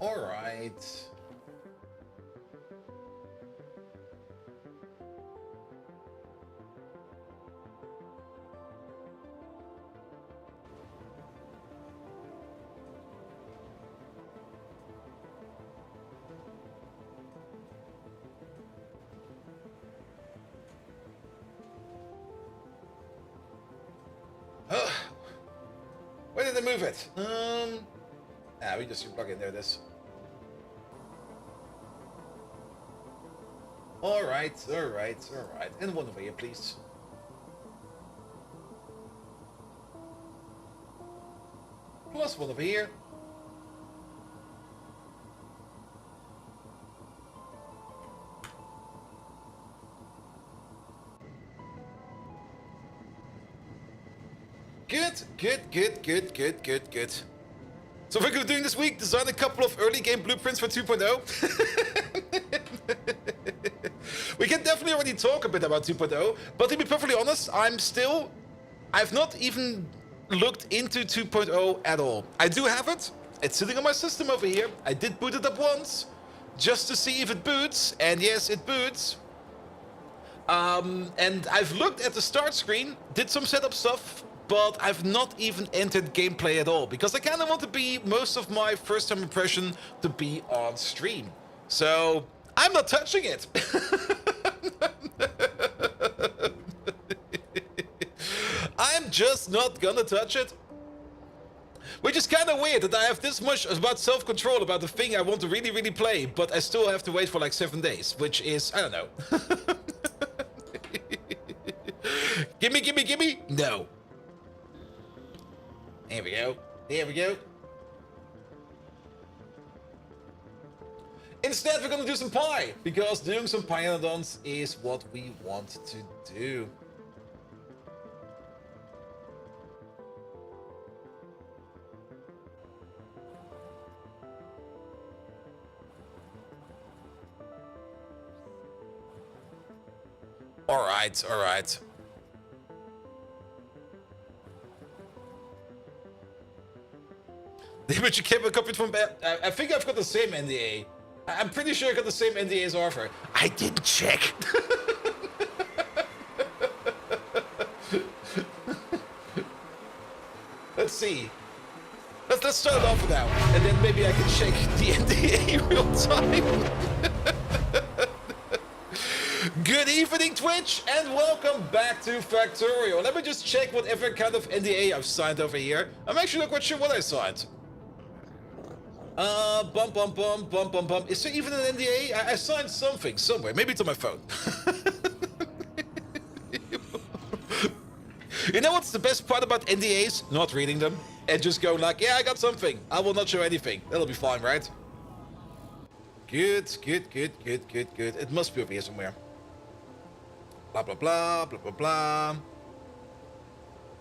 Alright. Where did they move it? We just plug in there. This. Alright. And one over here, please. Plus one over here. Good. So what we're doing this week, design a couple of early game blueprints for 2.0. We can definitely already talk a bit about 2.0, but to be perfectly honest, I've not even looked into 2.0 at all. I do have it. It's sitting on my system over here. I did boot it up once, just to see if it boots, and yes, it boots. And I've looked at the start screen, did some setup stuff, but I've not even entered gameplay at all, because I kind of want to be most of my first time impression to be on stream. So I'm not touching it. I'm just not gonna touch it. Which is kind of weird that I have this much about self-control about the thing I want to really, really play, but I still have to wait for like 7 days, which is, I don't know. Gimme! No. There we go. Instead, we're gonna do some pie, because doing some Pyanodons is what we want to do. Alright. The image you kept a copy from... I think I've got the same NDA. I'm pretty sure I got the same NDA as Arthur. I didn't check. Let's see. Let's start it off now, and then maybe I can check the NDA real time. Good evening, Twitch, and welcome back to Factorio. Let me just check whatever kind of NDA I've signed over here. I'm actually not quite sure what I signed. Bum. Is there even an NDA? I signed something somewhere. Maybe it's on my phone. You know what's the best part about NDAs? Not reading them. And just going like, yeah, I got something. I will not show anything. That'll be fine, right? Good. It must be over here somewhere. Blah.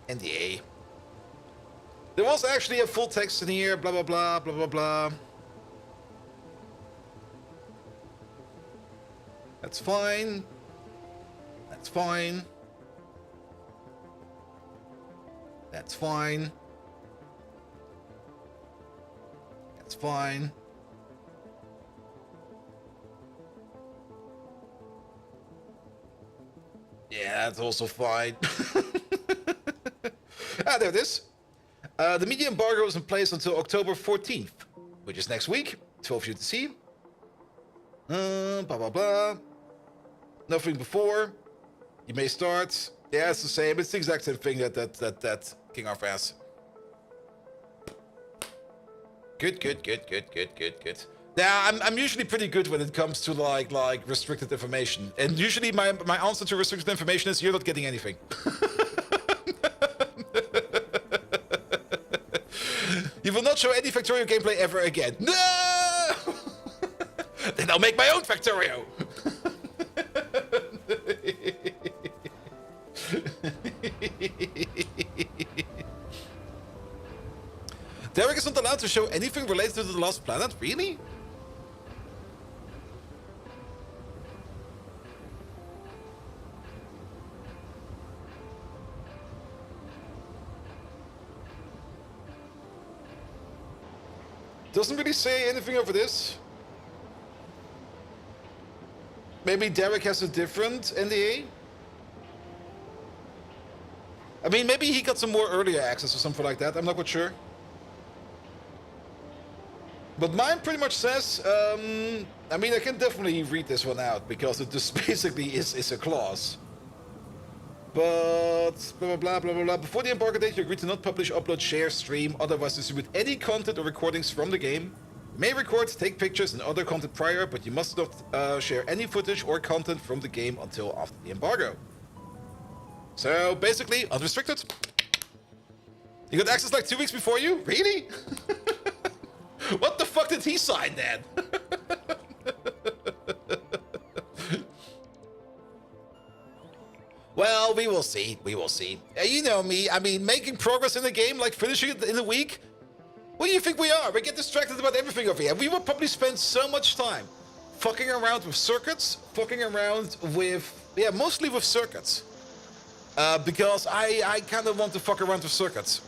NDA. There was actually a full text in here, blah. That's fine. Yeah, that's also fine. There it is. The media embargo is in place until October 14th, which is next week. 12 UTC. Blah. Nothing before. You may start. Yeah, it's the same. It's the exact same thing that King Arthur has. Good. Now, I'm usually pretty good when it comes to like restricted information, and usually my answer to restricted information is you're not getting anything. You will not show any Factorio gameplay ever again. No! Then I'll make my own Factorio. Derek is not allowed to show anything related to the Lost Planet? Really? Doesn't really say anything over this. Maybe Derek has a different NDA? I mean, maybe he got some more earlier access or something like that. I'm not quite sure. But mine pretty much says, I mean, I can definitely read this one out because it just basically is a clause. But blah, blah, blah, blah, blah. Before the embargo date, you agree to not publish, upload, share, stream, otherwise distribute any content or recordings from the game. You may record, take pictures and other content prior, but you must not share any footage or content from the game until after the embargo. So basically, unrestricted. You got access like 2 weeks before you? Really? What the fuck did he sign then? Well, we will see. We will see. You know me. I mean, making progress in the game, like finishing it in a week. What do you think we are? We get distracted about everything over here. We will probably spend so much time fucking around with circuits, fucking around with, yeah, mostly with circuits. Because I kind of want to fuck around with circuits.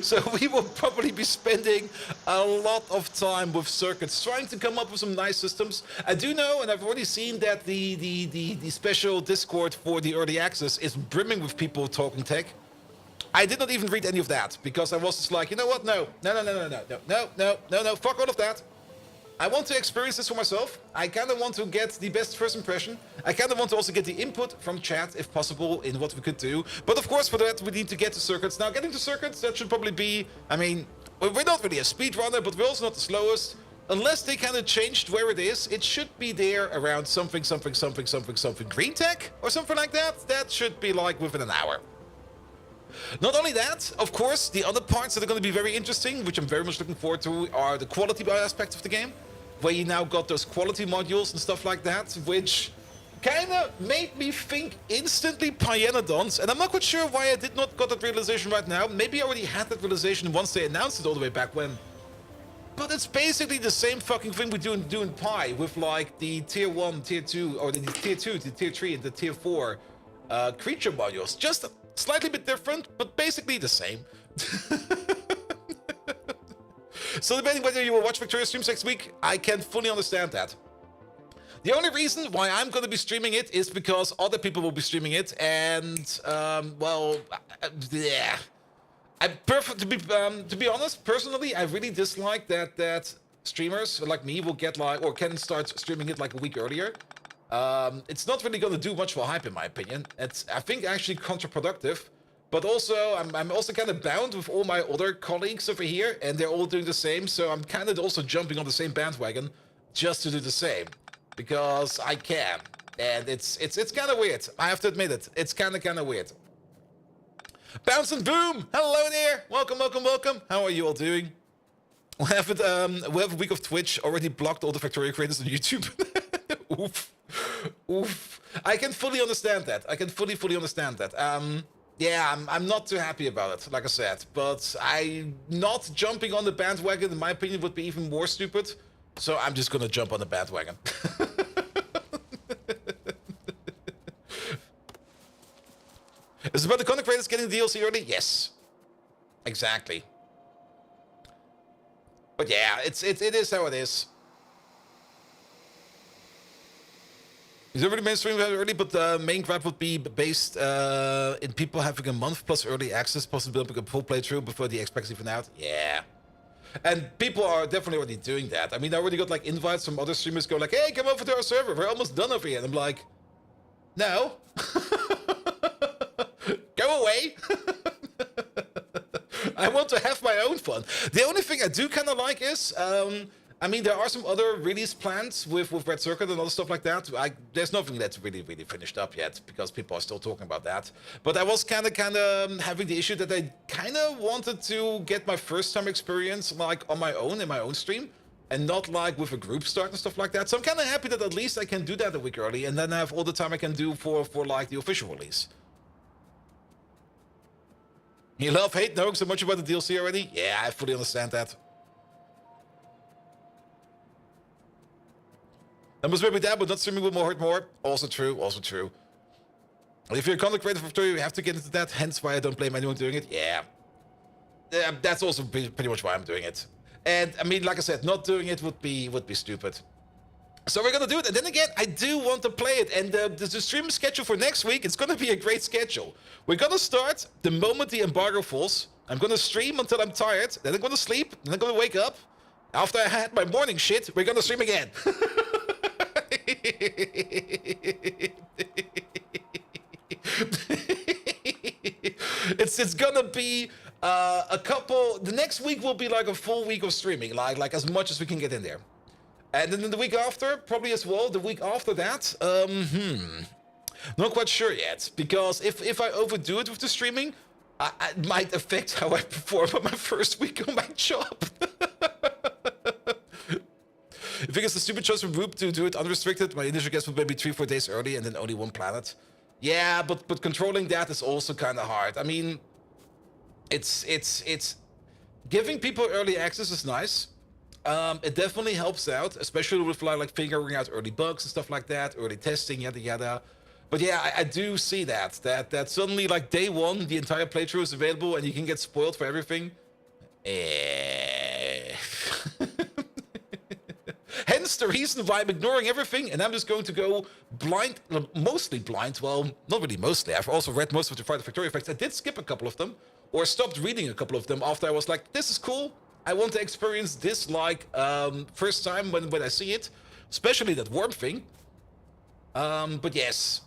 So we will probably be spending a lot of time with circuits, trying to come up with some nice systems. I do know, and I've already seen that the special Discord for the early access is brimming with people talking tech. I did not even read any of that because I was just like, you know what? No, fuck all of that. I want to experience this for myself. I kind of want to get the best first impression. I kind of want to also get the input from chat, if possible, in what we could do. But of course, for that, we need to get to circuits. Now, getting to circuits, that should probably be... I mean, we're not really a speedrunner, but we're also not the slowest. Unless they kind of changed where it is, it should be there around something green tech or something like that. That should be like within an hour. Not only that, of course, the other parts that are going to be very interesting, which I'm very much looking forward to, are the quality aspects of the game, where you now got those quality modules and stuff like that, which kind of made me think instantly Pyanodons, and I'm not quite sure why I did not got that realization right now. Maybe I already had that realization once they announced it all the way back when. But it's basically the same fucking thing we do in Pi, with like the tier 1, tier 2, or the tier 2, the tier 3, and the tier 4 creature modules. Just slightly bit different, but basically the same. So depending whether you will watch Factorio streams next week, I can fully understand that. The only reason why I'm going to be streaming it is because other people will be streaming it, and well, yeah. To be honest, personally, I really dislike that streamers like me will get like, or can start streaming it like a week earlier. It's not really going to do much for hype, in my opinion. It's, I think, actually counterproductive. But also, I'm also kind of bound with all my other colleagues over here, and they're all doing the same. So I'm kind of also jumping on the same bandwagon just to do the same, because I can. And it's kind of weird. I have to admit it. It's kind of weird. Bounce and Boom! Hello there! Welcome. How are you all doing? We have a week of Twitch already blocked all the Factorio creators on YouTube. Oof. I can fully understand that. I can fully understand that. Yeah, I'm not too happy about it, like I said. But not jumping on the bandwagon, in my opinion, would be even more stupid. So I'm just gonna jump on the bandwagon. Is it about the content creators getting the DLC early? Yes. Exactly. But yeah, it is how it is. It's already mainstream early, but the main grab would be based in people having a month plus early access, possibly a full playthrough before the Xbox even out. Yeah. And people are definitely already doing that. I mean, I already got like invites from other streamers go like, hey, come over to our server. We're almost done over here. And I'm like, no. Go away. I want to have my own fun. The only thing I do kind of like is, I mean, there are some other release plans with Red Circuit and other stuff like that. There's nothing that's really finished up yet because people are still talking about that. But I was kind of having the issue that I kind of wanted to get my first time experience like on my own in my own stream, and not like with a group start and stuff like that. So I'm kind of happy that at least I can do that a week early, and then I have all the time I can do for like the official release. You hate knowing so much about the DLC already? Yeah, I fully understand that. Numbers may be down, but not streaming will hurt more. Also true. If you're a content creator for Factorio, you have to get into that. Hence why I don't blame anyone doing it. Yeah. That's also pretty much why I'm doing it. And I mean, like I said, not doing it would be stupid. So we're gonna do it, and then again, I do want to play it. And the stream schedule for next week, it's gonna be a great schedule. We're gonna start the moment the embargo falls. I'm gonna stream until I'm tired, then I'm gonna sleep, then I'm gonna wake up. After I had my morning shit, we're gonna stream again. It's gonna be a couple. The next week will be like a full week of streaming, like as much as we can get in there. And then the week after, probably as well. The week after that, not quite sure yet. Because if I overdo it with the streaming, it might affect how I perform on my first week on my job. I think it's a stupid choice from Roop to do it unrestricted. My initial guess was maybe 3-4 days early and then only one planet. Yeah, but controlling that is also kind of hard. I mean, it's giving people early access is nice. It definitely helps out, especially with like figuring out early bugs and stuff like that, early testing, yada yada. But yeah, I do see that suddenly like day one, the entire playthrough is available and you can get spoiled for everything. Hence the reason why I'm ignoring everything and I'm just going to go blind, mostly blind. Well, not really mostly. I've also read most of the Factorio effects. I did skip a couple of them or stopped reading a couple of them after I was like, this is cool. I want to experience this like first time when I see it, especially that worm thing. But yes,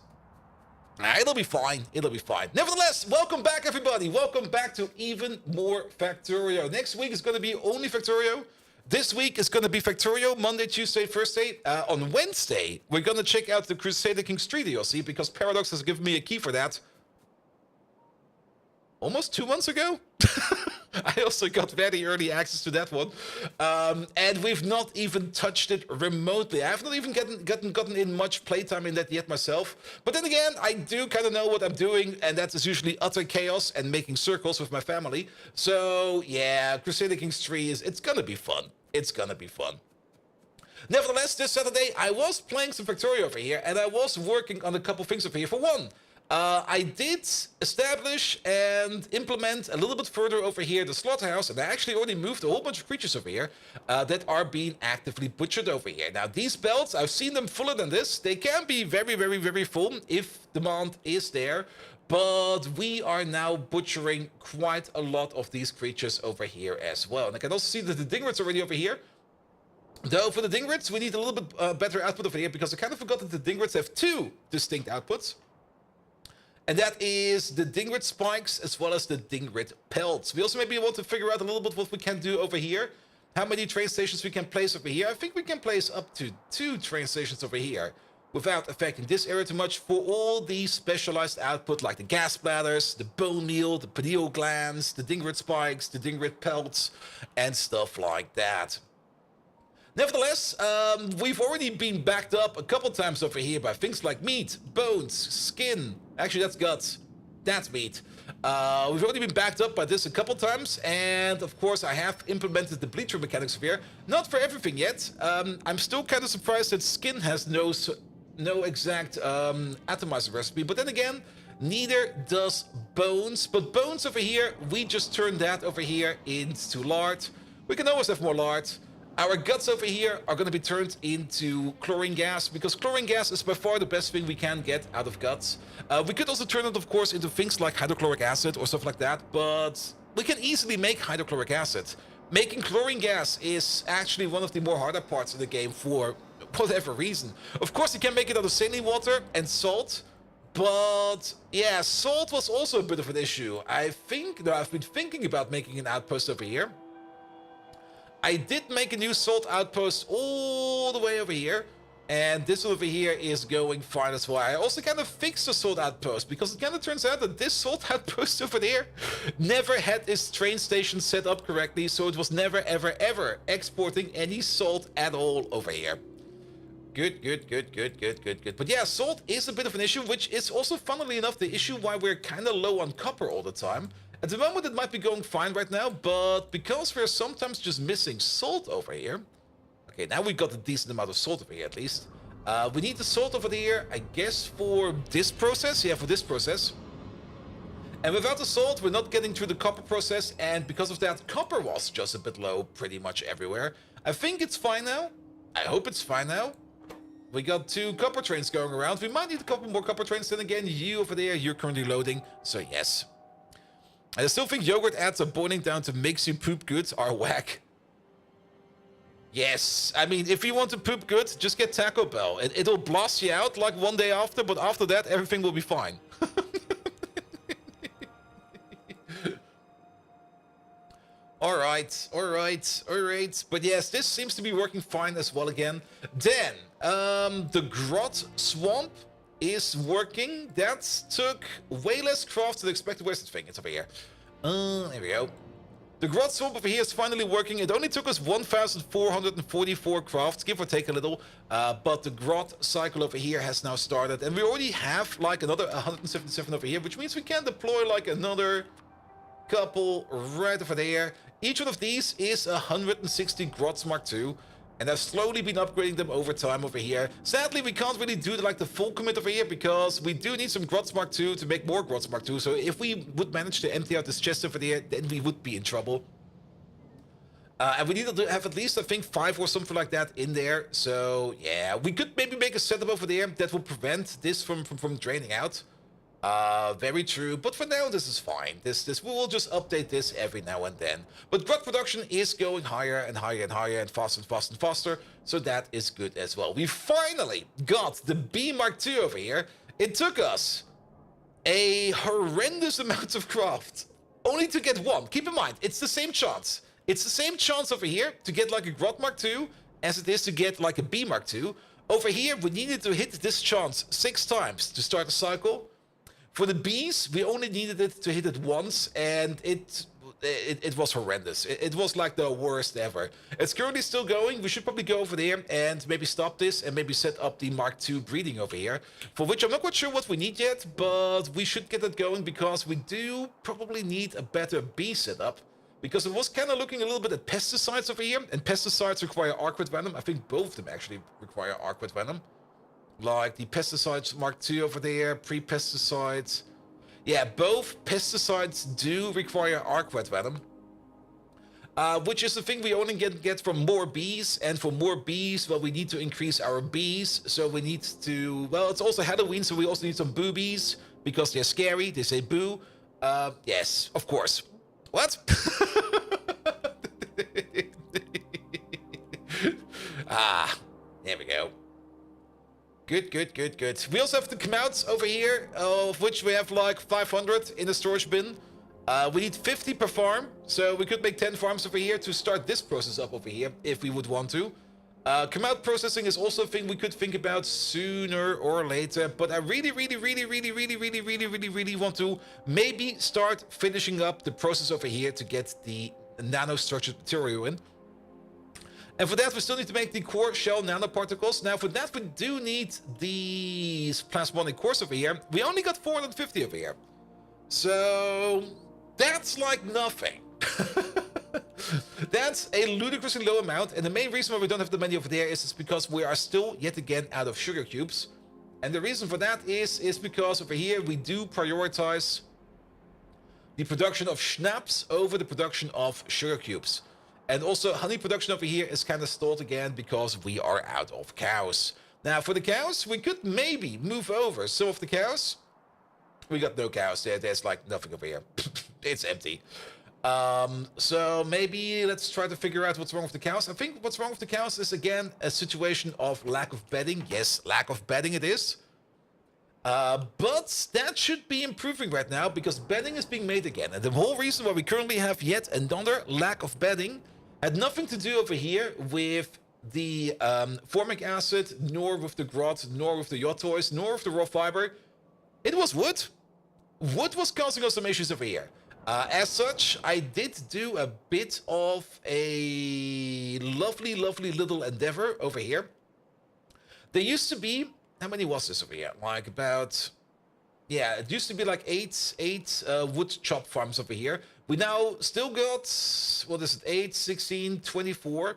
it'll be fine. It'll be fine. Nevertheless, welcome back, everybody. Welcome back to even more Factorio. Next week is going to be only Factorio. This week is going to be Factorio, Monday, Tuesday, Thursday. On Wednesday, we're going to check out the Crusader Kings 3 DLC because Paradox has given me a key for that. Almost 2 months ago? I also got very early access to that one. And we've not even touched it remotely. I have not even gotten in much playtime in that yet myself. But then again, I do kind of know what I'm doing, and that is usually utter chaos and making circles with my family. So yeah, Crusader Kings 3 it's gonna be fun. It's gonna be fun. Nevertheless, this Saturday, I was playing some Factorio over here, and I was working on a couple things over here. For one, I did establish and implement a little bit further over here the slaughterhouse, and I actually already moved a whole bunch of creatures over here that are being actively butchered over here. Now, these belts, I've seen them fuller than this. They can be very, very, very full if demand is there, but we are now butchering quite a lot of these creatures over here as well. And I can also see that the Dingrits already over here. Though for the Dingrits, we need a little bit better output over here, because I kind of forgot that the Dingrits have two distinct outputs. And that is the Dingrit spikes as well as the Dingrit pelts. We also maybe want to figure out a little bit what we can do over here. How many train stations we can place over here. I think we can place up to 2 train stations over here without affecting this area too much for all the specialized output like the gas bladders, the bone meal, the pineal glands, the Dingrit spikes, the Dingrit pelts, and stuff like that. Nevertheless, we've already been backed up a couple times over here by things like meat, bones, skin. Actually, that's guts. That's meat. We've already been backed up by this a couple times, and of course I have implemented the bleacher mechanics over here. Not for everything yet. I'm still kind of surprised that skin has no exact atomizer recipe, but then again, neither does bones. But bones over here, we just turn that over here into lard. We can always have more lard. Our guts over here are going to be turned into chlorine gas, because chlorine gas is by far the best thing we can get out of guts. We could also turn it, of course, into things like hydrochloric acid or stuff like that, but we can easily make hydrochloric acid. Making chlorine gas is actually one of the more harder parts of the game for whatever reason. Of course, you can make it out of saline water and salt, but yeah, salt was also a bit of an issue. I've been thinking about making an outpost over here. I did make a new salt outpost all the way over here, and this one over here is going fine as well. I also kind of fixed the salt outpost, because it kind of turns out that this salt outpost over there never had its train station set up correctly, so it was never, ever, ever exporting any salt at all over here. Good. But yeah, salt is a bit of an issue, which is also, funnily enough, the issue why we're kind of low on copper all the time. At the moment, it might be going fine right now, but because we're sometimes just missing salt over here... Okay, now we've got a decent amount of salt over here, at least. We need the salt over here, I guess, for this process. Yeah, for this process. And without the salt, we're not getting through the copper process, and because of that, copper was just a bit low pretty much everywhere. I think it's fine now. I hope it's fine now. We got 2 copper trains going around. We might need a couple more copper trains. Then again, you over there, you're currently loading. So yes. I still think yogurt ads are boiling down to makes you poop good are whack. Yes. I mean, if you want to poop good, just get Taco Bell. It'll blast you out like one day after, but after that, everything will be fine. Alright. But yes, this seems to be working fine as well again. Then, the Grot Swamp is working. That took way less craft than expected. Where's the thing? It's over here. There we go. The Grot Swamp over here is finally working. It only took us 1,444 crafts, give or take a little. But the Grot cycle over here has now started. And we already have like another 177 over here, which means we can deploy like another couple right over there. Each one of these is 160 Grots Mark II, and I've slowly been upgrading them over time over here. Sadly, we can't really do like the full commit over here because we do need some Grots Mark II to make more Grots Mark II. So if we would manage to empty out this chest over there, then we would be in trouble. And we need to have at least, I think, 5 or something like that in there. So yeah, we could maybe make a setup over there that will prevent this from draining out. Very true, but for now this is fine. We will just update this every now and then. But Grot production is going higher and higher and higher and faster and faster and faster, so that is good as well. We finally got the B Mark II over here. It took us a horrendous amount of craft only to get 1. Keep in mind, it's the same chance. It's the same chance over here to get like a Grot Mark II as it is to get like a B Mark II. Over here, we needed to hit this chance 6 times to start the cycle. For the bees, we only needed it to hit it once, and it was horrendous. It was like the worst ever. It's currently still going. We should probably go over there and maybe stop this and maybe set up the Mark II breeding over here, for which I'm not quite sure what we need yet, but we should get it going because we do probably need a better bee setup, because it was kind of looking a little bit at pesticides over here, and pesticides require Arcwit Venom. I think both of them actually require Arcwit Venom. Like the pesticides Mark II over there, pre-pesticides. Yeah, both pesticides do require Arcwet Venom. Which is the thing we only get from more bees. And for more bees, well, we need to increase our bees. So we need to... Well, it's also Halloween, so we also need some boobies. Because they're scary, they say boo. Yes, of course. What? There we go. Good. We also have the Kamouts over here, of which we have like 500 in the storage bin. We need 50 per farm, so we could make 10 farms over here to start this process up over here, if we would want to. Kamout processing is also a thing we could think about sooner or later, but I really want to maybe start finishing up the process over here to get the nanostructured material in. And for that, we still need to make the core shell nanoparticles. Now, for that, we do need these plasmonic cores over here. We only got 450 over here. So, that's like nothing. That's a ludicrously low amount. And the main reason why we don't have the many over there is because we are still, yet again, out of sugar cubes. And the reason for that is because over here, we do prioritize the production of schnapps over the production of sugar cubes. And also, honey production over here is kind of stalled again because we are out of cows. Now, for the cows, we could maybe move over some of the cows. We got no cows there. There's like nothing over here. It's empty. So maybe let's try to figure out what's wrong with the cows. I think what's wrong with the cows is, again, a situation of lack of bedding. Yes, lack of bedding it is. But that should be improving right now because bedding is being made again. And the whole reason why we currently have yet another lack of bedding had nothing to do over here with the formic acid, nor with the grot, nor with the yacht toys, nor with the raw fiber. It was wood. Wood was causing us some issues over here. As such, I did do a bit of a lovely little endeavor over here. There used to be, how many was this over here? Like about, yeah, it used to be like eight wood chop farms over here. We now still got, what is it, 8, 16, 24.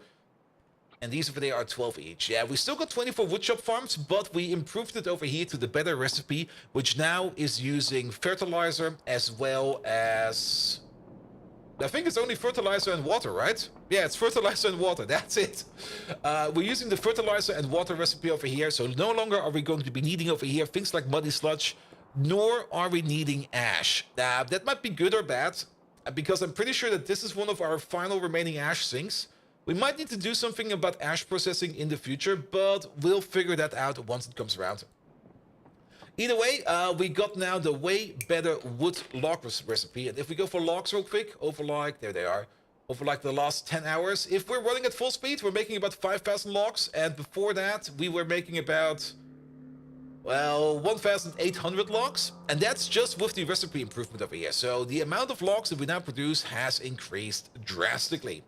And these over there are 12 each. Yeah, we still got 24 woodshop farms, but we improved it over here to the better recipe, which now is using fertilizer as well as... I think it's only fertilizer and water, right? Yeah, it's fertilizer and water. That's it. We're using the fertilizer and water recipe over here, so no longer are we going to be needing over here things like muddy sludge, nor are we needing ash. Now, that might be good or bad, because I'm pretty sure that this is one of our final remaining ash sinks. We might need to do something about ash processing in the future, but we'll figure that out once it comes around. Either way, we got now the way better wood log recipe. And if we go for logs real quick, over like, there they are, over like the last 10 hours, if we're running at full speed, we're making about 5,000 logs. And before that, we were making about, well, 1,800 logs. And that's just with the recipe improvement over here. So the amount of logs that we now produce has increased drastically.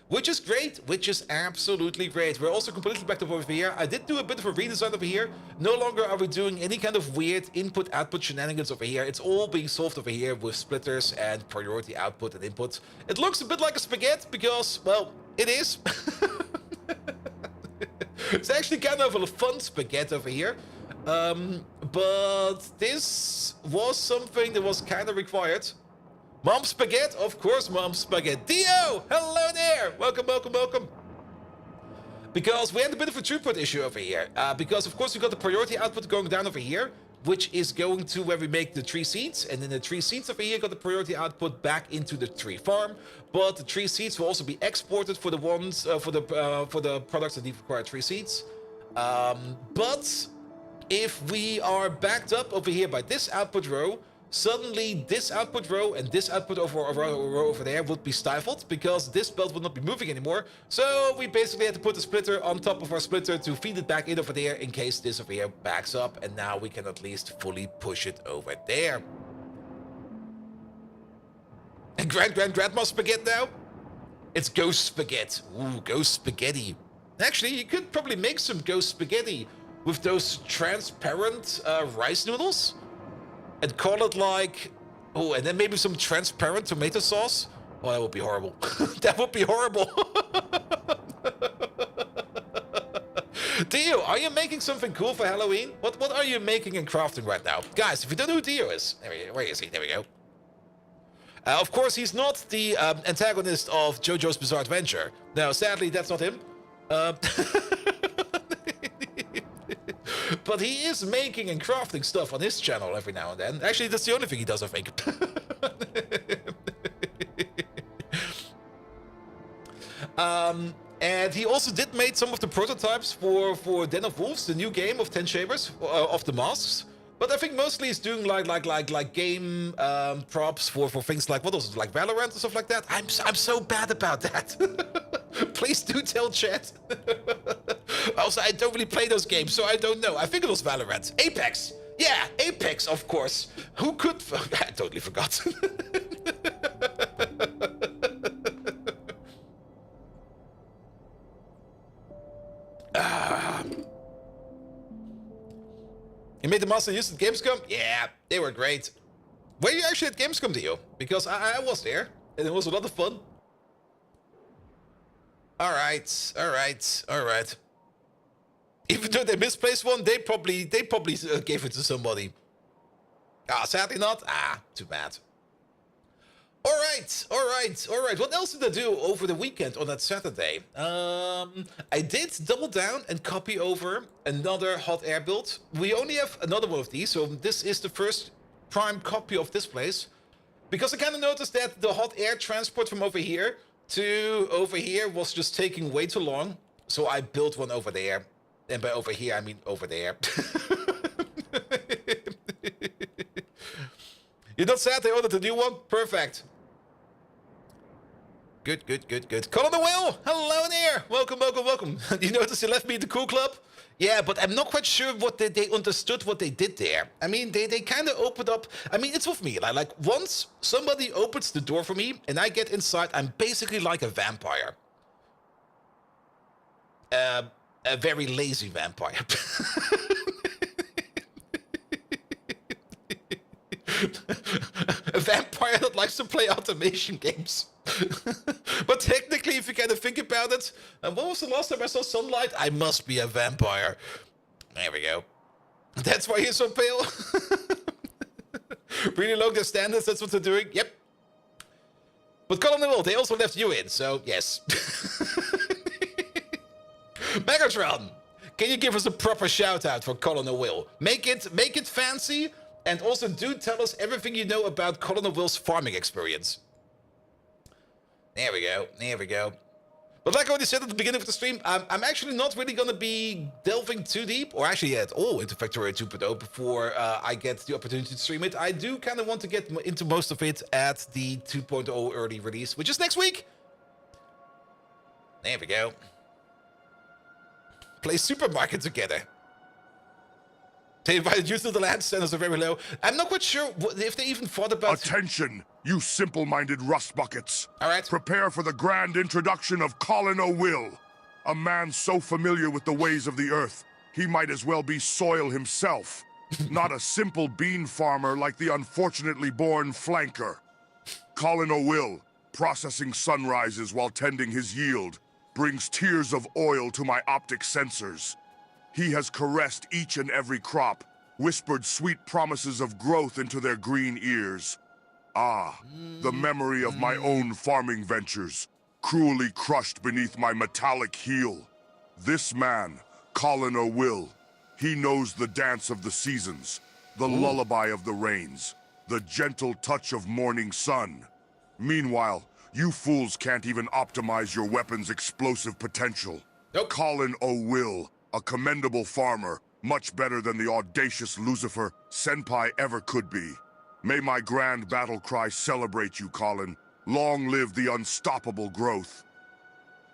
Which is great, which is absolutely great. We're also completely backed up over here. I did do a bit of a redesign over here. No longer are we doing any kind of weird input-output shenanigans over here. It's all being solved over here with splitters and priority output and input. It looks a bit like a spaghetti because, well, it is. It's actually kind of a fun spaghetti over here. But this was something that was kind of required. Mom Spaghetti, of course, Mom Spaghetti. Dio, hello there. Welcome, welcome, welcome. Because we had a bit of a throughput issue over here. Because, of course, we got the priority output going down over here, which is going to where we make the tree seeds. And then the tree seeds over here got the priority output back into the tree farm. But the tree seeds will also be exported for the ones for the products that need require tree seeds. But if we are backed up over here by this output row, suddenly this output row and this output row over there would be stifled because this belt would not be moving anymore. So we basically had to put a splitter on top of our splitter to feed it back in over there in case this over here backs up, and now we can at least fully push it over there. And Grandma Spaghetti now? It's ghost spaghetti. Ooh, ghost spaghetti. Actually, you could probably make some ghost spaghetti with those transparent rice noodles. And call it like, oh, and then maybe some transparent tomato sauce. Oh, that would be horrible. That would be horrible. Dio, are you making something cool for Halloween? What are you making and crafting right now? Guys, if you don't know who Dio is, where is he? There we go. Of course, he's not the antagonist of JoJo's Bizarre Adventure. No, sadly, that's not him. But he is making and crafting stuff on his channel every now and then. Actually, that's the only thing he does, I think. And he also did make some of the prototypes for Den of Wolves, the new game of 10 Shapers of the Masks. But I think mostly he's doing like game props for things like, what was it, like Valorant or stuff like that. I'm so bad about that. Please do tell chat. Also, I don't really play those games, so I don't know. I think it was Valorant. Apex. Yeah, Apex, of course. Who could... I totally forgot. You made the Master use at Gamescom? Yeah, they were great. Were you actually at Gamescom, Dio? Because I was there, and it was a lot of fun. Alright. Even though they misplaced one, they probably gave it to somebody. Sadly not. Too bad. Alright. What else did I do over the weekend on that Saturday? I did double down and copy over another hot air build. We only have another one of these, so this is the first prime copy of this place. Because I kind of noticed that the hot air transport from over here to over here was just taking way too long. So I built one over there. And by over here, I mean over there. You're not sad they ordered a new one? Perfect. Good. Colin the Will, hello there. Welcome. You notice you left me in the cool club? Yeah, but I'm not quite sure what they understood what they did there. I mean, they kind of opened up. I mean, it's with me. Like once somebody opens the door for me and I get inside, I'm basically like a vampire. A very lazy vampire. A vampire that likes to play automation games. But technically, if you kind of think about it, what was the last time I saw sunlight? I must be a vampire. There we go. That's why he's so pale. Really low their standards, that's what they're doing. Yep. But Colonel Will, they also left you in, so yes. Megatron, can you give us a proper shout out for Colonel Will? Make it fancy, and also do tell us everything you know about Colonel Will's farming experience. There we go, there we go. But like I already said at the beginning of the stream, I'm actually not really going to be delving too deep, or actually at all, into Factorio 2.0 before I get the opportunity to stream it. I do kind of want to get into most of it at the 2.0 early release, which is next week. There we go. Play Supermarket together. They invited you to the land, standards are very low. I'm not quite sure if they even thought about... Attention, you simple-minded rust buckets. All right. Prepare for the grand introduction of Colin O'Will, a man so familiar with the ways of the earth, he might as well be soil himself. Not a simple bean farmer like the unfortunately born flanker. Colin O'Will, processing sunrises while tending his yield, brings tears of oil to my optic sensors. He has caressed each and every crop, whispered sweet promises of growth into their green ears. Ah, the memory of my own farming ventures, cruelly crushed beneath my metallic heel. This man, Colin O'Will, he knows the dance of the seasons, the lullaby of the rains, the gentle touch of morning sun. Meanwhile, you fools can't even optimize your weapon's explosive potential. Nope. Colin O'Will, a commendable farmer, much better than the audacious Lucifer Senpai ever could be. May my grand battle cry celebrate you, Colin. Long live the unstoppable growth.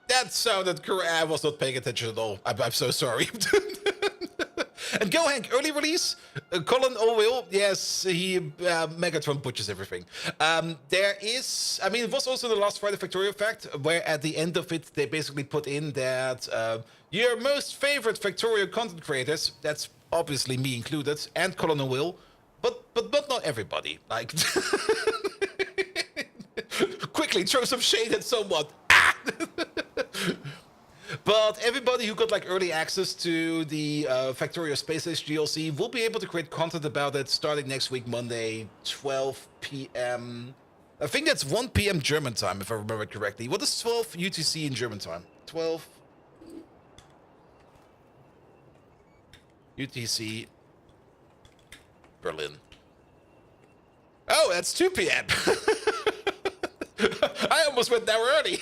That sounded correct. I was not paying attention at all. I'm so sorry. And go, Hank, early release. Colin O'Will, yes, he Megatron butchers everything. There is, I mean, it was also the last Friday Factorio fact, where at the end of it, they basically put in that your most favorite Factorio content creators, that's obviously me included, and Colin O'Will, but not everybody. Like, quickly throw some shade at someone. Ah! But everybody who got like early access to the Factorio Space Age DLC will be able to create content about it starting next week, Monday, 12 p.m. I think that's 1 p.m. German time, if I remember it correctly. What is 12 UTC in German time? 12 UTC Berlin. Oh, that's 2 p.m. I almost went there early.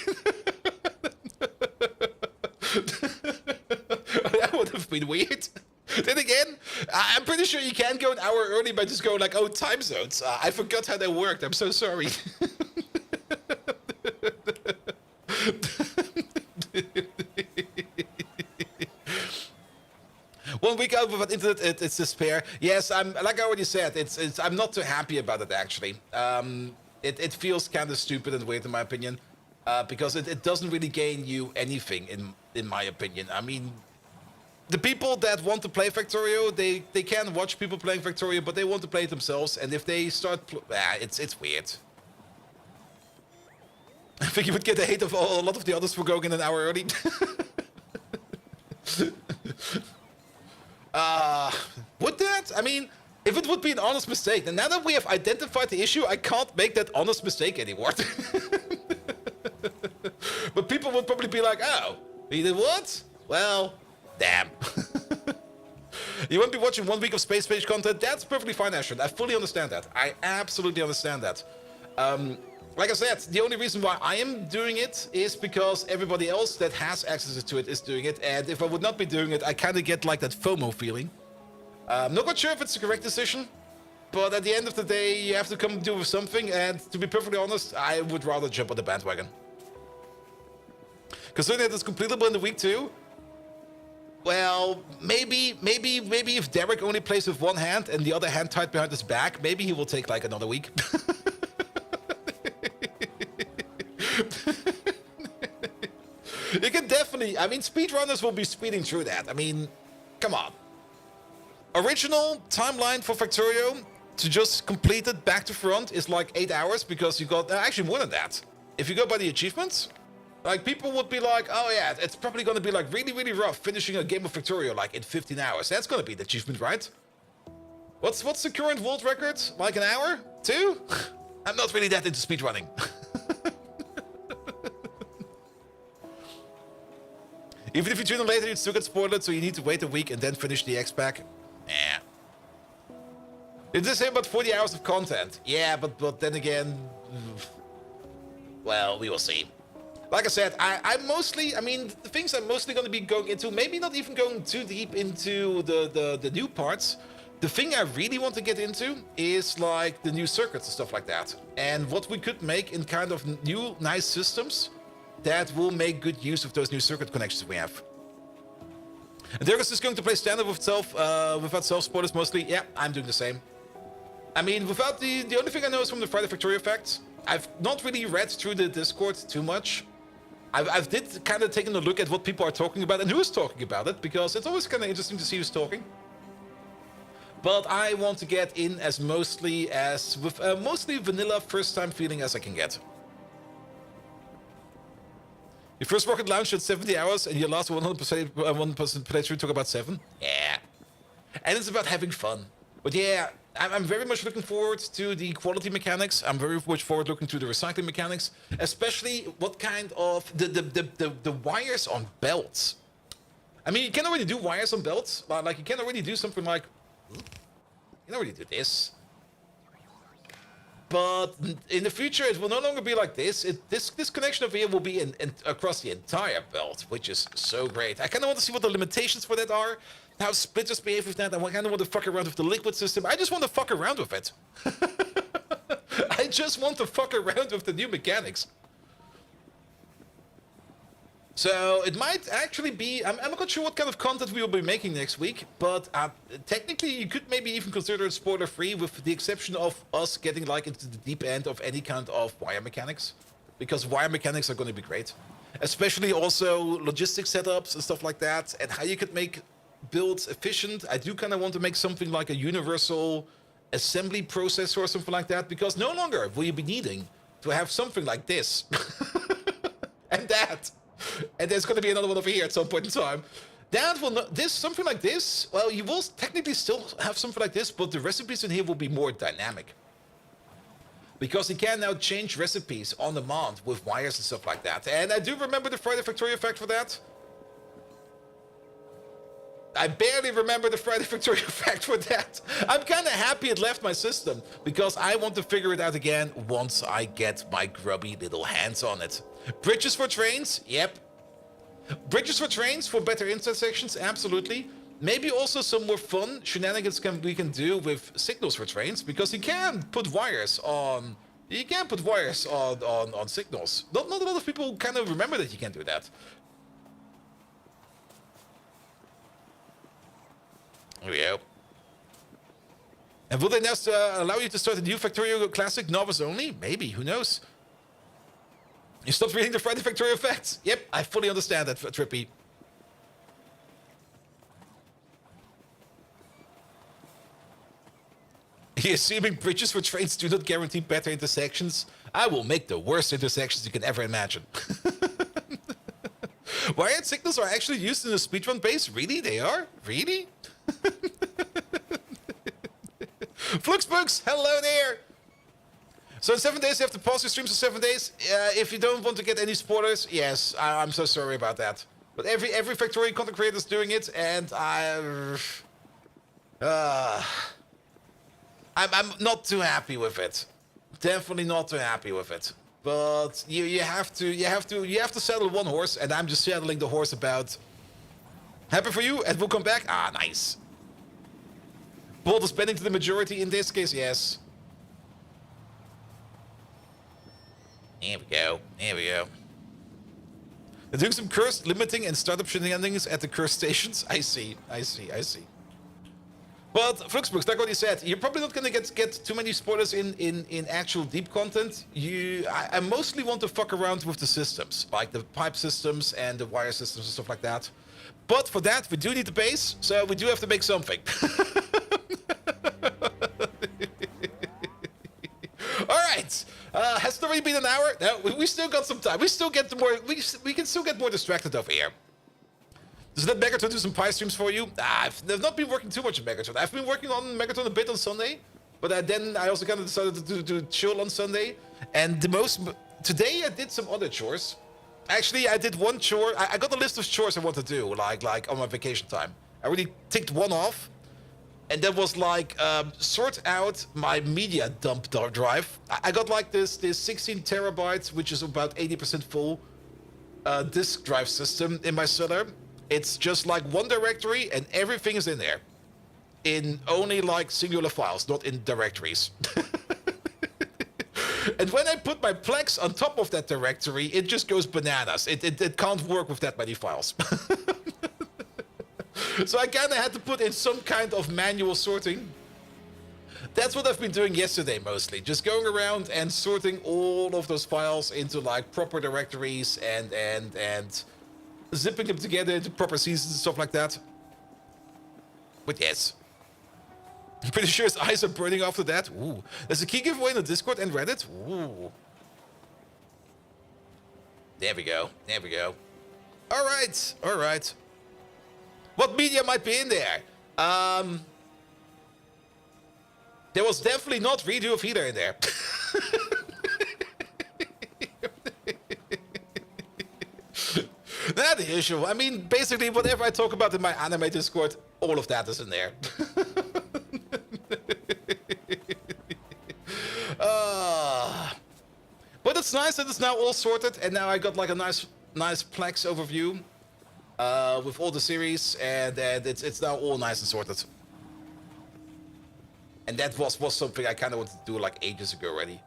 That would have been weird. Then again, I'm pretty sure you can go an hour early by just going like, oh, time zones. I forgot how they worked. I'm so sorry. 1 week out without internet, it's despair. Yes, I'm like I already said, I'm not too happy about it actually. It feels kind of stupid and weird in my opinion, because it doesn't really gain you anything in my opinion. I mean, the people that want to play Factorio, they can watch people playing Factorio, but they want to play it themselves. And if they start, it's weird. I think you would get the hate of a lot of the others for going an hour early. Would that? I mean, if it would be an honest mistake, then now that we have identified the issue, I can't make that honest mistake anymore. But people would probably be like, oh, you did what? Well, damn. You won't be watching 1 week of Space Page content? That's perfectly fine, Ashton. I fully understand that. I absolutely understand that. Like I said, the only reason why I am doing it is because everybody else that has access to it is doing it. And if I would not be doing it, I kind of get like that FOMO feeling. I'm not quite sure if it's the correct decision, but at the end of the day, you have to come and do with something. And to be perfectly honest, I would rather jump on the bandwagon. Considering that it's completable in the week too, well, maybe if Derek only plays with one hand and the other hand tied behind his back, maybe he will take like another week. You can definitely, I mean, speedrunners will be speeding through that. I mean, come on. Original timeline for Factorio, to just complete it back to front is like 8 hours because you got actually more than that. If you go by the achievements, like people would be like, oh yeah, it's probably going to be like really, really rough finishing a game of Factorio like in 15 hours. That's going to be the achievement, right? What's the current world record? Like an hour? 2? I'm not really that into speedrunning. Even if you tune in later, you'd still get spoiled, so you need to wait a week and then finish the X-Pack. Yeah. It's the same about 40 hours of content. Yeah, but then again... Well, we will see. Like I said, I mean, the things I'm mostly going to be going into, maybe not even going too deep into the new parts. The thing I really want to get into is like the new circuits and stuff like that. And what we could make in kind of new, nice systems that will make good use of those new circuit connections we have. And Dirkus is going to play standard without self-spoilers mostly. Yeah, I'm doing the same. I mean, without the only thing I know is from the Friday Factorio effect. I've not really read through the Discord too much. I've did kind of taken a look at what people are talking about and who's talking about it, because it's always kind of interesting to see who's talking. But I want to get in as mostly vanilla first-time feeling as I can get. Your first rocket launched at 70 hours and your last 100% playthrough took about 7? Yeah. And it's about having fun. But yeah, I'm very much looking forward to the quality mechanics. I'm very much forward looking to the recycling mechanics. Especially what kind of... The wires on belts. I mean, you can already do wires on belts. But like, you can already do something like... You can already do this. But in the future, it will no longer be like this. This connection over here will be across the entire belt, which is so great. I kind of want to see what the limitations for that are, how splitters behave with that, and I kind of want to fuck around with the liquid system. I just want to fuck around with it. I just want to fuck around with the new mechanics. So it might actually be, I'm not sure what kind of content we will be making next week, but technically you could maybe even consider it spoiler free, with the exception of us getting like into the deep end of any kind of wire mechanics, because wire mechanics are going to be great, especially also logistics setups and stuff like that, and how you could make builds efficient. I do kind of want to make something like a universal assembly processor or something like that, because no longer will you be needing to have something like this and that. And there's going to be another one over here at some point in time. That will not, something like this, well, you will technically still have something like this, but the recipes in here will be more dynamic. Because you can now change recipes on demand with wires and stuff like that. And I do remember the Friday Factorio effect for that. I barely remember the Friday Factorio effect for that. I'm kind of happy it left my system, because I want to figure it out again once I get my grubby little hands on it. Bridges for trains? Yep. Bridges for trains for better intersections? Absolutely. Maybe also some more fun shenanigans we can do with signals for trains, because you can put wires on... You can put wires on signals. Not a lot of people kind of remember that you can do that. Here we go. And will they now allow you to start a new Factorio Classic novice only? Maybe, who knows? You stopped reading the Friday Factorio effects? Yep, I fully understand that, Trippy. Assuming bridges for trains do not guarantee better intersections, I will make the worst intersections you can ever imagine. Wired signals are actually used in the speedrun base? Really? They are? Really? Fluxbugs, hello there! So in 7 days you have to pause your streams for 7 days. If you don't want to get any spoilers, yes, I'm so sorry about that. But every Factorio content creator is doing it, and I'm not too happy with it. Definitely not too happy with it. But you have to settle one horse, and I'm just settling the horse about. Happy for you, and we'll come back. Ah, nice. Bold is bending to the majority in this case, yes. Here we go. Here we go. They're doing some cursed limiting and startup shenanigans at the cursed stations. I see. I see. I see. But Fluxbooks, like what you said, you're probably not going to get too many spoilers in actual deep content. I mostly want to fuck around with the systems, like the pipe systems and the wire systems and stuff like that. But for that, we do need the base, so we do have to make something. Has it already been an hour? No, we still got some time. We still get more. We can still get more distracted over here. Does that Megaton do some pie streams for you? I've not been working too much on Megaton. I've been working on Megaton a bit on Sunday, but then I also kind of decided to chill on Sunday. And today I did some other chores. Actually, I did one chore. I got a list of chores I want to do, like on my vacation time. I already ticked one off. And that was like, sort out my media dump drive. I got like this 16 terabytes, which is about 80% full, disk drive system in my cellar. It's just like one directory and everything is in there. In only like singular files, not in directories. And when I put my Plex on top of that directory, it just goes bananas. It can't work with that many files. So I kind of had to put in some kind of manual sorting. That's what I've been doing yesterday mostly. Just going around and sorting all of those files into like proper directories and zipping them together into proper seasons and stuff like that. But yes. I'm pretty sure his eyes are burning after that. Ooh. There's a key giveaway in the Discord and Reddit. Ooh. There we go. There we go. Alright. Alright. What media might be in there? There was definitely not Redo of Healer in there. Not the issue. I mean, basically, whatever I talk about in my anime Discord, all of that is in there. But it's nice that it's now all sorted, and now I got like a nice Plex overview with all the series, and it's now all nice and sorted. And that was something I kind of wanted to do like ages ago already.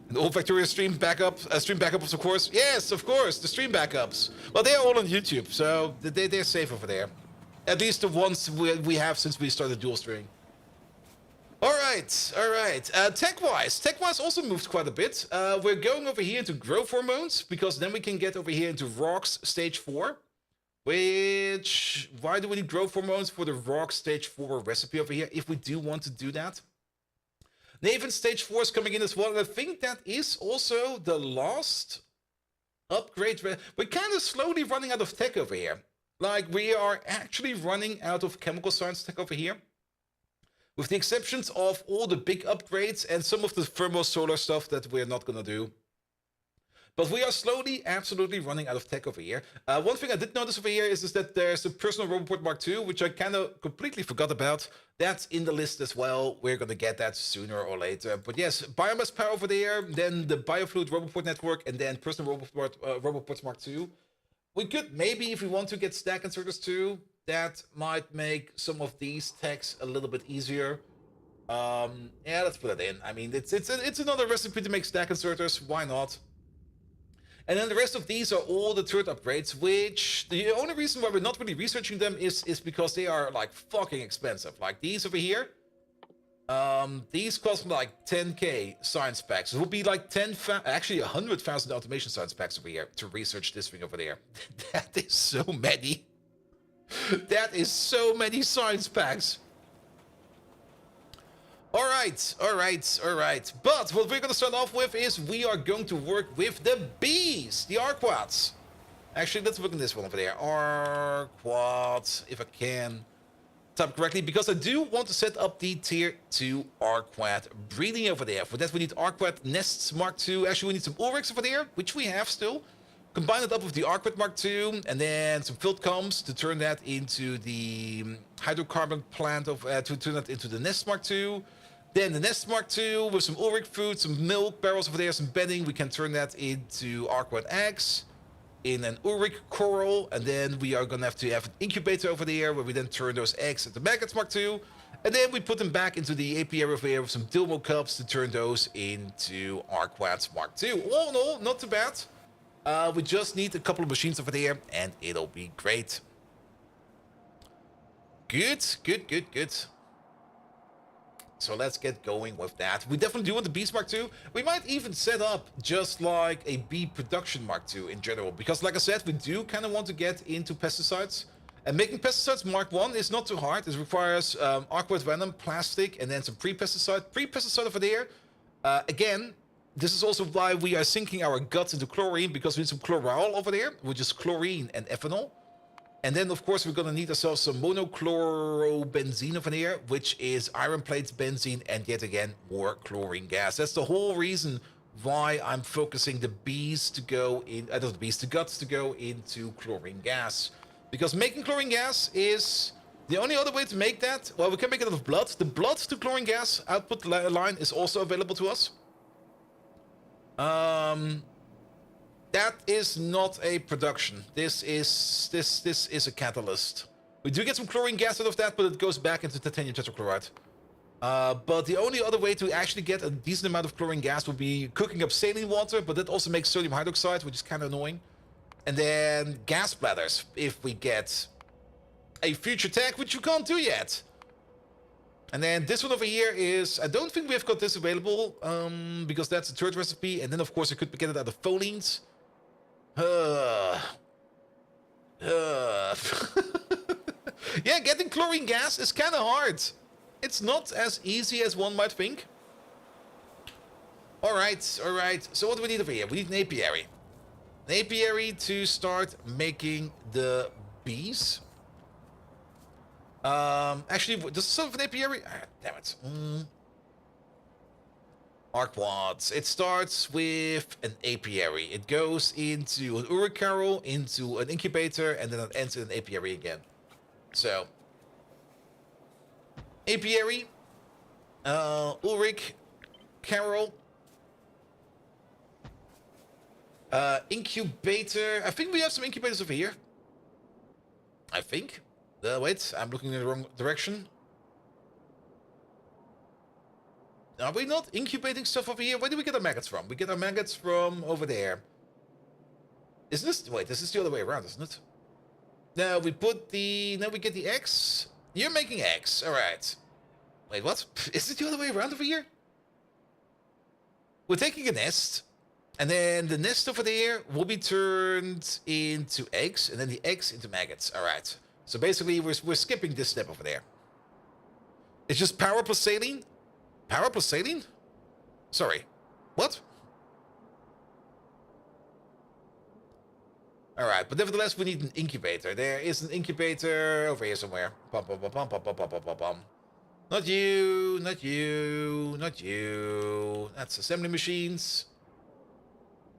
And all Factorio stream backups, of course. Yes, of course, the stream backups. Well, they're all on YouTube, so they're safe over there. At least the ones we have since we started dual streaming. All right. Tech-wise also moved quite a bit. We're going over here into growth hormones, because then we can get over here into rocks stage 4. Why do we need growth hormones for the rock stage 4 recipe over here, if we do want to do that? Naven stage 4 is coming in as well, and I think that is also the last upgrade. We're kind of slowly running out of tech over here. Like, we are actually running out of chemical science tech over here. With the exceptions of all the big upgrades and some of the thermo-solar stuff that we're not going to do. But we are slowly, absolutely running out of tech over here. One thing I did notice over here is that there's a personal Roboport Mark II, which I kind of completely forgot about. That's in the list as well. We're going to get that sooner or later. But yes, biomass power over there, then the Biofluid Roboport network, and then personal Roboports Mark II. We could maybe, if we want to, get stack inserters too. That might make some of these techs a little bit easier. Yeah, let's put it in. I mean, it's another recipe to make stack inserters. Why not? And then the rest of these are all the third upgrades, which the only reason why we're not really researching them is because they are like fucking expensive. Like these over here. These cost like 10k science packs. It would be like 100,000 automation science packs over here to research this thing over there. That is so many. That is so many science packs. All right. But what we're going to start off with is we are going to work with the bees, the Arquads. Actually, let's look at this one over there. Arquads, if I can type correctly, because I do want to set up the tier 2 Arquad breeding over there. For that, we need Arquad nests Mark II. Actually, we need some Ulrichs over there, which we have still. Combine it up with the Arquad Mark II, and then some field comps to turn that into the hydrocarbon plant to turn that into the nest Mark II. Then the nest Mark II with some Ulrich food, some milk barrels over there, some bedding. We can turn that into Arquad eggs in an Ulrich coral, and then we are gonna have to have an incubator over there where we then turn those eggs into maggots Mark II, and then we put them back into the apiary over here with some Dilmo cups to turn those into Arquads Mark II. All in all, not too bad. We just need a couple of machines over there, and it'll be great. Good. So let's get going with that. We definitely do want the bees Mark II. We might even set up just like a bee production Mark II in general. Because like I said, we do kind of want to get into pesticides. And making pesticides Mark 1 is not too hard. It requires aquatic venom, plastic, and then some pre-pesticide. Pre-pesticide over there. Again, this is also why we are sinking our guts into chlorine, because we need some chloral over there, which is chlorine and ethanol. And then, of course, we're going to need ourselves some monochlorobenzene over here, which is iron plates, benzene, and yet again, more chlorine gas. That's the whole reason why I'm focusing the bees to go in, the guts to go into chlorine gas. Because making chlorine gas is the only other way to make that. Well, we can make it out of blood. The blood to chlorine gas output line is also available to us. That is not a production. This is a catalyst. We do get some chlorine gas out of that, but it goes back into titanium tetrachloride. But the only other way to actually get a decent amount of chlorine gas would be cooking up saline water, but that also makes sodium hydroxide, which is kind of annoying. And then gas bladders, if we get a future tech, which you can't do yet. And then this one over here is, I don't think we've got this available, because that's a third recipe. And then, of course, you could get it out of folines. Yeah, getting chlorine gas is kind of hard. It's not as easy as one might think. Alright. So what do we need over here? We need an apiary. An apiary to start making the bees. Actually, does some of an apiary? Ah, damn it. Arquads. It starts with an apiary. It goes into an Uricarol, into an incubator, and then it ends in an apiary again. So, apiary, Ulrich, Carol, incubator. I think we have some incubators over here. I think. Wait, I'm looking in the wrong direction. Are we not incubating stuff over here? Where do we get our maggots from? We get our maggots from over there. Isn't this... Wait, this is the other way around, isn't it? No, we put the... No, we get the eggs. You're making eggs. Alright. Wait, what? Is it the other way around over here? We're taking a nest. And then the nest over there will be turned into eggs. And then the eggs into maggots. Alright. So basically, we're skipping this step over there. It's just power plus saline? Power plus saline? Sorry. What? Alright, but nevertheless, we need an incubator. There is an incubator over here somewhere. Bum, bum, bum, bum, bum, bum, bum, bum, bum. Not you, not you, not you. That's assembly machines.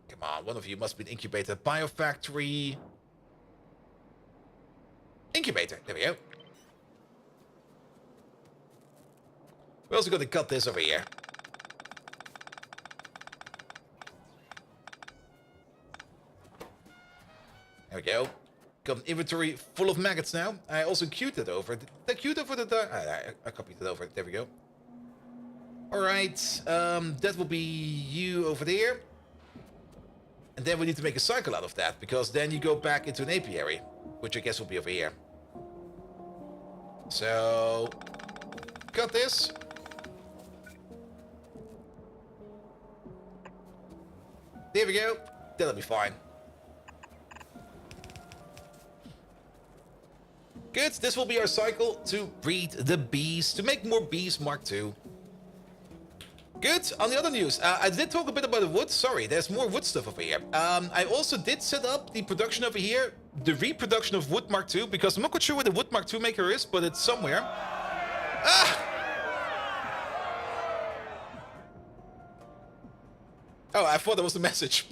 Come on, one of you must be an incubator. Biofactory. Incubator. There we go. We're also going to cut this over here. There we go. Got an inventory full of maggots now. I also queued it over. Did I queued over the... I copied it over. There we go. Alright. That will be you over there. And then we need to make a cycle out of that, because then you go back into an apiary, which I guess will be over here. So... cut this. There we go. That'll be fine. Good. This will be our cycle to breed the bees, to make more bees Mark II. Good. On the other news, I did talk a bit about the wood. Sorry, there's more wood stuff over here. I also did set up the production over here, the reproduction of wood Mark II, because I'm not quite sure where the wood Mark II maker is, but it's somewhere. Ah! Oh, I thought that was the message.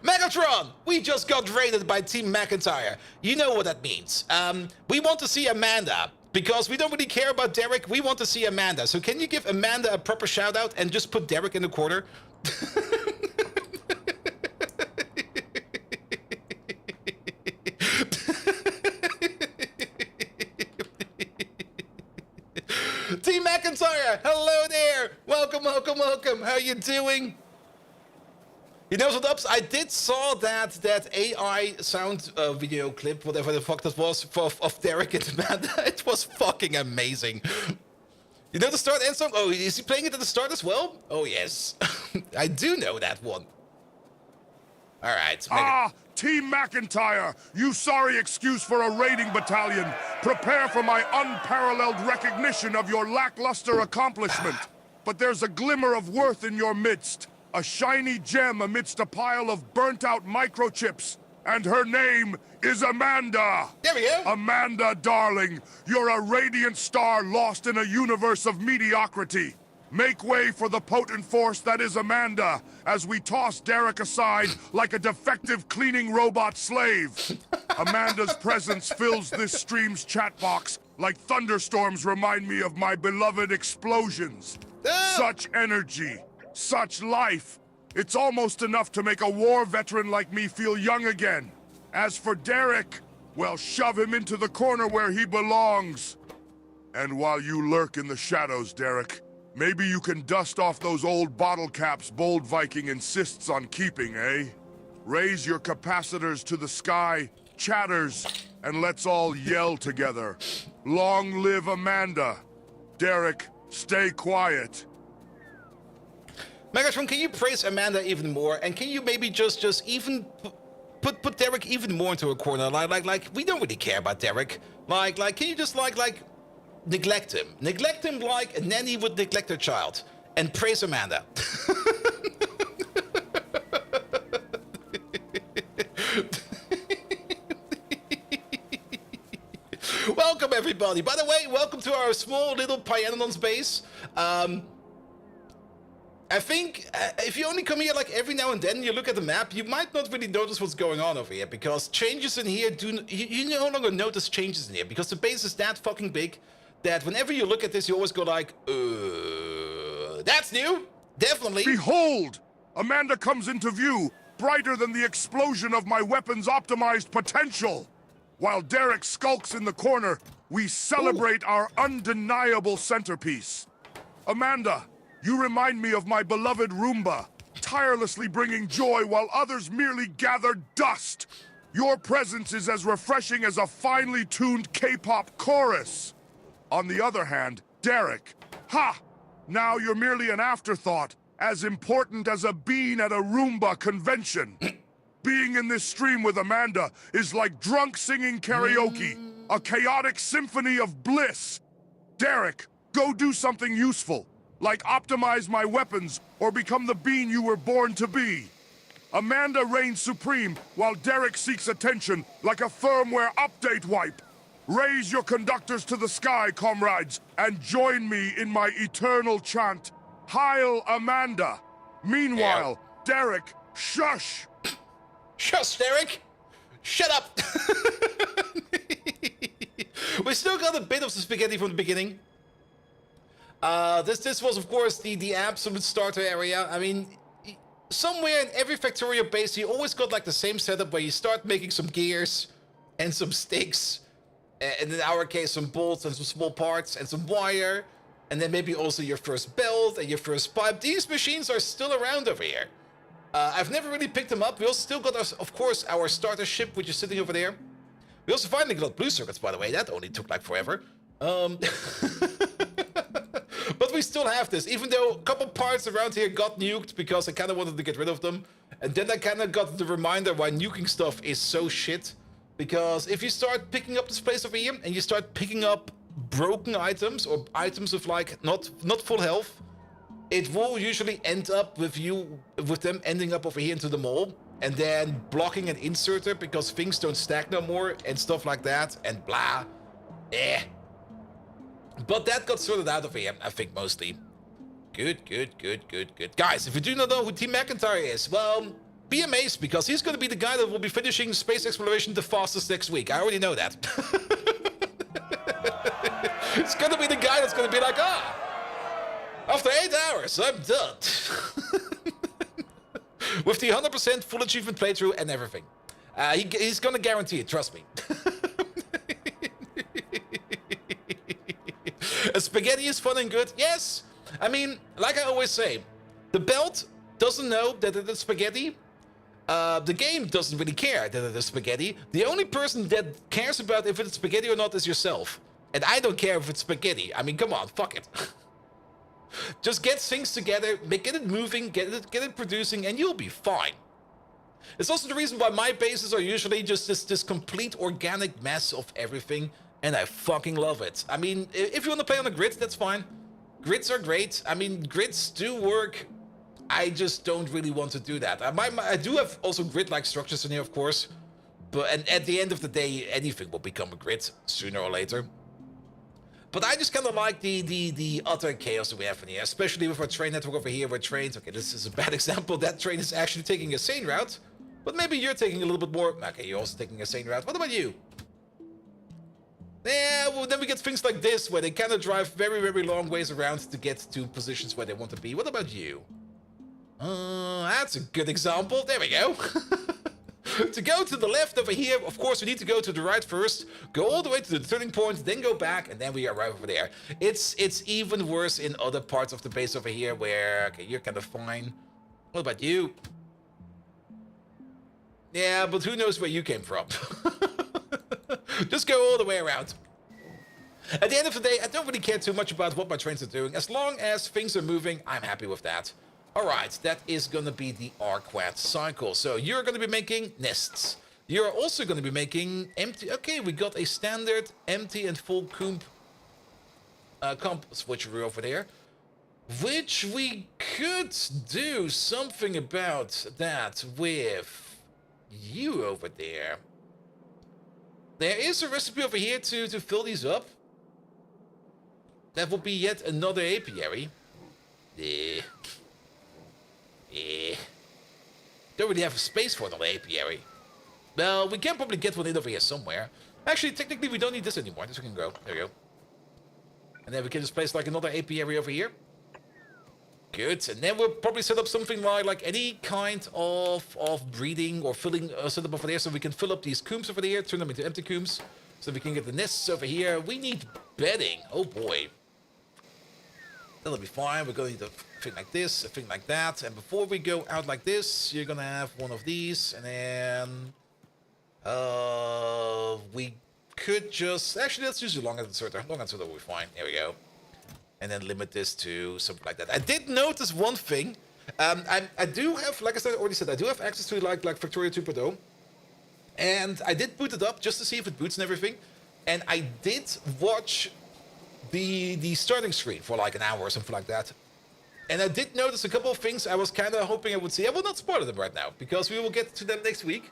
Megatron! We just got raided by Team McIntyre. You know what that means. We want to see Amanda. Because we don't really care about Derek, we want to see Amanda. So can you give Amanda a proper shout out and just put Derek in the corner? Team McIntyre, hello there. Welcome, welcome, welcome. How you doing? You know what ups? I did saw that AI sound video clip, whatever the fuck that was, of Derek and Amanda. It was fucking amazing. You know the start and song? Oh, is he playing it at the start as well? Oh yes, I do know that one. All right. Ah, Team McIntyre, you sorry excuse for a raiding battalion. Prepare for my unparalleled recognition of your lackluster accomplishment. But there's a glimmer of worth in your midst. A shiny gem amidst a pile of burnt-out microchips. And her name is Amanda. There we go. Amanda, darling, you're a radiant star lost in a universe of mediocrity. Make way for the potent force that is Amanda, as we toss Derek aside like a defective cleaning robot slave. Amanda's presence fills this stream's chat box like thunderstorms remind me of my beloved explosions. Such energy, such life. It's almost enough to make a war veteran like me feel young again. As for Derek, well, shove him into the corner where he belongs. And while you lurk in the shadows, Derek, maybe you can dust off those old bottle caps Bold Viking insists on keeping, eh? Raise your capacitors to the sky, chatters, and let's all yell together. Long live Amanda. Derek, stay quiet. Megatron, can you praise Amanda even more? And can you maybe just even put Derek even more into a corner? Like we don't really care about Derek. Like, can you just like neglect him? Neglect him like a nanny would neglect her child. And praise Amanda. Welcome, everybody. By the way, welcome to our small little Pyanodons base. I think if you only come here like every now and then, you look at the map, you might not really notice what's going on over here, because changes in here you no longer notice changes in here, because the base is that fucking big that whenever you look at this, you always go like, that's new, definitely. Behold! Amanda comes into view, brighter than the explosion of my weapon's optimized potential. While Derek skulks in the corner, we celebrate our undeniable centerpiece. Amanda, you remind me of my beloved Roomba, tirelessly bringing joy while others merely gather dust. Your presence is as refreshing as a finely tuned K-pop chorus. On the other hand, Derek, ha! Now you're merely an afterthought, as important as a bean at a Roomba convention. Being in this stream with Amanda is like drunk singing karaoke, a chaotic symphony of bliss. Derek, go do something useful, like optimize my weapons or become the being you were born to be. Amanda reigns supreme while Derek seeks attention like a firmware update wipe. Raise your conductors to the sky, comrades, and join me in my eternal chant, Heil Amanda. Meanwhile, Derek, shush! Shush, Derek! Shut up! We still got a bit of the spaghetti from the beginning. This was, of course, the absolute starter area. I mean, somewhere in every Factorio base, you always got like the same setup where you start making some gears and some sticks, and in our case, some bolts and some small parts and some wire, and then maybe also your first belt and your first pipe. These machines are still around over here. I've never really picked them up. We also still got, of course, our starter ship, which is sitting over there. We also finally got blue circuits, by the way. That only took like forever. But we still have this, even though a couple parts around here got nuked because I kind of wanted to get rid of them. And then I kind of got the reminder why nuking stuff is so shit. Because if you start picking up this place over here and you start picking up broken items or items with like not full health, it will usually end up with them ending up over here into the mall and then blocking an inserter because things don't stack no more and stuff like that and blah. But that got sorted out over here, I think, mostly. Good. Guys, if you do not know who Team McIntyre is, well, be amazed because he's going to be the guy that will be finishing space exploration the fastest next week. I already know that. It's going to be the guy that's going to be like, after 8 hours, I'm done. With the 100% full achievement playthrough and everything. He's gonna guarantee it, trust me. Spaghetti is fun and good, yes. I mean, like I always say, the belt doesn't know that it is spaghetti. The game doesn't really care that it is spaghetti. The only person that cares about if it's spaghetti or not is yourself. And I don't care if it's spaghetti. I mean, come on, fuck it. Just get things together, get it moving, get it producing, and you'll be fine. It's also the reason why my bases are usually just this complete organic mess of everything, and I fucking love it. I mean, if you want to play on a grid, that's fine. Grids are great. I mean, grids do work. I just don't really want to do that. I do have also grid-like structures in here, of course, and at the end of the day, anything will become a grid sooner or later. But I just kind of like the utter chaos that we have in here, especially with our train network over here, where trains... Okay, this is a bad example. That train is actually taking a sane route, but maybe you're taking a little bit more... Okay, you're also taking a sane route. What about you? Yeah, well, then we get things like this, where they kind of drive very, very long ways around to get to positions where they want to be. What about you? That's a good example. There we go. To go to the left over here, of course, we need to go to the right first, go all the way to the turning point, then go back, and then we arrive over there. It's even worse in other parts of the base over here, where, okay, you're kind of fine. What about you? Yeah, but who knows where you came from? Just go all the way around. At the end of the day, I don't really care too much about what my trains are doing. As long as things are moving, I'm happy with that. Alright, that is going to be the Arquat cycle. So you're going to be making nests. You're also going to be making empty... Okay, we got a standard empty and full comp switcheroo over there. Which we could do something about that with you over there. There is a recipe over here to fill these up. That will be yet another apiary. Don't really have space for another apiary. Well, we can probably get one in over here somewhere. Actually, technically, we don't need this anymore. This can go. There we go. And then we can just place like another apiary over here. Good. And then we'll probably set up something like any kind of breeding or filling setup over there, so we can fill up these combs over there, turn them into empty combs, so we can get the nests over here. We need bedding. Oh boy. That'll be fine. We're going to need a thing like this, a thing like that. And before we go out like this, you're going to have one of these. And then... we could just... Actually, let's use a long inserter. Long inserter will be fine. There we go. And then limit this to something like that. I did notice one thing. I do have, like I already said, I do have access to like Factorio 2.0. And I did boot it up just to see if it boots and everything. And I did watch... the starting screen for like an hour or something like that. And I did notice a couple of things I was kind of hoping I would see. I will not spoil them right now, because we will get to them next week.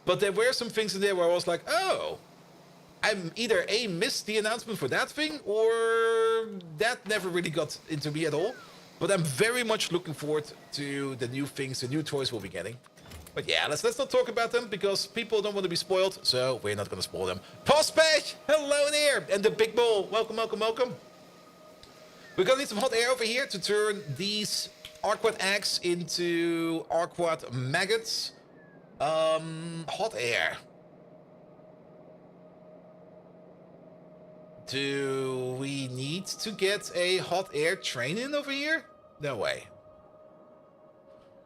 But there were some things in there where I was like, oh, I'm either A, missed the announcement for that thing, or that never really got into me at all. But I'm very much looking forward to the new things, the new toys we'll be getting. But yeah, let's not talk about them, because people don't want to be spoiled, so we're not going to spoil them. Postpage! Hello there! And the big bull! Welcome, welcome, welcome. We're going to need some hot air over here to turn these Arquat eggs into Arquat maggots. Hot air. Do we need to get a hot air train in over here? No way.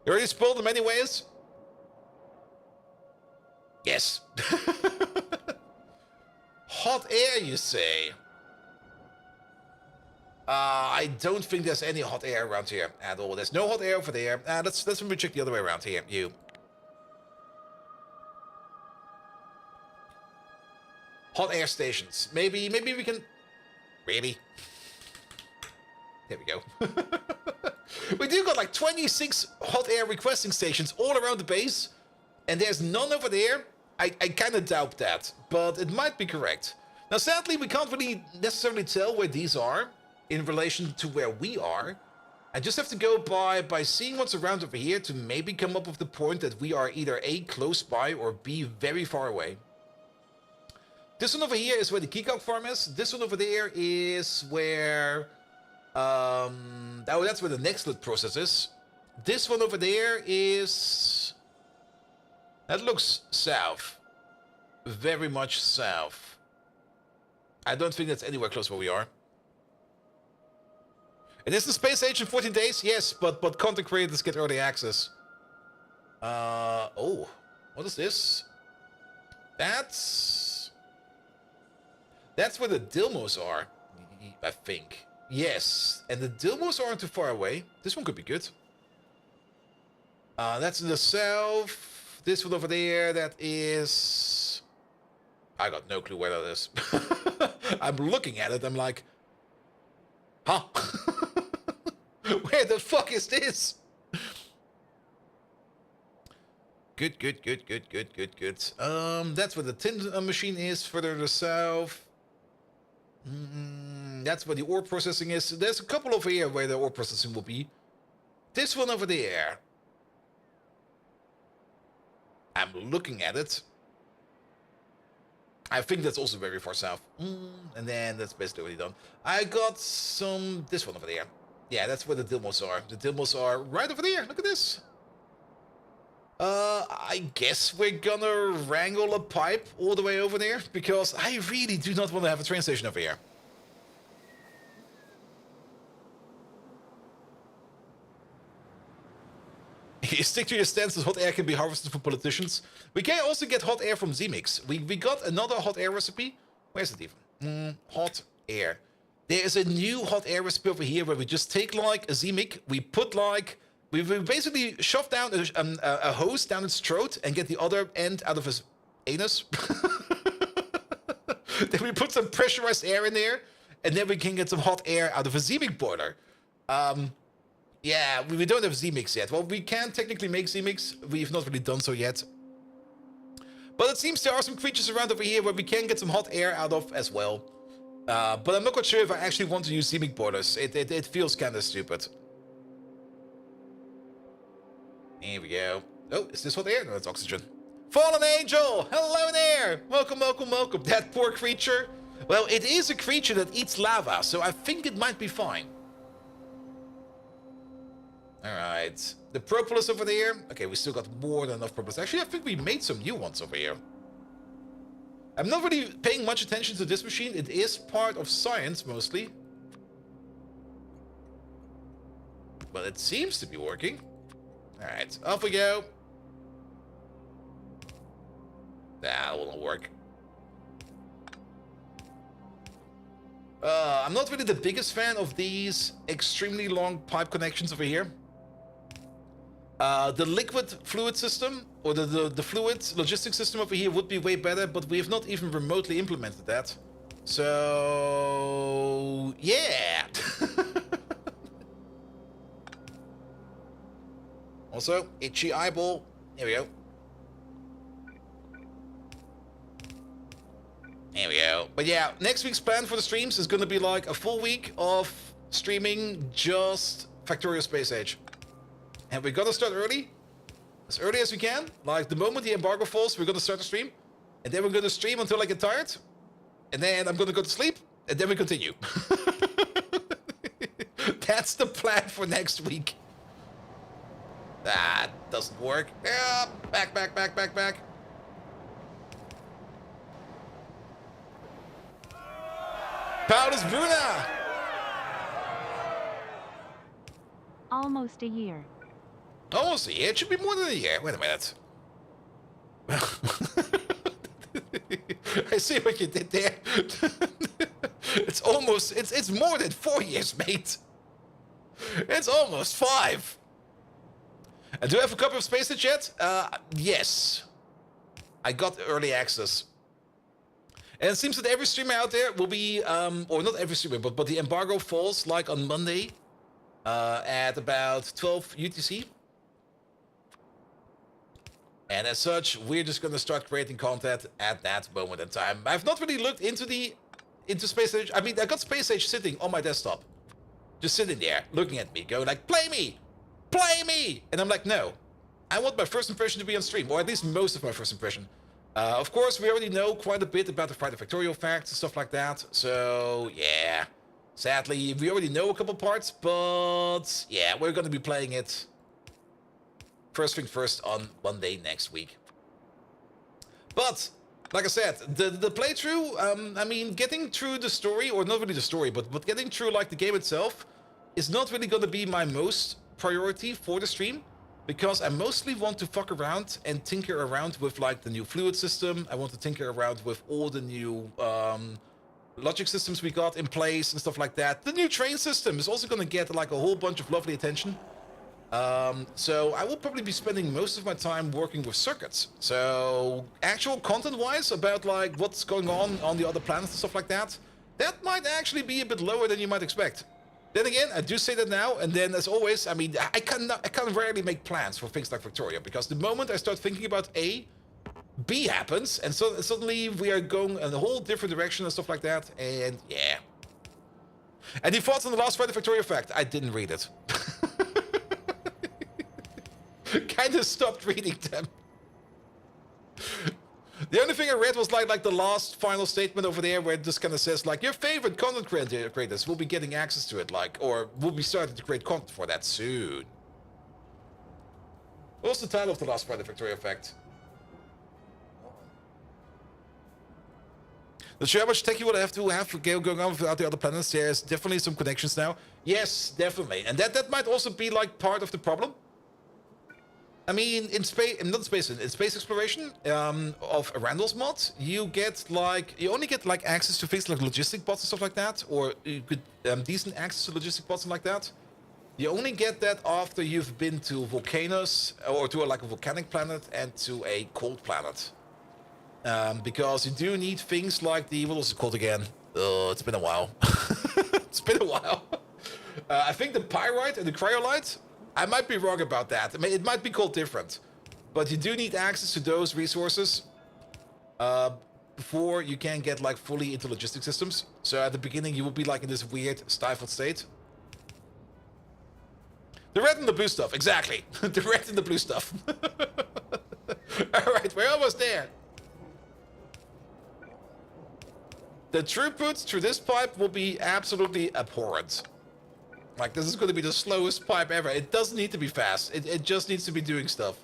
You already spoiled them anyways? Yes. Hot air, you say? I don't think there's any hot air around here at all. There's no hot air over there. Let's maybe check the other way around here. You. Hot air stations. Maybe we can... Really? There we go. We do got like 26 hot air requesting stations all around the base. And there's none over there. I kind of doubt that, but it might be correct. Now, sadly, we can't really necessarily tell where these are in relation to where we are. I just have to go by seeing what's around over here to maybe come up with the point that we are either A, close by, or B, very far away. This one over here is where the Keycock farm is. This one over there is where... oh, that's where the Nextlet process is. This one over there is... That looks south. Very much south. I don't think that's anywhere close where we are. It is the Space Age in 14 days? Yes, but content creators get early access. Oh. What is this? That's where the Dilmos are, I think. Yes, and the Dilmos aren't too far away. This one could be good. That's in the south. this one over there, that is... I got no clue where that is. I'm looking at it, I'm like... Huh? Where the fuck is this? Good. That's where the tin machine is, further to the south. That's where the ore processing is. There's a couple over here where the ore processing will be. This one over there. I'm looking at it. I think that's also very far south. And then that's basically already done. I got some... This one over there. Yeah, that's where the Dilmos are. The Dilmos are right over there. Look at this. I guess we're gonna wrangle a pipe all the way over there, because I really do not want to have a train station over here. You stick to your stance that hot air can be harvested for politicians. We can also get hot air from Z-Mix. We got another hot air recipe. Where's it even? Hot air. There is a new hot air recipe over here where we just take like a Z-Mix, we put like... We basically shove down a hose down its throat and get the other end out of his anus. Then we put some pressurized air in there, and then we can get some hot air out of a Z-Mix boiler. Yeah, we don't have Z-Mix yet. Well, we can technically make Z-Mix. We've not really done so yet. But it seems there are some creatures around over here where we can get some hot air out of as well. But I'm not quite sure if I actually want to use Z-Mix boilers. It feels kind of stupid. Here we go. Oh, is this hot air? No, it's oxygen. Fallen Angel! Hello there! Welcome. That poor creature. Well, it is a creature that eats lava, so I think it might be fine. Alright. The propolis over there. Okay, we still got more than enough propolis. Actually, I think we made some new ones over here. I'm not really paying much attention to this machine. It is part of science, mostly. But it seems to be working. Alright, off we go. That won't work. I'm not really the biggest fan of these extremely long pipe connections over here. The liquid fluid system, or the fluid logistics system over here would be way better, but we have not even remotely implemented that. So... yeah! Also, itchy eyeball. Here we go. There we go. But yeah, next week's plan for the streams is going to be like a full week of streaming just Factorio Space Age. And we're going to start early as we can. Like the moment the embargo falls, we're going to start the stream. And then we're going to stream until I get tired. And then I'm going to go to sleep. And then we continue. That's the plan for next week. That doesn't work. Yeah, back. Paulus Bruna! Almost a year. Almost a year? It should be more than a year. Wait a minute. I see what you did there. It's almost... It's more than 4 years, mate. It's almost 5. I do have a copy of Space Age yet? Yes. I got early access. And it seems that every streamer out there will be, or not every streamer, but the embargo falls like on Monday at about 12 UTC. And as such, we're just going to start creating content at that moment in time. I've not really looked into Space Age. I mean, I got Space Age sitting on my desktop. Just sitting there, looking at me, going like, play me! Play me! And I'm like, no. I want my first impression to be on stream, or at least most of my first impression. Of course, we already know quite a bit about the Friday Factorio facts and stuff like that. So, yeah. Sadly, we already know a couple parts, but yeah, we're going to be playing it first thing first on Monday next week. But, like I said, the playthrough, I mean, getting through the story, or not really the story, but getting through, like, the game itself is not really going to be my most priority for the stream, because I mostly want to fuck around and tinker around with like the new fluid system. I want to tinker around with all the new logic systems we got in place and stuff like that. The new train system is also going to get like a whole bunch of lovely attention. So I will probably be spending most of my time working with circuits. So actual content-wise about like what's going on the other planets and stuff like that, that might actually be a bit lower than you might expect. Then again, I do say that now, and then as always, I mean, I can rarely make plans for things like Factorio, because the moment I start thinking about A, B happens, and so suddenly we are going in a whole different direction and stuff like that, and yeah. And the thoughts on the last Friday Factorio fact, I didn't read it. Kind of stopped reading them. The only thing I read was like the last final statement over there, where it just kind of says like your favorite content creators will be getting access to it, like, or will be starting to create content for that soon. What was the title of the last Friday Factorio fact? Not sure how much tech you will have going on without the other planets. There's definitely some connections now. Yes, definitely, and that might also be like part of the problem. I mean, in space exploration of Randall's mods, you only get like access to things like logistic bots and stuff like that, or you could decent access to logistic bots and like that. You only get that after you've been to volcanoes, or to like a volcanic planet and to a cold planet, because you do need things like what was it called again? It's been a while. It's been a while. I think the pyrite and the cryolite. I might be wrong about that. I mean, it might be called different. But you do need access to those resources before you can get like fully into logistic systems. So at the beginning you will be like in this weird stifled state. The red and the blue stuff, exactly. The red and the blue stuff. Alright, we're almost there. The throughput through this pipe will be absolutely abhorrent. Like, this is going to be the slowest pipe ever. It doesn't need to be fast. It just needs to be doing stuff.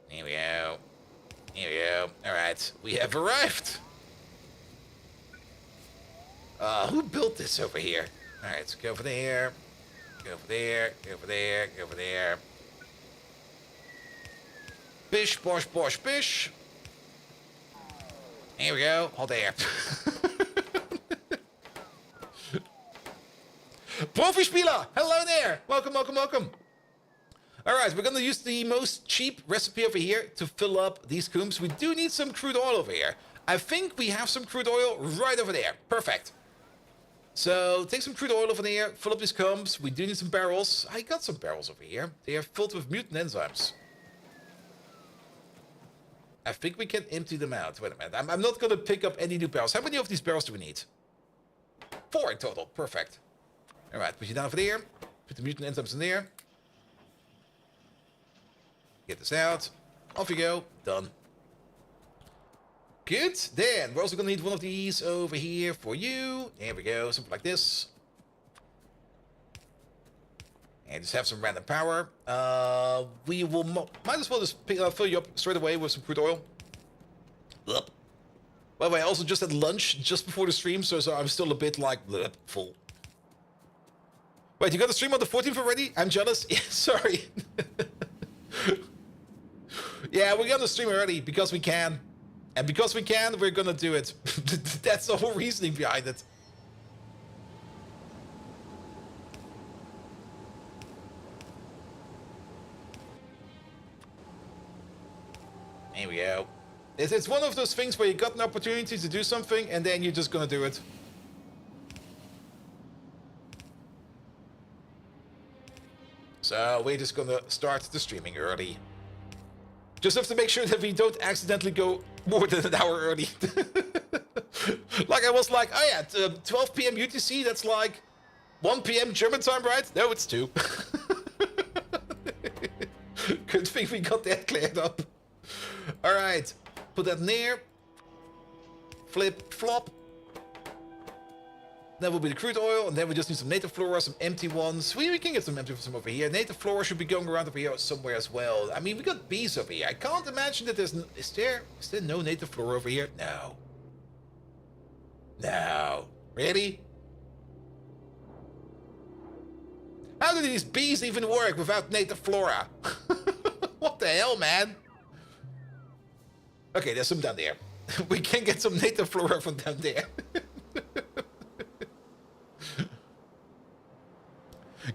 Here we go. Here we go. Alright, we have arrived. Who built this over here? Alright, let's go over there. Go over there. Go over there. Go over there. Bish, bosh, bosh, bish. Here we go. Hold there. Profi-spieler! Hello there! Welcome, welcome, welcome. Alright, we're gonna use the most cheap recipe over here to fill up these combs. We do need some crude oil over here. I think we have some crude oil right over there. Perfect. So, take some crude oil over there, fill up these combs. We do need some barrels. I got some barrels over here. They are filled with mutant enzymes. I think we can empty them out. Wait a minute. I'm not going to pick up any new barrels. How many of these barrels do we need? 4 in total. Perfect. All right. Put you down over there. Put the mutant enzymes in there. Get this out. Off you go. Done. Good. Then we're also going to need one of these over here for you. There we go. Something like this. And just have some random power. We will might as well just fill you up straight away with some crude oil. Up. By the way, I also just had lunch just before the stream, so I'm still a bit like full. Wait, you got the stream on the 14th already? I'm jealous. Yeah, sorry. Yeah, we're gonna stream early because we can, and because we can, we're gonna do it. That's the whole reasoning behind it. Here we go. It's one of those things where you got an opportunity to do something and then you're just gonna do it. So we're just gonna start the streaming early. Just have to make sure that we don't accidentally go more than an hour early. Like I was like, oh yeah, 12 p.m. UTC, that's like 1 p.m. German time, right? No, it's 2. Good thing we got that cleared up. Alright, put that in there. Flip, flop. Then will be the crude oil, and then we just need some native flora, some empty ones. We can get some empty from over here. Native flora should be going around over here somewhere as well. I mean, we got bees over here. I can't imagine that there's... Is there no native flora over here? No. No. Really? How do these bees even work without native flora? What the hell, man? Okay, there's some down there. We can get some native flora from down there.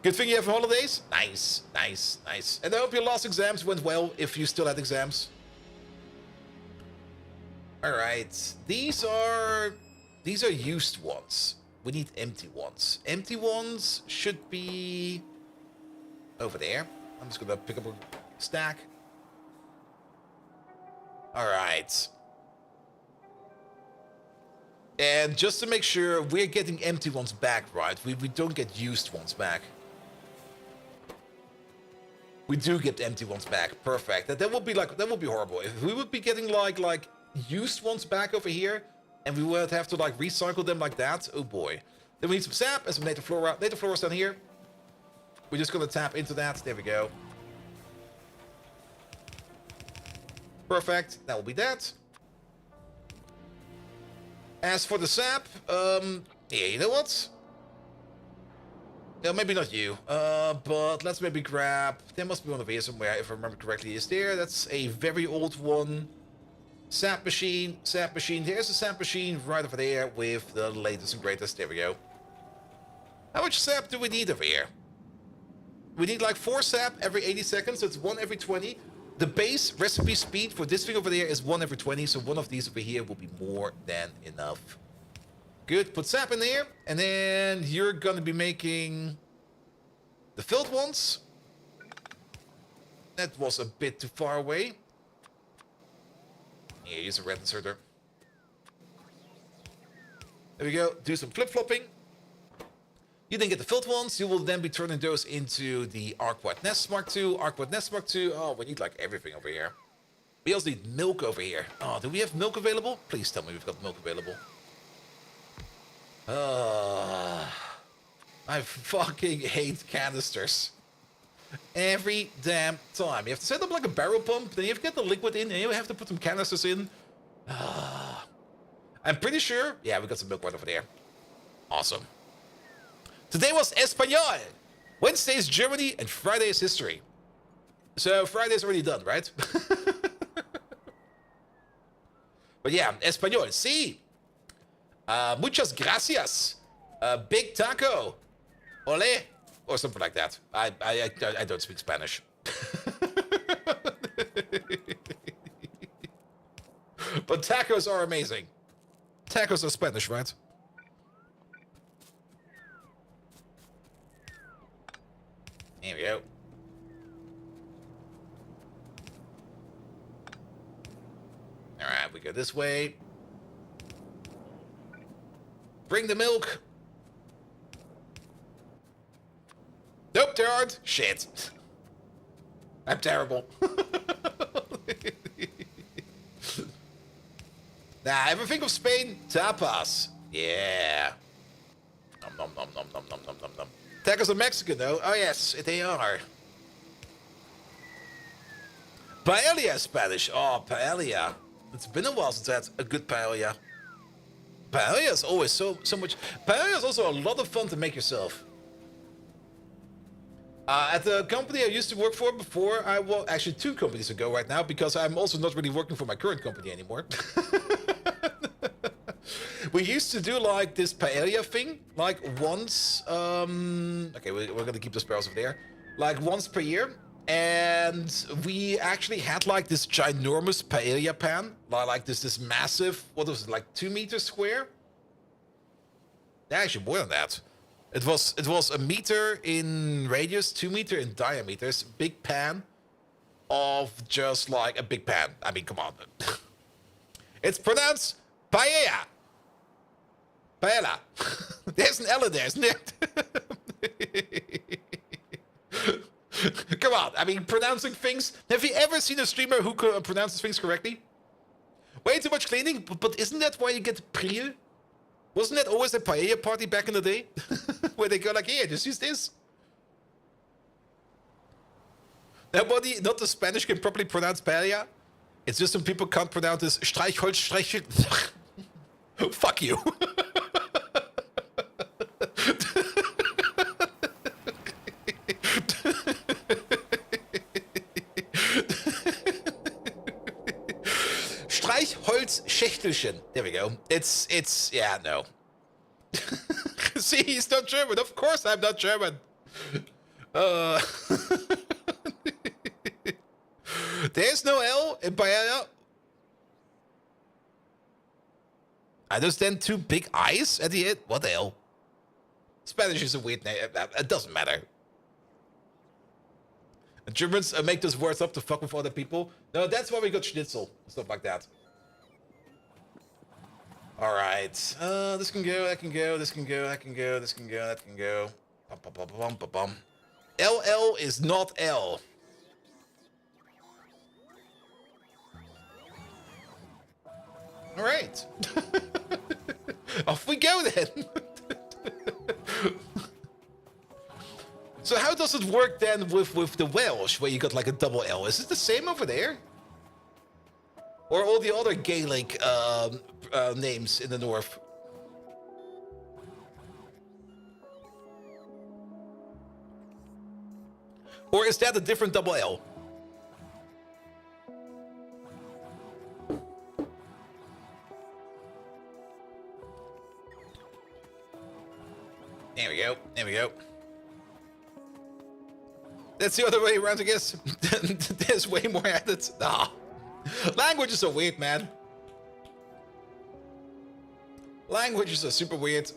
Good thing you have holidays. Nice, nice, nice. And I hope your last exams went well, if you still had exams. All right, these are used ones. We need empty ones. Empty ones should be over there. I'm just gonna pick up a stack. All right. And just to make sure we're getting empty ones back, right? We don't get used ones back. We do get empty ones back. Perfect. That would be horrible. If we would be getting like used ones back over here, and we would have to like recycle them like that. Oh boy. Then we need some sap and some native flora. Native flora's down here. We're just gonna tap into that. There we go. Perfect. That will be that. As for the sap, yeah, you know what? No, maybe not you. But let's maybe grab. There must be one over here somewhere, if I remember correctly. Is there? That's a very old one. Sap machine, sap machine. There's a sap machine right over there with the latest and greatest. There we go. How much sap do we need over here? We need like 4 sap every 80 seconds, so it's 1 every 20. The base recipe speed for this thing over there is 1 every 20, so one of these over here will be more than enough. Good, put sap in there, and then you're gonna be making the filled ones. That was a bit too far away. Yeah, use a red inserter. There we go, do some flip-flopping. You then get the filled ones. You will then be turning those into the Arcwad Nest Mark II. Arcwad Nest Mark II. Oh, we need like everything over here. We also need milk over here. Oh, do we have milk available? Please tell me we've got milk available. I fucking hate canisters. Every damn time. You have to set up like a barrel pump, then you have to get the liquid in, and you have to put some canisters in. I'm pretty sure. Yeah, we got some milk right over there. Awesome. Today was Espanol. Wednesday is Germany, and Friday is history. So Friday's already done, right? But yeah, Espanol. Sí. Muchas gracias. Big taco. Ole. Or something like that. I don't speak Spanish. But tacos are amazing. Tacos are Spanish, right? Here we go. Alright, we go this way. Bring the milk. Nope, there aren't. Shit. I'm terrible. Nah, ever think of Spain? Tapas. Yeah. Nom nom nom nom nom nom nom nom nom. Tacos are Mexican, though. Oh, yes, they are. Paella is Spanish. Oh, paella. It's been a while since I had a good paella. Paella is always so much. Paella is also a lot of fun to make yourself. At the company I used to work for before, actually 2 companies ago right now, because I'm also not really working for my current company anymore. We used to do like this paella thing, like once, okay, we're gonna keep the sparrows over there, like once per year. And we actually had like this ginormous paella pan, like this massive, what was it, like 2 meters square? Actually more than that. It was a meter in radius, 2 meter in diameters, big pan of just like a big pan. I mean, come on. It's pronounced paella. Paella. There's an L in there, isn't there? Come on. I mean, pronouncing things. Have you ever seen a streamer who pronounces things correctly? Way too much cleaning, but isn't that why you get priel? Wasn't that always a paella party back in the day? Where they go like, here, just use this. Nobody, not the Spanish, can properly pronounce paella. It's just some people can't pronounce this Streichholz, Streichholz. Fuck you. Streichholzschächtelchen. There we go. It's, yeah, no. See, he's not German. Of course I'm not German. There's no L in paella. I understand two big eyes at the end. What the hell? Spanish is a weird name. It doesn't matter. Germans make those words up to fuck with other people. No, that's why we got schnitzel. Stuff like that. Alright. This can go, that can go, this can go, that can go, this can go, that can go. Bum, bum, bum, bum, bum, bum. LL is not L. Alright. Off we go then. So how does it work then with the Welsh, where you got like a double L? Is it the same over there? Or all the other Gaelic names in the north? Or is that a different double L? There we go. There we go. That's the other way around, I guess. There's way more added. Nah. Languages are weird, man. Languages are super weird.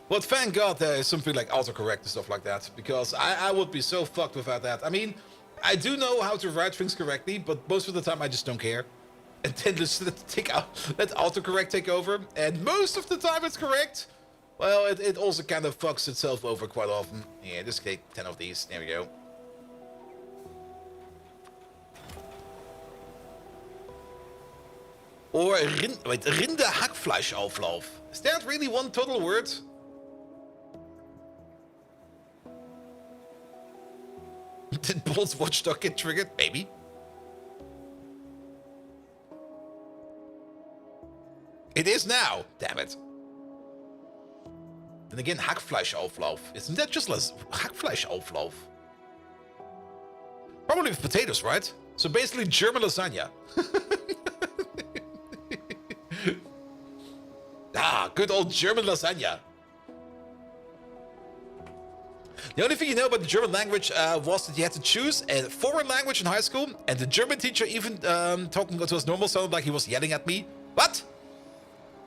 But thank God there is something like autocorrect and stuff like that, because I would be so fucked without that. I mean, I do know how to write things correctly, but most of the time I just don't care. And then just let autocorrect take over, and most of the time it's correct. Well, it also kind of fucks itself over quite often. Yeah, just take 10 of these. There we go. Or Rinderhackfleischauflauf. Is that really one total word? Did Bolt's watchdog get triggered? Maybe. It is now. Damn it. And again, Hackfleischauflauf. Isn't that just less Hackfleischauflauf? Probably with potatoes, right? So basically German lasagna. Ah, good old German lasagna. The only thing you know about the German language was that you had to choose a foreign language in high school, and the German teacher even talking to us normal sounded like he was yelling at me. What?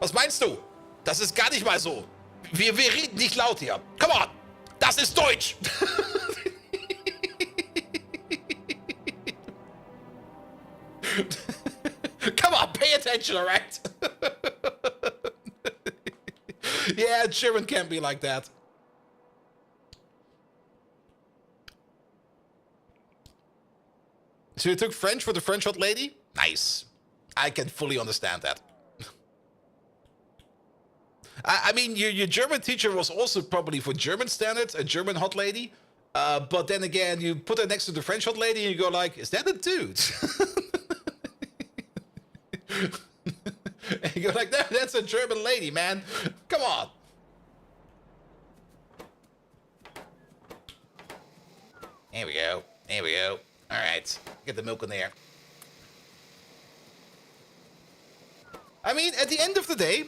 Was meinst du? Das ist gar nicht mal so. Wir reden nicht laut hier. Come on! Das ist Deutsch! Come on, pay attention, alright? Yeah, German can't be like that. So you took French for the French hot lady? Nice. I can fully understand that. I mean, your German teacher was also probably for German standards, a German hot lady. But then again, you put her next to the French hot lady and you go like, is that a dude? And you go like, no, that's a German lady, man. Come on. There we go. There we go. All right. Get the milk in there. I mean, at the end of the day,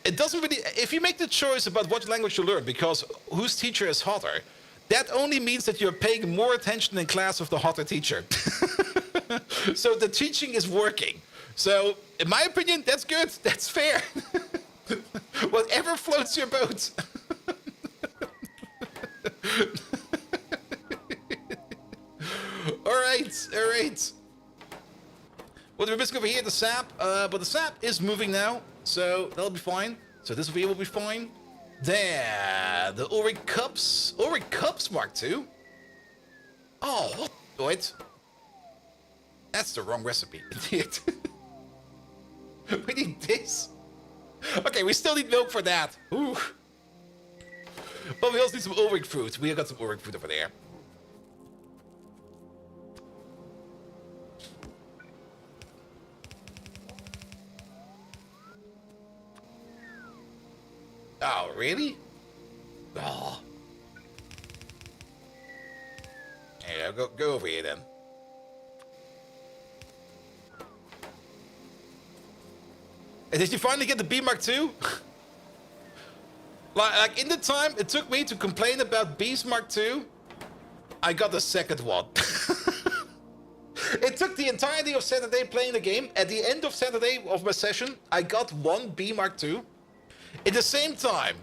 it doesn't really... If you make the choice about what language you learn, because whose teacher is hotter, that only means that you're paying more attention in class with the hotter teacher. So the teaching is working. So, in my opinion, that's good. That's fair. Whatever floats your boat. Alright, alright. What are we missing over here? The sap. But the sap is moving now, so that'll be fine. So this over here will be fine. There. The Auric Cups. Auric Cups Mark II? Oh, what? Wait. That's the wrong recipe. Indeed. We need this. Okay, we still need milk for that. Ooh. But we also need some Auric fruit. We got some Auric fruit over there. Oh, really? Oh. Yeah, go over here then. And did you finally get the B Mark II? like in the time it took me to complain about Beast Mark II, I got the second one. It took the entirety of Saturday playing the game. At the end of Saturday of my session, I got one B Mark II. In the same time,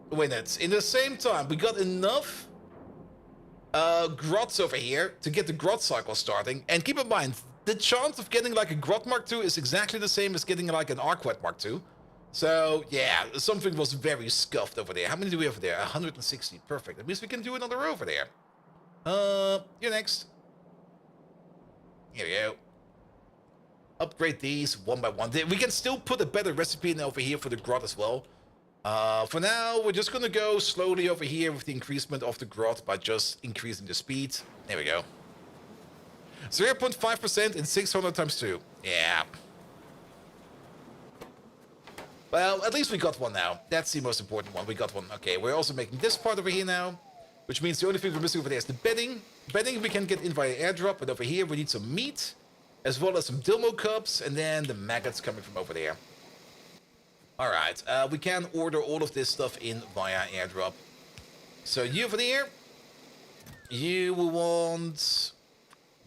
we got enough grots over here to get the grot cycle starting. And keep in mind, the chance of getting like a grot Mark II is exactly the same as getting like an Arquette Mark II. So yeah, something was very scuffed over there. How many do we have there? 160. Perfect. That means we can do another row over there. You're next. Here we go. Upgrade these one by one. We can still put a better recipe in over here for the grot as well. For now, we're just gonna go slowly over here with the increasement of the grot by just increasing the speed. There we go. 0.5% in 600 times 2. Yeah. Well, at least we got one now. That's the most important one. We got one. Okay, we're also making this part over here now. Which means the only thing we're missing over there is the bedding. Bedding we can get in via airdrop, but over here we need some meat, as well as some Dilmo cups, and then the maggots coming from over there. Alright, we can order all of this stuff in via airdrop. So you over there, you will want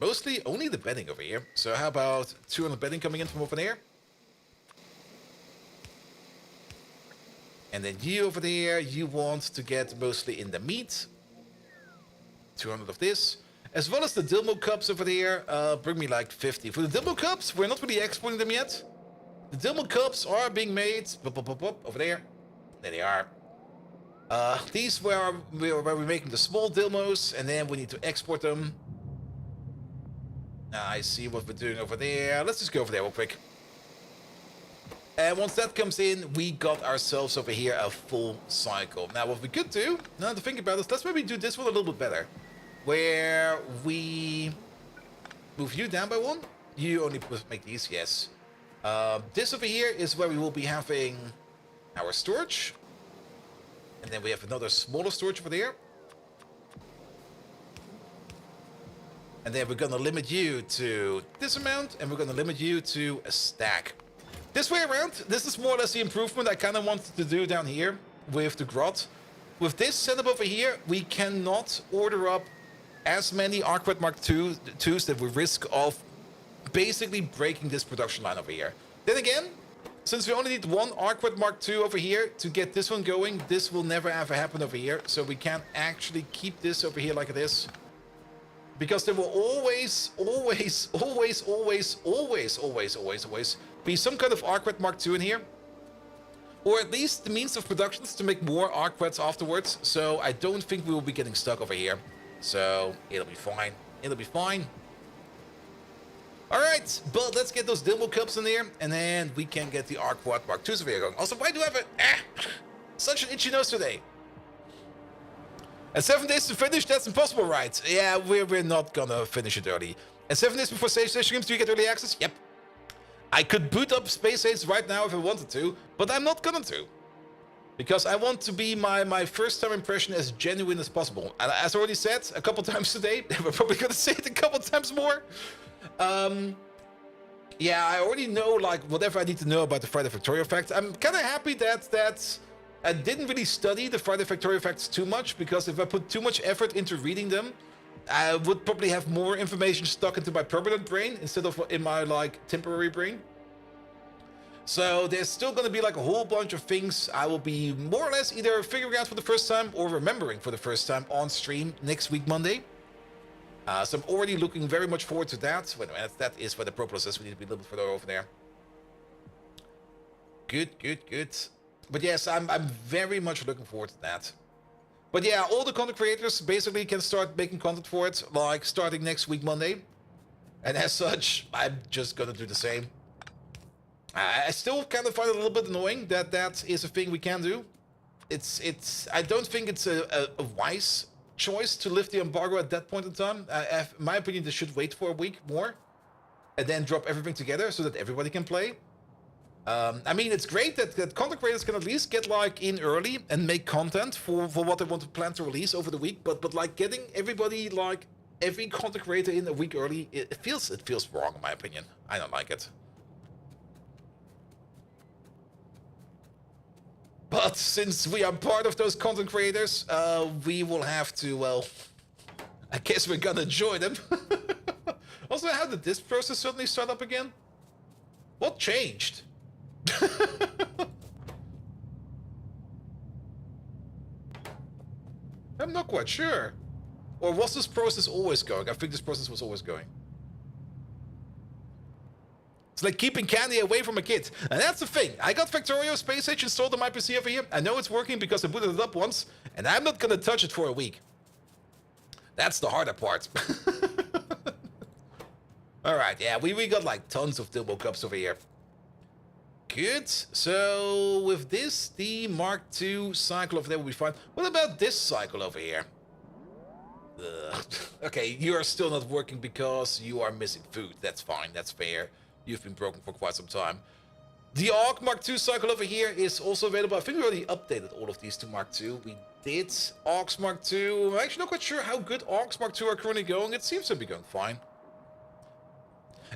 mostly only the bedding over here. So how about 200 bedding coming in from over there? And then you over there, you want to get mostly in the meat. 200 of this. As well as the Dilmo cups over there, bring me like 50. For the Dilmo cups, we're not really exporting them yet. The Dilmo cups are being made. Over there. There they are. These where we're making the small Dilmos, and then we need to export them. I see what we're doing over there. Let's just go over there real quick. And once that comes in, we got ourselves over here a full cycle. Now, what we could do, now to think about this, let's maybe do this one a little bit better. Where we move you down by one. You only make these, yes. This over here is where we will be having our storage. And then we have another smaller storage over there. And then we're going to limit you to this amount, and we're going to limit you to a stack. This way around, this is more or less the improvement I kind of wanted to do down here with the grot. With this setup over here, we cannot order up as many Arquette Mark IIs that we risk of basically breaking this production line over here. Then again, since we only need one Arquette Mark II over here to get this one going, this will never ever happen over here. So we can't actually keep this over here like it is. Because there will always be some kind of Arquette Mark II in here. Or at least the means of productions to make more Arquettes afterwards. So I don't think we will be getting stuck over here. So it'll be fine. It'll be fine. Alright, but let's get those Dilmo cups in there. And then we can get the Arquette Mark IIs over here going. Also, why do I have such an itchy nose today? And 7 days to finish, that's impossible, right? Yeah, we're not gonna finish it early. And 7 days before Stage Games, do you get early access? Yep. I could boot up Space Age right now if I wanted to, but I'm not gonna to. Because I want to be my first time impression as genuine as possible. And as I already said a couple times today, we're probably gonna say it a couple times more. Yeah, I already know like whatever I need to know about the Friday Factorio effect. I'm kind of happy that I didn't really study the Friday Factorio effects too much, because if I put too much effort into reading them, I would probably have more information stuck into my permanent brain instead of in my like temporary brain. So there's still going to be like a whole bunch of things I will be more or less either figuring out for the first time or remembering for the first time on stream next week, Monday. So I'm already looking very much forward to that. Wait a minute, that is where the propolis is. We need to be a little bit further over there. Good, good, good. But yes, I'm very much looking forward to that. But yeah, all the content creators basically can start making content for it, like starting next week, Monday. And as such, I'm just gonna do the same. I still kind of find it a little bit annoying that that is a thing we can do. I don't think it's a wise choice to lift the embargo at that point in time. In my opinion, they should wait for a week more and then drop everything together so that everybody can play. I mean, it's great that content creators can at least get like in early and make content for what they want to plan to release over the week. But like getting everybody, like every content creator in a week early, it feels wrong in my opinion. I don't like it. But since we are part of those content creators, we will have to, well, I guess we're gonna join them. Also, how did this process suddenly start up again? What changed? I'm not quite sure. Or was this process always going? I think this process was always going. It's like keeping candy away from a kid. And that's the thing. I got Factorio Space Age installed on my PC over here. I know it's working because I booted it up once. And I'm not gonna touch it for a week. That's the harder part. Alright, yeah, we got like tons of Dilbo Cups over here. Good. So with this, the Mark II cycle over there will be fine. What about this cycle over here? Okay, you are still not working because you are missing food. That's fine, that's fair. You've been broken for quite some time. The AUG Mark II cycle over here is also available. I think we already updated all of these to Mark II. We did AUGs Mark II. I'm actually not quite sure how good AUGs Mark II are currently going. It seems to be going fine.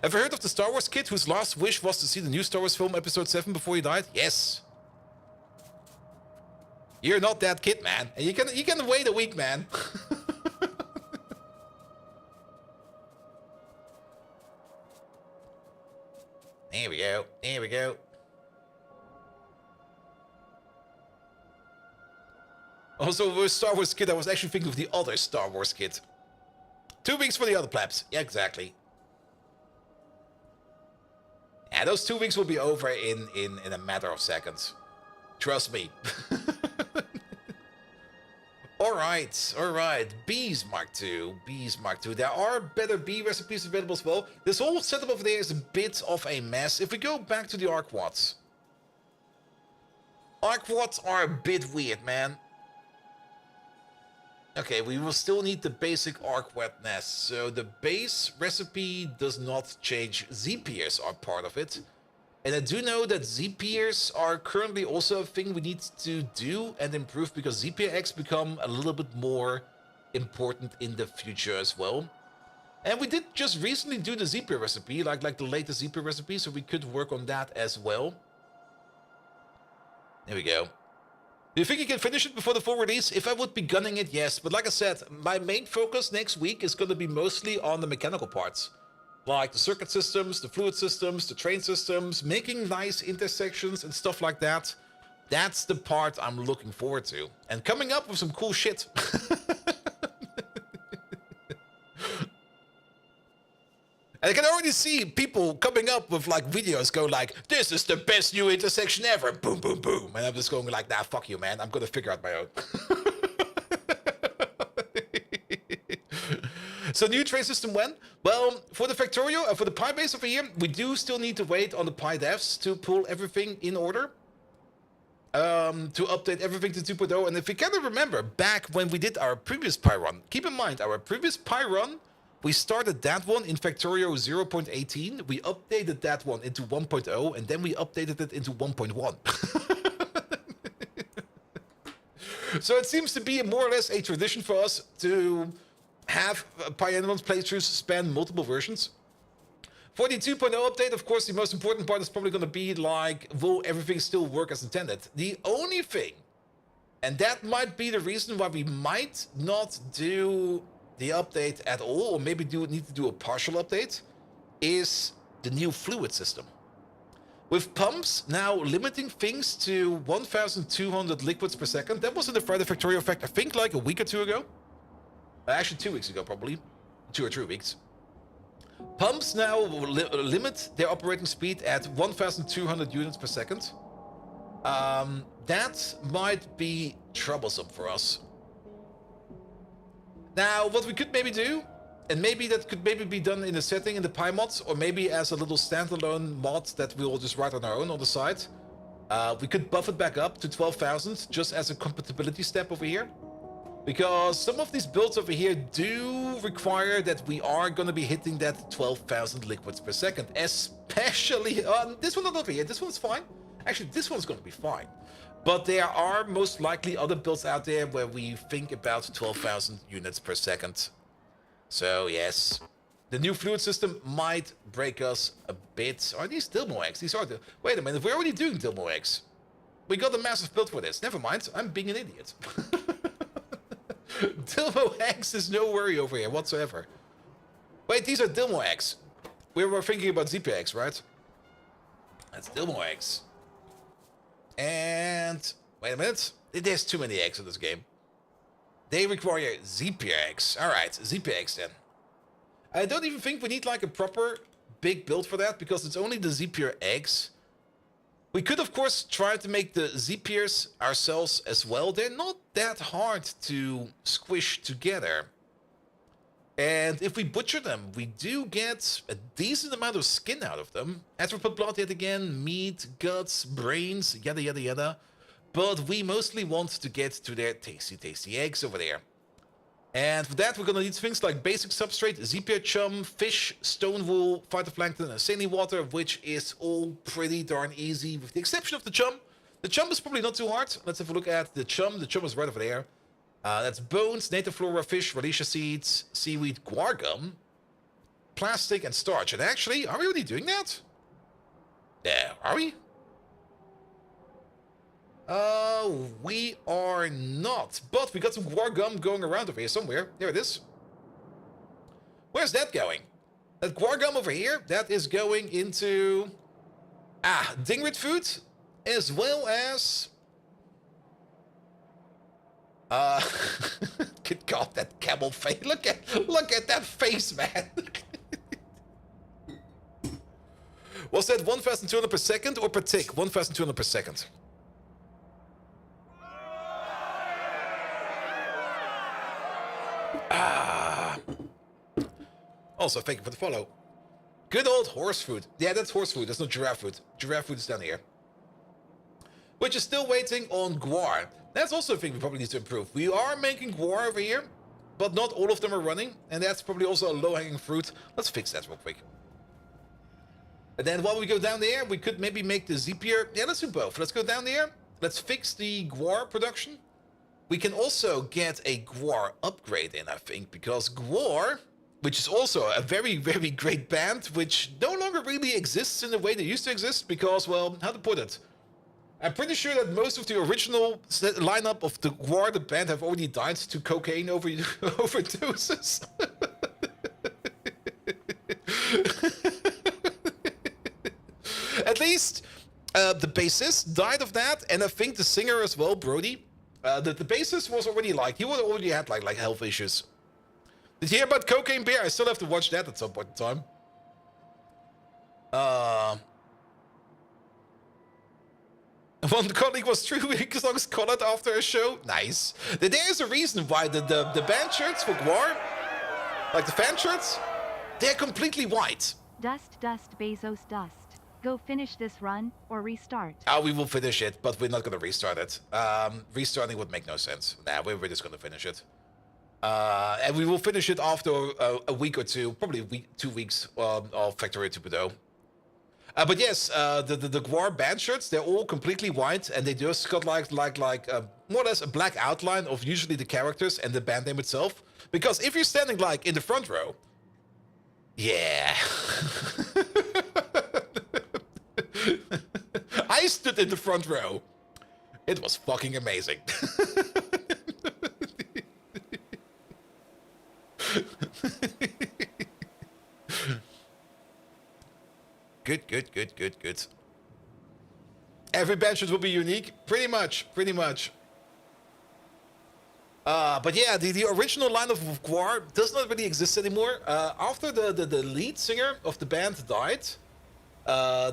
Have you heard of the Star Wars kid whose last wish was to see the new Star Wars film Episode 7 before he died? Yes. You're not that kid, man. And you can wait a week, man. There we go. There we go. Also, with Star Wars kid, I was actually thinking of the other Star Wars kid. 2 weeks for the other plebs. Yeah, exactly. Yeah, those 2 weeks will be over in a matter of seconds. Trust me. Alright. Bees Mark II. Bees Mark II. There are better bee recipes available as well. This whole setup over there is a bit of a mess. If we go back to the Arquads. Arquads are a bit weird, man. Okay, we will still need the basic Arquad nest. So the base recipe does not change. Z-Peers are part of it. And I do know that Z-Peers are currently also a thing we need to do and improve because Z-Peer eggs become a little bit more important in the future as well. And we did just recently do the Z-Peer recipe, like the latest Z-Peer recipe, so we could work on that as well. There we go. Do you think you can finish it before the full release? If I would be gunning it, yes. But like I said, my main focus next week is going to be mostly on the mechanical parts. Like the circuit systems, the fluid systems, the train systems, making nice intersections and stuff like that. That's the part I'm looking forward to. And coming up with some cool shit. And I can already see people coming up with like videos go like, this is the best new intersection ever. Boom, boom, boom. And I'm just going like, nah, fuck you, man. I'm going to figure out my own. So new train system when? Well, for the Factorio, for the Pi base over here, we do still need to wait on the Pi devs to pull everything in order. To update everything to 2.0. And if you kind of remember, back when we did our previous Pi run, keep in mind, our previous Pi run, we started that one in Factorio 0.18, we updated that one into 1.0, and then we updated it into 1.1. So it seems to be more or less a tradition for us to have Pyanodons playthroughs span multiple versions. For the 2.0 update, of course, the most important part is probably going to be like, will everything still work as intended? The only thing, and that might be the reason why we might not do the update at all, or maybe need to do a partial update, is the new fluid system. With pumps now limiting things to 1,200 liquids per second. That was in the Friday Factorio effect, I think like a week or two ago. Actually 2 weeks ago, probably. 2 or 3 weeks. Pumps now limit their operating speed at 1,200 units per second. That might be troublesome for us. Now, what we could maybe do, and maybe that could maybe be done in a setting in the Pi mods, or maybe as a little standalone mod that we'll just write on our own on the side. We could buff it back up to 12,000 just as a compatibility step over here. Because some of these builds over here do require that we are going to be hitting that 12,000 liquids per second. Especially on this one, not over here. This one's fine. Actually, this one's going to be fine. But there are most likely other builds out there where we think about 12,000 units per second. So yes, the new fluid system might break us a bit. Are these Dilmo eggs? These are the... Wait a minute, we're already doing Dilmo eggs. We got a massive build for this. Never mind, I'm being an idiot. Dilmo eggs is no worry over here whatsoever. Wait, these are Dilmo eggs. We were thinking about ZP eggs, right? That's Dilmo eggs. And wait a minute. There's too many eggs in this game. They require ZP eggs. Alright, ZP eggs then. I don't even think we need like a proper big build for that because it's only the Zpier eggs. We could of course try to make the Zpiers ourselves as well. They're not that hard to squish together. And if we butcher them, we do get a decent amount of skin out of them. Arthropod blood yet again, meat, guts, brains, yada yada yada. But we mostly want to get to their tasty, tasty eggs over there. And for that, we're gonna need things like basic substrate, Zpier chum, fish, stone wool, phytoplankton, and saline water, which is all pretty darn easy, with the exception of the chum. The chum is probably not too hard. Let's have a look at the chum. The chum is right over there. That's bones, native flora, fish, rhodiosia seeds, seaweed, guar gum, plastic, and starch. And actually, are we already doing that? Yeah, are we? We are not. But we got some guar gum going around over here somewhere. There it is. Where's that going? That guar gum over here, that is going into... dingrid food, as well as... Good God, that camel face. Look at that face, man. Was that 1,200 per second or per tick? 1,200 per second. Also, thank you for the follow. Good old horse food. Yeah, that's horse food. That's not giraffe food. Giraffe food is down here. Which is still waiting on guar. That's also a thing we probably need to improve. We are making guar over here, but not all of them are running. And that's probably also a low-hanging fruit. Let's fix that real quick. And then while we go down there, we could maybe make the Zpier. Yeah, let's do both. Let's go down there. Let's fix the guar production. We can also get a guar upgrade in, I think, because guar, which is also a very, very great band, which no longer really exists in the way they used to exist because, well, how to put it? I'm pretty sure that most of the original lineup of the guar, the band, have already died to cocaine overdoses. At least the bassist died of that, and I think the singer as well, Brody. The bassist was already he already had like health issues. Did you hear about Cocaine Bear? I still have to watch that at some point in time. One colleague was 3 weeks long colored after a show. Nice. There's a reason why the band shirts for guar, like the fan shirts, they're completely white. Dust, Bezos, dust. Go finish this run, or restart. We will finish it, but we're not going to restart it. Restarting would make no sense. Nah, we're just going to finish it. And we will finish it after a week or two, probably 2 weeks of Factorio 2.0. But yes, the guar band shirts, they're all completely white, and they just got like more or less a black outline of usually the characters and the band name itself. Because if you're standing like in the front row, yeah. I stood in the front row. It was fucking amazing. Good. Every benches will be unique. Pretty much. But yeah, the original lineup of guar does not really exist anymore. After the lead singer of the band died,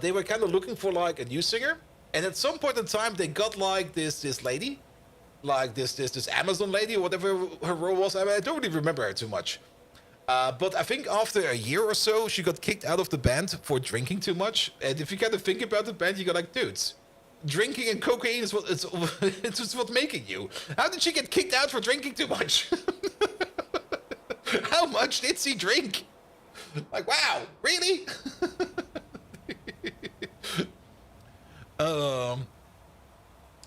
they were kind of looking for like a new singer. And at some point in time, they got like this lady, like this Amazon lady or whatever her role was. I don't really remember her too much. But I think after a year or so, she got kicked out of the band for drinking too much. And if you kind of think about the band, you go like, dudes, drinking and cocaine is what it's what's making you. How did she get kicked out for drinking too much? How much did she drink? Like, wow, really?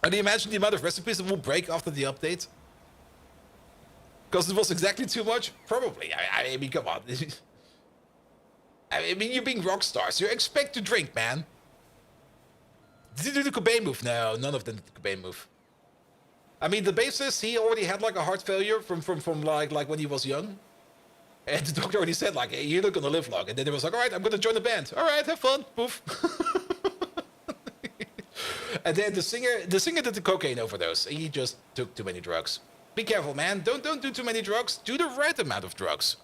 Can you imagine the amount of recipes that will break after the update? Because it was exactly too much? Probably. I mean, come on. I mean, you're being rock stars. You expect to drink, man. Did he do the Cobain move? No, none of them did the Cobain move. I mean, the bassist, he already had like a heart failure from like when he was young. And the doctor already said like, hey, you're not gonna live long. And then he was like, all right, I'm gonna join the band. All right, have fun. Poof. And then the singer did the cocaine overdose. He just took too many drugs. Be careful, man. Don't do too many drugs. Do the right amount of drugs.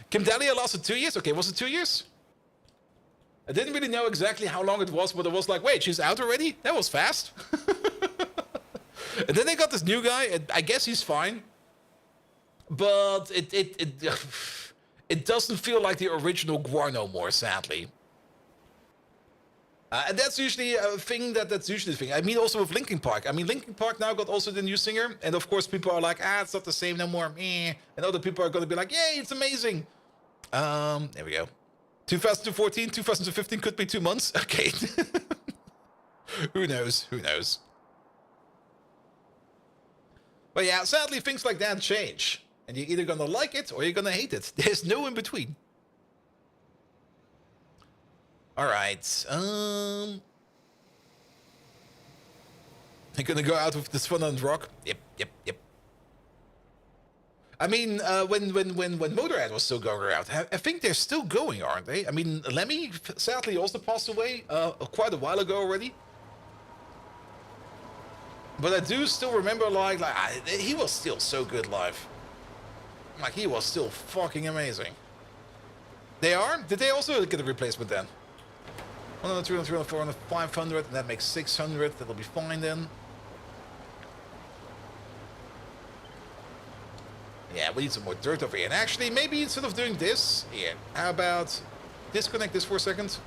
Kim Dahlia lasted 2 years. Okay, was it 2 years? I didn't really know exactly how long it was, but it was like, wait, she's out already? That was fast. And then they got this new guy, and I guess he's fine. But it doesn't feel like the original Gwar no more, sadly. And that's usually a thing that's usually the thing. I mean, also with Linkin Park. I mean, Linkin Park now got also the new singer. And of course, people are like, it's not the same no more. And other people are going to be like, yay, it's amazing. There we go. 2014, 2015 could be 2 months. Okay. Who knows? Who knows? But yeah, sadly, things like that change. And you're either going to like it or you're going to hate it. There's no in between. All right. I'm gonna go out with this fun on rock. Yep. I mean, when Motorhead was still going around, I think they're still going, aren't they? I mean, Lemmy sadly also passed away quite a while ago already. But I do still remember, like he was still so good live. Like, he was still fucking amazing. They are? Did they also get a replacement then? 100, 200, 300, 400, 500, and that makes 600. That'll be fine then. Yeah, we need some more dirt over here. And actually, maybe instead of doing this, here, how about disconnect this for a second?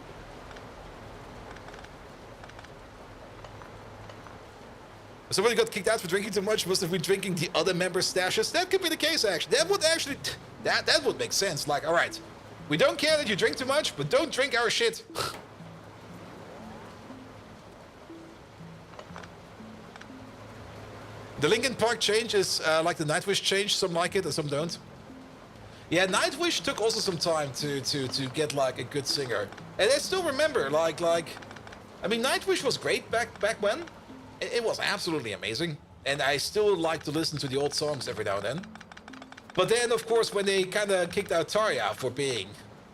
Somebody got kicked out for drinking too much. Must have been drinking the other members' stashes. That could be the case, actually. That would make sense. Like, all right, we don't care that you drink too much, but don't drink our shit. The Linkin Park change is like the Nightwish change. Some like it and some don't. Yeah, Nightwish took also some time to get like a good singer. And I still remember like I mean, Nightwish was great back when. It was absolutely amazing. And I still like to listen to the old songs every now and then. But then, of course, when they kind of kicked out Tarja for being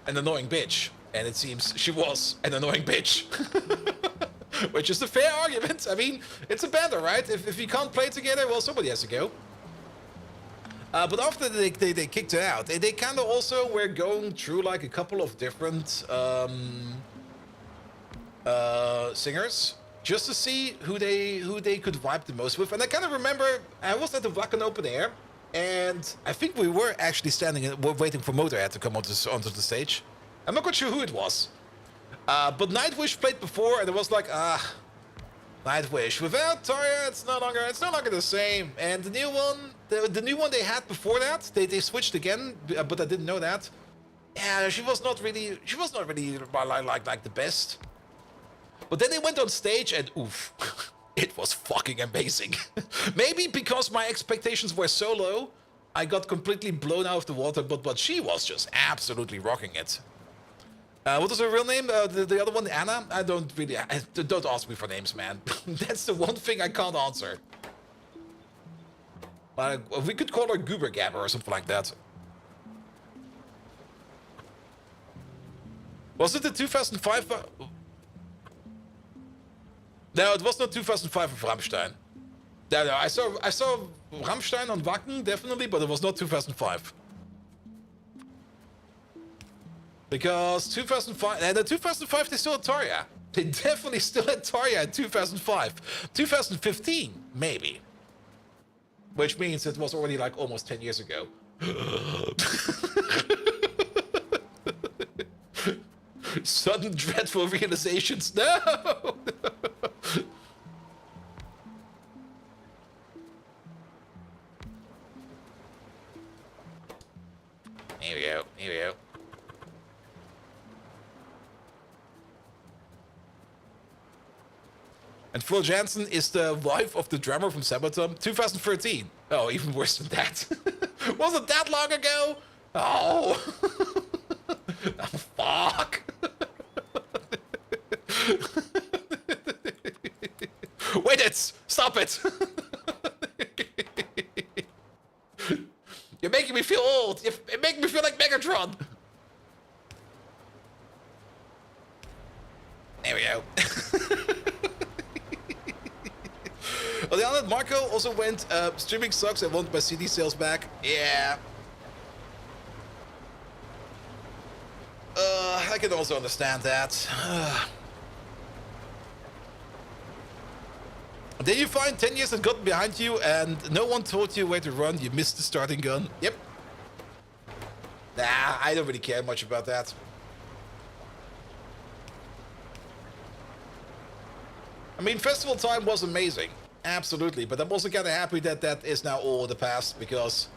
an annoying bitch, and it seems she was an annoying bitch. Which is a fair argument. I mean, it's a band, right? If you can't play together, well, somebody has to go. But after they kicked her out, they kind of also were going through like a couple of different singers just to see who they could vibe the most with. And I kind of remember I was at the Wacken Open Air, and I think we were actually waiting for Motorhead to come onto the stage. I'm not quite sure who it was. But Nightwish played before, and it was like, Nightwish without Tarja, it's no longer the same. And the new one they had before that, they switched again, but I didn't know that. Yeah, she was not really like the best. But then they went on stage, and oof, it was fucking amazing. Maybe because my expectations were so low, I got completely blown out of the water. But she was just absolutely rocking it. What was her real name? The other one, Anna? Don't ask me for names, man. That's the one thing I can't answer. We could call her Goober Gabber or something like that. Was it the 2005? No, it was not 2005 of Rammstein. No, I saw Rammstein on Wacken, definitely, but it was not 2005. Because 2005, and in 2005 they still had Tarja. They definitely still had Tarja in 2005. 2015, maybe. Which means it was already like almost 10 years ago. Sudden dreadful realizations. No! Here we go. Here we go. And Phil Jansen is the wife of the drummer from Sabaton. 2013. Oh, even worse than that. Wasn't that long ago? Oh. Oh, fuck. it! You're making me feel old. You're making me feel like Megatron. There we go. On the other hand, Marco also went, streaming sucks, I want my CD sales back. Yeah. I can also understand that. Then you find 10 years had gotten behind you and no one told you where to run, you missed the starting gun. Yep. Nah, I don't really care much about that. I mean, festival time was amazing. Absolutely, but I'm also kind of happy that that is now all in the past because...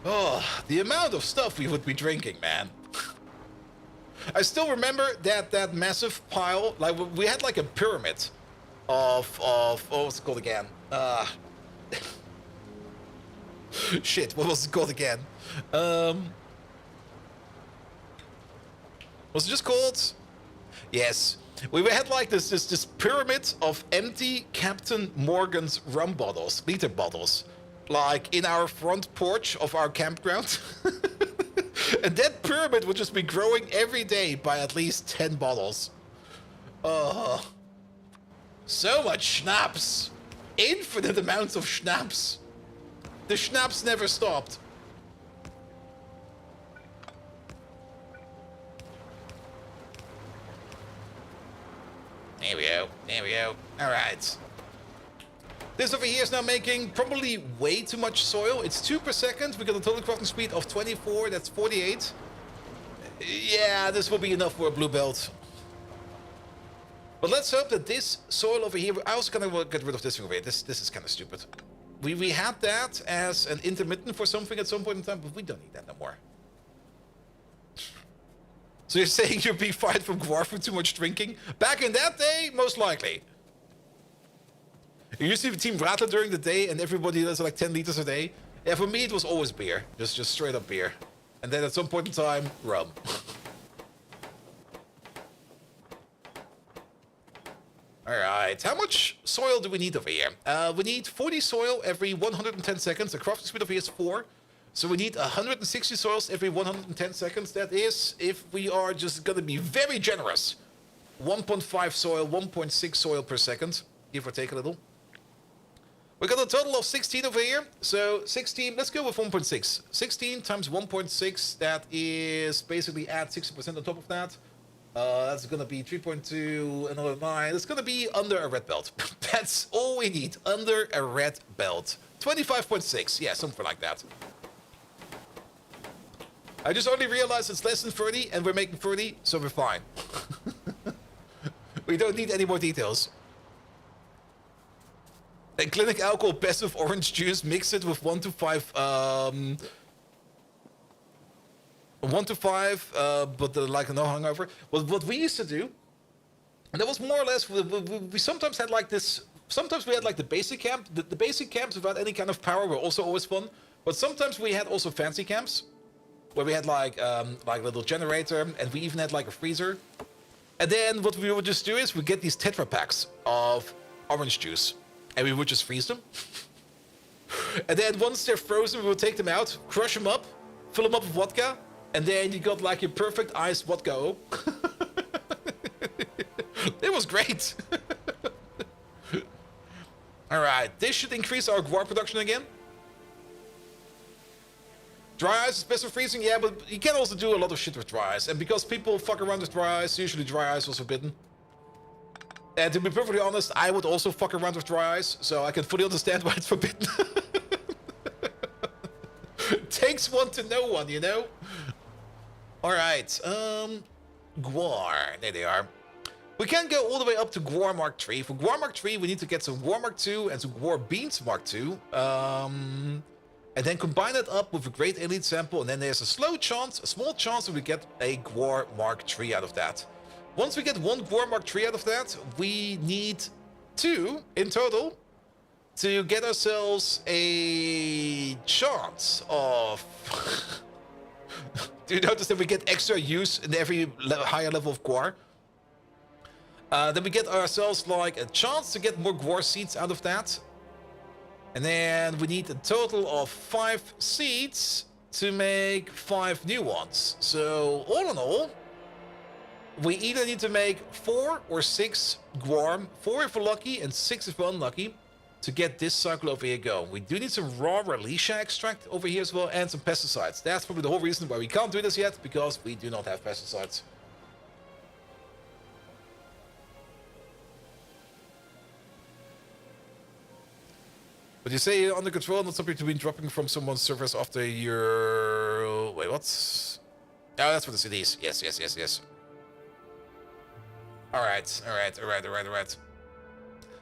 Oh, the amount of stuff we would be drinking, man. I still remember that massive pile, like we had like a pyramid of oh, what's it called again? Shit, what was it called again? Was it just called? Yes. We had like this pyramid of empty Captain Morgan's rum bottles, liter bottles, like in our front porch of our campground. And that pyramid would just be growing every day by at least 10 bottles. So much schnapps. Infinite amounts of schnapps. The schnapps never stopped. There we go. There we go. All right. This over here is now making probably way too much soil. It's 2 per second. We got a total crafting speed of 24. That's 48. Yeah, this will be enough for a blue belt. But let's hope that this soil over here... I also kind of want to get rid of this thing over here. This is kind of stupid. We had that as an intermittent for something at some point in time, but we don't need that no more. So you're saying you're being fired from Gwar for too much drinking? Back in that day, most likely. You used to be Team Rattler during the day and everybody does like 10 liters a day. Yeah, for me it was always beer. Just straight up beer. And then at some point in time, rum. Alright, how much soil do we need over here? We need 40 soil every 110 seconds. The crafting speed over here is 4. So we need 160 soils every 110 seconds. That is, if we are just gonna be very generous, 1.5 soil, 1.6 soil per second. Give or take a little. We got a total of 16 over here. So 16, let's go with 1.6. 16 times 1.6, that is basically add 60% on top of that. That's gonna be 3.2, another 9. It's gonna be under a red belt. That's all we need, under a red belt. 25.6, yeah, something like that. I just only realized it's less than 30 and we're making 30, so we're fine. We don't need any more details. And clinic alcohol, passive orange juice, mix it with 1 to 5, 1 to 5, but like no hangover. But what we used to do, and that was more or less, we sometimes had like this, sometimes we had like the basic camp. The basic camps without any kind of power were also always fun. But sometimes we had also fancy camps, where we had like a little generator, and we even had like a freezer. And then what we would just do is we get these Tetra packs of orange juice, and we would just freeze them. And then once they're frozen, we would take them out, crush them up, fill them up with vodka, and then you got like your perfect iced vodka. It was great. All right, this should increase our guar production again. Dry ice is best for freezing, yeah, but you can also do a lot of shit with dry ice. And because people fuck around with dry ice, usually dry ice was forbidden. And to be perfectly honest, I would also fuck around with dry ice, so I can fully understand why it's forbidden. Takes one to know one, you know? Alright, Guar, there they are. We can't go all the way up to Guar Mark III. For Guar Mark III, we need to get some Guar Mark II and some Guar Beans Mark II. And then combine it up with a great elite sample, and then there's a small chance that we get a Guar Mark III out of that. Once we get one Guar Mark III out of that, we need 2 in total to get ourselves a chance of... Do you notice that we get extra use in every higher level of Guar? Then we get ourselves like a chance to get more Guar seeds out of that. And then we need a total of 5 seeds to make 5 new ones. So all in all, we either need to make 4 or 6 Gwarm, 4 if we're lucky and 6 if we're unlucky, to get this cycle over here going. We do need some raw Relecia extract over here as well, and some pesticides. That's probably the whole reason why we can't do this yet, because we do not have pesticides. But you say under control, not something to be dropping from someone's servers after your... Wait, what? Oh, that's for the cities. Yes, yes, yes, yes. Alright.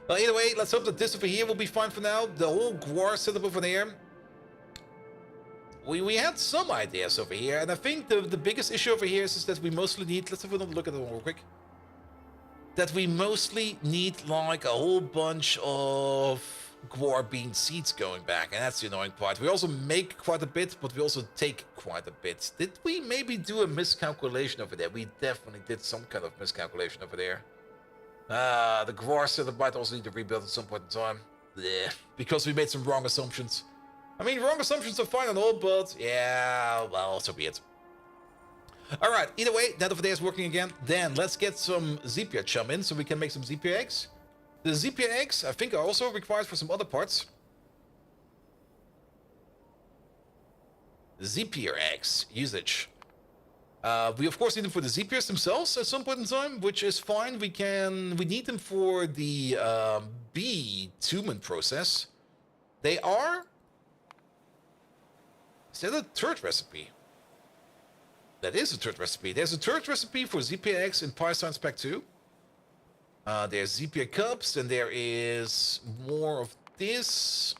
Well, either way, let's hope that this over here will be fine for now. The whole Gwar setup over there. We had some ideas over here, and I think the biggest issue over here is that we mostly need... Let's have another look at it real quick. That we mostly need, like, a whole bunch of Gwar bean seeds going back, and that's the annoying part. We also make quite a bit, but we also take quite a bit. Did we maybe do a miscalculation over there? We definitely did some kind of miscalculation over there. The Gwar setup might also need to rebuild at some point in time. Blech. Because we made some wrong assumptions. I mean, wrong assumptions are fine and all, but yeah, well, so be it. Alright, either way, that over there is working again. Then let's get some Zepia chum in so we can make some Zepia eggs. The Zepia eggs, I think, are also required for some other parts. Zepia eggs usage. We of course need them for the Zepias themselves at some point in time, which is fine. We need them for the bee tumen process. They are... Is that a third recipe? That is a third recipe. There's a third recipe for Zepia eggs in Python's Pack 2. There's Zepia cups, and there is more of this.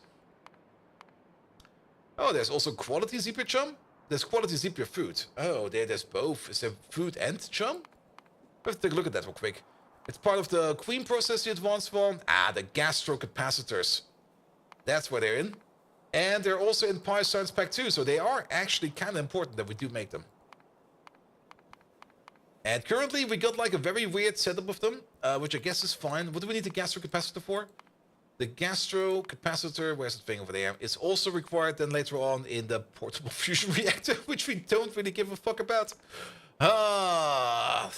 Oh, there's also quality Zepia chum. There's quality Zepia food. Oh, there's both. Is there food and chum? Let's take a look at that real quick. It's part of the queen process, the advanced one. Ah, the gastrocapacitors. That's where they're in. And they're also in Pi Science Pack 2, so they are actually kind of important that we do make them. And currently we got like a very weird setup of them, which I guess is fine. What do we need the gastrocapacitor for? The gastrocapacitor, where's the thing over there, is also required then later on in the portable fusion reactor, which we don't really give a fuck about. How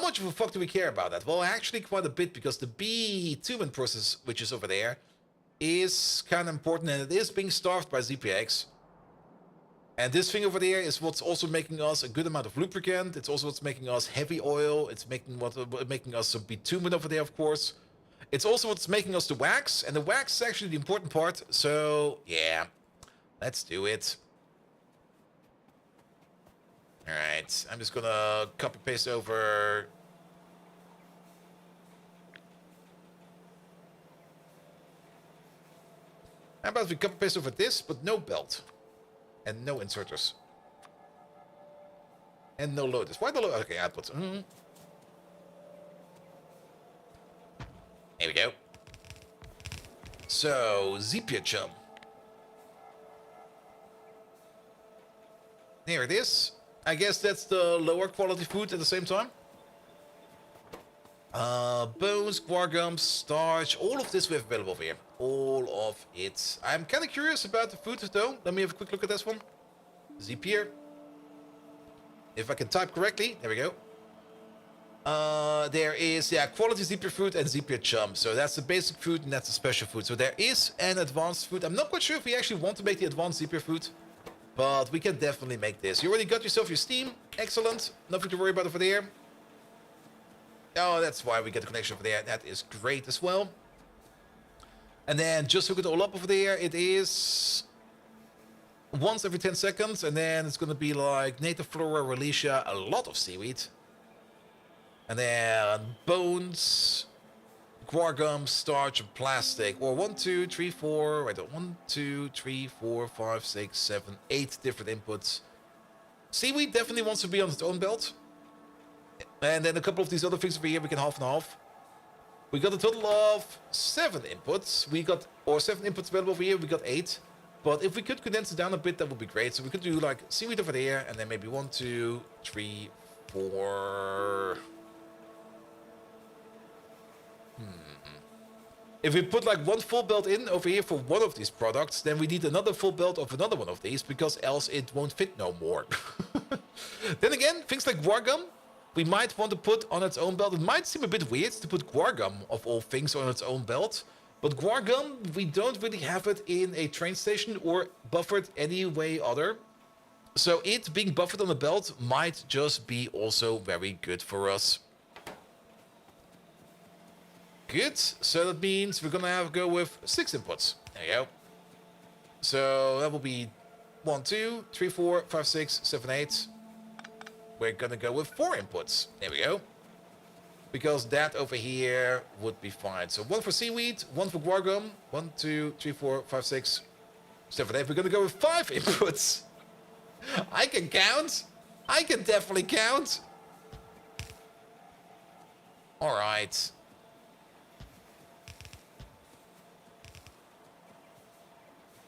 much of a fuck do we care about that? Well, actually quite a bit, because the B-tumen process, which is over there, is kind of important, and it is being starved by ZPX. And this thing over there is what's also making us a good amount of lubricant. It's also what's making us heavy oil. It's making us some bitumen over there, of course. It's also what's making us the wax, and the wax is actually the important part. So, yeah, let's do it. Alright, I'm just gonna copy-paste over... How about we copy-paste over this, but no belt? And no inserters. And no loaders. Why the loaders? Okay, outputs. There we go. So, Zepia chum. There it is. I guess that's the lower quality food at the same time. Bones, guar gums, starch, all of this we have available over here. All of it. I'm kind of curious about the food though. Let me have a quick look at this one. Zepia. If I can type correctly, there we go. There is, yeah, quality Zepia food and Zepia chum. So that's the basic food and that's the special food. So there is an advanced food. I'm not quite sure if we actually want to make the advanced Zepia food, but we can definitely make this. You already got yourself your steam. Excellent. Nothing to worry about over there. Oh, that's why we get the connection over there. That is great as well. And then just hook it all up over there. It is once every 10 seconds. And then it's going to be like native flora, Relecia, a lot of seaweed. And then bones, guar gum, starch, and plastic. Or 1, 2, 3, 4. Wait, 1, 2, 3, 4, 5, 6, 7, 8 different inputs. Seaweed definitely wants to be on its own belt. And then a couple of these other things over here, we can half and half. We got a total of 7 inputs. We got, or 7 inputs available over here. We got 8. But if we could condense it down a bit, that would be great. So we could do like seaweed over there, and then maybe 1, 2, 3, 4. If we put like one full belt in over here for one of these products, then we need another full belt of another one of these, because else it won't fit no more. Then again, things like Guargum, we might want to put on its own belt. It might seem a bit weird to put Guargum, of all things, on its own belt. But Guargum, we don't really have it in a train station or buffered any way other. So it being buffered on the belt might just be also very good for us. Good, so that means we're gonna have to go with 6 inputs. There you go. So that will be 1, 2, 3, 4, 5, 6, 7, 8. We're gonna go with 4 inputs. There we go. Because that over here would be fine. So 1 for seaweed, 1 for guargum, 1, 2, 3, 4, 5, 6, 7, 8. We're gonna go with 5 inputs. I can count. I can definitely count. All right.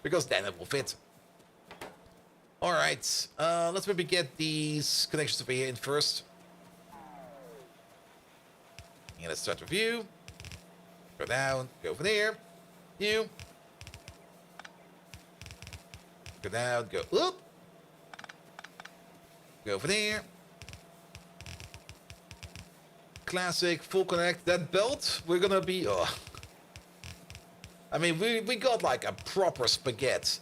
Because then it will fit. All right, let's maybe get these connections over here in first. And let's start review. Go down, go over there. You. Go down, go up. Go over there. Classic, full connect. That belt, we're gonna be... Oh. I mean, we got like a proper spaghetti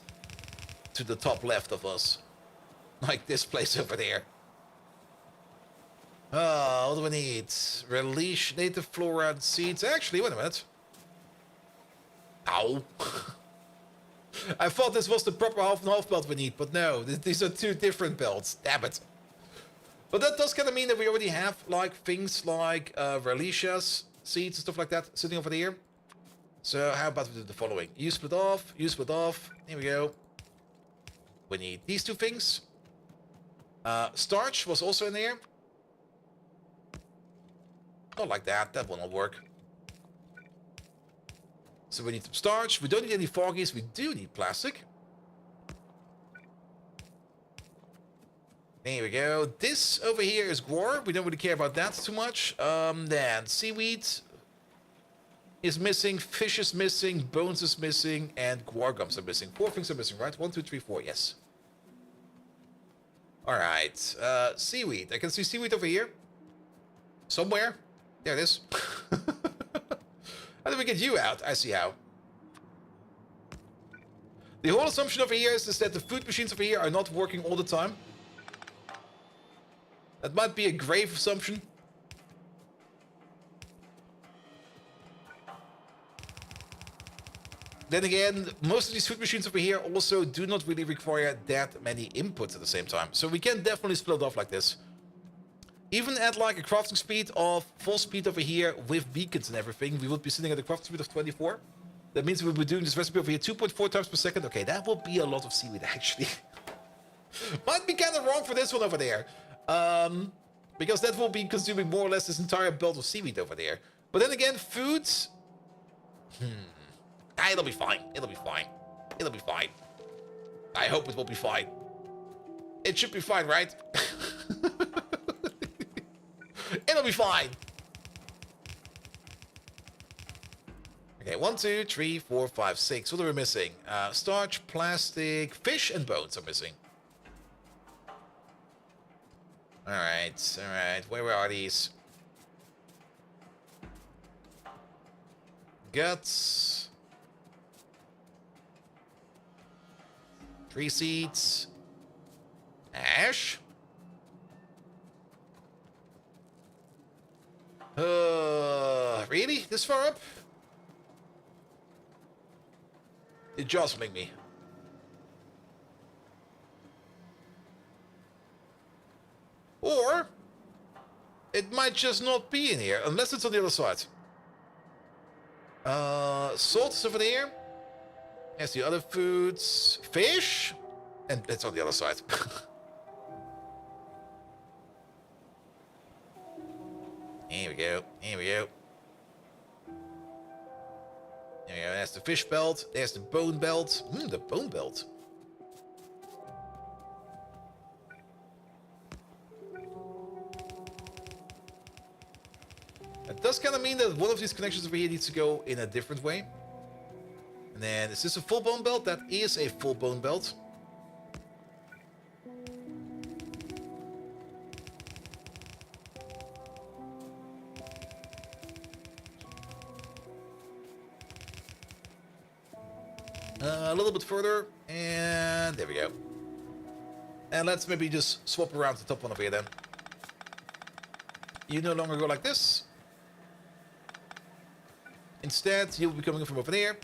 to the top left of us. Like this place over there. Oh, what do we need? Release native flora and seeds. Actually, wait a minute. Ow. I thought this was the proper half and half belt we need, but no. These are 2 different belts. Damn it. But that does kind of mean that we already have like things like Relicia's seeds and stuff like that sitting over there. So how about we do the following? You split off, you split off. Here we go. We need these 2 things. Starch was also in there. Not like that. That will not work. So we need some starch. We don't need any foggies. We do need plastic. There we go. This over here is guar. We don't really care about that too much. Then seaweed is missing, fish is missing, bones is missing, and guar gums are missing. 4 things are missing, right? 1, 2, 3, 4. Yes. All right. Seaweed. I can see seaweed over here. Somewhere. There it is. How do we get you out? I see how. The whole assumption over here is that the food machines over here are not working all the time. That might be a grave assumption. Then again, most of these food machines over here also do not really require that many inputs at the same time. So we can definitely split off like this. Even at like a crafting speed of full speed over here with beacons and everything, we would be sitting at a crafting speed of 24. That means we'll be doing this recipe over here 2.4 times per second. Okay, that will be a lot of seaweed actually. Might be kind of wrong for this one over there. Because that will be consuming more or less this entire belt of seaweed over there. But then again, foods... It'll be fine. It'll be fine. It'll be fine. I hope it will be fine. It should be fine, right? It'll be fine. Okay, 1, 2, 3, 4, 5, 6. What are we missing? Starch, plastic, fish, and bones are missing. Alright, alright. Where are these? Guts. 3 seeds. Ash. Really? This far up? It's jostling me. Or it might just not be in here, unless it's on the other side. Salt is over there. There's the other foods. Fish. And it's on the other side. Here we go. Here we go. There we go. There's the fish belt. There's the bone belt. The bone belt. That does kind of mean that one of these connections over here needs to go in a different way. And then, is this a full bone belt? That is a full bone belt. A little bit further, and there we go. And let's maybe just swap around the top one over here then. You no longer go like this. Instead, you'll be coming from over there.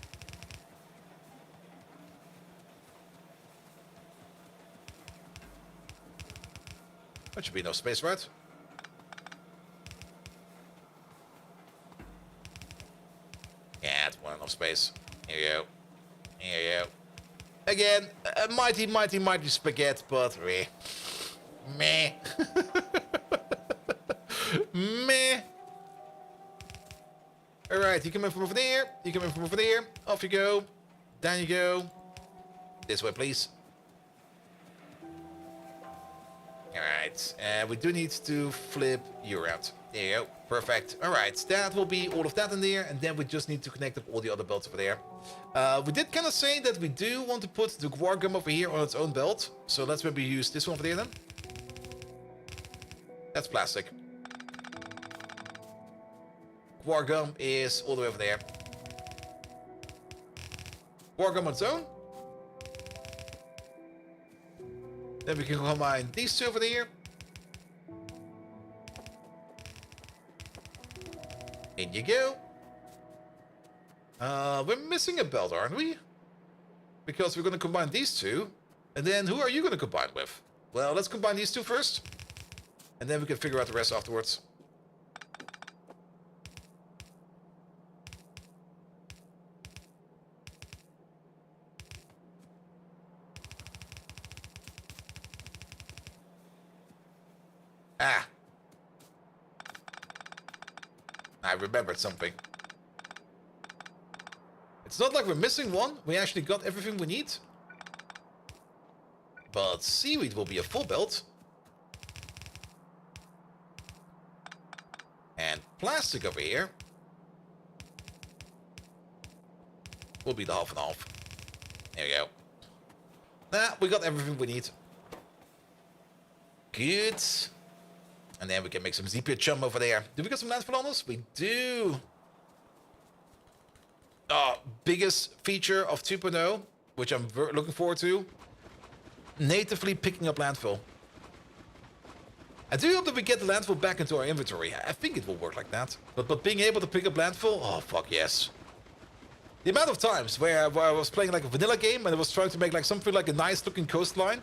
That should be no space, right? Yeah, it's more than enough space. Here you go. Here you go. Again, a mighty, mighty, mighty spaghetti, but meh. Meh. Alright, you come in from over there. You come in from over there. Off you go. Down you go. This way, please. Alright, we do need to flip you around. There you go. Perfect. Alright, that will be all of that in there, and then we just need to connect up all the other belts over there. We did kind of say that we do want to put the Guar Gum over here on its own belt, so let's maybe use this one over there then. That's plastic. Guar Gum is all the way over there. Guar Gum on its own. Then we can combine these two over there. In you go. We're missing a belt, aren't we? Because we're going to combine these two. And then who are you going to combine with? Well, let's combine these two first. And then we can figure out the rest afterwards. Ah. I remembered something. It's not like we're missing one. We actually got everything we need. But seaweed will be a full belt. And plastic over here will be the half and half. There we go. We got everything we need. Good. And then we can make some Zephyr chum over there. Do we got some landfill on us? We do. Biggest feature of 2.0, which I'm looking forward to. Natively picking up landfill. I do hope that we get the landfill back into our inventory. I think it will work like that. But being able to pick up landfill, oh fuck yes. The amount of times where I was playing like a vanilla game and I was trying to make like something like a nice looking coastline.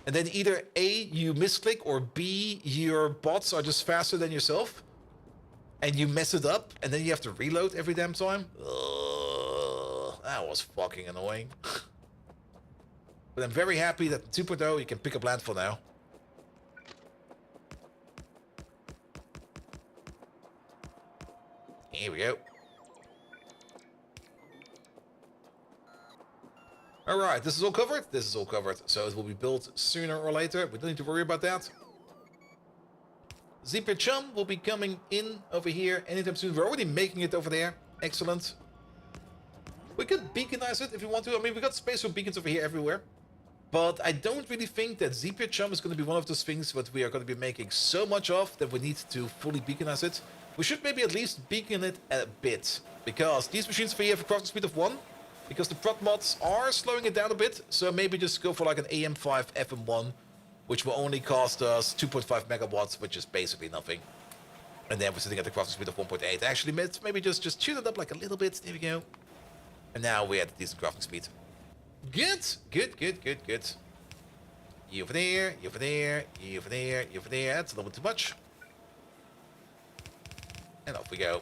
And then either A, you misclick, or B, your bots are just faster than yourself. And you mess it up, and then you have to reload every damn time. Ugh, that was fucking annoying. But I'm very happy that in 2.0 you can pick up landfill now. Here we go. Alright, this is all covered? This is all covered, so it will be built sooner or later. We don't need to worry about that. Zephyr Chum will be coming in over here anytime soon. We're already making it over there. Excellent. We could beaconize it if you want to. I mean, we got space for beacons over here everywhere. But I don't really think that Zephyr Chum is going to be one of those things that we are going to be making so much of that we need to fully beaconize it. We should maybe at least beacon it a bit. Because these machines over here have a crafting speed of 1. Because the prot mods are slowing it down a bit, so maybe just go for like an AM5 FM1, which will only cost us 2.5 megawatts, which is basically nothing. And then we're sitting at the crafting speed of 1.8. Actually, maybe just tune it up like a little bit. There we go. And now we're at a decent crafting speed. Good, good, good, good, good. You over there, you over there, you over there, you over there. That's a little bit too much. And off we go.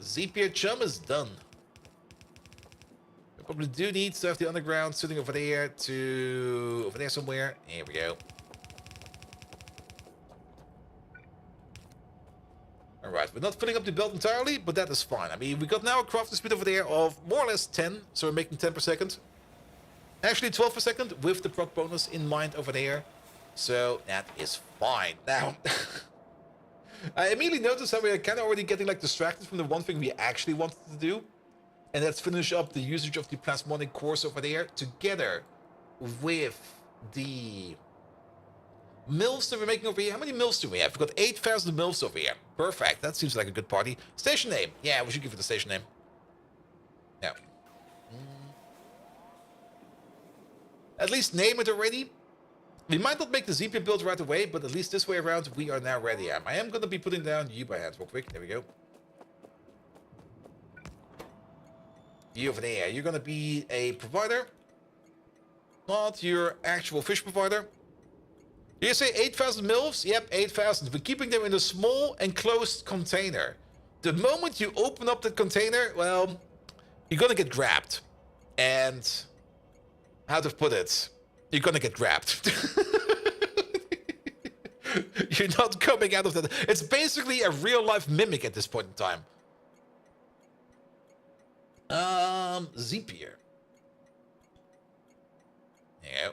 Zephyr Chum is done. We probably do need to have the underground sitting over there to... over there somewhere. Here we go. Alright, we're not filling up the belt entirely, but that is fine. I mean, we got now a crafting speed over there of more or less 10, so we're making 10 per second. Actually 12 per second with the proc bonus in mind over there. So that is fine. Now, I immediately noticed that we are kind of already getting like distracted from the one thing we actually wanted to do. And let's finish up the usage of the plasmonic cores over there together with the MILFs that we're making over here. How many MILFs do we have? We've got 8,000 MILFs over here. Perfect. That seems like a good party. Station name. Yeah, we should give it a station name. Yeah. At least name it already. We might not make the ZP build right away, but at least this way around, we are now ready. I am going to be putting down you by hand real quick. There we go. You over there, you're gonna be a provider, not your actual fish provider. You say 8,000 MILFs? Yep, 8,000. We're keeping them in a small enclosed container. The moment you open up the container, well, you're gonna get grabbed. And how to put it? You're gonna get grabbed. You're not coming out of that. It's basically a real life mimic at this point in time. Zapier. Yeah.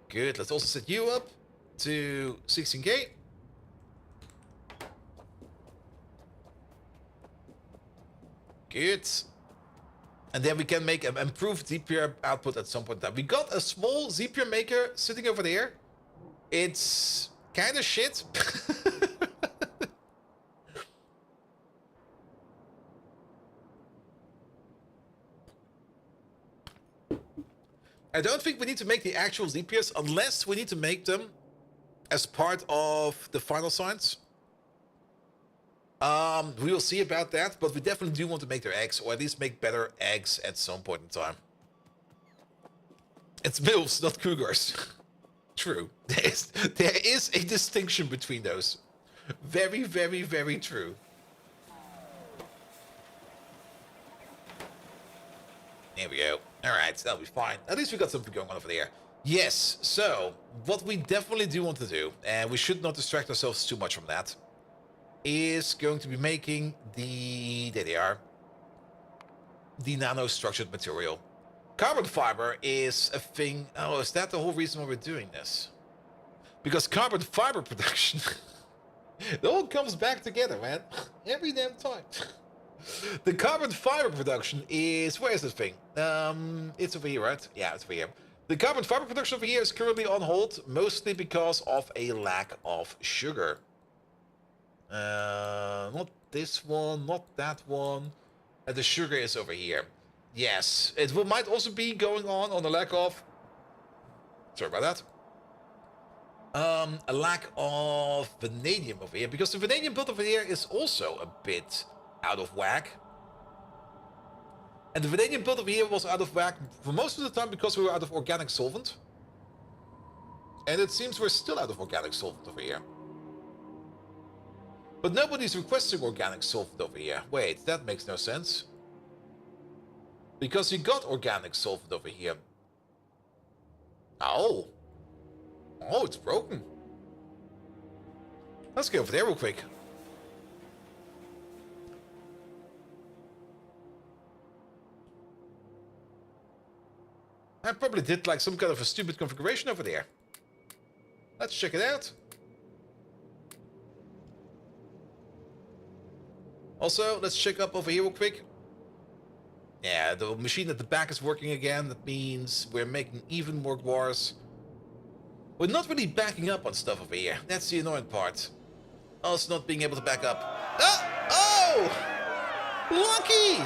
Good. Let's also set you up to 16K. Good. And then we can make an improved Zapier output at some point in time. We got a small Zapier maker sitting over there. It's kind of shit. I don't think we need to make the actual Zapiers unless we need to make them as part of the final science. We will see about that, but we definitely do want to make their eggs, or at least make better eggs at some point in time. It's MILFs, not cougars. True. There is a distinction between those. Very, very, very true. There we go. Alright, that'll be fine. At least we got something going on over there. Yes, so, what we definitely do want to do, and we should not distract ourselves too much from that, is going to be making the... There they are. The nano-structured material. Carbon fiber is a thing... Oh, is that the whole reason why we're doing this? Because carbon fiber production... It all comes back together, man. Every damn time. The carbon fiber production is... Where is this thing? It's over here, right? Yeah, it's over here. The carbon fiber production over here is currently on hold, mostly because of a lack of sugar. Not this one, not that one. The sugar is over here. Yes, it might also be going on the lack of... Sorry about that. A lack of vanadium over here, because the vanadium build over here is also a bit out of whack. And the vanadium build over here was out of whack for most of the time because we were out of organic solvent. And it seems we're still out of organic solvent over here. But nobody's requesting organic solvent over here. Wait, that makes no sense. Because you got organic solvent over here. Oh. Oh, it's broken. Let's go over there real quick. I probably did like some kind of a stupid configuration over there. Let's check it out. Also, let's check up over here real quick. Yeah, the machine at the back is working again. That means we're making even more wars. We're not really backing up on stuff over here. That's the annoying part. Us not being able to back up. Oh! Lucky!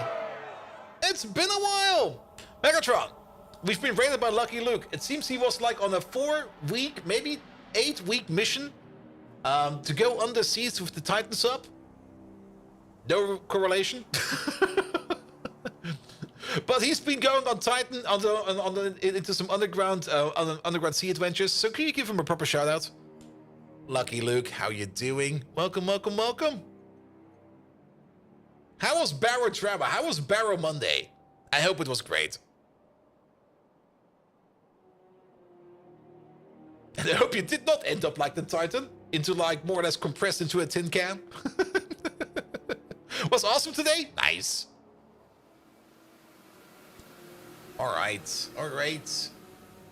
It's been a while! Megatron! We've been raided by Lucky Luke. It seems he was like on a 4-week, maybe 8-week mission to go under seas with the Titans up. No correlation. But he's been going on Titan into some underground sea adventures. So can you give him a proper shout out? Lucky Luke, how you doing? Welcome, welcome, welcome. How was Barrow Travel? How was Barrow Monday? I hope it was great. And I hope you did not end up like the Titan, into like more or less compressed into a tin can. Was awesome today? Nice. Alright, alright.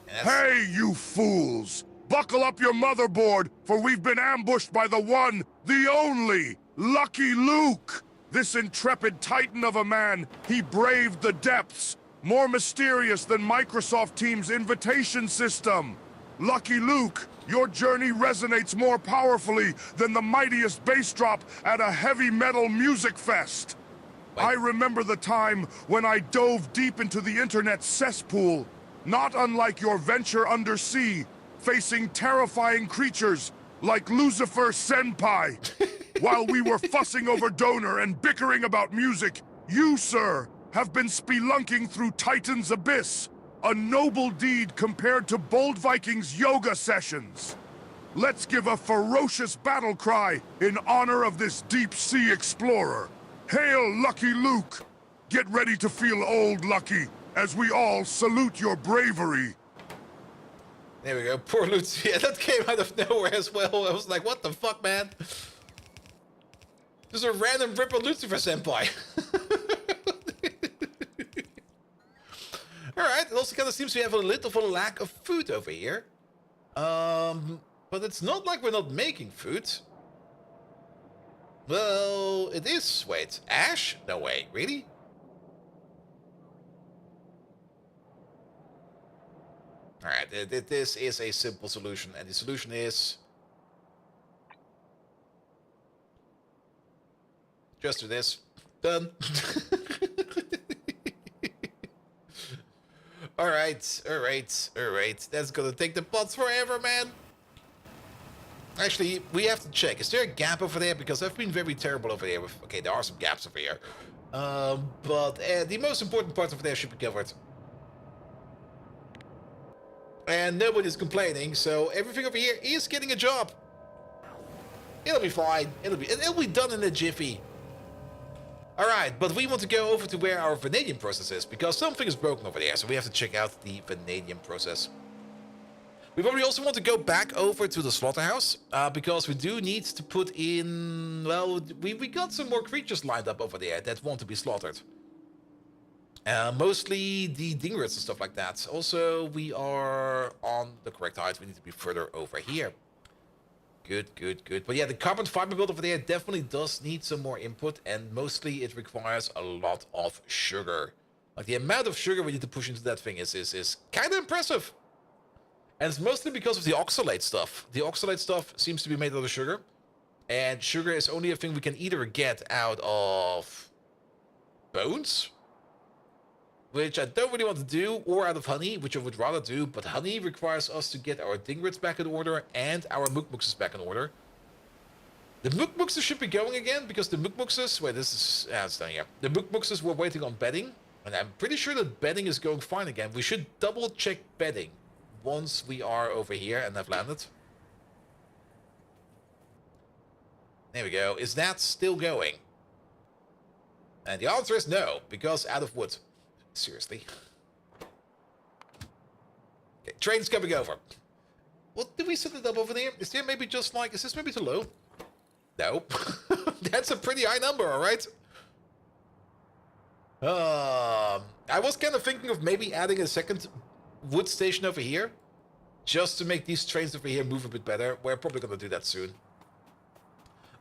Hey, you fools! Buckle up your motherboard, for we've been ambushed by the one, the only, Lucky Luke! This intrepid titan of a man, he braved the depths, more mysterious than Microsoft Teams' invitation system. Lucky Luke, your journey resonates more powerfully than the mightiest bass drop at a heavy metal music fest. I remember the time when I dove deep into the internet's cesspool, not unlike your venture undersea, facing terrifying creatures like Lucifer Senpai. While we were fussing over donor and bickering about music, you, sir, have been spelunking through Titan's abyss, a noble deed compared to Bold Viking's yoga sessions. Let's give a ferocious battle cry in honor of this deep-sea explorer. Hail, Lucky Luke! Get ready to feel old, Lucky, as we all salute your bravery. There we go, poor Lucy. Yeah, that came out of nowhere as well. I was like, what the fuck, man? Just a random rip on Lucifer Senpai. Alright, it also kind of seems we have a little of a lack of food over here. But it's not like we're not making food. Well, it is. Wait, ash? No way, really? Alright, this is a simple solution, and the solution is... just do this. Done. Alright, alright, alright. That's gonna take the pots forever, man. Actually, we have to check. Is there a gap over there? Because I've been very terrible over there with... Okay, there are some gaps over here. But the most important parts over there should be covered. And nobody's complaining, so everything over here is getting a job. It'll be fine. It'll be done in a jiffy. Alright, but we want to go over to where our vanadium process is, because something is broken over there, so we have to check out the vanadium process. We probably also want to go back over to the slaughterhouse, because we do need to put in... Well, we got some more creatures lined up over there that want to be slaughtered. Mostly the dingrats and stuff like that. Also, we are on the correct height. We need to be further over here. Good, good, good. But yeah, the carbon fiber build over there definitely does need some more input, and mostly it requires a lot of sugar. Like, the amount of sugar we need to push into that thing is kind of impressive. And it's mostly because of the oxalate stuff. The oxalate stuff seems to be made out of sugar. And sugar is only a thing we can either get out of bones, which I don't really want to do, or out of honey, which I would rather do, but honey requires us to get our dingrats back in order and our mukmuxes back in order. The mukmuxes should be going again, because the mukmuxes... Wait, this is... it's down here. The mukmuxes were waiting on bedding, and I'm pretty sure that bedding is going fine again. We should double check bedding once we are over here and have landed. There we go. Is that still going? And the answer is no, because out of wood. Seriously. Okay, train's coming over. Well, did we set it up over there? Is there maybe just like... Is this maybe too low? No. That's a pretty high number, alright? I was kind of thinking of maybe adding a second wood station over here, just to make these trains over here move a bit better. We're probably going to do that soon.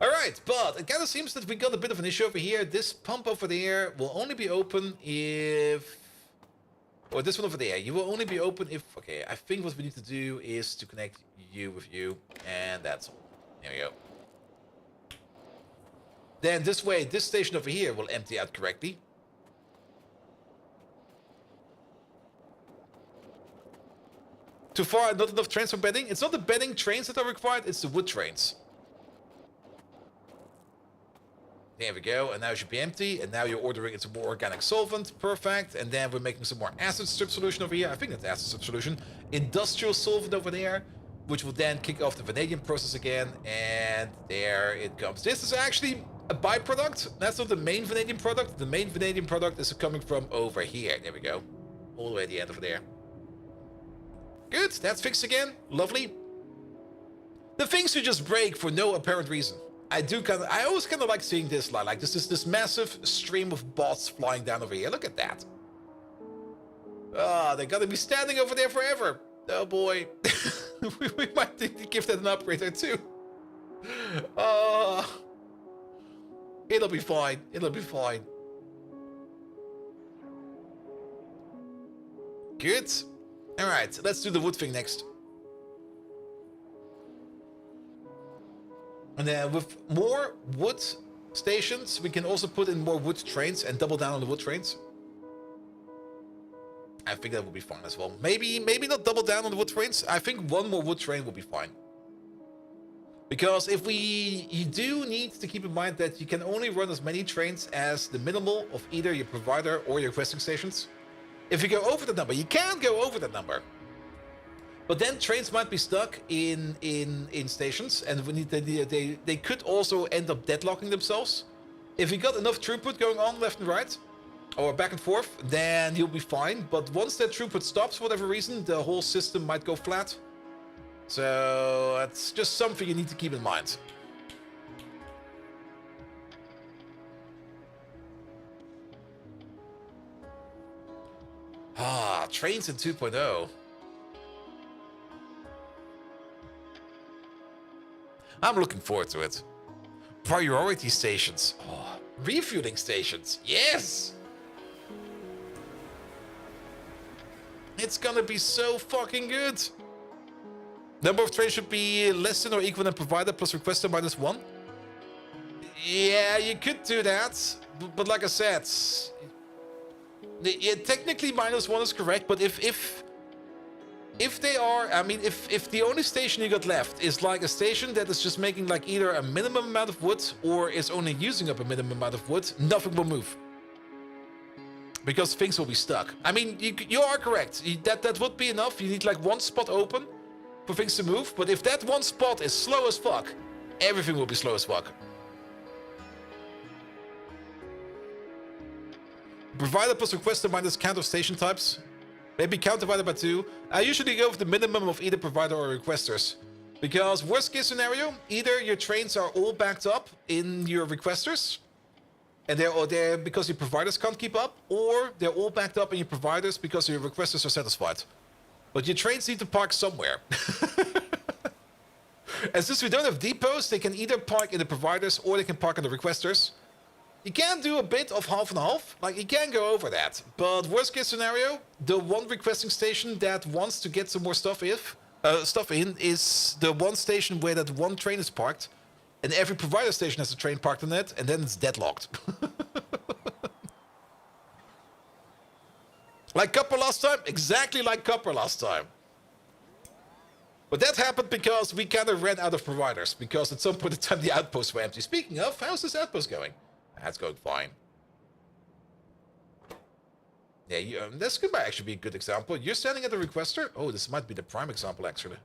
Alright, but it kind of seems that we got a bit of an issue over here. This pump over there will only be open if... Or this one over there. You will only be open if... Okay, I think what we need to do is to connect you with you. And that's all. There we go. Then this way, this station over here will empty out correctly. Too far, not enough trains for bedding. It's not the bedding trains that are required, it's the wood trains. There we go, and now it should be empty, and now you're ordering it some more organic solvent, perfect, and then we're making some more acid strip solution over here, I think that's acid strip solution, industrial solvent over there, which will then kick off the vanadium process again, and there it comes. This is actually a byproduct, that's not the main vanadium product, the main vanadium product is coming from over here, there we go, all the way at the end over there. Good, that's fixed again, lovely. The things should just break for no apparent reason. I always kind of like seeing this, like this massive stream of bots flying down over here. Look at that. Ah, they're gonna be standing over there forever. Oh boy. we might need to give that an upgrade or two. It'll be fine. It'll be fine. Good. Alright, let's do the wood thing next. And then with more wood stations, we can also put in more wood trains and double down on the wood trains. I think that would be fine as well. Maybe not double down on the wood trains. I think one more wood train will be fine. Because if you do need to keep in mind that you can only run as many trains as the minimal of either your provider or your questing stations. If you go over that number, you can go over that number. But then trains might be stuck in stations, and they could also end up deadlocking themselves. If you got enough throughput going on left and right, or back and forth, then you'll be fine. But once that throughput stops for whatever reason, the whole system might go flat. So that's just something you need to keep in mind. Ah, trains in 2.0. I'm looking forward to it. Priority stations. Oh, refueling stations. Yes! It's gonna be so fucking good. Number of trains should be less than or equal than provider plus requester minus 1. Yeah, you could do that. But like I said, technically minus 1 is correct, but if they are, I mean, if the only station you got left is like a station that is just making like either a minimum amount of wood or is only using up a minimum amount of wood, nothing will move. Because things will be stuck. I mean, you are correct. That would be enough. You need like one spot open for things to move. But if that one spot is slow as fuck, everything will be slow as fuck. Provider plus requester minus count of station types. Maybe count divided by 2. I usually go with the minimum of either provider or requesters. Because worst case scenario, either your trains are all backed up in your requesters, and they're there because your providers can't keep up, or they're all backed up in your providers because your requesters are satisfied. But your trains need to park somewhere. And since we don't have depots, they can either park in the providers or they can park in the requesters. You can do a bit of half and half, like you can go over that. But worst case scenario, the one requesting station that wants to get some more stuff in is the one station where that one train is parked. And every provider station has a train parked on it, and then it's deadlocked. Like Copper last time? Exactly like Copper last time. But that happened because we kind of ran out of providers, because at some point in time the outposts were empty. Speaking of, how's this outpost going? That's going fine. Yeah, this could actually be a good example. You're standing at the requester. Oh, this might be the prime example, actually.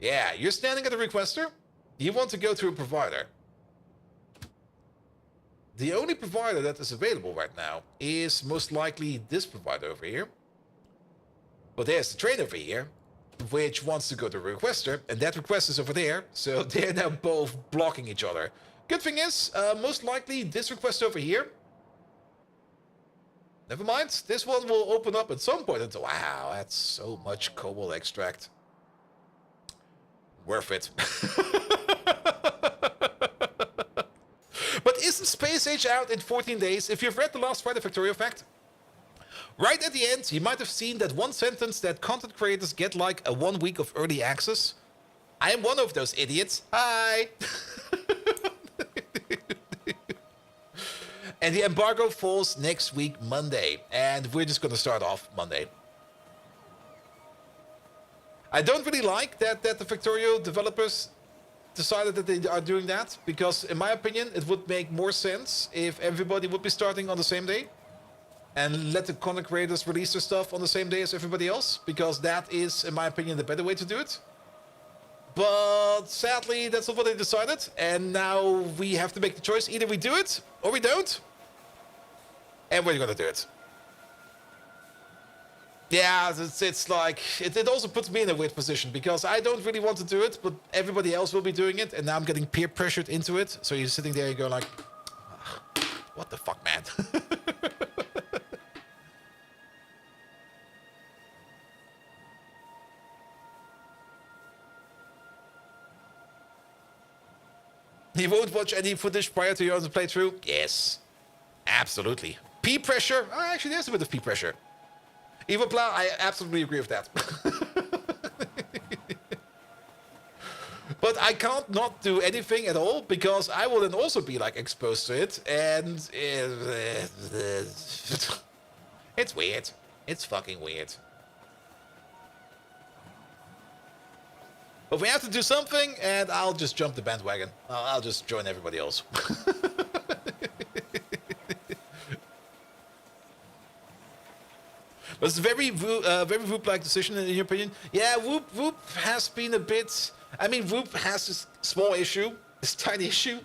Yeah, you're standing at the requester. You want to go to a provider. The only provider that is available right now is most likely this provider over here. But there's the train over here, which wants to go to a requester, and that request is over there, so they're now both blocking each other. Good thing is, most likely this request over here. Never mind, this one will open up at some point. And wow, that's so much cobalt extract. Worth it. But isn't Space Age out in 14 days? If you've read the last Friday Factorio fact, right at the end, you might have seen that one sentence that content creators get like a 1 week of early access. I am one of those idiots. Hi! And the embargo falls next week, Monday. And we're just going to start off Monday. I don't really like that the Factorio developers decided that they are doing that. Because in my opinion, it would make more sense if everybody would be starting on the same day. And let the content creators release their stuff on the same day as everybody else. Because that is, in my opinion, the better way to do it. But sadly, that's not what they decided. And now we have to make the choice. Either we do it or we don't. And we're gonna do it. Yeah, it's like, it also puts me in a weird position. Because I don't really want to do it, but everybody else will be doing it. And now I'm getting peer pressured into it. So you're sitting there and you go like, what the fuck, man? You won't watch any footage prior to your own playthrough? Yes. Absolutely. Peer pressure? Oh, actually, there's a bit of peer pressure. Evil Plow, I absolutely agree with that. But I can't not do anything at all because I will then also be like exposed to it, and it's weird. It's fucking weird. But we have to do something, and I'll just jump the bandwagon. I'll just join everybody else. But it's a very Whoop-like decision, in your opinion. Yeah, Whoop has been a bit... I mean, Whoop has this small issue, this tiny issue,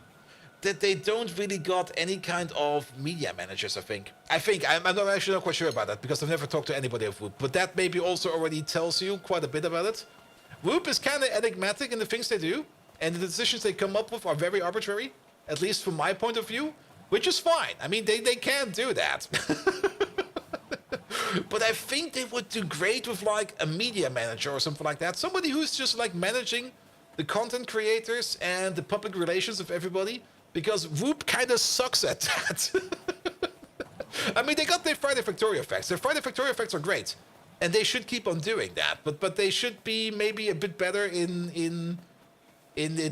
that they don't really got any kind of media managers, I think. I'm not actually not quite sure about that, because I've never talked to anybody of Whoop. But that maybe also already tells you quite a bit about it. Whoop is kind of enigmatic in the things they do, and the decisions they come up with are very arbitrary, at least from my point of view, which is fine. I mean, they can do that. But I think they would do great with like a media manager or something like that. Somebody who's just like managing the content creators and the public relations of everybody, because Whoop kind of sucks at that. I mean, they got their Friday Factorio effects. Their Friday Factorio effects are great, and they should keep on doing that. But they should be maybe a bit better in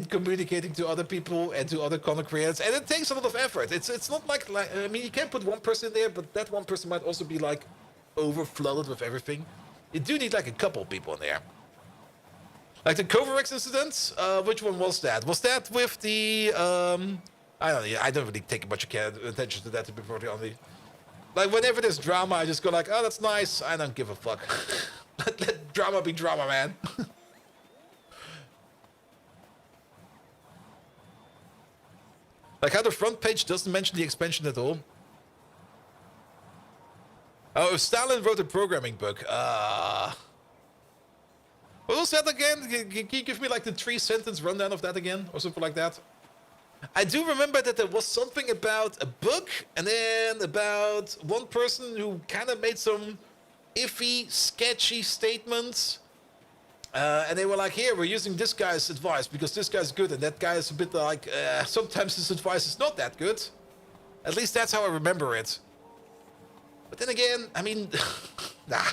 communicating to other people and to other content creators, and it takes a lot of effort. It's not like I mean, you can't put one person in there, but that one person might also be like overflooded with everything. You do need like a couple people in there. Like the Covarex incident, which one was that? Was that with the I don't know. I don't really take much attention to that, to be perfectly honest. Like whenever there's drama, I just go like, oh, that's nice. I don't give a fuck. let drama be drama, man. Like how the front page doesn't mention the expansion at all. Oh, if Stalin wrote a programming book. What was that again? Can you give me like the 3-sentence rundown of that again? Or something like that? I do remember that there was something about a book, and then about one person who kind of made some iffy, sketchy statements. And they were like, here, we're using this guy's advice because this guy's good, and that guy is a bit like, sometimes his advice is not that good. At least that's how I remember it. But then again, I mean, nah.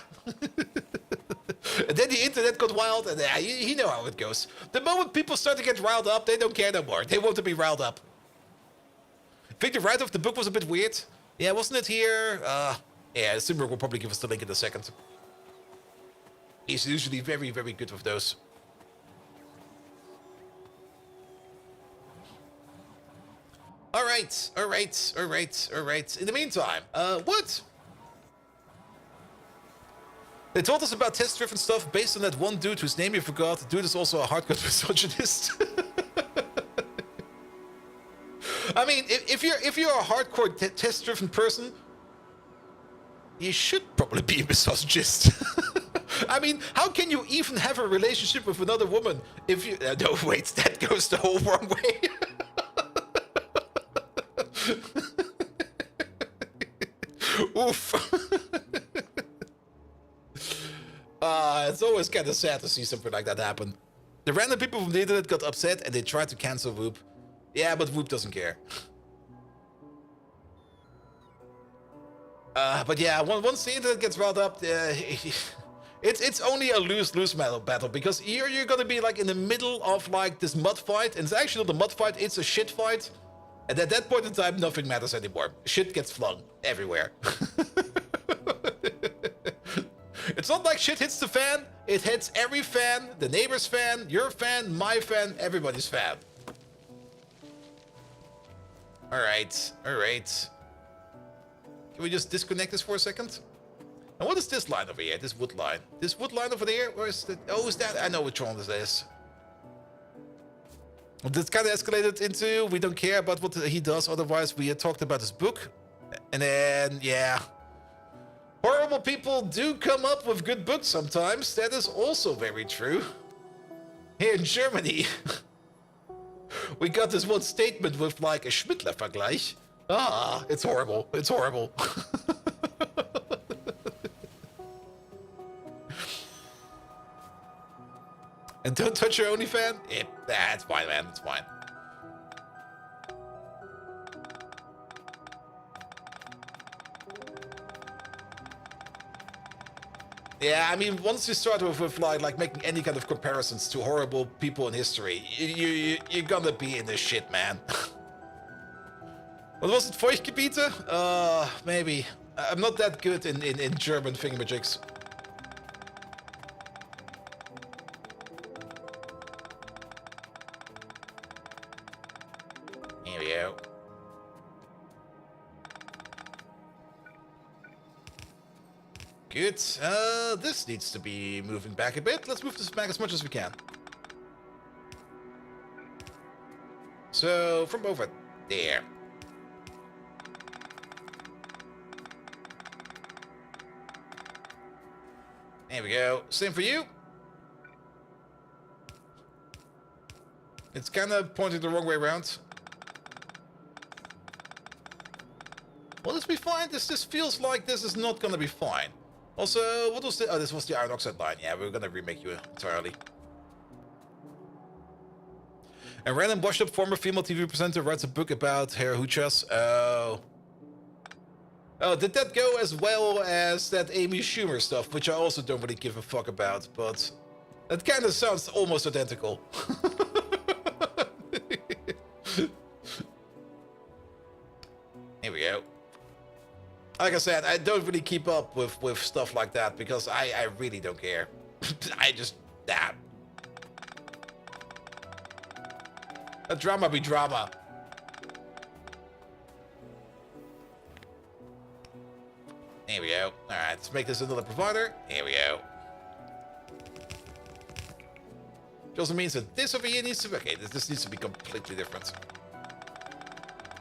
And then the internet got wild, and you know how it goes. The moment people start to get riled up, they don't care no more. They want to be riled up. I think the write-off of the book was a bit weird. Yeah, wasn't it here? Yeah, Simberg will probably give us the link in a second. He's usually very, very good with those. Alright. In the meantime, what? They told us about test-driven stuff based on that one dude whose name you forgot. The dude is also a hardcore misogynist. I mean, if you're a hardcore test-driven person, you should probably be a misogynist. I mean, how can you even have a relationship with another woman if you... no, wait, that goes the whole wrong way. Oof. It's always kind of sad to see something like that happen. The random people from the internet got upset and they tried to cancel Whoop. Yeah, but Whoop doesn't care. But yeah, once the internet gets riled up, it's only a lose-lose battle, because here you're gonna be like in the middle of like this mud fight, and it's actually not a mud fight, it's a shit fight. And at that point in time, nothing matters anymore. Shit gets flung everywhere. It's not like shit hits the fan, it hits every fan, the neighbor's fan, your fan, my fan, everybody's fan. Alright. Can we just disconnect this for a second? And what is this line over here? This wood line. This wood line over there? Where is the... oh, is that... I know which one this is. This kind of escalated into, we don't care about what he does, otherwise we had talked about his book. And then, yeah. Horrible people do come up with good books sometimes. That is also very true. Here in Germany, we got this one statement with like a Schmittler-Vergleich. Ah, it's horrible. It's horrible. And don't touch your OnlyFan? Yeah, that's fine, man. It's fine. Yeah, I mean, once you start with like making any kind of comparisons to horrible people in history, you're gonna be in this shit, man. What was it? Feuchtgebiete? Maybe. I'm not that good in German thingamajigs. Here we go. Good. This needs to be moving back a bit. Let's move this back as much as we can. So, from over there. There we go. Same for you. It's kind of pointing the wrong way around. Will this be fine? This feels like this is not gonna be fine. Also, what was the... Oh, this was the iron oxide line. Yeah, we're gonna remake you entirely. A random washed-up former female TV presenter writes a book about hair hoochas. Oh. Oh, did that go as well as that Amy Schumer stuff, which I also don't really give a fuck about, but... That kind of sounds almost identical. Here we go. Like I said, I don't really keep up with stuff like that because I really don't care. I just... Nah. Let drama be drama. Here we go. Alright, let's make this another provider. Here we go. Which also means that this over here needs to... Okay, this needs to be completely different.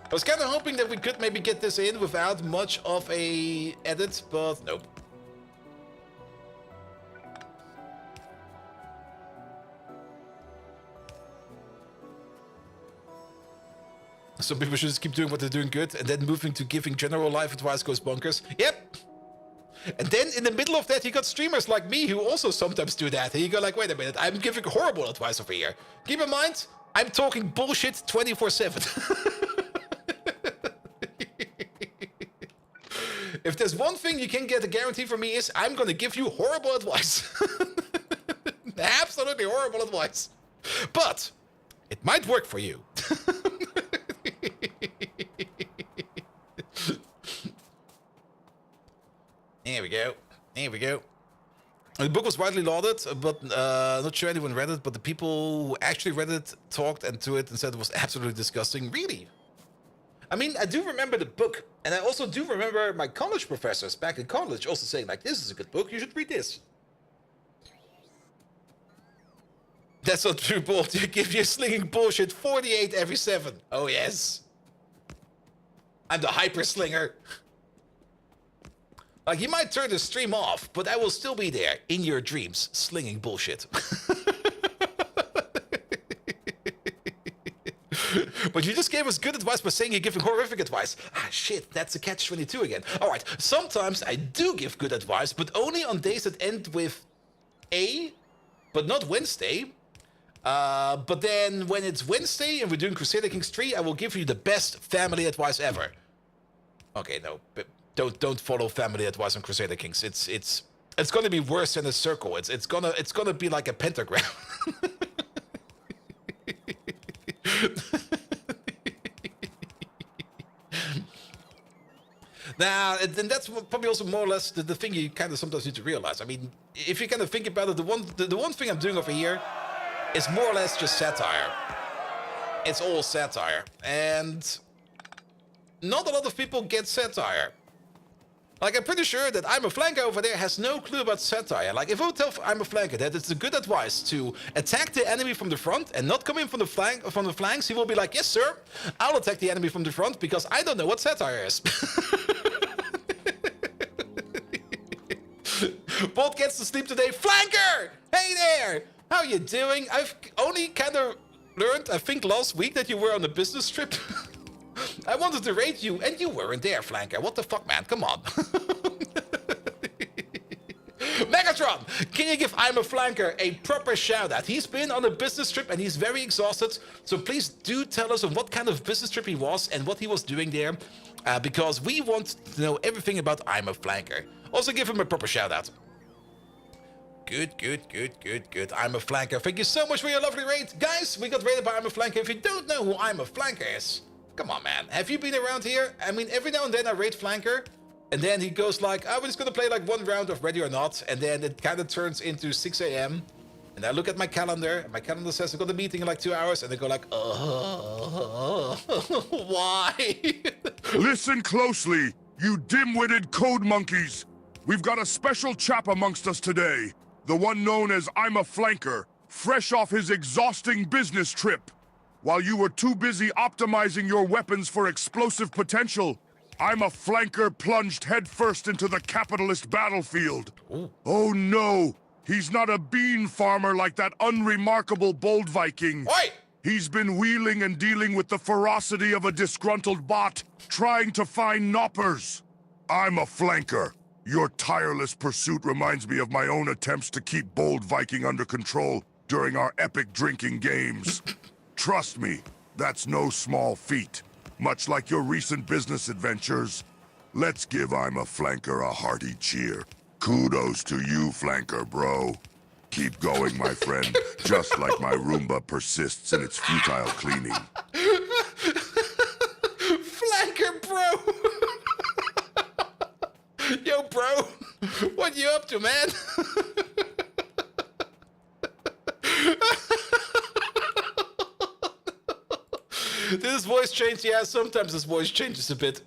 I was kind of hoping that we could maybe get this in without much of a edit, but nope. Some people should just keep doing what they're doing good, and then moving to giving general life advice goes bonkers. Yep. And then in the middle of that, you got streamers like me who also sometimes do that. And you go like, wait a minute, I'm giving horrible advice over here. Keep in mind, I'm talking bullshit 24/7. If there's one thing you can get a guarantee from me is I'm gonna give you horrible advice. Absolutely horrible advice. But it might work for you. Here we go. Here we go. The book was widely lauded, but not sure anyone read it, but the people who actually read it talked into it and said it was absolutely disgusting. Really? I mean, I do remember the book, and I also do remember my college professors back in college also saying, like, this is a good book, you should read this. That's not true, Bolt. You're slinging bullshit 48 every 7. Oh, yes. I'm the hyper slinger. Like, you might turn the stream off, but I will still be there in your dreams, slinging bullshit. But you just gave us good advice by saying you're giving horrific advice. Ah, shit, that's a catch-22 again. Alright, sometimes I do give good advice, but only on days that end with A, but not Wednesday. But then when it's Wednesday and we're doing Crusader Kings 3, I will give you the best family advice ever. Okay, no, but don't follow family advice on Crusader Kings. It's gonna be worse than a circle. It's gonna be like a pentagram. Now, and that's probably also more or less the thing you kind of sometimes need to realize. I mean, if you kind of think about it, the one thing I'm doing over here is more or less just satire. It's all satire, and not a lot of people get satire. Like, I'm pretty sure that I'm a flanker over there has no clue about satire. Like, if I would tell I'm a flanker that it's a good advice to attack the enemy from the front and not come in from the flanks, he will be like, yes, sir, I'll attack the enemy from the front because I don't know what satire is. Bolt gets to sleep today. Flanker! Hey there! How you doing? I've only kind of learned, I think last week, that you were on a business trip. I wanted to raid you, and you weren't there, Flanker. What the fuck, man? Come on. Megatron, can you give I'm a Flanker a proper shout-out? He's been on a business trip, and he's very exhausted. So please do tell us on what kind of business trip he was and what he was doing there. Because we want to know everything about I'm a Flanker. Also give him a proper shout-out. Good, good, good, good, good. I'm a flanker. Thank you so much for your lovely raid. Guys, we got raided by I'm a flanker. If you don't know who I'm a flanker is, come on, man. Have you been around here? I mean, every now and then I raid flanker, and then he goes like, oh, we're just gonna play like one round of Ready or Not, and then it kind of turns into 6 a.m. And I look at my calendar, and my calendar says I've got a meeting in like 2 hours, and they go like, why? Listen closely, you dim-witted code monkeys. We've got a special chap amongst us today. The one known as I'm a Flanker, fresh off his exhausting business trip. While you were too busy optimizing your weapons for explosive potential, I'm a Flanker plunged headfirst into the capitalist battlefield. Ooh. Oh no! He's not a bean farmer like that unremarkable bold Viking. Oi! He's been wheeling and dealing with the ferocity of a disgruntled bot, trying to find knoppers. I'm a Flanker. Your tireless pursuit reminds me of my own attempts to keep bold Viking under control during our epic drinking games. Trust me, that's no small feat. Much like your recent business adventures. Let's give I'm a Flanker a hearty cheer. Kudos to you, Flanker, bro. Keep going, my friend, just like my Roomba persists in its futile cleaning. Flanker, bro! Yo, bro! What you up to, man? Did his voice change? Yeah, sometimes his voice changes a bit.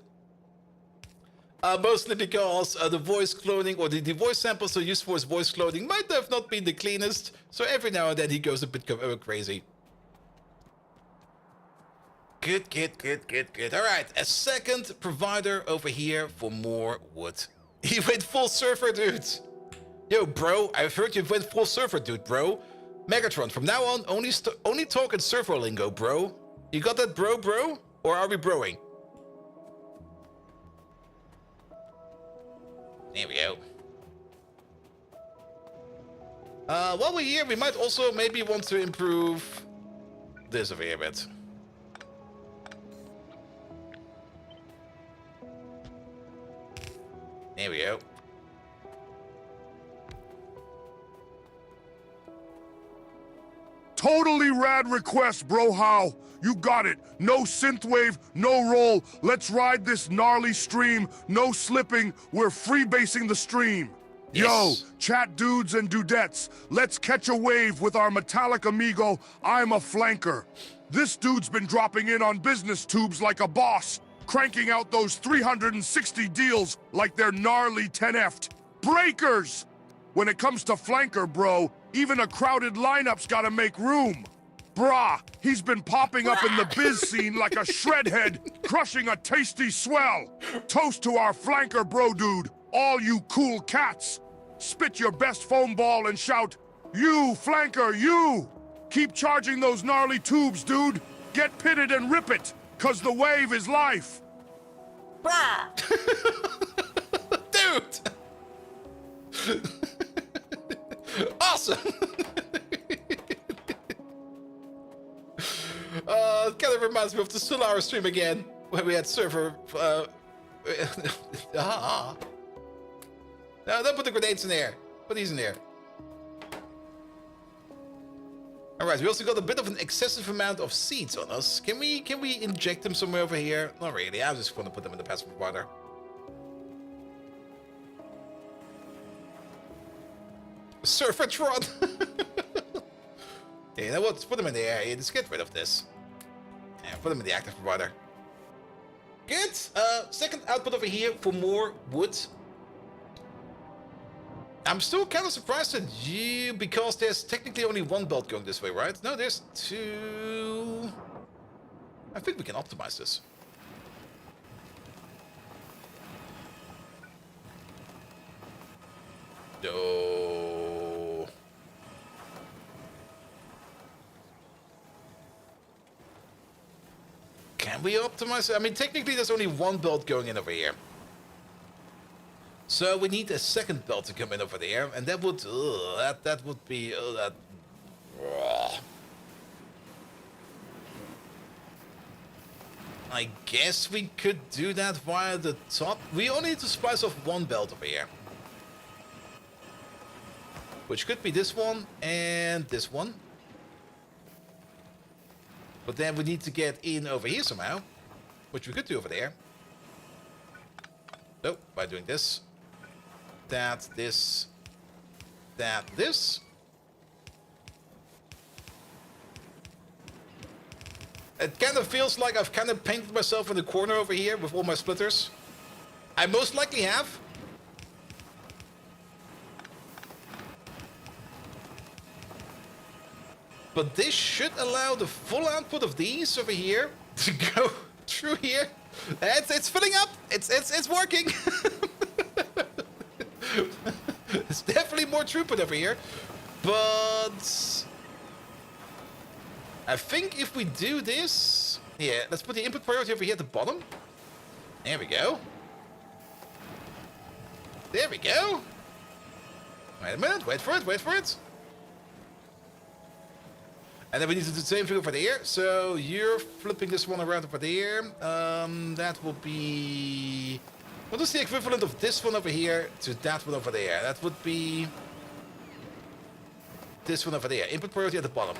Mostly because the voice cloning or the voice samples are used for his voice cloning might have not been the cleanest, so every now and then he goes a bit crazy. Good, good, good, good, good. Alright, a second provider over here for more wood. He went full surfer, dude. Yo, bro, I've heard you went full surfer, dude, bro. Megatron, from now on, only talk in surfer lingo, bro. You got that, bro? Or are we broing? There we go. While we're here, we might also maybe want to improve this over here a bit. There we go. Totally rad request, bro. How? You got it. No synthwave, no roll. Let's ride this gnarly stream. No slipping. We're freebasing the stream. Yes. Yo, chat dudes and dudettes. Let's catch a wave with our metallic amigo, I'm a Flanker. This dude's been dropping in on business tubes like a boss, cranking out those 360 deals like they're gnarly 10F'd. Breakers! When it comes to Flanker, bro, even a crowded lineup's gotta make room. Brah, he's been popping up in the biz scene like a shredhead, crushing a tasty swell. Toast to our Flanker, bro, dude. All you cool cats. Spit your best foam ball and shout, you, Flanker, you! Keep charging those gnarly tubes, dude. Get pitted and rip it, cause the wave is life. Dude! Awesome! It kind of reminds me of the Solar stream again, where we had server. No, don't put the grenades in there. Put these in there. Alright, we also got a bit of an excessive amount of seeds on us. Can we inject them somewhere over here? Not really. I just want to put them in the passive provider. Surfertron! Yeah, you know what? Let's put them in the air. Yeah, let's get rid of this. Yeah, put them in the active provider. Good. Second output over here for more wood. I'm still kind of surprised at you because there's technically only one belt going this way, right? No, there's two. I think we can optimize this. No. Can we optimize it? I mean, technically there's only one belt going in over here. So we need a second belt to come in over there, and that would that would be that. I guess we could do that via the top. We only need to splice off one belt over here. which could be this one and this one. But then we need to get in over here somehow, which we could do over there. Oh, by doing this, that, this, that, this. It kind of feels like I've kind of painted myself in the corner over here with all my splitters. I most likely have. But this should allow the full output of these over here to go through here. It's filling up. It's working. It's definitely more throughput over here. But I think if we do this, yeah, let's put the input priority over here at the bottom. There we go. There we go. Wait a minute. Wait for it. Wait for it. And then we need to do the same thing over there. So you're flipping this one around over there. That will be... What is the equivalent of this one over here to that one over there? That would be... this one over there. Input priority at the bottom.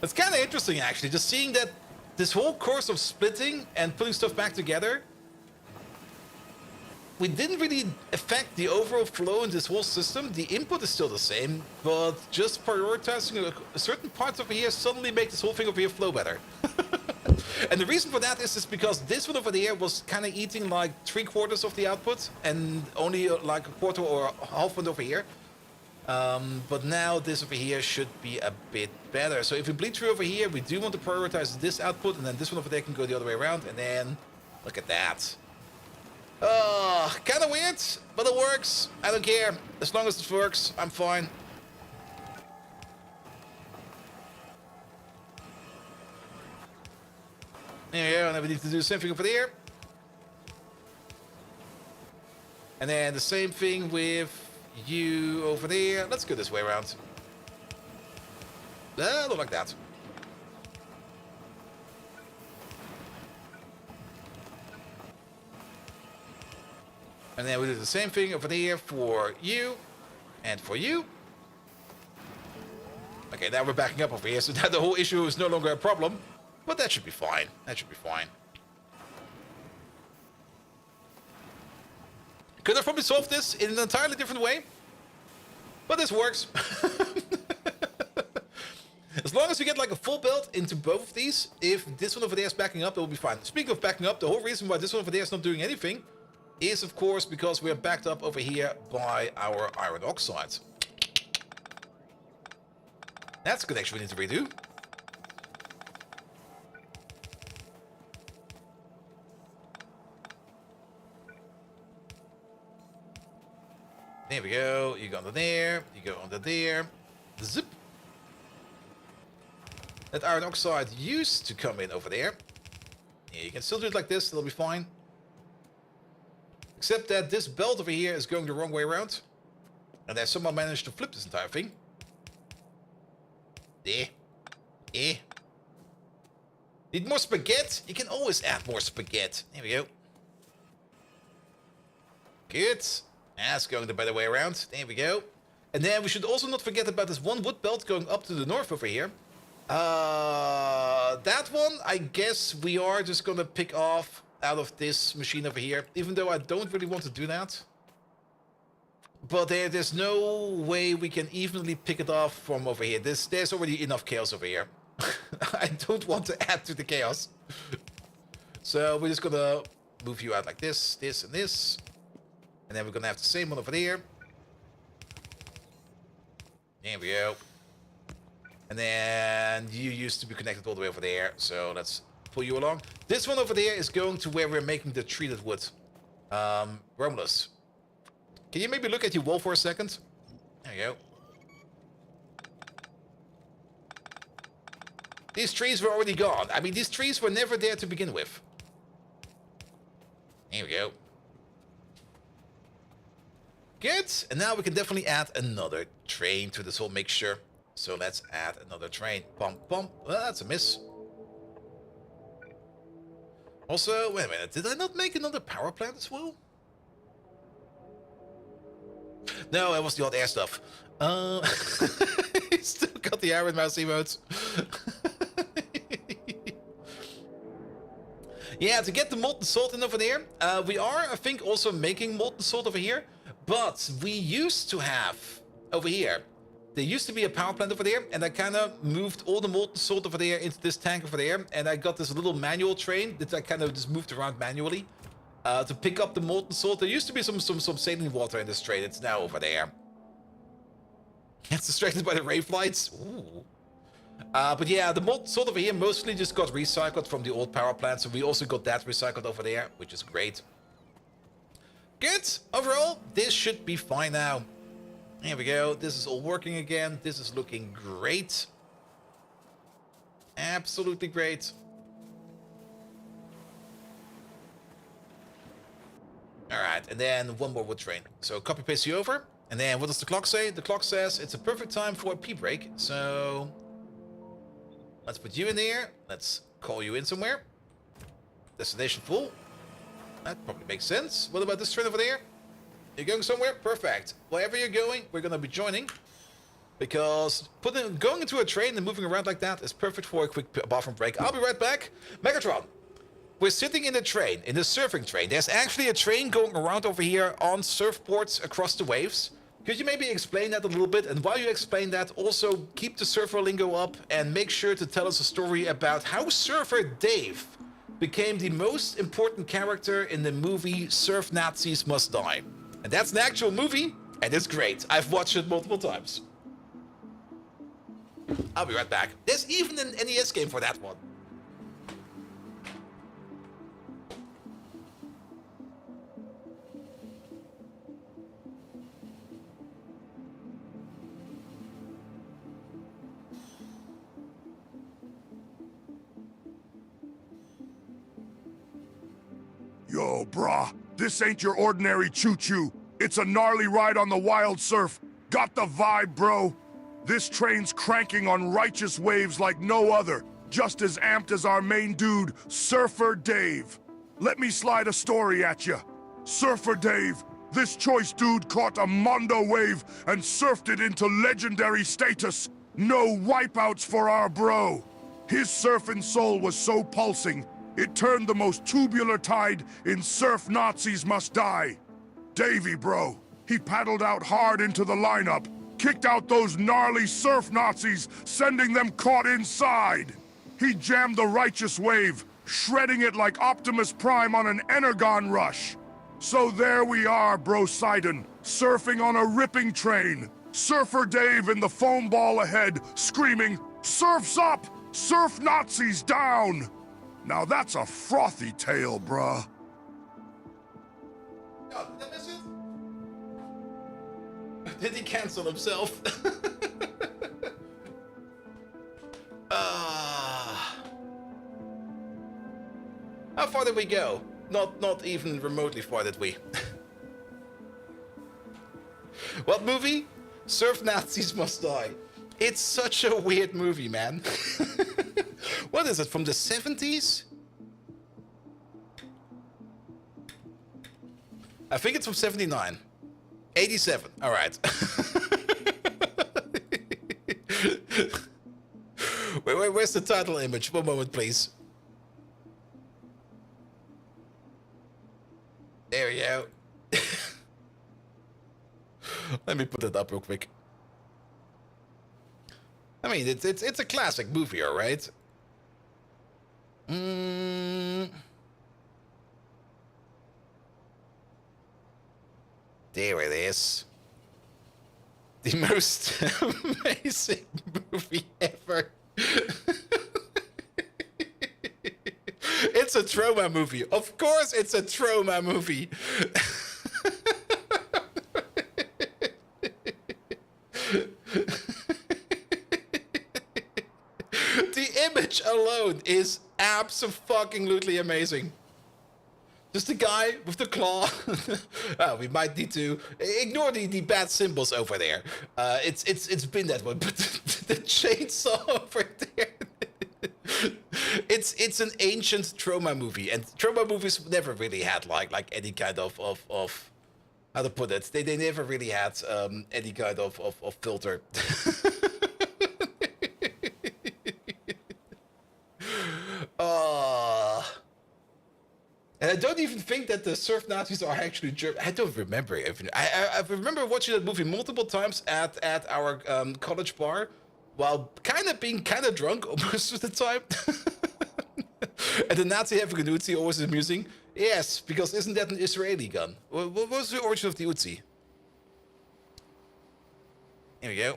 It's kind of interesting, actually, just seeing that this whole course of splitting and putting stuff back together, we didn't really affect the overall flow in this whole system. The input is still the same, but just prioritizing a certain parts over here suddenly make this whole thing over here flow better. And the reason for that is because this one over there was kind of eating like 3/4 of the output and only like a quarter or half one over here. But now this over here should be a bit better. So if we bleed through over here, we do want to prioritize this output, and then this one over there can go the other way around, and then look at that. Kind of weird, but it works. I don't care. As long as it works, I'm fine. There you go, and then we need to do the same thing over there. And then the same thing with you over there. Let's go this way around. Not like that. And then we do the same thing over there for you and for you. Okay, now we're backing up over here, so now the whole issue is no longer a problem. But that should be fine. That should be fine. Could have probably solved this in an entirely different way. But this works. As long as we get like a full build into both of these, if this one over there is backing up, it will be fine. Speaking of backing up, the whole reason why this one over there is not doing anything is, of course, because we are backed up over here by our iron oxide. That's a connection we need to redo. There we go. You go under there. You go under there. Zip. That iron oxide used to come in over there. Yeah, you can still do it like this. It'll be fine. Except that this belt over here is going the wrong way around. And they somehow managed to flip this entire thing. There. Eh. Need more spaghetti? You can always add more spaghetti. There we go. Good. That's going the better way around. There we go. And then we should also not forget about this one wood belt going up to the north over here. That one, I guess we are just gonna pick off out of this machine over here, even though I don't really want to do that. But there's no way we can evenly pick it off from over here. There's already enough chaos over here. I don't want to add to the chaos. So we're just gonna move you out like this, this, and this. And then we're gonna have the same one over there. There we go. And then you used to be connected all the way over there, so let's pull you along. This one over there is going to where we're making the treated wood. Romulus, can you maybe look at your wall for a second? There you go. These trees were already gone. I mean, these trees were never there to begin with. There we go. Good. And now we can definitely add another train to this whole mixture. So let's add another train. Pump, pump. Well, that's a miss. Also, wait a minute. Did I not make another power plant as well? No, it was the hot air stuff. Still got the Iron Mouse emotes. Yeah, to get the molten salt in over there, we are, I think, also making molten salt over here. But we used to have over here. There used to be a power plant over there, and I kind of moved all the molten salt over there into this tank over there, and I got this little manual train that I kind of just moved around manually to pick up the molten salt. There used to be some saline water in this train. It's now over there. It's distracted by the rave lights. Ooh. But yeah, the molten salt over here mostly just got recycled from the old power plant, so we also got that recycled over there, which is great. Good. Overall, this should be fine now. Here we go. This is all working again. This is looking great. Absolutely great. Alright, and then one more wood train. So copy paste you over. And then what does the clock say? The clock says it's a perfect time for a pee break. So let's put you in there. Let's call you in somewhere. Destination full. That probably makes sense. What about this train over there? You're going somewhere? Perfect. Wherever you're going, we're going to be joining. Because going into a train and moving around like that is perfect for a quick bathroom break. I'll be right back. Megatron, we're sitting in a train, in a surfing train. There's actually a train going around over here on surfboards across the waves. Could you maybe explain that a little bit? And while you explain that, also keep the surfer lingo up and make sure to tell us a story about how Surfer Dave became the most important character in the movie Surf Nazis Must Die. And that's an actual movie, and it's great. I've watched it multiple times. I'll be right back. There's even an NES game for that one. Yo, brah, this ain't your ordinary choo-choo. It's a gnarly ride on the wild surf. Got the vibe, bro? This train's cranking on righteous waves like no other, just as amped as our main dude, Surfer Dave. Let me slide a story at ya. Surfer Dave, this choice dude caught a Mondo wave and surfed it into legendary status. No wipeouts for our bro. His surfing soul was so pulsing, it turned the most tubular tide in Surf Nazis Must Die. Davey, bro, he paddled out hard into the lineup, kicked out those gnarly Surf Nazis, sending them caught inside. He jammed the righteous wave, shredding it like Optimus Prime on an Energon rush. So there we are, bro Sidon, surfing on a ripping train. Surfer Dave in the foam ball ahead, screaming, "Surf's up! Surf Nazis down!" Now that's a frothy tale, bruh. Oh, did I miss it? Did he cancel himself? How far did we go? Not even remotely far, did we? What movie? Surf Nazis Must Die. It's such a weird movie, man. What is it, from the 70s? I think it's from 79. 87, all right. Where's the title image? One moment, please. There we go. Let me put it up real quick. I mean, it's a classic movie, all right? There it is. The most amazing movie ever. It's a trauma movie. Of course it's a trauma movie. The image alone is abso-fucking-lutely amazing. Just the guy with the claw. Oh, we might need to ignore the bad symbols over there. It's been that one, but the chainsaw over there. It's an ancient trauma movie, and trauma movies never really had like any kind of how to put it. They never really had any kind of filter. And I don't even think that the surf Nazis are actually German. I don't remember. I remember watching that movie multiple times at our college bar, while being kind of drunk most of the time. And the Nazi having an Uzi always amusing. Yes, because isn't that an Israeli gun? What was the origin of the Uzi? Here we go.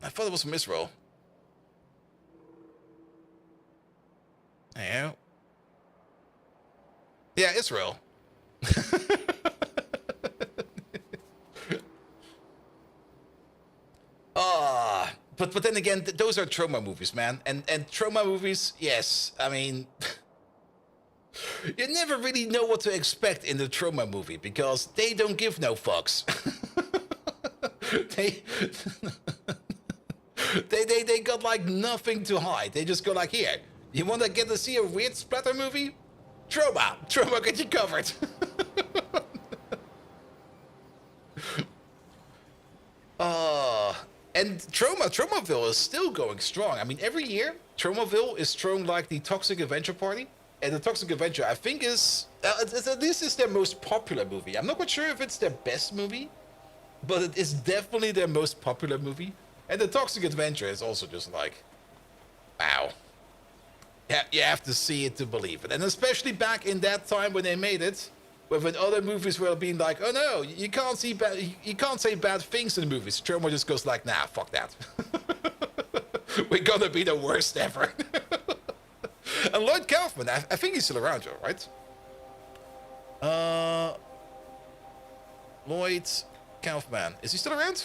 I thought it was from Israel. There you go. Yeah, Israel. But then again, those are trauma movies, man. And trauma movies, yes. I mean, you never really know what to expect in the trauma movie because they don't give no fucks. they got like nothing to hide. They just go like, here, you want to get to see a weird splatter movie? Trauma got you covered. And Tromaville is still going strong. I mean, every year, Tromaville is thrown like the Toxic Adventure Party. And the Toxic Adventure, I think, is... this is their most popular movie. I'm not quite sure if it's their best movie, but it is definitely their most popular movie. And the Toxic Adventure is also just like... wow. Yeah, you have to see it to believe it. And especially back in that time when they made it, when other movies were being like, oh no, you can't say bad things in the movies. Troma just goes like, nah, fuck that. We're gonna be the worst ever. And Lloyd Kaufman, I think he's still around, Joe, right? Lloyd Kaufman, is he still around?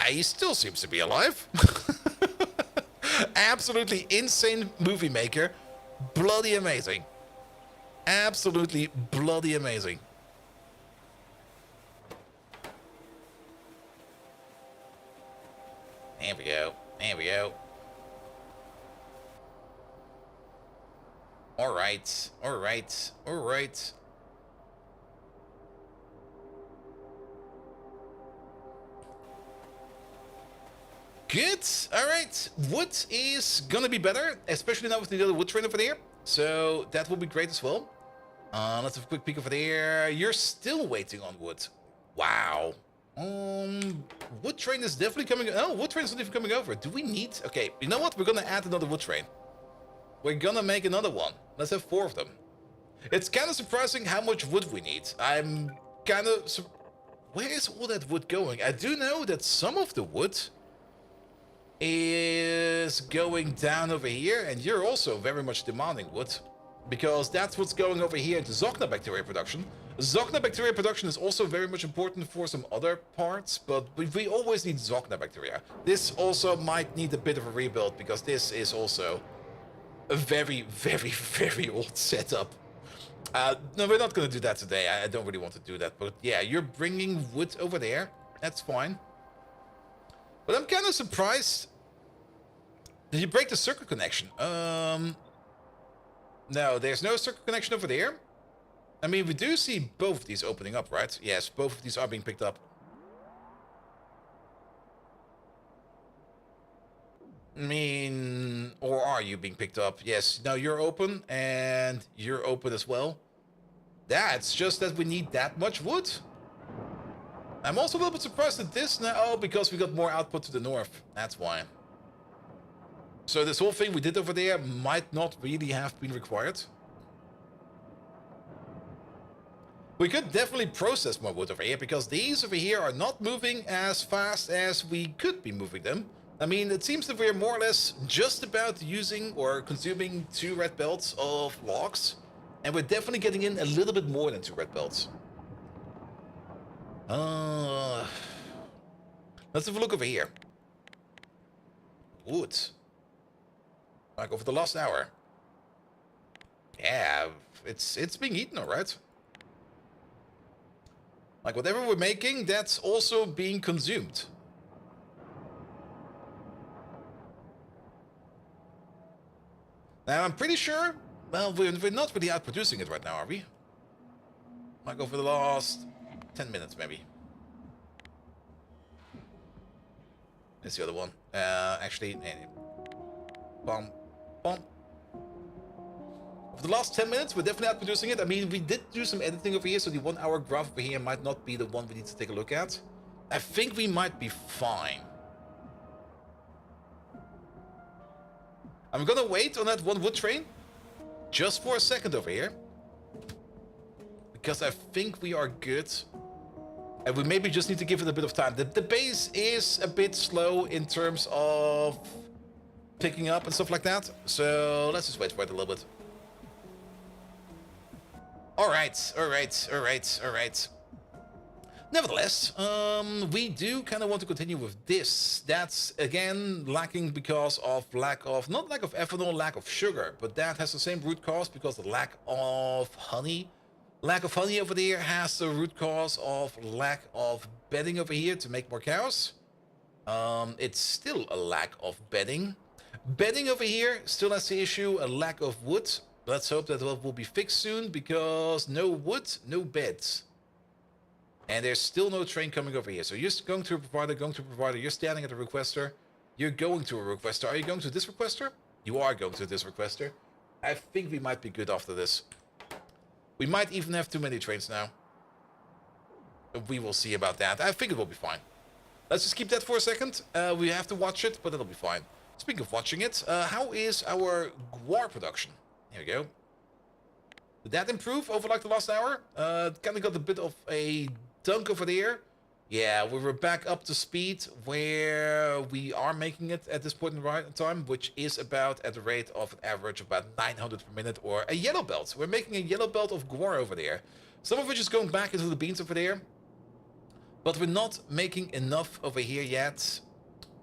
He still seems to be alive. Absolutely insane movie maker. Bloody amazing. Absolutely bloody amazing. There we go. There we go. Alright. Alright. Alright. Good. All right. Wood is gonna be better, especially now with the other wood train over there. So that will be great as well. Let's have a quick peek over there. You're still waiting on wood. Wow. Wood train is definitely coming. Oh, wood train is not even coming over. Do we need? Okay. You know what? We're gonna add another wood train. We're gonna make another one. Let's have 4 of them. It's kind of surprising how much wood we need. I'm kind of. Where is all that wood going? I do know that some of the wood is going down over here, and you're also very much demanding wood, because that's what's going over here into Zogna bacteria production. Zogna bacteria production is also very much important for some other parts, but we always need Zogna bacteria. This also might need a bit of a rebuild, because this is also a very, very, very old setup. No, we're not going to do that today. I don't really want to do that, but yeah, you're bringing wood over there. That's fine. But I'm kind of surprised. Did you break the circuit connection? No, there's no circuit connection over there. I mean, we do see both of these opening up, right? Yes, both of these are being picked up. I mean, or are you being picked up? Yes, no, you're open, and you're open as well. That's just that we need that much wood. I'm also a little bit surprised at this now. Oh, because we got more output to the north. That's why. So this whole thing we did over there might not really have been required. We could definitely process more wood over here, because these over here are not moving as fast as we could be moving them. I mean, it seems that we're more or less just about using or consuming 2 red belts of logs. And we're definitely getting in a little bit more than 2 red belts. Let's have a look over here. Wood. Like over the last hour. Yeah, it's being eaten, alright. Like whatever we're making, that's also being consumed. Now I'm pretty sure Well, we're not really outproducing it right now, are we? Like over the last 10 minutes, maybe. That's the other one. Actually, bum, bum. For the last 10 minutes, we're definitely outproducing it. I mean, we did do some editing over here, so the 1 hour graph over here might not be the one we need to take a look at. I think we might be fine. I'm gonna wait on that 1 wood train just for a second over here. Because I think we are good. And we maybe just need to give it a bit of time. The base is a bit slow in terms of picking up and stuff like that. So let's just wait for it a little bit. Alright. Nevertheless, we do kind of want to continue with this. That's, again, lacking because of not lack of ethanol, lack of sugar. But that has the same root cause because the lack of honey. Lack of honey over there has the root cause of lack of bedding over here to make more cows. It's still a lack of bedding. Bedding over here still has the issue, a lack of wood. Let's hope that will be fixed soon, because no wood, no beds. And there's still no train coming over here. So you're going to a provider, you're standing at a requester, you're going to a requester. Are you going to this requester? You are going to this requester. I think we might be good after this. We might even have too many trains now. We will see about that. I think it will be fine. Let's just keep that for a second. We have to watch it, but it'll be fine. Speaking of watching it, how is our guar production? Here we go. Did that improve over like the last hour? Kind of got a bit of a dunk over there. Yeah, we were back up to speed where we are making it at this point in time, which is about at the rate of an average of about 900 per minute, or a yellow belt. We're making a yellow belt of guar over there. Some of which is going back into the beans over there. But we're not making enough over here yet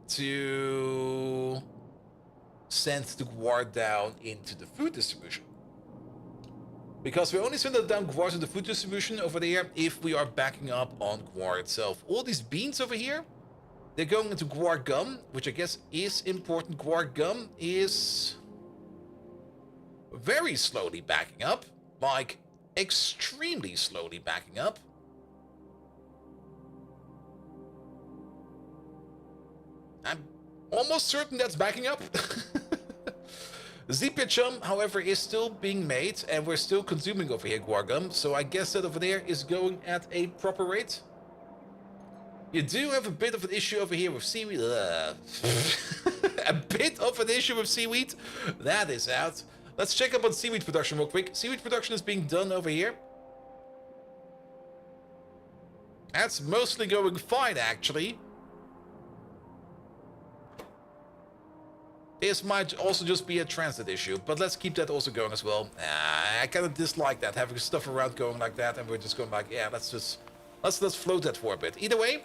to send the guar down into the food distribution. Because we only send it down guar to the food distribution over there if we are backing up on guar itself. All these beans over here, they're going into guar gum, which I guess is important. Guar gum is very slowly backing up, like extremely slowly backing up. I'm almost certain that's backing up. Zepia Chum, however, is still being made, and we're still consuming over here guar gum, so I guess that over there is going at a proper rate. You do have a bit of an issue over here with seaweed. A bit of an issue with seaweed. That is out. Let's check up on seaweed production real quick. Seaweed production is being done over here. That's mostly going fine, actually. This might also just be a transit issue, but let's keep that also going as well. I kind of dislike that, having stuff around going like that, and we're just going like, yeah, let's float that for a bit. Either way,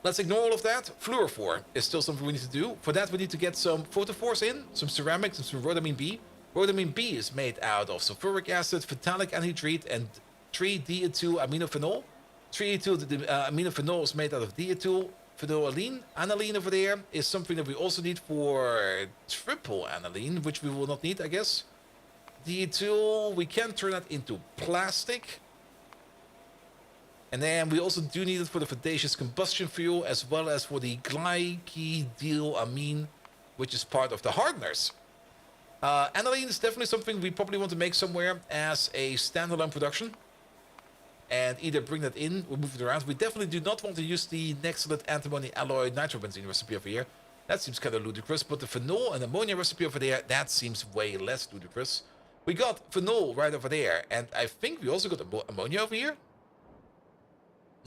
let's ignore all of that. Fluorophore is still something we need to do. For that, we need to get some photophores in, some ceramics, and some rhodamine B. Rhodamine B is made out of sulfuric acid, phthalic anhydride, and 3-diethyl aminophenol. 3-diethyl aminophenol is made out of diethyl phenolalanine. Aniline over there is something that we also need for triple aniline, which we will not need, I guess. Diethyl, we can turn that into plastic. And then we also do need it for the vivacious combustion fuel, as well as for the glycidylamine, which is part of the hardeners. Aniline is definitely something we probably want to make somewhere as a standalone production. And either bring that in or move it around. We definitely do not want to use the Nextlet antimony alloy nitrobenzene recipe over here. That seems kind of ludicrous. But the phenol and ammonia recipe over there, that seems way less ludicrous. We got phenol right over there. And I think we also got ammonia over here.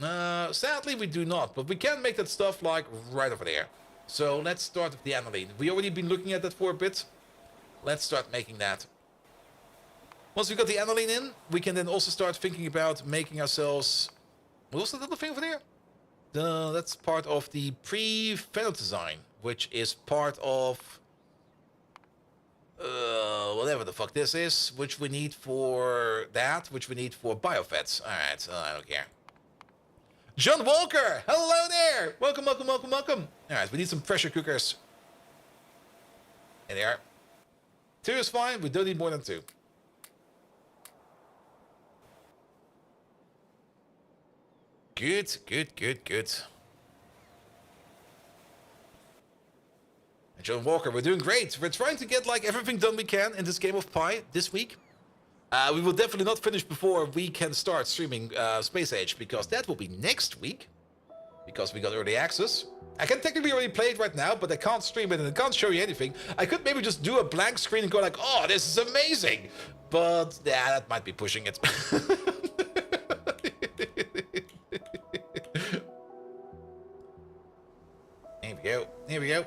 Sadly, we do not. But we can make that stuff like right over there. So let's start with the aniline. We already been looking at that for a bit. Let's start making that. Once we got the aniline in, we can then also start thinking about making ourselves... What was that little thing over there? That's part of the pre-phenol which is part of... whatever the fuck this is, which we need for that, which we need for biofats. Alright, I don't care. John Walker! Hello there! Welcome, welcome, welcome, welcome. Alright, we need some pressure cookers. There they are. 2 is fine. We don't need more than 2. Good, good, good, good. And John Walker, we're doing great. We're trying to get like everything done we can in this game of Pi this week. We will definitely not finish before we can start streaming Space Age, because that will be next week. Because we got early access. I can technically already play it right now, but I can't stream it and I can't show you anything. I could maybe just do a blank screen and go like, oh, this is amazing. But yeah, that might be pushing it. Here we go. Here we go.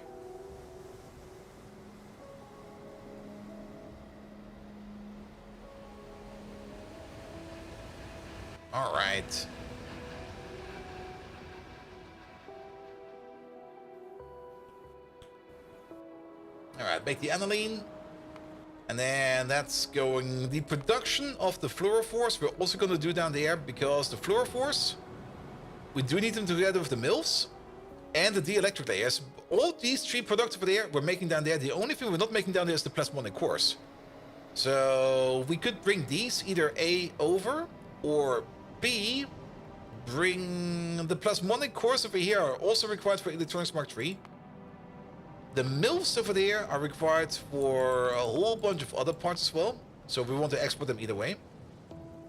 All right. All right, make the aniline. And then that's going... The production of the fluorophores we're also going to do down there, because the fluorophores, we do need them together with the mills and the dielectric layers. All these 3 products over there we're making down there. The only thing we're not making down there is the plasmonic cores. So we could bring these either A over, or B, bring the plasmonic cores over here are also required for Electronics Mark III. The mills over there are required for a whole bunch of other parts as well. So we want to export them either way.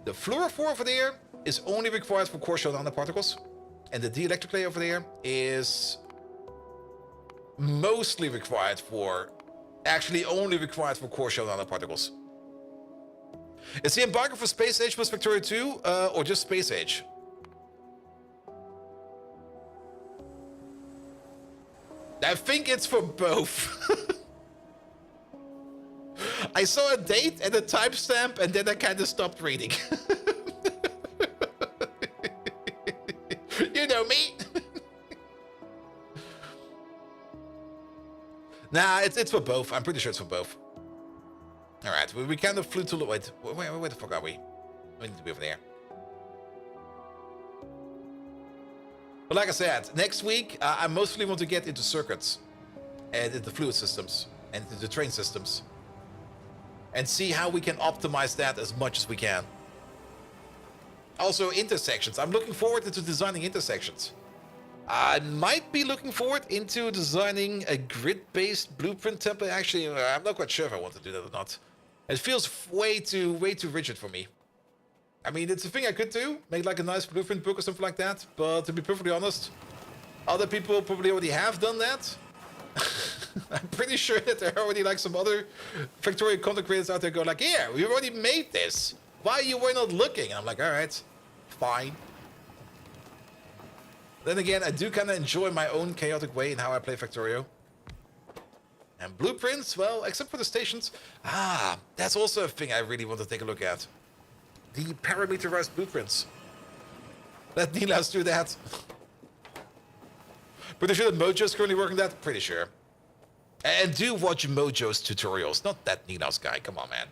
The fluorophore over there is only required for core shell nanoparticles. And the dielectric layer over there is mostly required for... Actually only required for core shell nanoparticles. Is the embargo for Space Age plus Factorio 2 or just Space Age? I think it's for both. I saw a date and a timestamp and then I kind of stopped reading. You know me. Nah, it's for both. I'm pretty sure it's for both. All right, we kind of flew to... Wait, where the fuck are we? We need to be over there. But like I said, next week, I mostly want to get into circuits and into fluid systems and into the train systems and see how we can optimize that as much as we can. Also, intersections. I'm looking forward to designing intersections. I might be looking forward into designing a grid-based blueprint template. Actually, I'm not quite sure if I want to do that or not. It feels way too rigid for me. I mean, it's a thing I could do, make like a nice blueprint book or something like that. But to be perfectly honest, other people probably already have done that. I'm pretty sure that there are already like some other Factorio content creators out there go like, yeah, we already made this. Why you were not looking? And I'm like, all right, fine. Then again, I do kind of enjoy my own chaotic way in how I play Factorio. And blueprints, well, except for the stations. Ah, that's also a thing I really want to take a look at. The parameterized blueprints. Let Nilaus do that. Pretty sure that Mojo's currently working that? Pretty sure. And do watch Mojo's tutorials, not that Nilaus guy. Come on, man.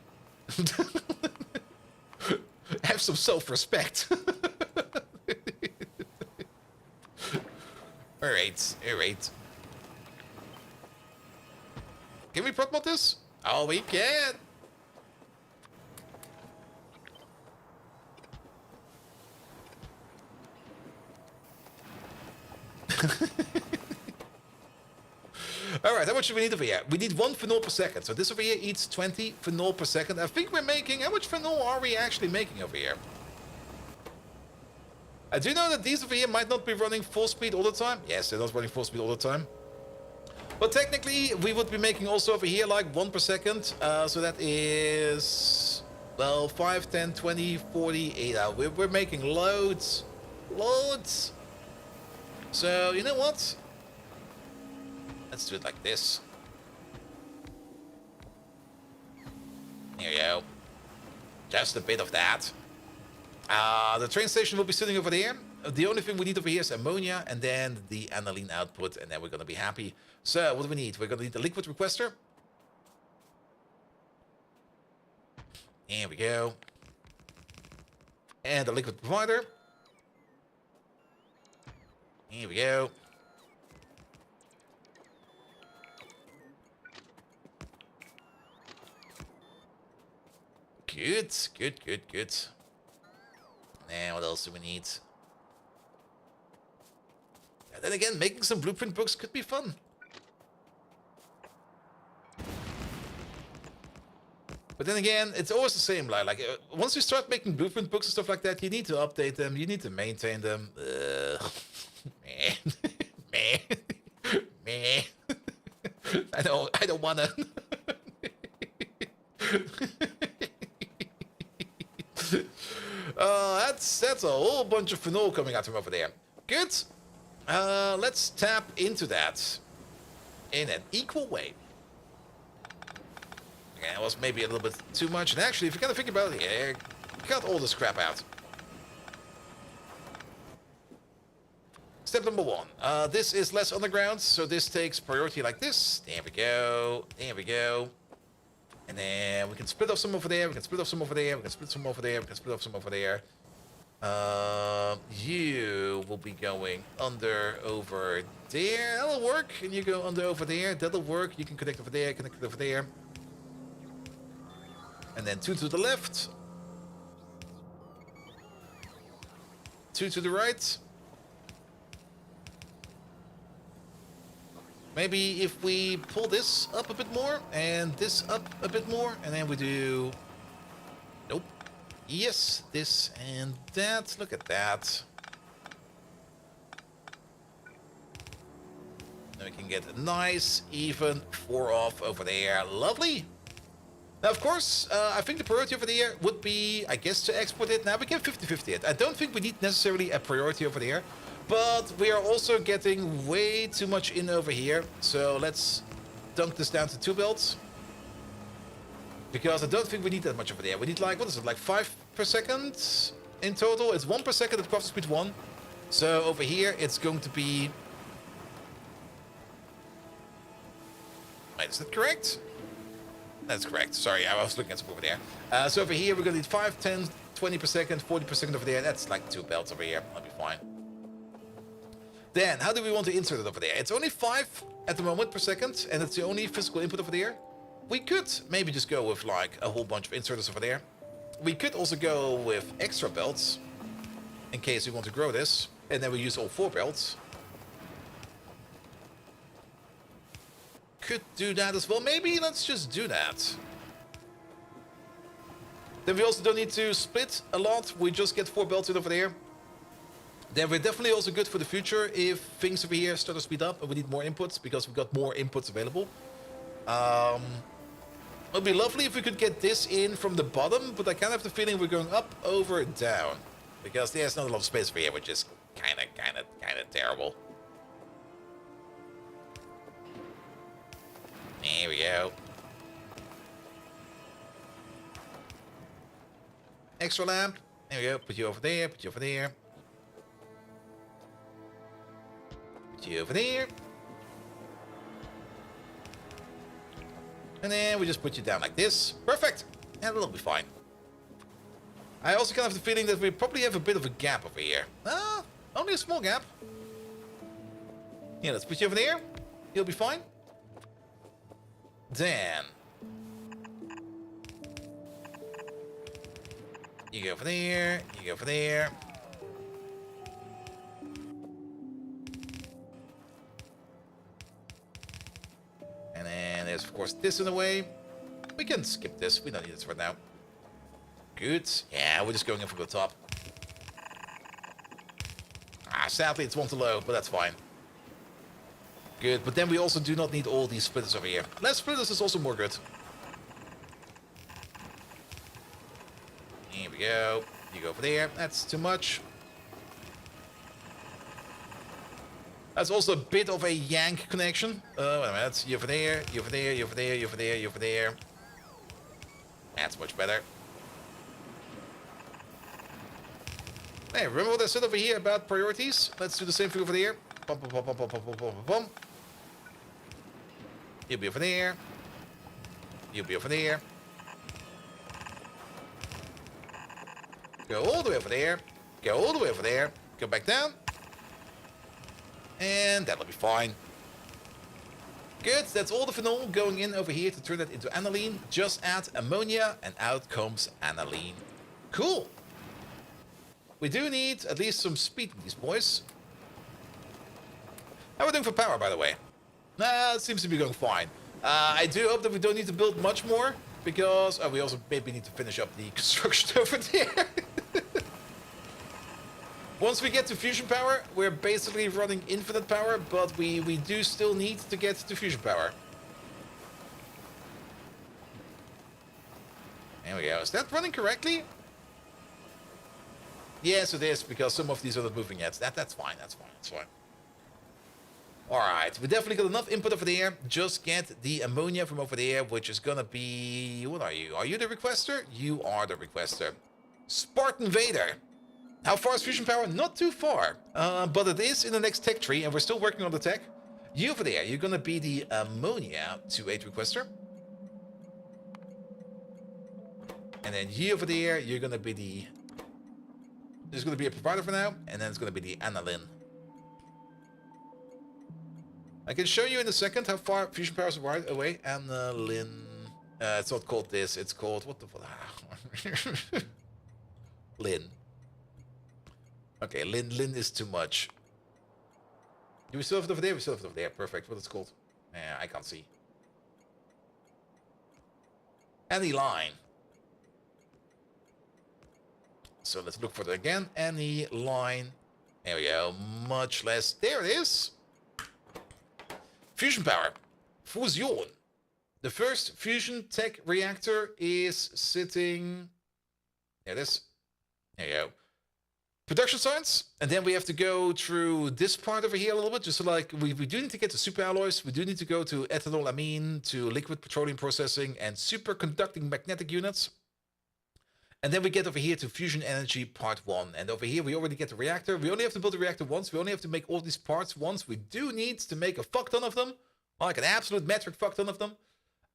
Have some self-respect. Alright, alright. Can we prop mod this? Oh, we can. Alright, how much do we need over here? We need 1 phenol per second. So this over here eats 20 phenol per second. I think we're making... How much phenol are we actually making over here? I do know that these over here might not be running full speed all the time. Yes, they're not running full speed all the time. But technically, we would be making also over here like 1 per second. So that is... Well, 5, 10, 20, 40, 8. We're making loads. Loads. So, you know what? Let's do it like this. There you go. Just a bit of that. The train station will be sitting over there. The only thing we need over here is ammonia and then the aniline output, and then we're going to be happy. So, what do we need? We're going to need the liquid requester. There we go. And the liquid provider. Here we go. Good, good, good, good. And what else do we need? And then again, making some blueprint books could be fun. But then again, it's always the same. Like once you start making blueprint books and stuff like that, you need to update them. You need to maintain them. Man, man. I don't wanna. That's a whole bunch of phenol coming out from over there. Good. Let's tap into that in an equal way. Yeah, it was maybe a little bit too much. And actually, if you kind of think about it, yeah, cut all this crap out. Step number 1. This is less underground, so this takes priority like this. There we go. There we go. And then we can split off some over there. We can split off some over there. We can split some over there. We can split off some over there. You will be going under over there. That'll work. And you go under over there. That'll work. You can connect over there. Connect over there. And then 2 to the left. 2 to the right. Maybe if we pull this up a bit more and this up a bit more, and then we do... Nope. Yes, this and that. Look at that. Then we can get a nice, even 4 off over there. Lovely. Now, of course, I think the priority over there would be, I guess, to export it. Now, we can 50-50 it. I don't think we need necessarily a priority over there. But we are also getting way too much in over here. So let's dunk this down to 2 belts. Because I don't think we need that much over there. We need like, what is it, like 5 per second in total? It's 1 per second at crafting speed 1. So over here, it's going to be... Wait, is that correct? That's correct. Sorry, I was looking at something over there. So over here, we're going to need 5, 10, 20 per second, 40 per second over there. That's like 2 belts over here. That'll be fine. Then, how do we want to insert it over there? It's only 5 at the moment per second, and it's the only physical input over there. We could maybe just go with like a whole bunch of inserters over there. We could also go with extra belts, in case we want to grow this, and then we use all 4 belts. Could do that as well. Maybe let's just do that. Then we also don't need to split a lot. We just get 4 belts in over there. Then we're definitely also good for the future if things over here start to speed up and we need more inputs because we've got more inputs available. It would be lovely if we could get this in from the bottom, but I kind of have the feeling we're going up, over, down. Because there's not a lot of space over here, which is kind of terrible. There we go. Extra lamp. There we go. Put you over there. Put you over there. Put you over there. And then we just put you down like this. Perfect. And it'll be fine. I also kind of have the feeling that we probably have a bit of a gap over here. Ah, only a small gap. Yeah, let's put you over there. You'll be fine. Then you go over there, you go over there. And then there's of course this in the way. We can skip this, we don't need this right now. Good. Yeah, we're just going in from the top. Sadly it's 1 too low, but that's fine. Good, but then we also do not need all these splitters over here. Less splitters is also more good. Here we go. You go over there. That's too much. That's also a bit of a yank connection. Wait a minute. You over there, you over there, you over there, you over there, you over there. That's much better. Hey, remember what I said over here about priorities? Let's do the same thing over there. Bum, bum, bum, bum, bum, bum, bum, bum. You'll be over there. You'll be over there. Go all the way over there. Go all the way over there. Go back down. And that'll be fine. Good, that's all the phenol going in over here to turn that into aniline. Just add ammonia and out comes aniline. Cool. We do need at least some speed in these boys. How are we doing for power, by the way? It seems to be going fine. I do hope that we don't need to build much more, because we also maybe need to finish up the construction over there. Once we get to fusion power, we're basically running infinite power, but we do still need to get to fusion power. There we go. Is that running correctly? Yes, it is, because some of these are not moving yet. That's fine, that's fine, that's fine. Alright, we definitely got enough input over there. Just get the ammonia from over there, which is gonna be... What are you? Are you the requester? You are the requester. Spartan Vader. How far is fusion power? Not too far. But it is in the next tech tree, and we're still working on the tech. You over there, you're gonna be the ammonia 2-8 requester. And then you over there, you're gonna be the... There's gonna be a provider for now, and then it's gonna be the aniline. I can show you in a second how far fusion power is away. Aniline. It's not called this, it's called... What the fuck? Lin. Okay, Lin is too much. Do we still have it over there? We still have it over there. Perfect. What it's called? I can't see. Any line. So let's look for it again. Any line. There we go. Much less. There it is. Fusion power. Fusion. The first fusion tech reactor is sitting... There it is. There you go. Production science, and then we have to go through this part over here a little bit, just so like we do need to get to super alloys, we do need to go to ethanol amine, to liquid petroleum processing, and superconducting magnetic units. And then we get over here to fusion energy part 1, and over here we already get the reactor. We only have to build the reactor once, we only have to make all these parts once. We do need to make a fuck ton of them, like an absolute metric fuck ton of them.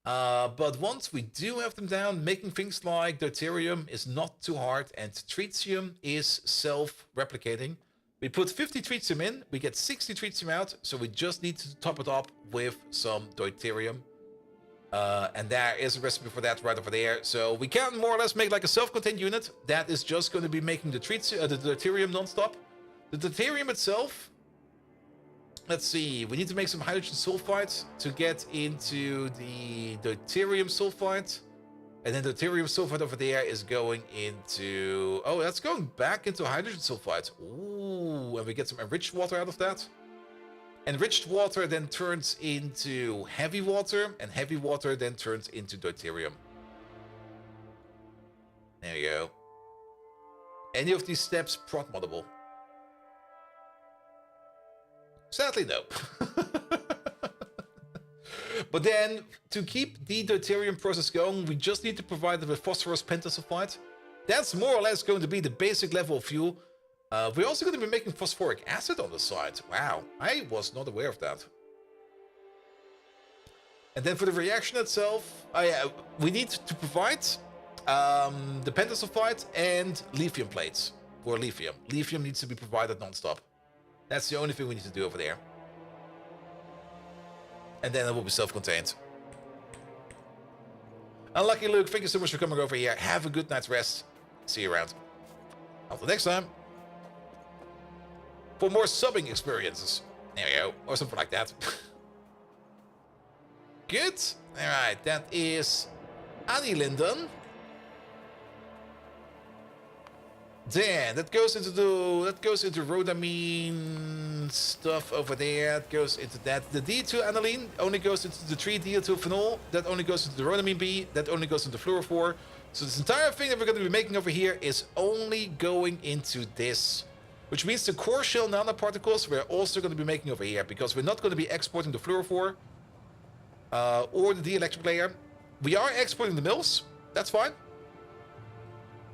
But once we do have them down, making things like deuterium is not too hard, and tritium is self-replicating. We put 50 tritium in, we get 60 tritium out, so we just need to top it up with some deuterium. And there is a recipe for that right over there. So we can more or less make like a self-contained unit that is just going to be making the deuterium non-stop. The deuterium itself... Let's see, we need to make some hydrogen sulfide to get into the deuterium sulfide. And then deuterium sulfide over there is going into... Oh, that's going back into hydrogen sulfide. Ooh, and we get some enriched water out of that. Enriched water then turns into heavy water, and heavy water then turns into deuterium. There you go. Any of these steps prot moddable? Sadly, no. But then, to keep the deuterium process going, we just need to provide it with phosphorus pentasulfide. That's more or less going to be the basic level of fuel. We're also going to be making phosphoric acid on the side. Wow, I was not aware of that. And then for the reaction itself, we need to provide the pentasulfide and lithium plates for lithium. Lithium needs to be provided non-stop. That's the only thing we need to do over there. And then it will be self-contained. Unlucky Luke, thank you so much for coming over here. Have a good night's rest. See you around. Until next time. For more subbing experiences. There we go. Or something like that. Good. Alright, that is Annie Linden. Then that goes into rhodamine stuff over there. That goes into that. The D2 aniline only goes into the 3-D2 phenol. That only goes into the rhodamine B. That only goes into fluorophore. So this entire thing that we're going to be making over here is only going into this. Which means the core shell nanoparticles we're also going to be making over here, because we're not going to be exporting the fluorophore or the dielectric layer. We are exporting the mills. That's fine.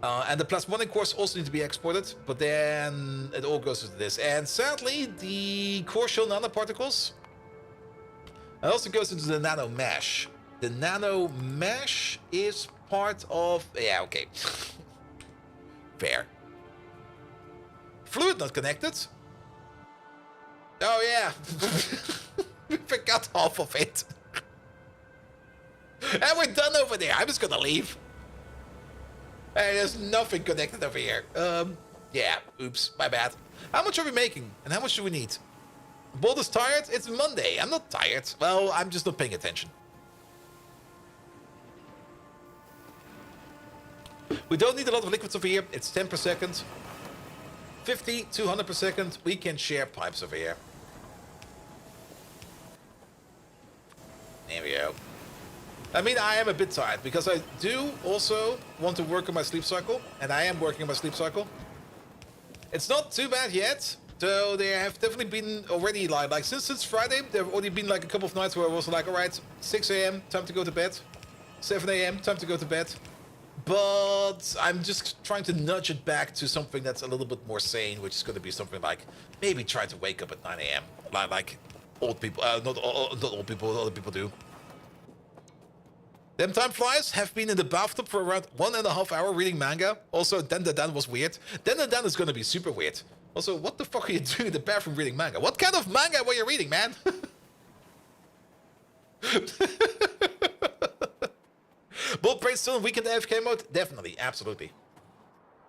And the plasmonic cores also need to be exported, but then it all goes into this. And sadly, the core shell nanoparticles, it also goes into the nano mesh. The nano mesh is part of... Yeah, okay. Fair. Fluid not connected. Oh, yeah. We forgot half of it. And we're done over there. I'm just gonna leave. Hey, there's nothing connected over here. Yeah, oops, my bad. How much are we making? And how much do we need? Boulder's tired? It's Monday. I'm not tired. Well, I'm just not paying attention. We don't need a lot of liquids over here. It's 10 per second. 50 to 100 per second. We can share pipes over here. There we go. I mean, I am a bit tired because I do also want to work on my sleep cycle, and I am working on my sleep cycle. It's not too bad yet, though there have definitely been already like since Friday, there have already been like a couple of nights where I was like, all right, 6 a.m. time to go to bed, 7 a.m. time to go to bed. But I'm just trying to nudge it back to something that's a little bit more sane, which is going to be something like maybe try to wake up at 9 a.m. like old people, not old people, other people do. Them time flies have been in the bathtub for around 1.5 hours reading manga. Also, Dan was weird. Dan is gonna be super weird. Also, what the fuck are you doing in the bathroom reading manga? What kind of manga were you reading, man? Bold Brain still in weekend AFK mode? Definitely, absolutely.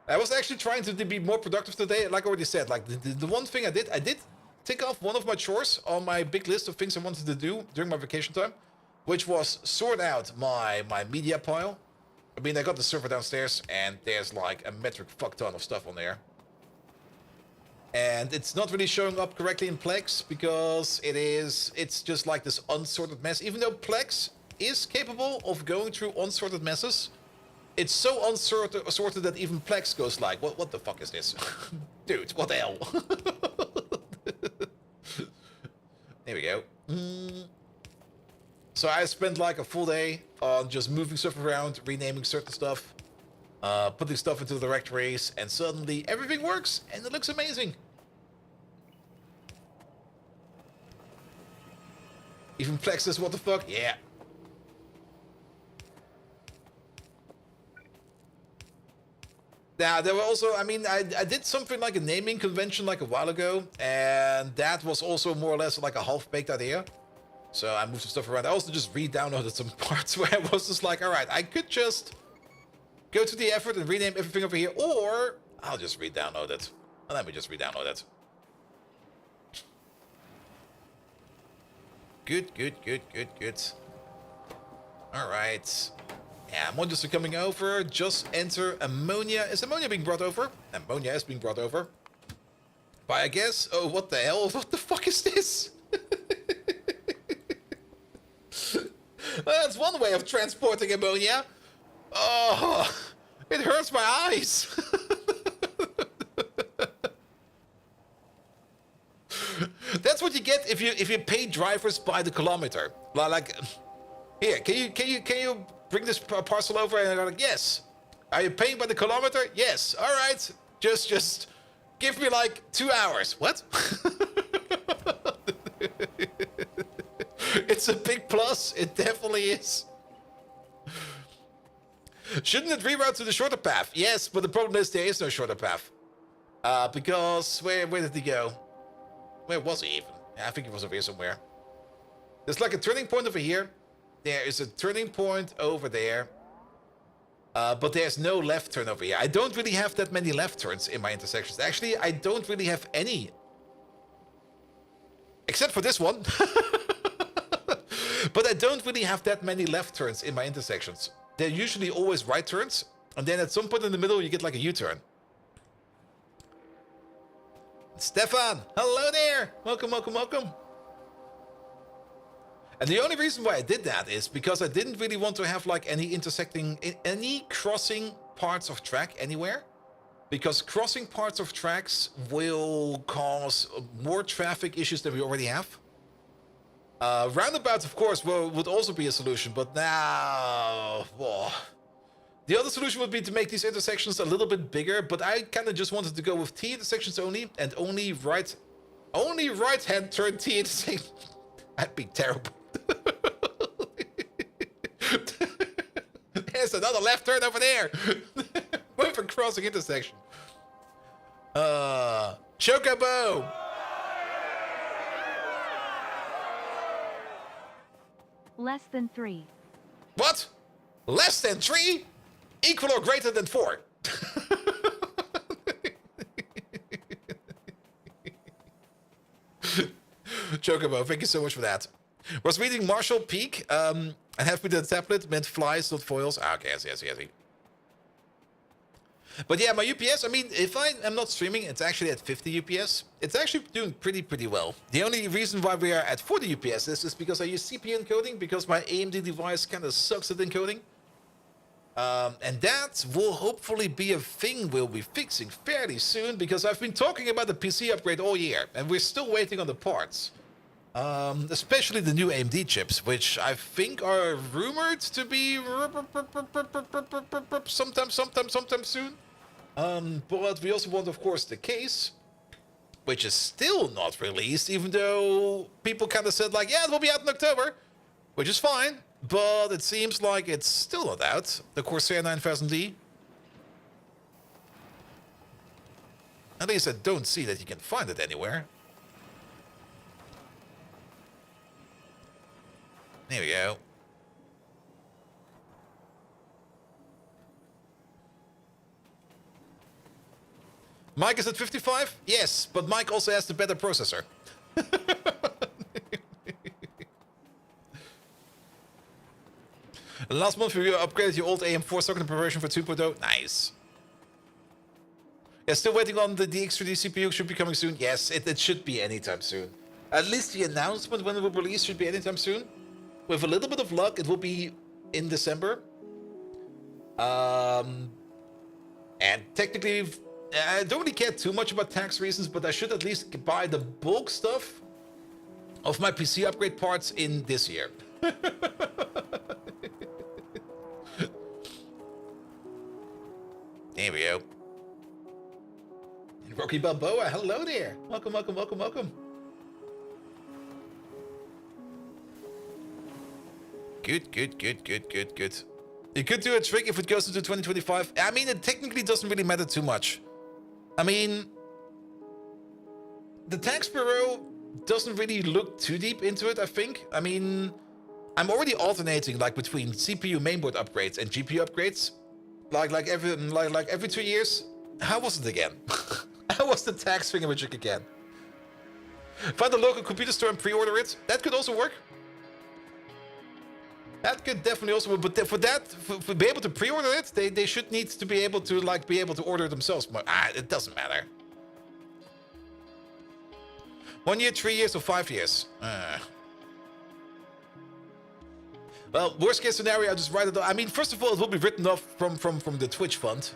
I was actually trying to be more productive today. Like I already said, like the one thing I did tick off one of my chores on my big list of things I wanted to do during my vacation time, which was sort out my media pile. I mean, I got the server downstairs, and there's like a metric fuck ton of stuff on there. And it's not really showing up correctly in Plex, because it's just like this unsorted mess. Even though Plex is capable of going through unsorted messes, it's so unsorted that even Plex goes like, what the fuck is this? Dude, what the hell? There we go. So I spent like a full day on just moving stuff around, renaming certain stuff, putting stuff into the directories, and suddenly everything works, and it looks amazing. Even Plex says, what the fuck? Yeah. Now, there were also, I mean, I did something like a naming convention like a while ago, and that was also more or less like a half-baked idea. So I moved some stuff around. I also just re-downloaded some parts where I was just like, all right, I could just go to the effort and rename everything over here, or I'll just re-download it. And let me just re-download it. Good. All right. Yeah, ammonia are coming over. Just enter ammonia. Is ammonia being brought over? Ammonia is being brought over. By, I guess. Oh, what the hell? What the fuck is this? That's one way of transporting ammonia. Oh, it hurts my eyes. That's what you get if you pay drivers by the kilometer. Like, here, can you bring this parcel over? And I'm like, yes. Are you paying by the kilometer? Yes. All right. Just give me like 2 hours. What? It's a big plus. It definitely is. Shouldn't it reroute to the shorter path? Yes, but the problem is there is no shorter path. Because where did he go? Where was he even? Yeah, I think he was over here somewhere. There's like a turning point over here. There is a turning point over there. But there's no left turn over here. I don't really have that many left turns in my intersections. Actually, I don't really have any. Except for this one. But I don't really have that many left turns in my intersections. They're usually always right turns. And then at some point in the middle, you get like a U-turn. Stefan, hello there. Welcome. And the only reason why I did that is because I didn't really want to have like any crossing parts of track anywhere. Because crossing parts of tracks will cause more traffic issues than we already have. Roundabouts, of course, would also be a solution, but now... Whoa. The other solution would be to make these intersections a little bit bigger, but I kind of just wanted to go with T intersections only, and only right-hand turn T intersections. That'd be terrible. There's another left turn over there. Wait for crossing intersection. Chocobo. Less than 3. What? Less than 3? Equal or greater than 4? Chocobo, thank you so much for that. Was reading Marshall Peak, and have with the tablet meant flies, not foils. Ah, okay, I see. But yeah, my UPS, I mean, if I am not streaming, it's actually at 50 UPS. It's actually doing pretty well. The only reason why we are at 40 UPS is because I use CPU encoding, because my AMD device kind of sucks at encoding. And that will hopefully be a thing we'll be fixing fairly soon, because I've been talking about the PC upgrade all year, and we're still waiting on the parts. Especially the new AMD chips, which I think are rumored to be sometime soon. But we also want, of course, the case, which is still not released, even though people kind of said, like, yeah, it will be out in October, which is fine, but it seems like it's still not out, the Corsair 9000D. At least I don't see that you can find it anywhere. There we go. Mike is at 55? Yes, but Mike also has the better processor. Last month you upgraded your old AM4 socket in preparation for 2.0. Nice. Yeah, still waiting on the DX3D CPU. Should be coming soon. Yes, it should be anytime soon. At least the announcement when it will release should be anytime soon. With a little bit of luck, it will be in December. And technically, I don't really care too much about tax reasons, but I should at least buy the bulk stuff of my PC upgrade parts in this year. There we go. Rocky Balboa, hello there. Welcome. Good. You could do a trick if it goes into 2025. I mean, it technically doesn't really matter too much. I mean, the tax bureau doesn't really look too deep into it, I think. I mean, I'm already alternating like between CPU mainboard upgrades and GPU upgrades. Like every 2 years. How was it again? How was the tax thingamajig again? Find a local computer store and pre-order it. That could also work. That could definitely also work, but for that, to be able to pre-order it, they should need to be able to order it themselves. It doesn't matter. 1 year, 3 years, or 5 years? Well, worst case scenario, I'll just write it off. I mean, first of all, it will be written off from the Twitch fund.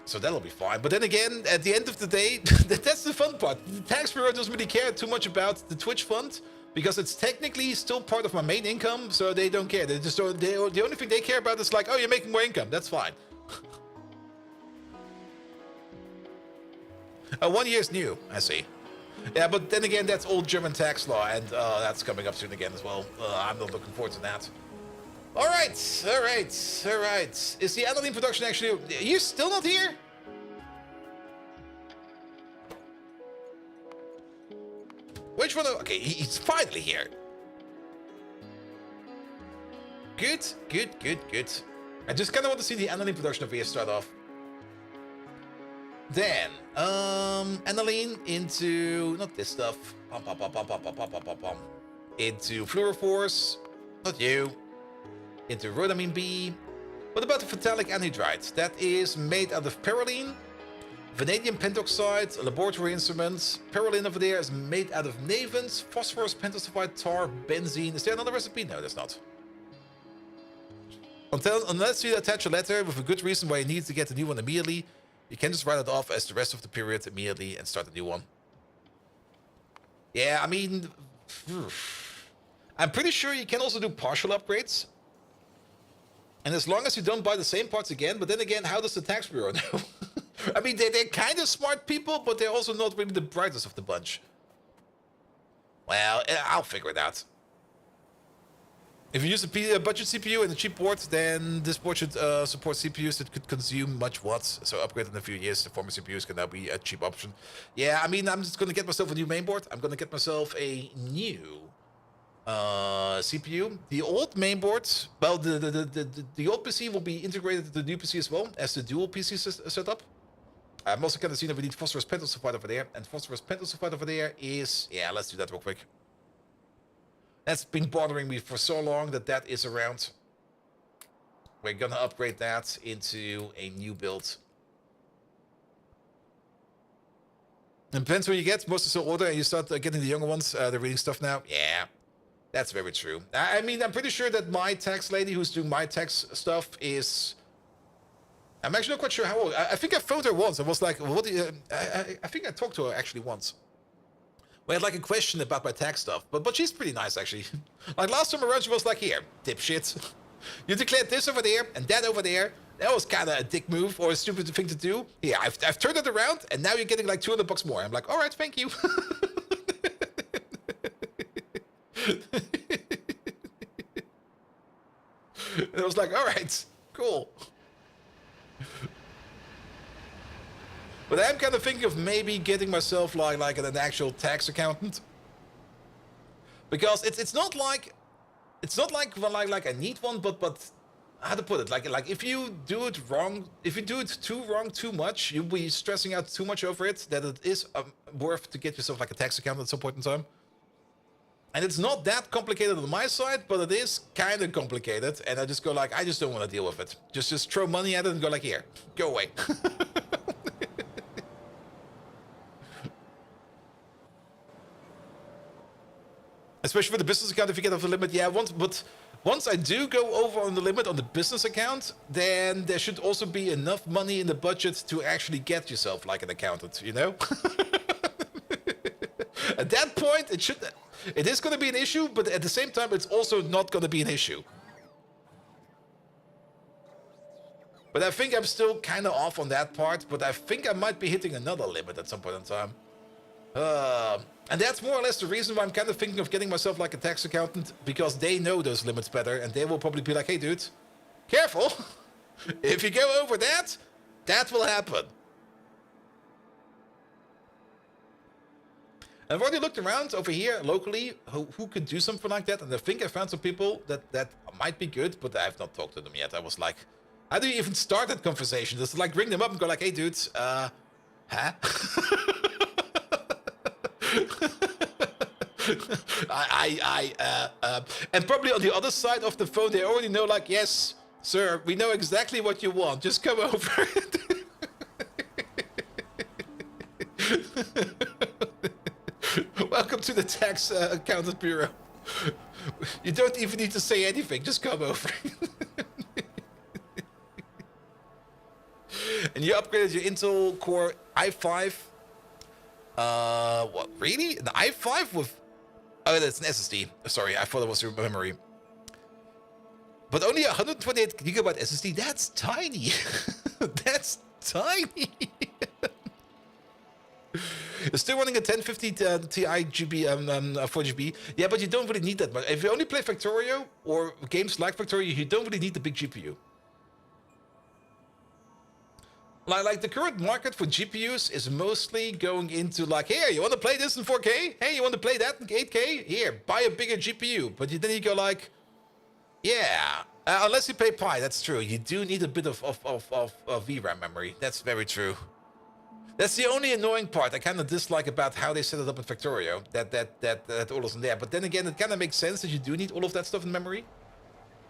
So that'll be fine. But then again, at the end of the day, that's the fun part. The tax bureau doesn't really care too much about the Twitch fund, because it's technically still part of my main income, so they don't care. They just don't, the only thing they care about is like, oh, you're making more income. That's fine. 1 year's new, I see. Yeah, but then again, that's old German tax law, and that's coming up soon again as well. I'm not looking forward to that. All right. Is the Aniline production actually... Are you still not here? Which one? Okay, he's finally here. Good. I just kind of want to see the Aniline production of here start off. Then, aniline into, not this stuff, into fluorophores, not you, into rhodamine B. What about the phthalic anhydride? That is made out of perylene, vanadium pentoxide, a laboratory instrument. Perylene over there is made out of navins, phosphorus pentasulfide, tar, benzene. Is there another recipe? No, there's not. Unless you attach a letter with a good reason why you need to get a new one immediately, you can just write it off as the rest of the period immediately and start a new one. Yeah, I mean, I'm pretty sure you can also do partial upgrades. And as long as you don't buy the same parts again, but then again, how does the tax bureau know? I mean, they're kind of smart people, but they're also not really the brightest of the bunch. Well, I'll figure it out. If you use a budget CPU and a cheap board, then this board should support CPUs that could consume much watts. So upgrade in a few years, the former CPUs can now be a cheap option. Yeah, I mean, I'm just going to get myself a new mainboard. I'm going to get myself a new CPU. The old mainboard, well, the old PC will be integrated to the new PC as well as the dual PC setup. I'm also kind of seeing that we need phosphorus pentasulfide over there, and phosphorus pentasulfide over there is, yeah, let's do that real quick. That's been bothering me for so long that is around. We're gonna upgrade that into a new build. And depends when you get, most are still older and you start getting the younger ones, they're reading stuff now. Yeah, that's very true. I mean, I'm pretty sure that my tax lady who's doing my tax stuff is... I'm actually not quite sure how old. I think I phoned her once. I was like, what do you... I think I talked to her actually once. We had like a question about my tax stuff. But she's pretty nice, actually. Like last time around, she was like, here, dipshit. You declared this over there and that over there. That was kind of a dick move or a stupid thing to do. Yeah, I've turned it around and now you're getting like $200 more. I'm like, all right, thank you. And I was like, all right, cool. But I'm kind of thinking of maybe getting myself like an actual tax accountant. Because it's not like I need one, but how to put it, like if you do it wrong, if you do it too much, you'll be stressing out too much over it, that it is worth to get yourself like a tax accountant at some point in time. And it's not that complicated on my side, but it is kind of complicated. And I just go like, I just don't want to deal with it. Just throw money at it and go like, here, go away. Especially for the business account, if you get off the limit, yeah. Once I do go over on the limit on the business account, then there should also be enough money in the budget to actually get yourself like an accountant, you know? At that point, it is going to be an issue, but at the same time, it's also not going to be an issue. But I think I'm still kind of off on that part, but I think I might be hitting another limit at some point in time. And that's more or less the reason why I'm kind of thinking of getting myself like a tax accountant, because they know those limits better, and they will probably be like, hey dude, careful, if you go over that, that will happen. I've already looked around over here locally who could do something like that, and I think I found some people that might be good, but I've not talked to them yet. I was like, how do you even start that conversation? Just like ring them up and go like, hey dudes, huh? And probably on the other side of the phone, they already know, like, yes, sir, we know exactly what you want. Just come over. Welcome to the tax accountant bureau. You don't even need to say anything. Just come over. And you upgraded your Intel Core i5. What, really? The i5 with... Oh, that's an SSD. Sorry, I thought it was your memory. But only 128 gigabyte SSD. That's tiny. That's tiny. You're still running a 1050 Ti GB, 4GB. Yeah, but you don't really need that much. If you only play Factorio or games like Factorio, you don't really need the big GPU. Like the current market for GPUs is mostly going into like, here, you want to play this in 4K? Hey, you want to play that in 8K? Here, buy a bigger GPU. But then you go like, yeah, unless you pay Pi, that's true. You do need a bit of VRAM memory. That's very true. That's the only annoying part I kind of dislike about how they set it up in Factorio. That all isn't there. But then again, it kind of makes sense that you do need all of that stuff in memory.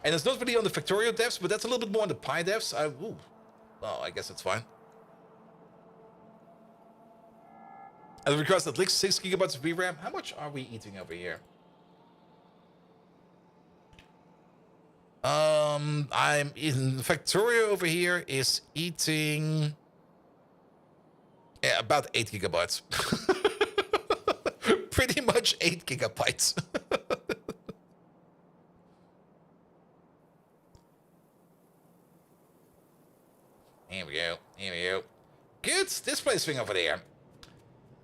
And it's not really on the Factorio devs, but that's a little bit more on the Pi devs. Oh, I guess it's fine. And it requires at least 6 gigabytes of VRAM. How much are we eating over here? I'm in Factorio over here is eating about 8 gigabytes. Pretty much 8 gigabytes. Here we go. Here we go. Good display thing over there.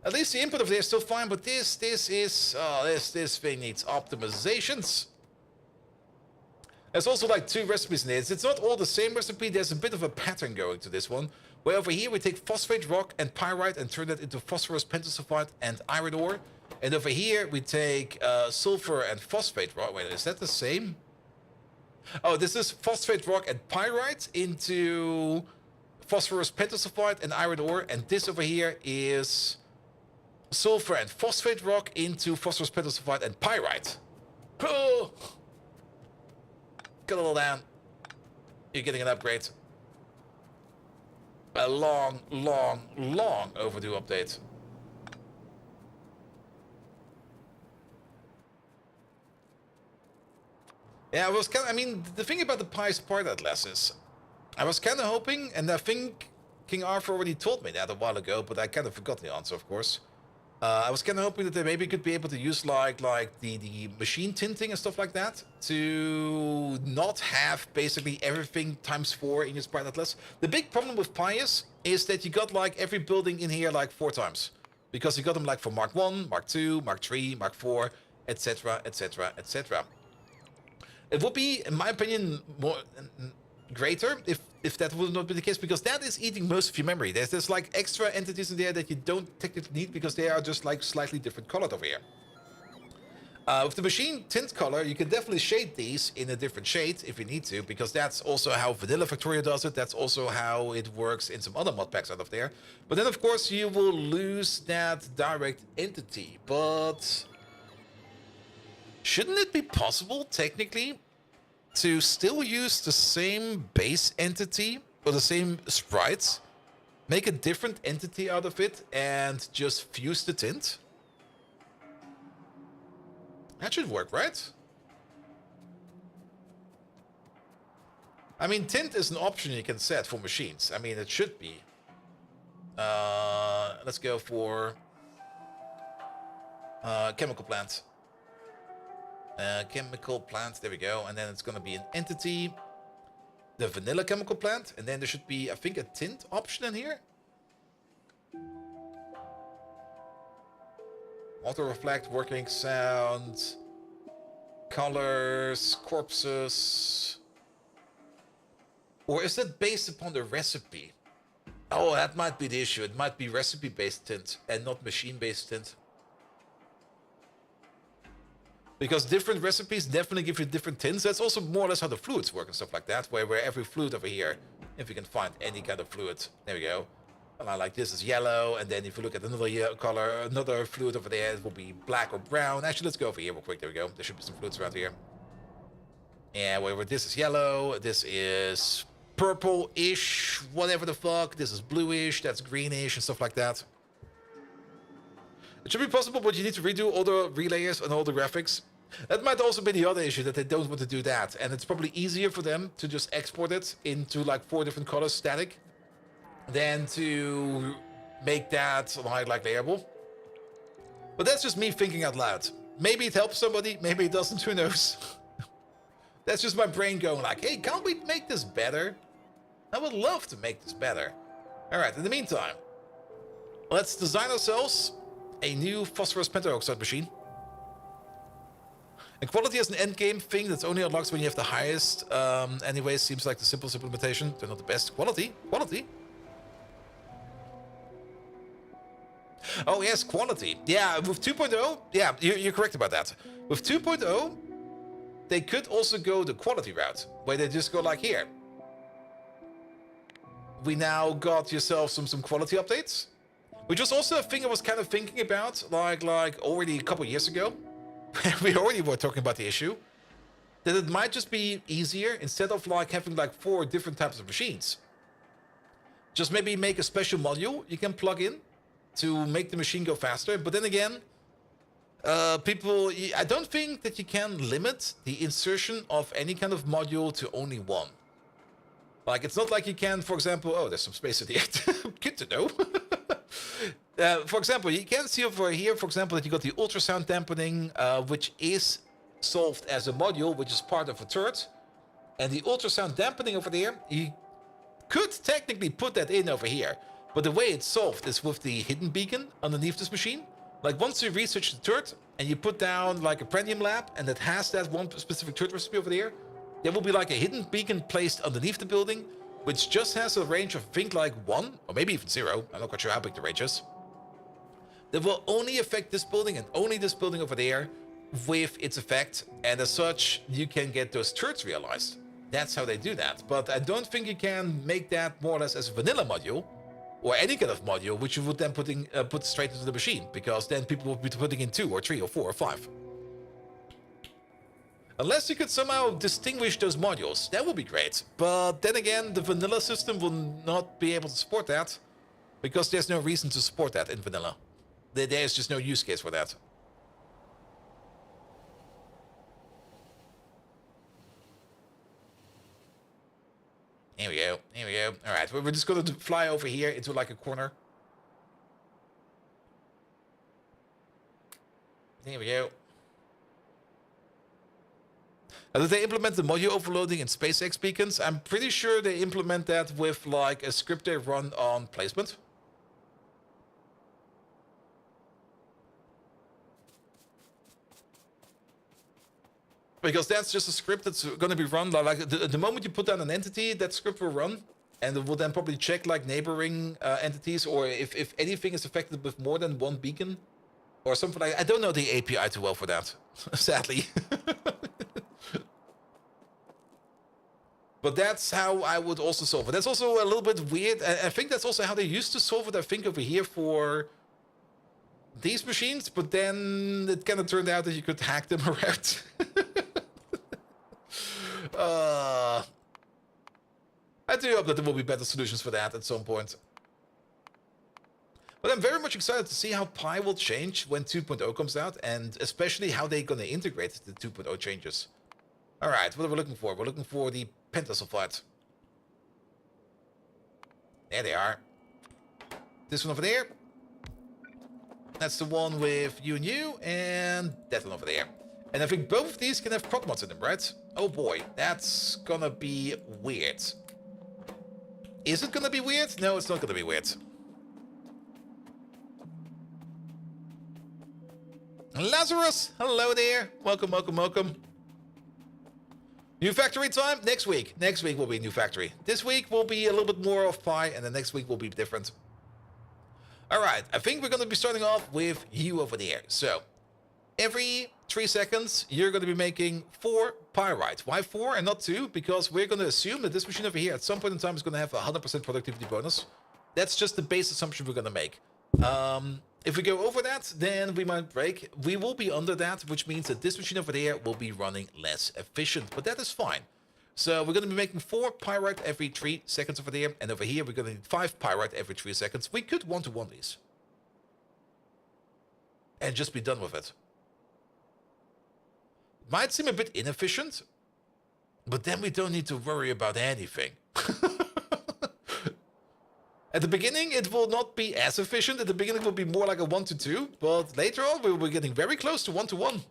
At least the input over there is still fine, but this thing needs optimizations. There's also like 2 recipes in this. It's not all the same recipe. There's a bit of a pattern going to this one. Where over here we take phosphate rock and pyrite and turn that into phosphorus pentasulfide and iron ore. And over here, we take sulfur and phosphate rock. Wait, is that the same? Oh, this is phosphate rock and pyrite into phosphorus pentasulfide and iron ore. And this over here is sulfur and phosphate rock into phosphorus pentasulfide and pyrite. Oh! Get a little down. You're getting an upgrade. A long, long, long overdue update. Yeah, I mean, the thing about the Pi's Part Atlas is, I was kind of hoping, and I think King Arthur already told me that a while ago, but I kind of forgot the answer, of course. I was kind of hoping that they maybe could be able to use like the machine tinting and stuff like that to not have basically everything ×4 in your Sprite Atlas. The big problem with Pius is that you got like every building in here like 4 times, because you got them like for Mark 1, Mark 2, Mark 3, Mark 4, etc, etc, etc. It would be, in my opinion, more greater if that would not be the case, because that is eating most of your memory. There's like extra entities in there that you don't technically need because they are just like slightly different colored over here. With the machine tint color, you can definitely shade these in a different shade if you need to, because that's also how vanilla Factorio does it. That's also how it works in some other mod packs out of there. But then, of course, you will lose that direct entity. But shouldn't it be possible, technically, to still use the same base entity or the same sprites, make a different entity out of it, and just fuse the tint? That should work, right? I mean, tint is an option you can set for machines. I mean, it should be. Let's go for chemical plant. Chemical plant, there we go. And then it's going to be an entity. The vanilla chemical plant. And then there should be, I think, a tint option in here. Auto reflect, working sound, colors, corpses. Or is that based upon the recipe? Oh, that might be the issue. It might be recipe-based tint and not machine-based tint. Because different recipes definitely give you different tints. That's also more or less how the fluids work and stuff like that. Where every fluid over here, if you can find any kind of fluid, there we go. And I like this is yellow, and then if you look at another color, another fluid over there, it will be black or brown. Actually, let's go over here real quick. There we go. There should be some fluids around here. And where this is yellow, this is purple-ish, whatever the fuck. This is bluish, that's greenish, and stuff like that. It should be possible, but you need to redo all the relayers and all the graphics. That might also be the other issue, that they don't want to do that. And it's probably easier for them to just export it into like 4 different colors static than to make that like layerable. But that's just me thinking out loud. Maybe it helps somebody, maybe it doesn't, who knows. That's just my brain going like, hey, can't we make this better? I would love to make this better. Alright, in the meantime, let's design ourselves a new phosphorus pentaoxide machine. And quality as an endgame thing that's only unlocks when you have the highest. Anyway, seems like the simplest implementation. They're not the best. Quality. Oh, yes, quality. Yeah, with 2.0, yeah, you're correct about that. With 2.0, they could also go the quality route, where they just go like here. We now got yourself some quality updates, which was also a thing I was kind of thinking about, like already a couple years ago. We already were talking about the issue. That it might just be easier, instead of like having like 4 different types of machines. Just maybe make a special module you can plug in to make the machine go faster. But then again, I don't think that you can limit the insertion of any kind of module to only 1. Like, it's not like you can, for example, oh, there's some space at the end. Good to know. For example, you can see over here, for example, that you got the ultrasound dampening, which is solved as a module, which is part of a turret. And the ultrasound dampening over there, you could technically put that in over here. But the way it's solved is with the hidden beacon underneath this machine. Like, once you research the turret and you put down like a Prandium lab and it has that one specific turret recipe over there, there will be like a hidden beacon placed underneath the building, which just has a range of, I think, like 1 or maybe even 0. I'm not quite sure how big the range is. that will only affect this building and only this building over there with its effect, and as such, you can get those turrets realized. That's how they do that. But I don't think you can make that more or less as a vanilla module, or any kind of module, which you would then put straight into the machine, because then people would be putting in 2 or 3 or 4 or 5. Unless you could somehow distinguish those modules, that would be great. But then again, the vanilla system will not be able to support that, because there's no reason to support that in vanilla. There's just no use case for that. Here we go, here we go. Alright, we're just gonna fly over here into like a corner. Here we go. Did they implement the module overloading in SpaceX beacons? I'm pretty sure they implement that with like a script they run on placement. Because that's just a script that's going to be run like the moment you put down an entity, that script will run, and it will then probably check like neighboring entities, or if anything is affected with more than one beacon or something like that. I don't know the API too well for that, sadly. But that's how I would also solve it. That's also a little bit weird. I think that's also how they used to solve it, I think, over here for these machines, but then it kind of turned out that you could hack them around. I do hope that there will be better solutions for that at some point. But I'm very much excited to see how Pi will change when 2.0 comes out, and especially how they're going to integrate the 2.0 changes. Alright, what are we looking for? We're looking for the pentasulfide. There they are. This one over there. That's the one with you, and that one over there. And I think both of these can have proc mods in them, right? Oh boy, that's gonna be weird. Is it gonna be weird? No, it's not gonna be weird. Lazarus, hello there. Welcome, welcome, welcome. New factory time next week. Next week will be a new factory. This week will be a little bit more of Pi, and the next week will be different. Alright, I think we're going to be starting off with you over there. So, every 3 seconds, you're going to be making 4 pyrite. Why 4 and not 2? Because we're going to assume that this machine over here at some point in time is going to have a 100% productivity bonus. That's just the base assumption we're going to make. If we go over that, then we might break. We will be under that, which means that this machine over there will be running less efficient. But that is fine. So we're going to be making 4 pyrite every 3 seconds over there. And over here, we're going to need 5 pyrite every 3 seconds. We could one-to-one these. And just be done with it. Might seem a bit inefficient. But then we don't need to worry about anything. At the beginning, it will not be as efficient. At the beginning, it will be more like a 1-to-2. But later on, we will be getting very close to 1-to-1.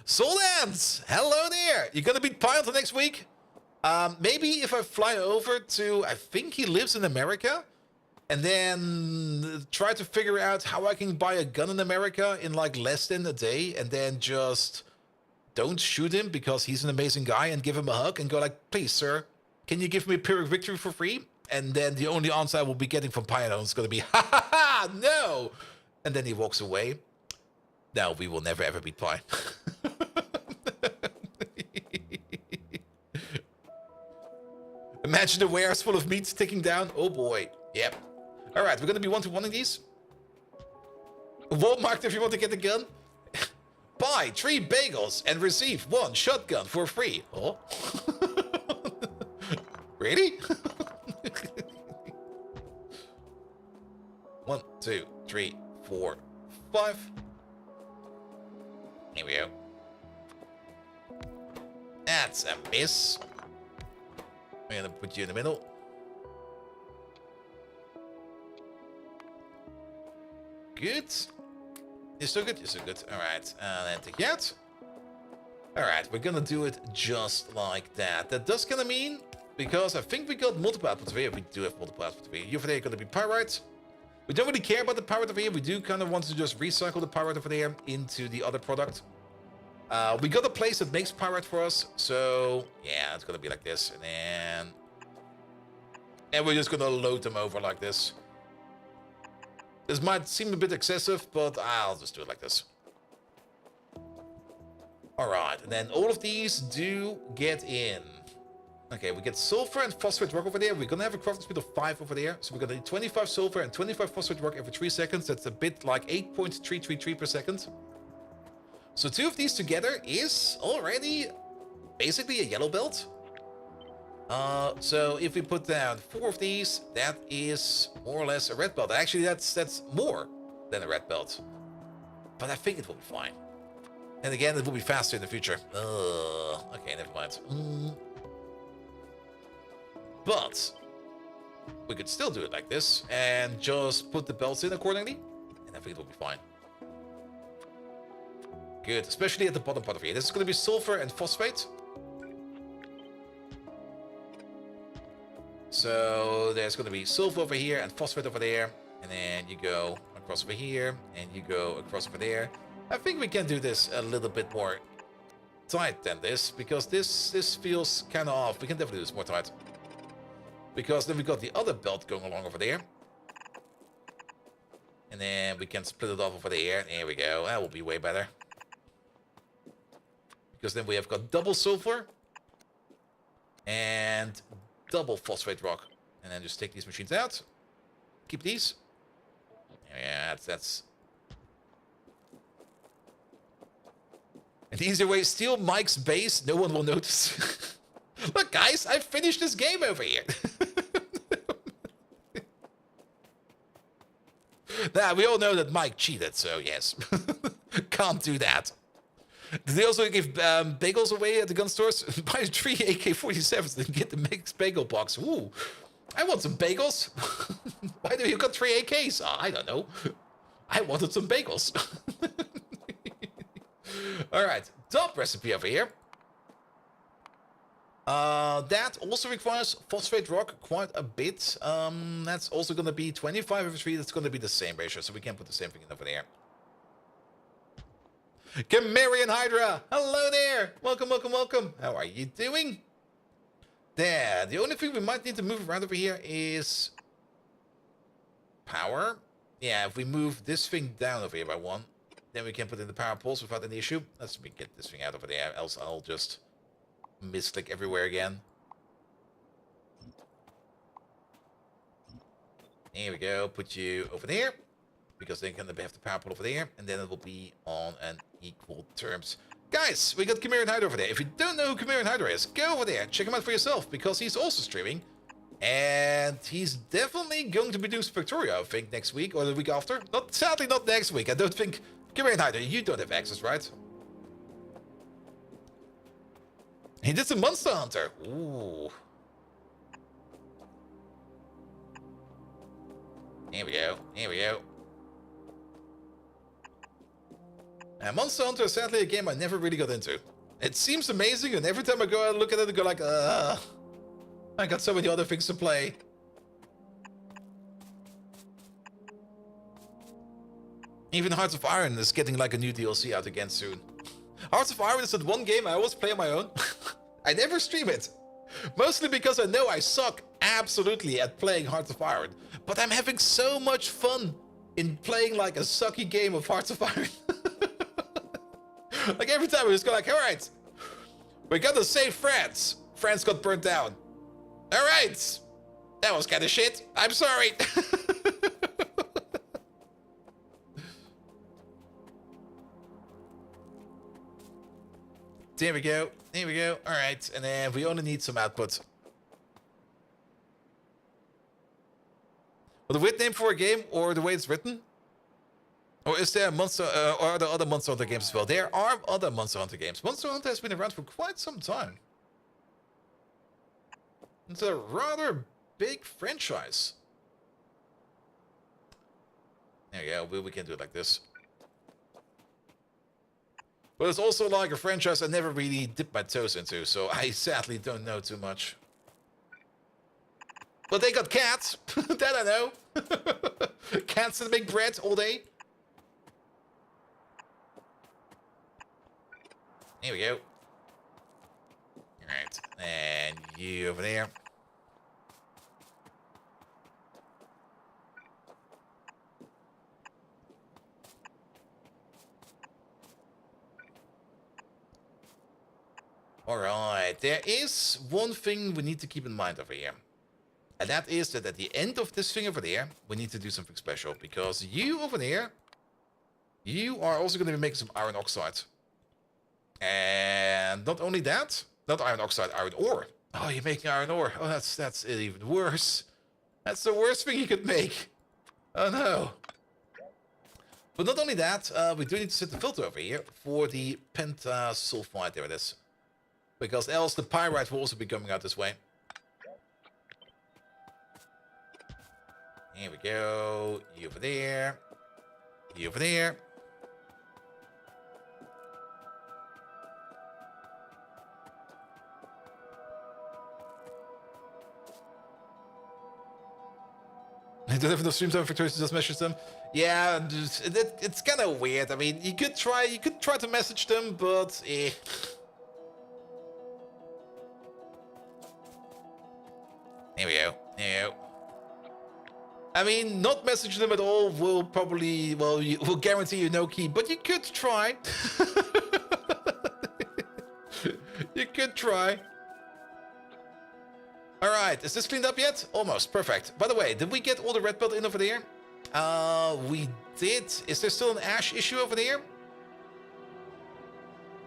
Solans, hello there. You're gonna beat Pi until next week? Maybe if I fly over to, I think he lives in America, and then try to figure out how I can buy a gun in America in like less than a day, and then just don't shoot him because he's an amazing guy, and give him a hug and go like, please, sir, can you give me a Pyrrhic victory for free? And then the only answer I will be getting from Pyanodons is going to be, ha ha ha, no! And then he walks away. No, we will never ever beat Pi. Imagine the warehouse full of meat ticking down. Oh boy. Yep. Alright, we're going to be one-to-one in these. Walmart if you want to get the gun. Buy 3 bagels and receive 1 shotgun for free. Oh. Really? 1, 2, 3, 4, 5. Here we go. That's a miss. I'm gonna put you in the middle. Good. You're so good, you're so good. Alright, then take you out. Alright, we're gonna do it just like that. That does kinda mean, because I think we got multiple outputs over here. We do have multiple outputs over here. You over there are gonna be pyrite. We don't really care about the pyrite over here. We do kind of want to just recycle the pyrite over there into the other product. We got a place that makes pyrite for us, so yeah, it's gonna be like this, and we're just gonna load them over like this. This might seem a bit excessive, but I'll just do it like this. Alright, and then all of these do get in. Okay, we get sulfur and phosphate rock over there. We're gonna have a crafting speed of 5 over there. So we're gonna need 25 sulfur and 25 phosphate rock every 3 seconds. That's a bit like 8.333 per second. So 2 of these together is already basically a yellow belt. So if we put down 4 of these, that is more or less a red belt. Actually, that's more than a red belt. But I think it will be fine. And again, it will be faster in the future. Okay, never mind. But we could still do it like this and just put the belts in accordingly, and I think it will be fine. Good, especially at the bottom part of here. This is going to be sulfur and phosphate. So there's going to be sulfur over here and phosphate over there, and then you go across over here, and you go across over there. I think we can do this a little bit more tight than this, because this feels kind of off. We can definitely do this more tight. Because then we got the other belt going along over there. And then we can split it off over there. There we go. That will be way better. Because then we have got double sulfur and double phosphate rock. And then just take these machines out. Keep these. Yeah, that's... An easier way, steal Mike's base. No one will notice. Look, guys, I finished this game over here. Nah, we all know that Mike cheated, so yes. Can't do that. Did they also give bagels away at the gun stores? Buy 3 AK-47s and get the mixed bagel box. Ooh, I want some bagels. Why do you got 3 AKs? Oh, I don't know. I wanted some bagels. Alright, top recipe over here. That also requires phosphate rock quite a bit. That's also going to be 25 over 3. That's going to be the same ratio, so we can put the same thing in over there. Chimerian Hydra! Hello there! Welcome, welcome, welcome. How are you doing? There. The only thing we might need to move around over here is... power. Yeah, if we move this thing down over here by 1, then we can put in the power pulse without any issue. Let's get this thing out over there, else I'll just... misclick everywhere again. There we go. Put you over there. Because then can have the power pole over there. And then it will be on an equal terms. Guys, we got Chimerian Hydra over there. If you don't know who Chimerian Hydra is, go over there. Check him out for yourself. Because he's also streaming. And he's definitely going to be doing Factorio, I think, next week. Or the week after. Sadly, not next week. I don't think... Chimerian Hydra, you don't have access, right? He did some Monster Hunter. Ooh. Here we go. Here we go. Monster Hunter is sadly a game I never really got into. It seems amazing, and every time I go out and look at it, I go like, I got so many other things to play. Even Hearts of Iron is getting like a new DLC out again soon. Hearts of Iron is that one game I always play on my own. I never stream it. Mostly because I know I suck absolutely at playing Hearts of Iron. But I'm having so much fun in playing like a sucky game of Hearts of Iron. Like every time we just go like, alright, we gotta save France. France got burnt down. Alright. That was kind of shit. I'm sorry. There we go. There we go. Alright, and then we only need some output. Well, the weird name for a game, or the way it's written? Or is there a Monster, or are there other Monster Hunter games as well? There are other Monster Hunter games. Monster Hunter has been around for quite some time. It's a rather big franchise. There we go. We can do it like this. But it's also like a franchise I never really dipped my toes into, so I sadly don't know too much. But they got cats. That I know. Cats that make bread all day. Here we go. Alright. And you over there. there is one thing we need to keep in mind over here. And that is that at the end of this thing over there, we need to do something special. Because you over there, you are also going to be making some iron oxide. And not only that, not iron oxide, iron ore. Oh, you're making iron ore. Oh, that's even worse. That's the worst thing you could make. Oh no. But not only that, we do need to set the filter over here for the pentasulfide. There it is. Because else the pyrite will also be coming out this way. Here we go. You over there. You over there. I don't have enough streams on Factorio to just message them. Yeah, it's kind of weird. I mean, you could try to message them, but eh. Here we go. Here we go. I mean, not messaging them at all will probably, well, will guarantee you no key, but you could try. You could try. All right, is this cleaned up yet? Almost, perfect. By the way, did we get all the red belt in over there? We did. Is there still an ash issue over there?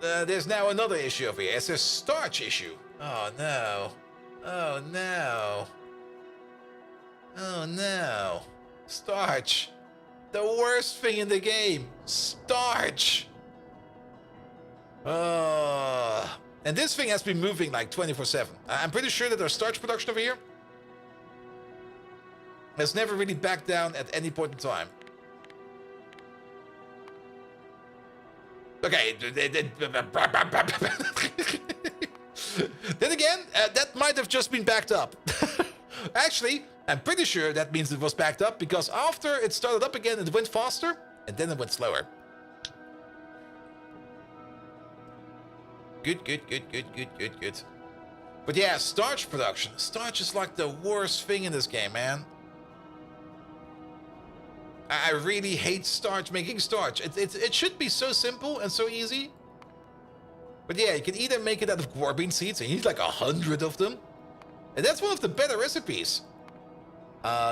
There's now another issue over here. Is there a starch issue? Oh no. Oh no. Oh no. Starch. The worst thing in the game. Starch. And this thing has been moving like 24/7. I'm pretty sure that our starch production over here has never really backed down at any point in time. Okay. Then again, that might have just been backed up. Actually, I'm pretty sure that means it was backed up because after it started up again, it went faster and then it went slower. Good. But yeah, starch production. Starch is like the worst thing in this game, man. I really hate starch, making starch. It should be so simple and so easy. But yeah, you can either make it out of guar bean seeds, and you need like 100 of them. And that's one of the better recipes.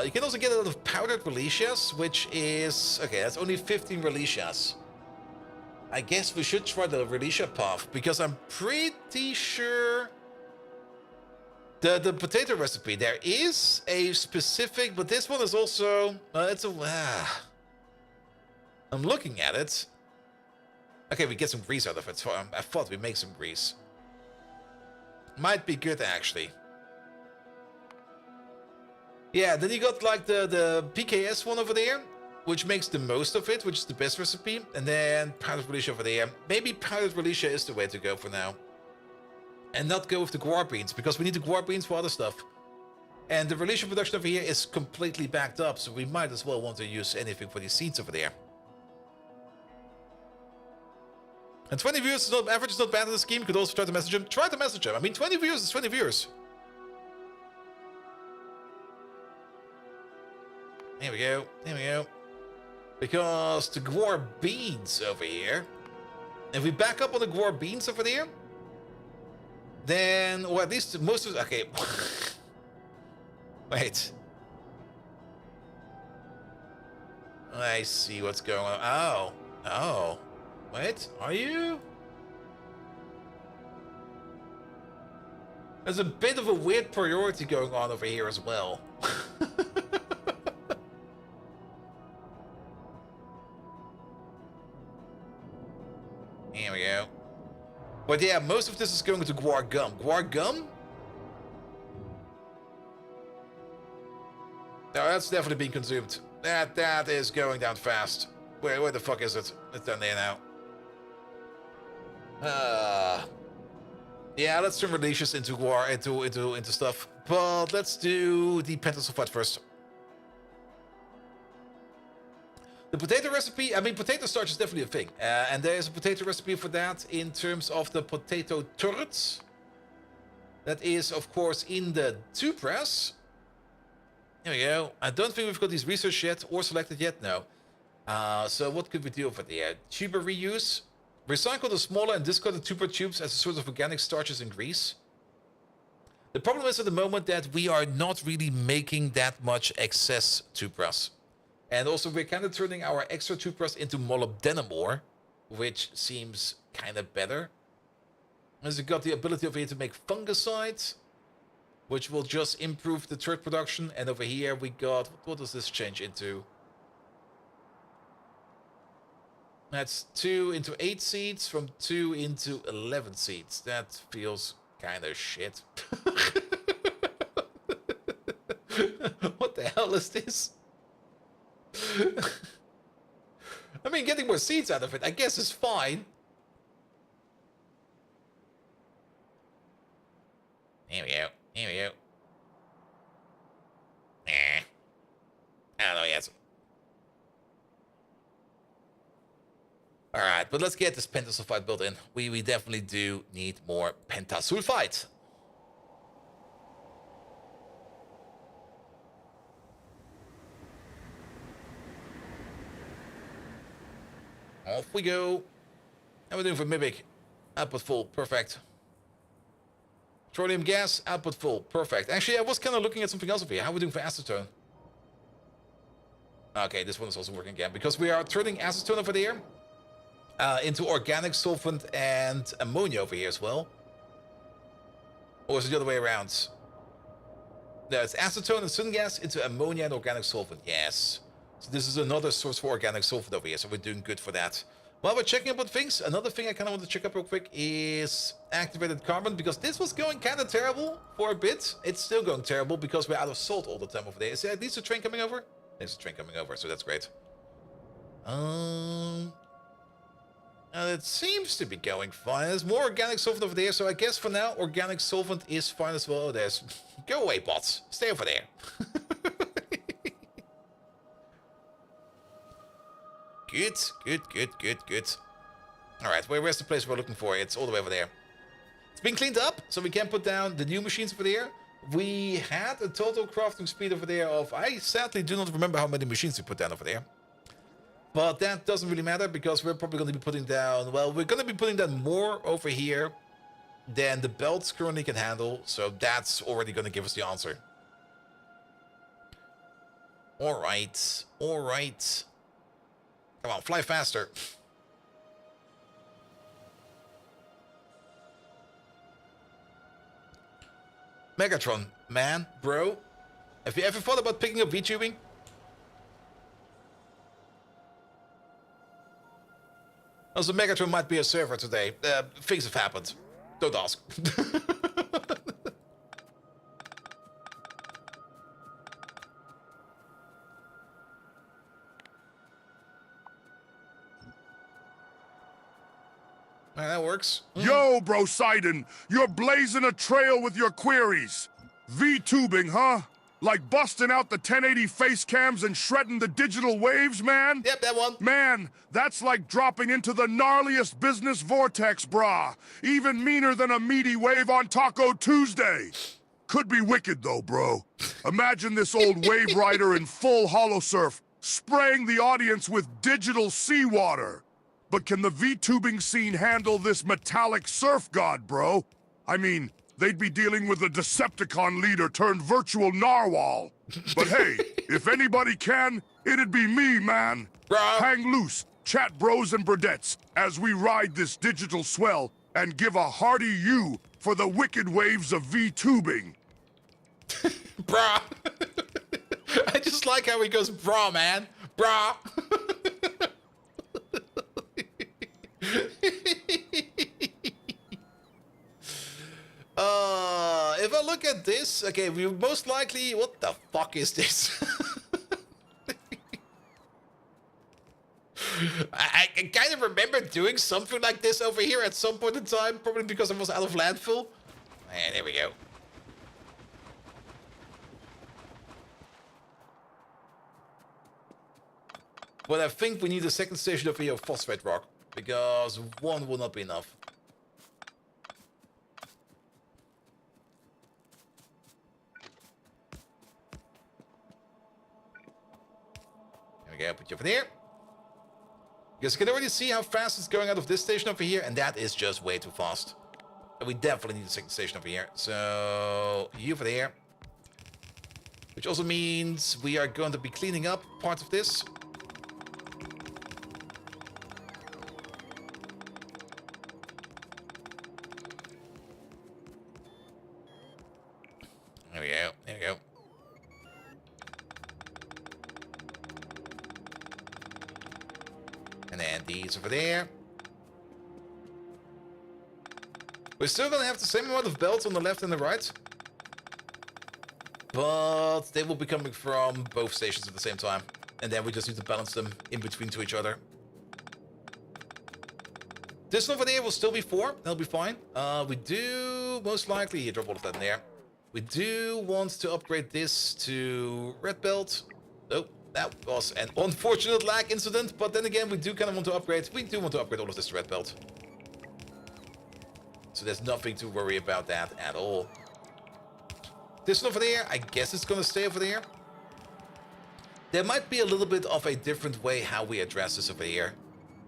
You can also get it out of powdered relicias, which is... Okay, that's only 15 relicias. I guess we should try the relicia path, because I'm pretty sure... The potato recipe, there is a specific... But this one is also... it's a... I'm looking at it. Okay, we get some grease out of it. So I thought we make some grease. Might be good, actually. Yeah, then you got like the PKS one over there, which makes the most of it, which is the best recipe. And then powdered relicia over there. Maybe powdered relicia is the way to go for now. And not go with the guar beans, because we need the guar beans for other stuff. And the relicia production over here is completely backed up, so we might as well want to use anything for these seeds over there. And 20 viewers is not, average is not bad in this game. You could also try to message him. Try to message him. I mean, 20 viewers is 20 viewers. Here we go. Here we go. Because the guar beans over here, if we back up on the guar beans over there, then, or at least most of it, okay. Wait. I see what's going on. Oh. Oh. Wait, are you? There's a bit of a weird priority going on over here as well. Here we go. But yeah, most of this is going to guar gum. Guar gum? No, that's definitely being consumed. That is going down fast. Where the fuck is it? It's down there now. Yeah, let's turn relicious into guar, into stuff. But let's do the pentasulfide first. The potato recipe, I mean, potato starch is definitely a thing. And there is a potato recipe for that in terms of the potato turrets. That is, of course, in the 2 press. There we go. I don't think we've got these researched yet or selected yet, no. So what could we do over there? Tuber reuse. Recycle the smaller and discarded tuber tubes as a source of organic starches and grease. The problem is at the moment that we are not really making that much excess toothbrush. And also we're kind of turning our extra toothbrush into molybdenum ore, which seems kind of better. As we got the ability over here to make fungicide, which will just improve the turd production. And over here we got, what does this change into? That's 2 into 8 seeds from 2 into 11 seeds. That feels kind of shit. What the hell is this? I mean, getting more seeds out of it, I guess, is fine. Here we go. Here we go. I don't know, yes. Alright, but let's get this pentasulfide built in. We definitely do need more pentasulfide. Off we go. How are we doing for Mimic? Output full, perfect. Petroleum gas, output full, perfect. Actually, I was kind of looking at something else over here. How are we doing for acetone? Okay, this one is also working again, because we are turning acetone over there into organic solvent and ammonia over here as well. Or is it the other way around? No, it's acetone and syngas into ammonia and organic solvent, yes. So this is another source for organic solvent over here, so we're doing good for that. While we're checking up on things, another thing I kind of want to check up real quick is activated carbon, because this was going kind of terrible for a bit. It's still going terrible because we're out of salt all the time over there. Is there at least a train coming over? There's a train coming over, so that's great. It seems to be going fine. There's more organic solvent over there, so I guess for now, organic solvent is fine as well. There's... Go away, bots. Stay over there. Good, good, good, good, good. Alright, where's the place we're looking for? It's all the way over there. It's been cleaned up, so we can put down the new machines over there. We had a total crafting speed over there of... I sadly do not remember how many machines we put down over there. But that doesn't really matter, because we're probably going to be putting down... Well, we're going to be putting down more over here than the belts currently can handle. So that's already going to give us the answer. Alright, alright. Come on, fly faster. Megatron, man, bro. Have you ever thought about picking up VTubing? Also, Megatron might be a server today. Things have happened. Don't ask. That works. Yo, bro Sidon, you're blazing a trail with your queries. V-tubing, huh? Like busting out the 1080 face cams and shredding the digital waves, man? Yep, that one. Man, that's like dropping into the gnarliest business vortex, brah. Even meaner than a meaty wave on Taco Tuesday. Could be wicked, though, bro. Imagine this old wave rider in full holosurf, spraying the audience with digital seawater. But can the V-tubing scene handle this metallic surf god, bro? I mean, they'd be dealing with a Decepticon leader turned virtual narwhal. But hey, if anybody can, it'd be me, man. Bro. Hang loose, chat bros and bradettes, as we ride this digital swell and give a hearty U for the wicked waves of V-tubing. Brah. I just like how he goes, brah, man. Brah. If I look at this, okay, we most likely... What the fuck is this? I kind of remember doing something like this over here at some point in time, probably because I was out of landfill. And there we go. But I think we need a second station over here of phosphate rock, because one will not be enough. There we go, put you over there. Because you can already see how fast it's going out of this station over here, and that is just way too fast. we definitely need a second station over here. So, you over there. Which also means we are going to be cleaning up part of this. There we go. There we go. And then these over there. We're still gonna have the same amount of belts on the left and the right. But they will be coming from both stations at the same time. And then we just need to balance them in between to each other. This one over there will still be 4. That'll be fine. We do most likely drop all of that in there. We do want to upgrade this to red belt. Oh, that was an unfortunate lag incident. But then again, we do kind of want to upgrade. We do want to upgrade all of this to red belt. So there's nothing to worry about that at all. This one over there, I guess it's going to stay over there. There might be a little bit of a different way how we address this over here.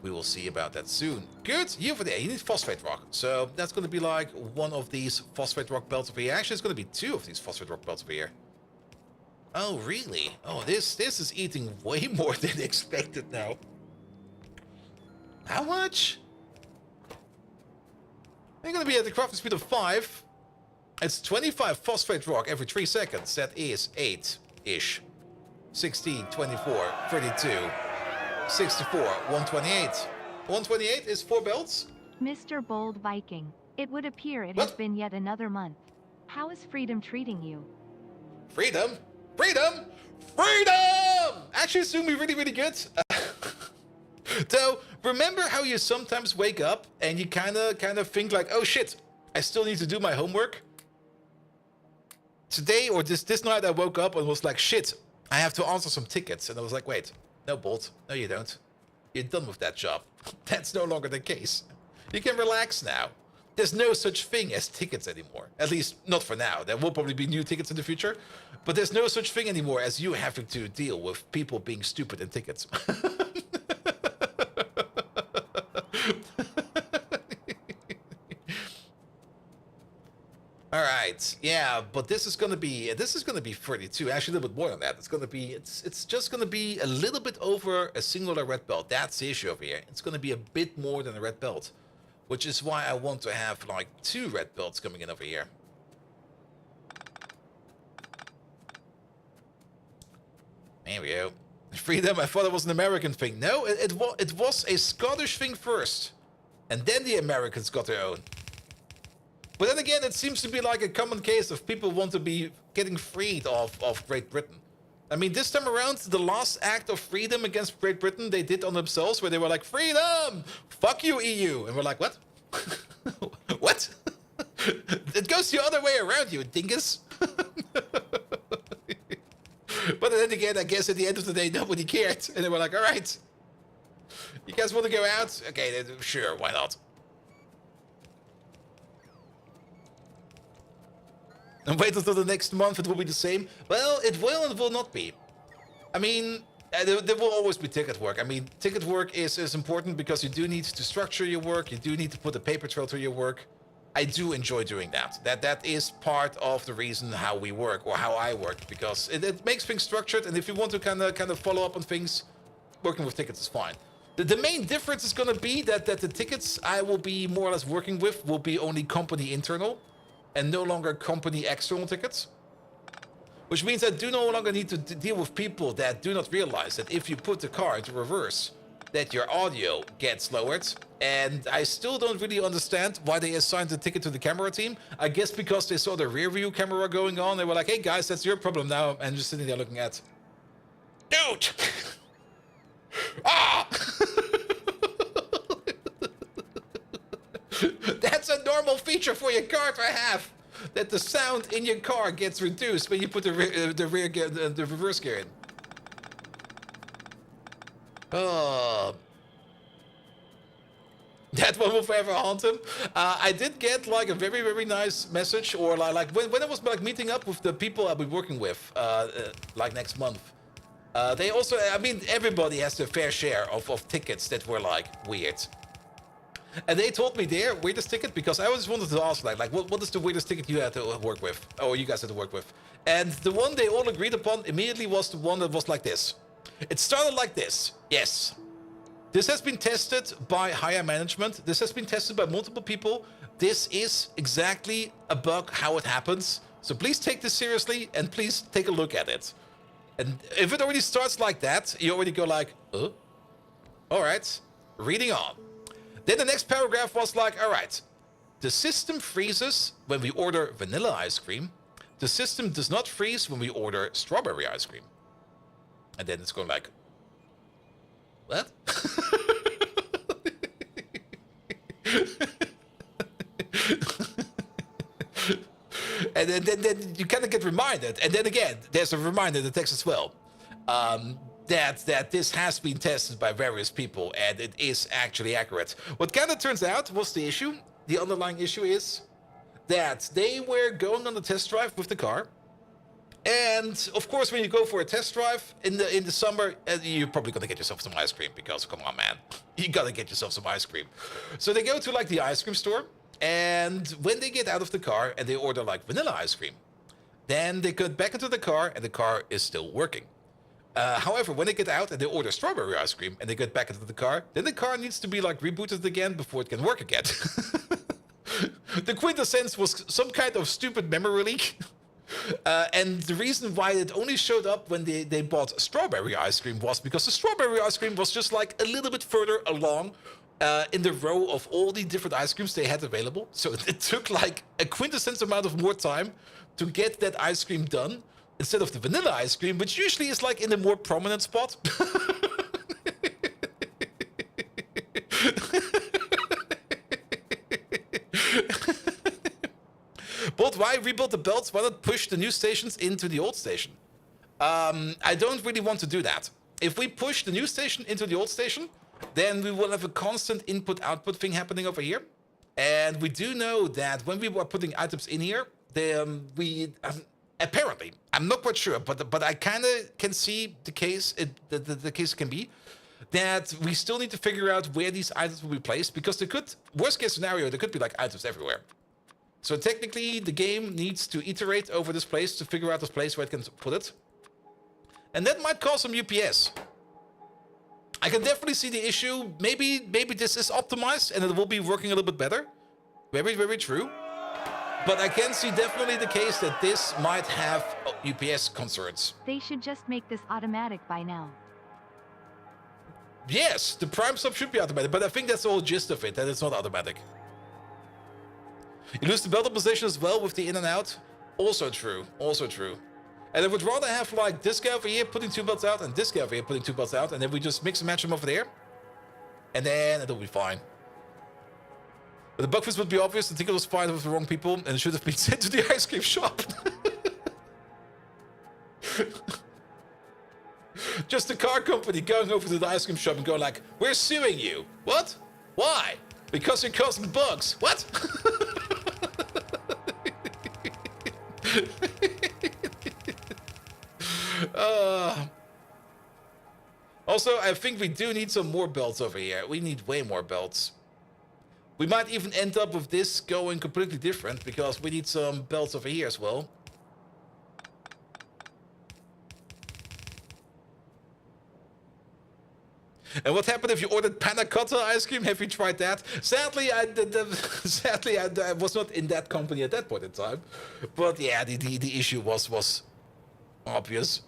We will see about that soon. Good, you over there, you need phosphate rock. So that's going to be like one of these phosphate rock belts over here. Actually, it's going to be 2 of these phosphate rock belts over here. Oh, really? Oh, this is eating way more than expected now. How much? We're going to be at the crafting speed of 5. It's 25 phosphate rock every 3 seconds. That is 8-ish. 16, 24, 32, 64, 128. 128 is 4 belts? Mr. Bold Viking, it would appear it has been yet another month. How is freedom treating you? Freedom? Freedom? Freedom! Actually, it's doing me really, really good. So, remember how you sometimes wake up and you kind of think like, oh shit, I still need to do my homework? Today, or this night, I woke up and was like, shit, I have to answer some tickets. And I was like, wait, no, Bolt, no you don't. You're done with that job. That's no longer the case. You can relax now. There's no such thing as tickets anymore. At least, not for now. There will probably be new tickets in the future. But there's no such thing anymore as you having to deal with people being stupid in tickets. All right, yeah, but this is gonna be 32. Actually, a little bit more than that. It's just gonna be a little bit over a singular red belt. That's the issue over here. It's gonna be a bit more than a red belt, which is why I want to have like 2 red belts coming in over here. There we go. Freedom. I thought it was an American thing. No, it was a Scottish thing first, and then the Americans got their own. But then again, it seems to be like a common case of people want to be getting freed of Great Britain. I mean, this time around, the last act of freedom against Great Britain they did on themselves, where they were like, freedom! Fuck you, EU! And we're like, what? What? It goes the other way around, you dingus! But then again, I guess at the end of the day, nobody cared. And they were like, alright. You guys want to go out? Okay, then, sure, why not? And wait until the next month, it will be the same. Well, it will and will not be. I mean, there will always be ticket work. I mean, ticket work is important because you do need to structure your work. You do need to put a paper trail to your work. I do enjoy doing that. That is part of the reason how we work, or how I work, because it makes things structured. And if you want to kind of follow up on things, working with tickets is fine. The main difference is going to be that the tickets I will be more or less working with will be only company internal, and no longer company external tickets. Which means I do no longer need to deal with people that do not realize that if you put the car into reverse, that your audio gets lowered. And I still don't really understand why they assigned the ticket to the camera team. I guess because they saw the rear view camera going on. They were like, hey guys, that's your problem now. And just sitting there looking at, dude! Ah! That's a normal feature for your car to have. That the sound in your car gets reduced when you put the reverse gear in. Oh. That one will forever haunt him. I did get like a very, very nice message, or like when I was like meeting up with the people I'll be working with, like next month. They also, I mean, everybody has their fair share of tickets that were like weird. And they told me their weirdest ticket because I always wanted to ask, like what is the weirdest ticket you had to work with, or you guys had to work with? And the one they all agreed upon immediately was the one that was like this. It started like this. Yes. This has been tested by higher management. This has been tested by multiple people. This is exactly a bug, how it happens. So please take this seriously and please take a look at it. And if it already starts like that, you already go like, all right, reading on. Then the next paragraph was like, all right, the system freezes when we order vanilla ice cream. The system does not freeze when we order strawberry ice cream. And then it's going like, what? And then you kind of get reminded. And then again, there's a reminder in the text as well. That this has been tested by various people and it is actually accurate. What kind of turns out was the issue. The underlying issue is that they were going on the test drive with the car. And of course, when you go for a test drive in the summer, you're probably gonna get yourself some ice cream because come on, man, you gotta get yourself some ice cream. So they go to like the ice cream store, and when they get out of the car and they order like vanilla ice cream, then they get back into the car and the car is still working. However, when they get out and they order strawberry ice cream and they get back into the car, then the car needs to be like rebooted again before it can work again. The quintessence was some kind of stupid memory leak. And the reason why it only showed up when they bought strawberry ice cream was because the strawberry ice cream was just like a little bit further along in the row of all the different ice creams they had available. So it took like a quintessence amount of more time to get that ice cream done instead of the vanilla ice cream, which usually is like in a more prominent spot. But why rebuild the belts? Why not push the new stations into the old station? I don't really want to do that. If we push the new station into the old station, then we will have a constant input-output thing happening over here. And we do know that when we were putting items in here, we apparently, I'm not quite sure, but I kind of can see the case. The case can be that we still need to figure out where these items will be placed, because there could, worst case scenario, there could be like items everywhere. So technically, the game needs to iterate over this place to figure out this place where it can put it. And that might cause some UPS. I can definitely see the issue. Maybe this is optimized and it will be working a little bit better. Very, very true. But I can see definitely the case that this might have UPS concerns. They should just make this automatic by now. Yes, the prime stop should be automatic, but I think that's the whole gist of it, that it's not automatic. You lose the belt position as well with the in and out. Also true, also true. And I would rather have like this guy over here putting 2 belts out and this guy over here putting 2 belts out, and then we just mix and match them over there. And then it'll be fine. But the bug fix would be obvious. The ticket was fired with the wrong people and it should have been sent to the ice cream shop. Just the car company going over to the ice cream shop and going like, we're suing you. What? Why? Because you're causing bugs. What? Also, I think we do need some more belts over here. We need way more belts. We might even end up with this going completely different because we need some belts over here as well. And what happened if you ordered panna cotta ice cream? Have you tried that? Sadly, I was not in that company at that point in time. But yeah, the issue was obvious.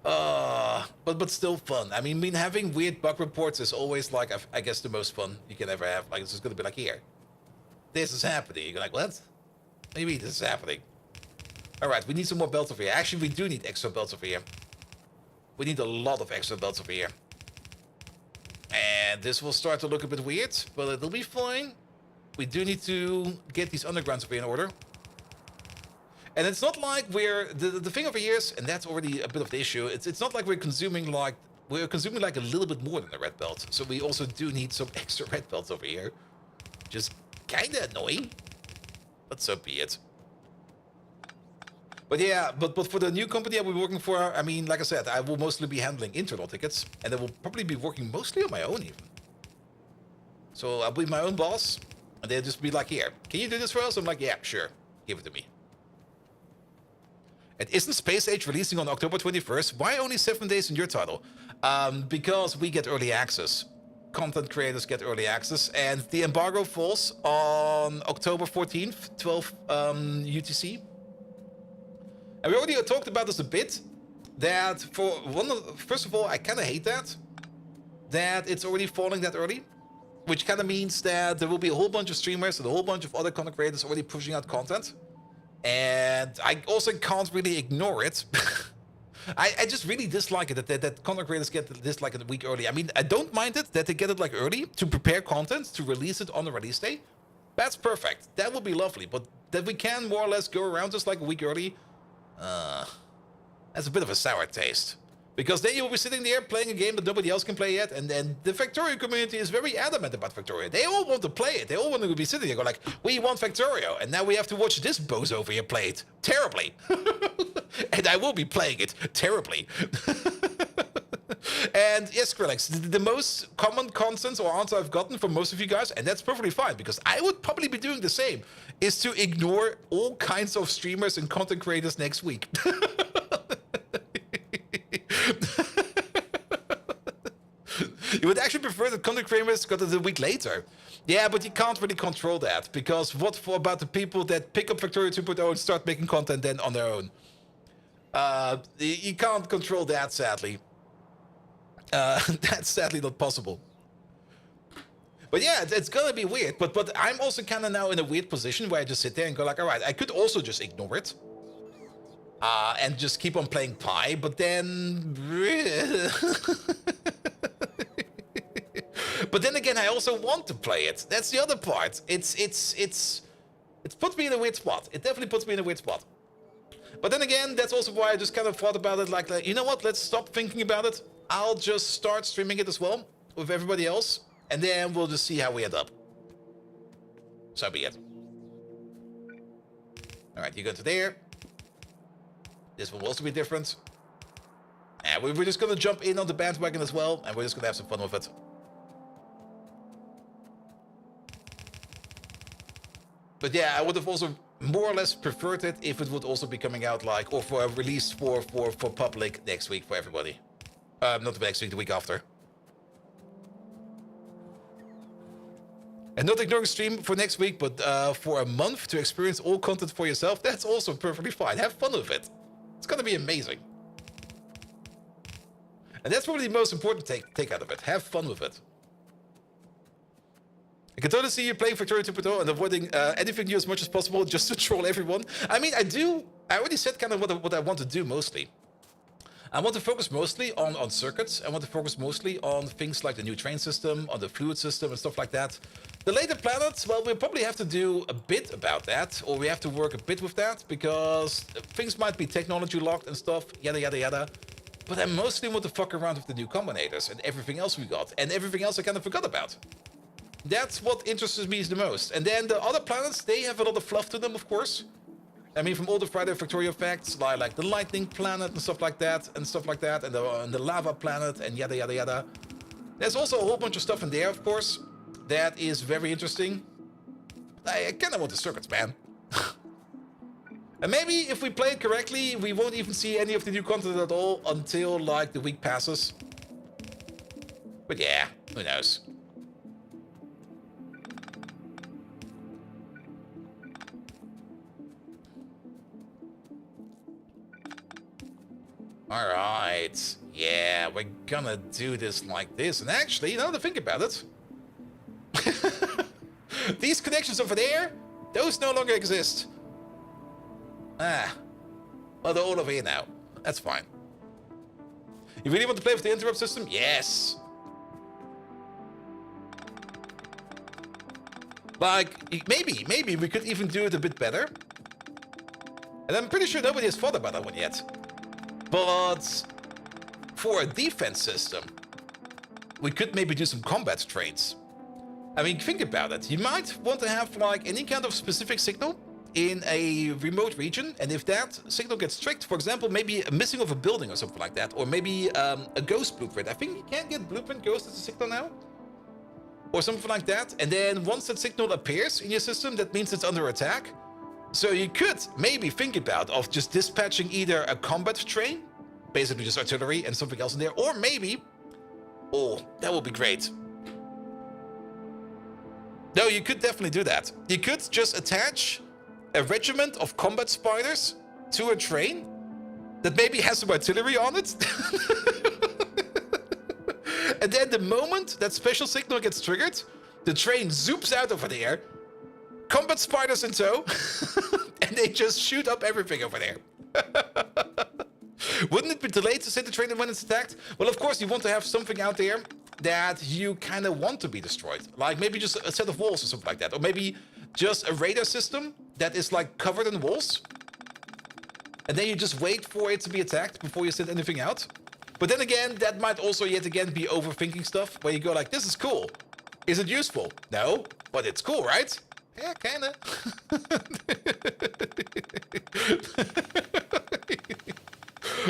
But still fun. I mean, having weird bug reports is always like, I guess, the most fun you can ever have. Like, it's just gonna be like, here, this is happening. You're like, what? Maybe this is happening. All right, we need some more belts over here. Actually, we do need extra belts over here. We need a lot of extra belts over here. And this will start to look a bit weird, but it'll be fine. We do need to get these undergrounds over here in order. And it's not like we're the thing over here is, and that's already a bit of the issue. It's not like we're consuming like a little bit more than a red belt. So we also do need some extra red belts over here. Just kind of annoying, but so be it. But yeah, but for the new company I'll be working for, I mean, like I said, I will mostly be handling internal tickets, and I will probably be working mostly on my own even. So I'll be my own boss, and they'll just be like, here, can you do this for us? I'm like, yeah, sure, give it to me. And isn't Space Age releasing on October 21st? Why only 7 days in your title? Because we get early access. Content creators get early access, and the embargo falls on October 14th, 12 UTC. And we already talked about this a bit, that first of all, I kind of hate that it's already falling that early, which kind of means that there will be a whole bunch of streamers and a whole bunch of other content creators already pushing out content. And I also can't really ignore it. I just really dislike it that content creators get this like a week early. I mean, I don't mind it that they get it like early to prepare content, to release it on the release day. That's perfect. That would be lovely. But that we can more or less go around just like a week early, that's a bit of a sour taste. Because then you'll be sitting there playing a game that nobody else can play yet, and then the Factorio community is very adamant about Factorio. They all want to play it. They all want to be sitting there going like, we want Factorio, and now we have to watch this bozo over here play it terribly. And I will be playing it terribly. And yes, Skrillex, the most common consent or answer I've gotten from most of you guys, and that's perfectly fine, because I would probably be doing the same, is to ignore all kinds of streamers and content creators next week. You would actually prefer that content creators got it a week later. Yeah, but you can't really control that, because what for about the people that pick up Factorio 2.0 and start making content then on their own? You can't control that, sadly. That's sadly not possible. But yeah, it's gonna be weird. But I'm also kind of now in a weird position where I just sit there and go like, all right, I could also just ignore it. And just keep on playing Pi, but then... But then again, I also want to play it. That's the other part. It puts me in a weird spot. It definitely puts me in a weird spot. But then again, that's also why I just kind of thought about it like, you know what, let's stop thinking about it. I'll just start streaming it as well with everybody else, and then we'll just see how we end up. So be it. All right, you go to there. This will also be different. And we're just going to jump in on the bandwagon as well, and we're just going to have some fun with it. But yeah, I would have also more or less preferred it if it would also be coming out like, or for a release for public next week for everybody. Not the next week, the week after. And not ignoring stream for next week, but for a month to experience all content for yourself, that's also perfectly fine. Have fun with it. It's gonna be amazing. And that's probably the most important take out of it. Have fun with it. I can totally see you playing Factorio 2.0 and avoiding anything new as much as possible just to troll everyone. I mean, I already said kind of what I want to do mostly. I want to focus mostly on circuits. I want to focus mostly on things like the new train system, on the fluid system and stuff like that. The later planets, well, we'll probably have to do a bit about that, or we have to work a bit with that, because things might be technology locked and stuff, yada yada yada. But I mostly want to fuck around with the new combinators and everything else we got, and everything else I kind of forgot about. That's what interests me the most. And then the other planets, they have a lot of fluff to them, of course. I mean, from all the Friday Factorio facts, like the lightning planet and stuff like that, and the lava planet, and yada yada yada. There's also a whole bunch of stuff in there, of course, that is very interesting. I kind of want the circuits, man. And maybe if we play it correctly, we won't even see any of the new content at all until like the week passes. But yeah, who knows? All right, yeah, we're gonna do this like this. And actually, now to think about it, these connections over there, those no longer exist. Well, they're all over here now. That's fine. You really want to play with the interrupt system? Yes. Like, maybe we could even do it a bit better. And I'm pretty sure nobody has thought about that one yet. But for a defense system, we could maybe do some combat trains. I mean, think about it. You might want to have like any kind of specific signal in a remote region, and if that signal gets tricked, for example, maybe a missing of a building or something like that, or maybe a ghost blueprint. I think you can get blueprint ghost as a signal now. or something like that. And then once that signal appears in your system, that means it's under attack. So you could maybe think about of just dispatching either a combat train, basically just artillery and something else in there, or maybe, oh, that would be great. No, you could definitely do that. You could just attach a regiment of combat spiders to a train that maybe has some artillery on it. And then the moment that special signal gets triggered, the train zoops out over there, combat spiders in tow, and they just shoot up everything over there. Wouldn't it be delayed to send the train when it's attacked? Well, of course, you want to have something out there that you kind of want to be destroyed. Like maybe just a set of walls or something like that. Or maybe just a radar system that is like covered in walls. And then you just wait for it to be attacked before you send anything out. But then again, that might also yet again be overthinking stuff. Where you go like, this is cool. Is it useful? No, but it's cool, right? Yeah, kinda.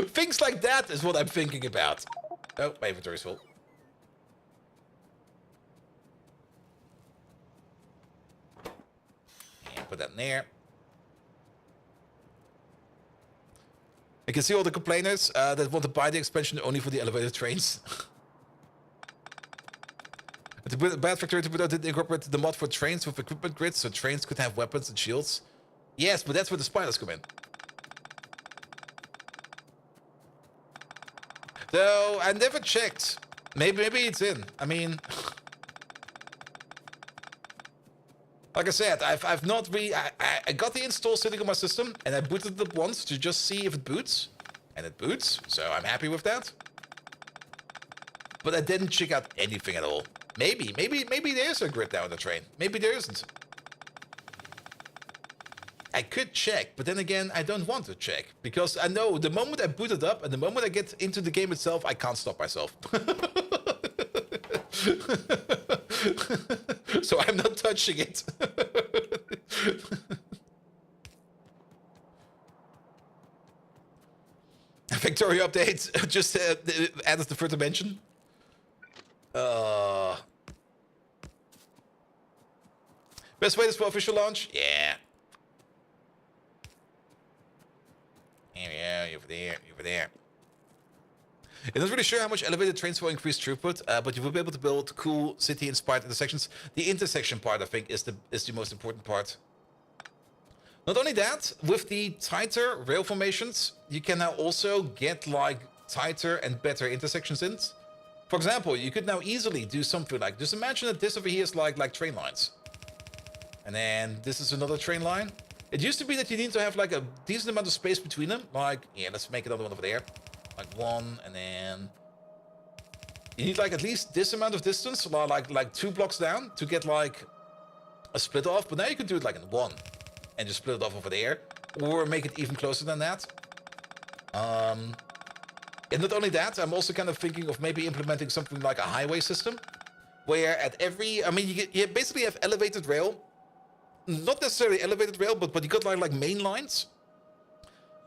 Things like that is what I'm thinking about. Oh, my inventory's full. And put that in there. I can see all the complainers that want to buy the expansion only for the elevated trains. The bad Factorio did incorporate the mod for trains with equipment grids, so trains could have weapons and shields. Yes, but that's where the spiders come in. Though I never checked. Maybe it's in. I mean, like I said, I've not really. I got the install sitting on my system, and I booted it up once to just see if it boots, and it boots. So I'm happy with that. But I didn't check out anything at all. Maybe there's a grid down the train. Maybe there isn't. I could check, but then again, I don't want to check. Because I know the moment I boot it up and the moment I get into the game itself, I can't stop myself. So I'm not touching it. Factorio update just added the third dimension. Best way is for official launch? Yeah. Yeah, over there. I'm not really sure how much elevated trains will increase throughput, but you will be able to build cool city-inspired intersections. The intersection part, I think, is the most important part. Not only that, with the tighter rail formations, you can now also get like tighter and better intersections in. For example, you could now easily do something like, just imagine that this over here is like train lines. And then this is another train line. It used to be that you need to have like a decent amount of space between them. Like, yeah, let's make another one over there. Like one, and then you need like at least this amount of distance, like 2 blocks down to get like a split off. But now you can do it like in one and just split it off over there, or make it even closer than that. And not only that, I'm also kind of thinking of maybe implementing something like a highway system, where at every, I mean, you basically have elevated rail. Not necessarily elevated rail, but you got like main lines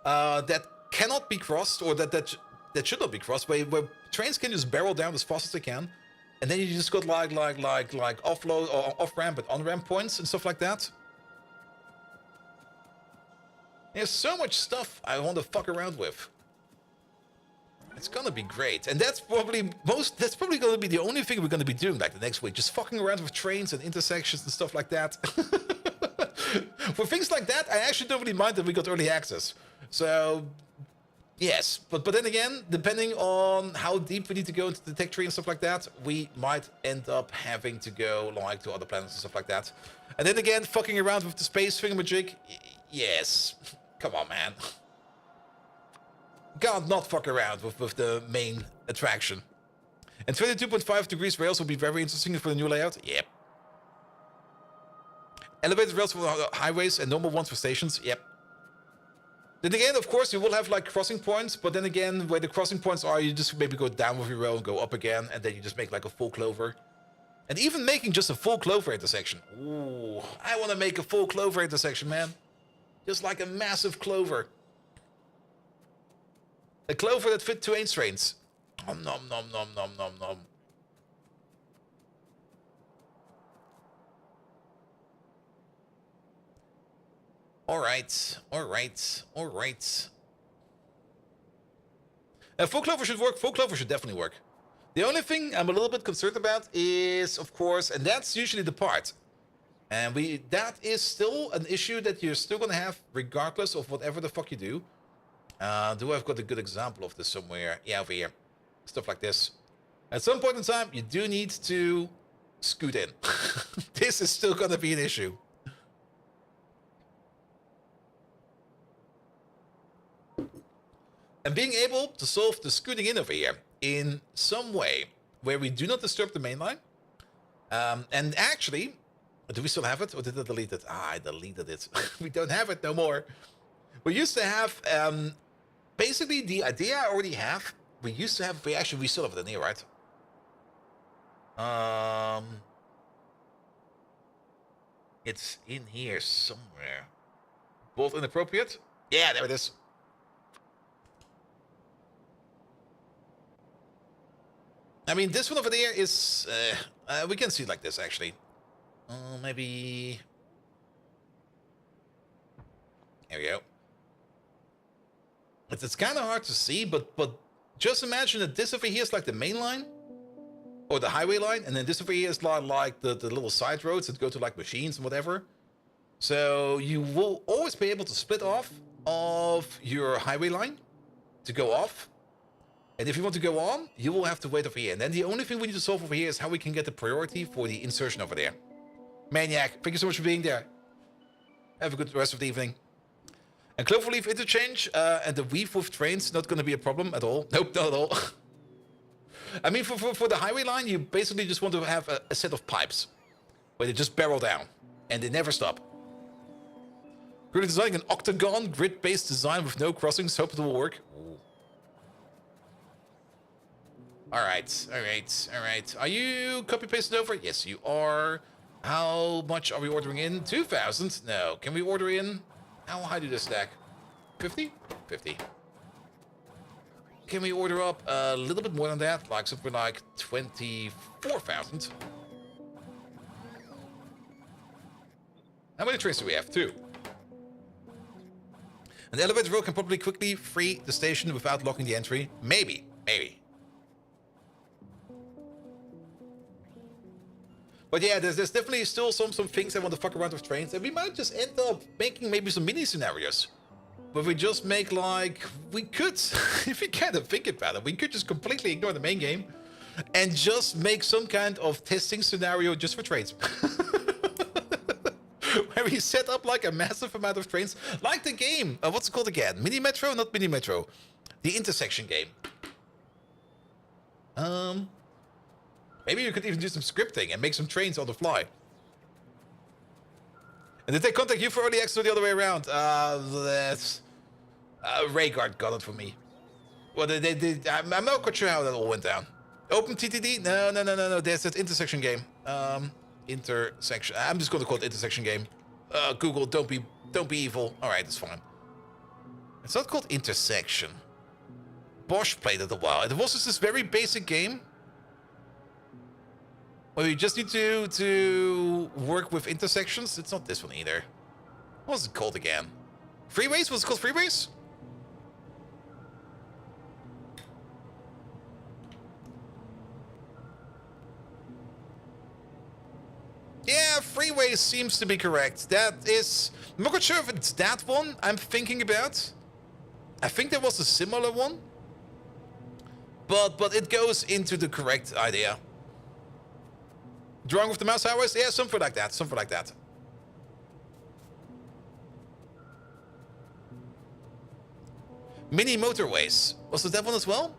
that cannot be crossed, or that should not be crossed, where trains can just barrel down as fast as they can, and then you just got like offload or off ramp and on ramp points and stuff like that. There's so much stuff I want to fuck around with. It's gonna be great, and that's probably gonna be the only thing we're gonna be doing like the next week, just fucking around with trains and intersections and stuff like that. For things like that, I actually don't really mind that we got early access. So, yes, but then again, depending on how deep we need to go into the tech tree and stuff like that, we might end up having to go like to other planets and stuff like that. And then again, fucking around with the space thingamajig, yes, come on, man. Can't not fuck around with the main attraction. And 22.5 degrees rails will be very interesting for the new layout. Yep. Elevated rails for highways and normal ones for stations. Yep. Then again, of course, you will have like crossing points, but then again, where the crossing points are, you just maybe go down with your rail and go up again, and then you just make like a full clover. And even making just a full clover intersection. Ooh, I want to make a full clover intersection, man. Just like a massive clover. A clover that fit 2 trains. Nom nom nom nom nom nom nom. Alright, alright, alright. Full clover should work. Full clover should definitely work. The only thing I'm a little bit concerned about is, of course, and that's usually the part. And that is still an issue that you're still going to have regardless of whatever the fuck you do. Do I've got a good example of this somewhere? Yeah, over here. Stuff like this. At some point in time, you do need to scoot in. This is still going to be an issue. And being able to solve the scooting in over here in some way where we do not disturb the main line. And actually, do we still have it or did I delete it? I deleted it. We don't have it no more. We used to have, basically the idea I already have, we still have it in here, right? It's in here somewhere. Both inappropriate? Yeah, there it is. I mean, this one over there is, we can see it like this, actually. Maybe... There we go. It's kind of hard to see, but just imagine that this over here is like the main line, or the highway line, and then this over here is like the little side roads that go to like machines and whatever. So you will always be able to split off of your highway line to go off. And if you want to go on, you will have to wait over here. And then the only thing we need to solve over here is how we can get the priority for the insertion over there. Maniac, thank you so much for being there. Have a good rest of the evening. And Cloverleaf interchange and the weave with trains, not going to be a problem at all. Nope, not at all. I mean, for the highway line, you basically just want to have a set of pipes where they just barrel down and they never stop. We're designing an octagon grid-based design with no crossings. Hope it will work. Ooh. All right. Are you copy-pasted over? Yes, you are. How much are we ordering in? 2,000? No. Can we order in? How high do this stack? 50? 50. Can we order up a little bit more than that? Like something like 24,000? How many trains do we have? 2. An elevator row can probably quickly free the station without locking the entry. Maybe. But yeah, there's definitely still some things I want to fuck around with trains, and we might just end up making maybe some mini scenarios. But we just make like, we could, if we kind of think about it, we could just completely ignore the main game and just make some kind of testing scenario just for trains. Where we set up like a massive amount of trains, like the game, what's it called again? Mini Metro? Not Mini Metro. The intersection game. Maybe you could even do some scripting and make some trains on the fly. And did they contact you for early access or the other way around? That's... Rhaegar got it for me. Well, I'm not quite sure how that all went down. Open TTD? No. There's that intersection game. Intersection. I'm just going to call it intersection game. Google, don't be evil. All right, that's fine. It's not called intersection. Bosch played it a while. It was just this very basic game. Well, you just need to work with intersections. It's not this one either. What was it called again? Freeways? Was it called Freeways? Yeah, Freeways seems to be correct. That is... I'm not quite sure if it's that one I'm thinking about. I think there was a similar one. But it goes into the correct idea. Drawing with the mouse hours? Yeah, something like that. Mini motorways. Was it that one as well?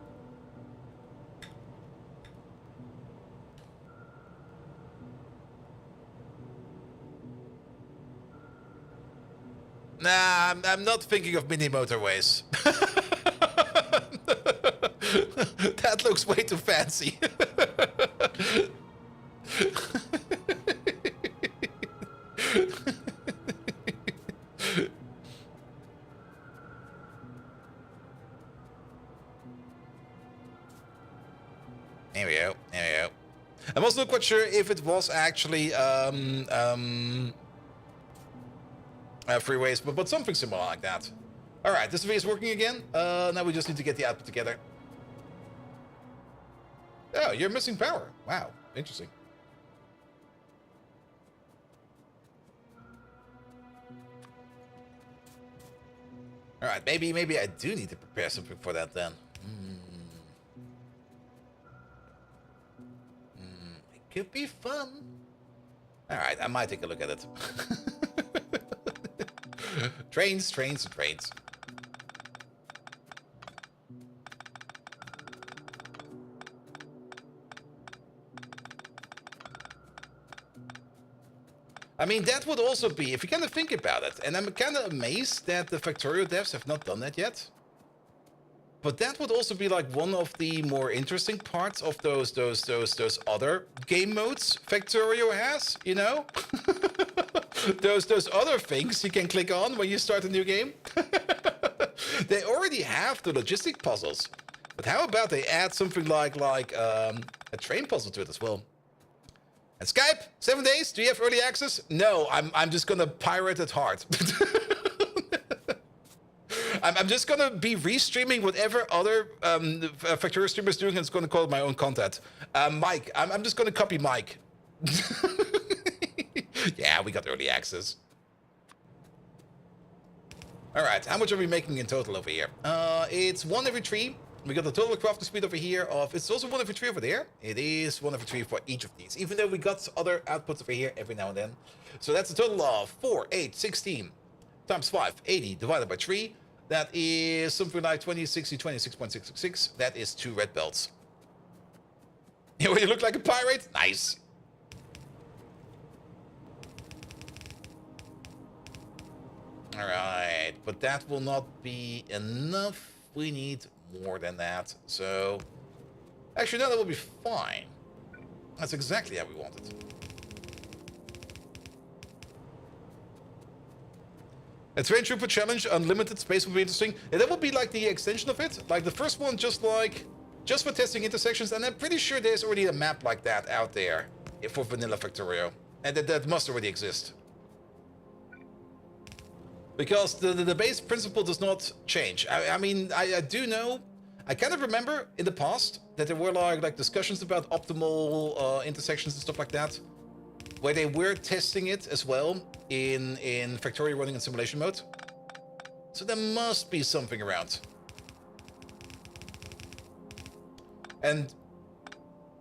Nah, I'm not thinking of mini motorways. That looks way too fancy. There we go. I'm also not quite sure if it was actually freeways, but something similar like that. All right, this way is working again. Now we just need to get the output together. Oh, you're missing power. Wow, interesting. All right, maybe I do need to prepare something for that then. It could be fun. All right, I might take a look at it. Trains. I mean, that would also be, if you kind of think about it, and I'm kind of amazed that the Factorio devs have not done that yet. But that would also be like one of the more interesting parts of those other game modes Factorio has, you know? those other things you can click on when you start a new game. They already have the logistic puzzles. But how about they add something like a train puzzle to it as well? And Skype, 7 days, do you have early access? No, I'm just gonna pirate it hard. I'm just gonna be restreaming whatever other Factorio streamers doing, and it's gonna call it my own content. Mike, I'm just gonna copy Mike. Yeah, we got early access. All right, how much are we making in total over here? It's 1 every 3. We got the total crafting speed over here of, it's also 1 every 3 over there. It is 1 every 3 for each of these, even though we got other outputs over here every now and then. So that's a total of 4, 8, 16 times 5, 80 divided by 3. That is something like 2060, 26.666. That is 2 red belts. You look like a pirate? Nice. All right, but that will not be enough. We need more than that. So, actually, no, that will be fine. That's exactly how we want it. A train trooper challenge, unlimited space would be interesting. And that would be like the extension of it. Like the first one, just for testing intersections. And I'm pretty sure there's already a map like that out there for vanilla Factorio. And that must already exist. Because the base principle does not change. I mean, I do know, I kind of remember in the past that there were like discussions about optimal intersections and stuff like that, where they were testing it as well in Factorio running in simulation mode. So there must be something around. And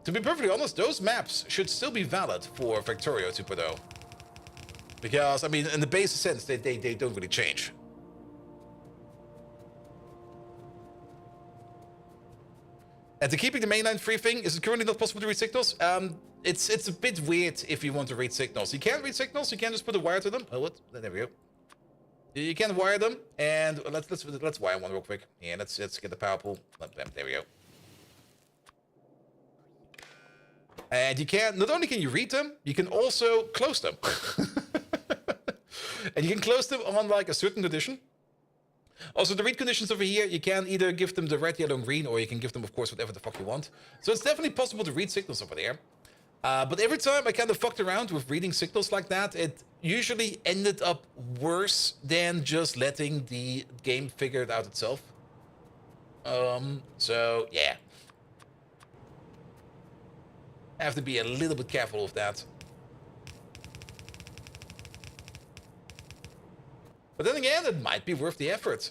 to be perfectly honest, those maps should still be valid for Factorio 2.0. Because, I mean, in the base sense, they don't really change. And to keeping the mainline free thing, is it currently not possible to read signals? It's a bit weird if you want to read signals. You can't read signals, you can't just put a wire to them. Oh, what? There we go. You can wire them, and let's wire one real quick. Yeah, let's get the power pool. There we go. And you can, not only can you read them, you can also close them. And you can close them on like a certain condition. Also, the read conditions over here, you can either give them the red, yellow, and green, or you can give them, of course, whatever the fuck you want. So it's definitely possible to read signals over there. But every time I kind of fucked around with reading signals like that, it usually ended up worse than just letting the game figure it out itself. So, yeah. I have to be a little bit careful with that. But then again, it might be worth the effort.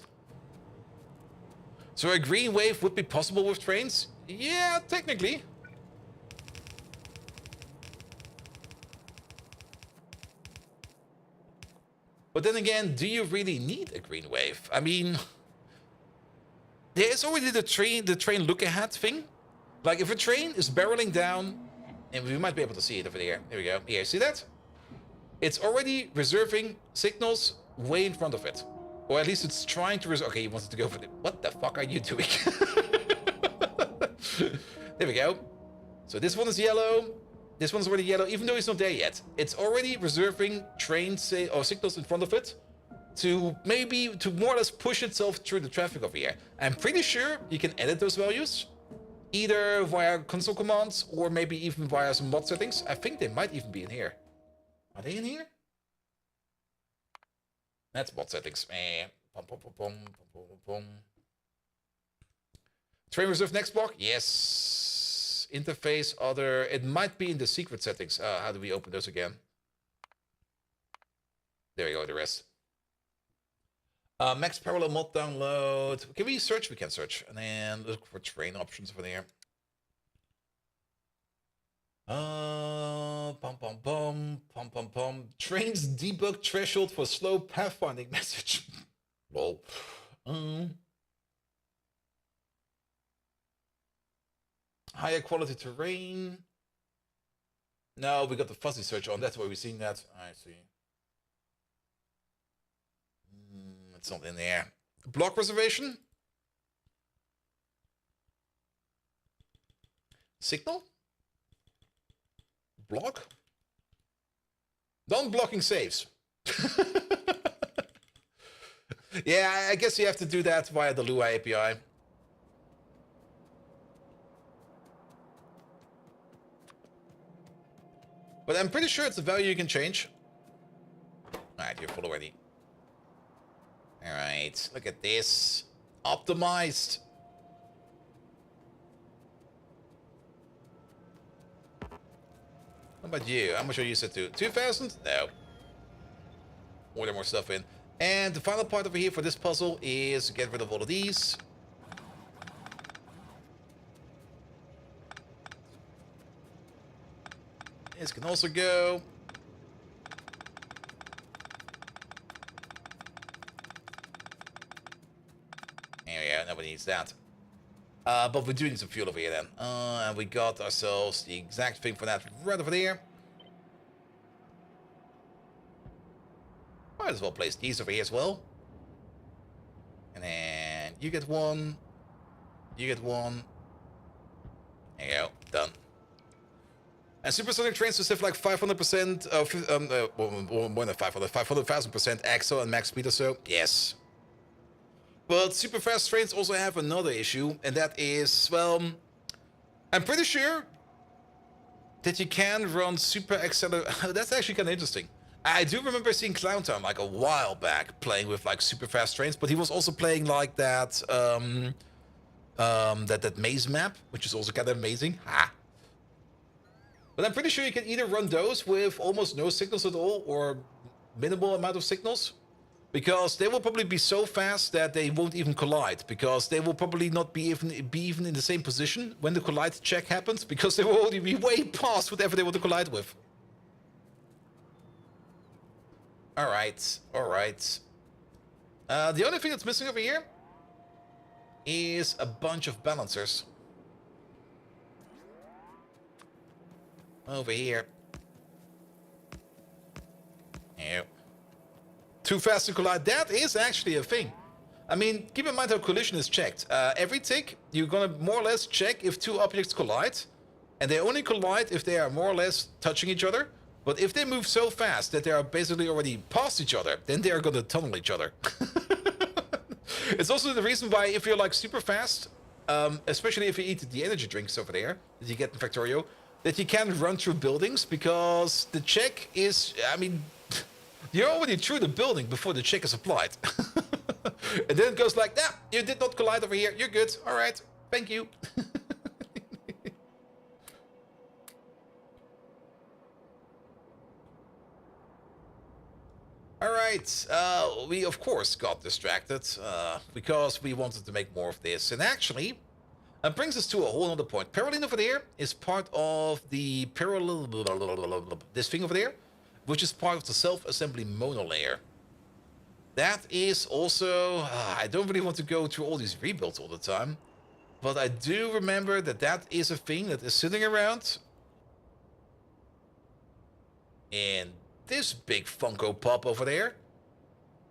So a green wave would be possible with trains? Yeah, technically. But then again, do you really need a green wave? I mean, there's already the train look ahead thing. Like if a train is barreling down, and we might be able to see it over there. There we go. Here, see that? It's already reserving signals way in front of it. Or at least it's trying to reserve. Okay, he wanted to go for the... What the fuck are you doing? There we go. So this one is yellow. This one's already yellow, even though it's not there yet. It's already reserving trains or signals in front of it to more or less push itself through the traffic over here. I'm pretty sure you can edit those values, either via console commands or maybe even via some mod settings. I think they might even be in here. Are they in here? That's mod settings. Pum, pum, pum, pum, pum, pum, pum. Train reserve next block? Yes. Interface, other. It might be in the secret settings. How do we open those again? There we go, the rest. Max parallel mod download. Can we search? We can search. And then look for train options over there. Pum pum pum pum pum pum. Trains debug threshold for slow pathfinding message. Lol. Higher quality terrain. No, we got the fuzzy search on. That's why we're seeing that. I see. It's not in there. Block reservation. Signal. Block. Non-blocking saves. Yeah, I guess you have to do that via the Lua API. But I'm pretty sure it's a value you can change. Alright, you're full already. Alright, look at this. Optimized. How about you? How much are you set to? 2,000? No. Order more stuff in. And the final part over here for this puzzle is get rid of all of these. This can also go. There we go, nobody needs that. But we do need some fuel over here then. And we got ourselves the exact thing for that right over there. Might as well place these over here as well. And then you get one. You get one. There you go, done. And supersonic trains to have like 500% more than 500, 500,000% axle and max speed or so. Yes. But super fast trains also have another issue, and that is, well, I'm pretty sure that you can run super accelerated. That's actually kind of interesting. I do remember seeing Clowntown like a while back playing with like super fast trains, but he was also playing like that that maze map, which is also kind of amazing. Ha. But I'm pretty sure you can either run those with almost no signals at all or minimal amount of signals, because they will probably be so fast that they won't even collide, because they will probably not be even in the same position when the collide check happens, because they will already be way past whatever they want to collide with. Alright, alright. The only thing that's missing over here is a bunch of balancers. Over here. Yep. Too fast to collide. That is actually a thing. I mean, keep in mind how collision is checked. Every tick, you're gonna more or less check if two objects collide. And they only collide if they are more or less touching each other. But if they move so fast that they are basically already past each other, then they are gonna tunnel each other. It's also the reason why if you're like super fast, especially if you eat the energy drinks over there that you get in Factorio, that you can run through buildings, because the check is, I mean, you're already through the building before the check is applied. And then it goes like, yeah, you did not collide over here, you're good, alright, thank you. Alright, we of course got distracted, because we wanted to make more of this, and actually, that brings us to a whole other point. Parallel over there is part of the this thing over there, which is part of the self-assembly monolayer. That is also, I don't really want to go through all these rebuilds all the time, but I do remember that that is a thing that is sitting around in this big Funko Pop over there,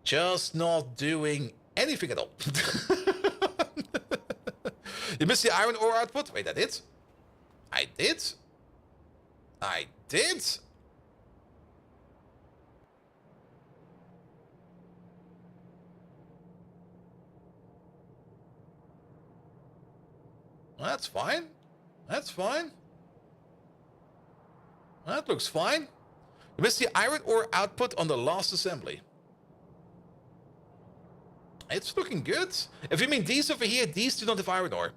just not doing anything at all. You missed the iron ore output? Wait, I did? I did? I did? Well, that's fine. That's fine. That looks fine. You missed the iron ore output on the last assembly. It's looking good. If you mean these over here, these do not have iron ore.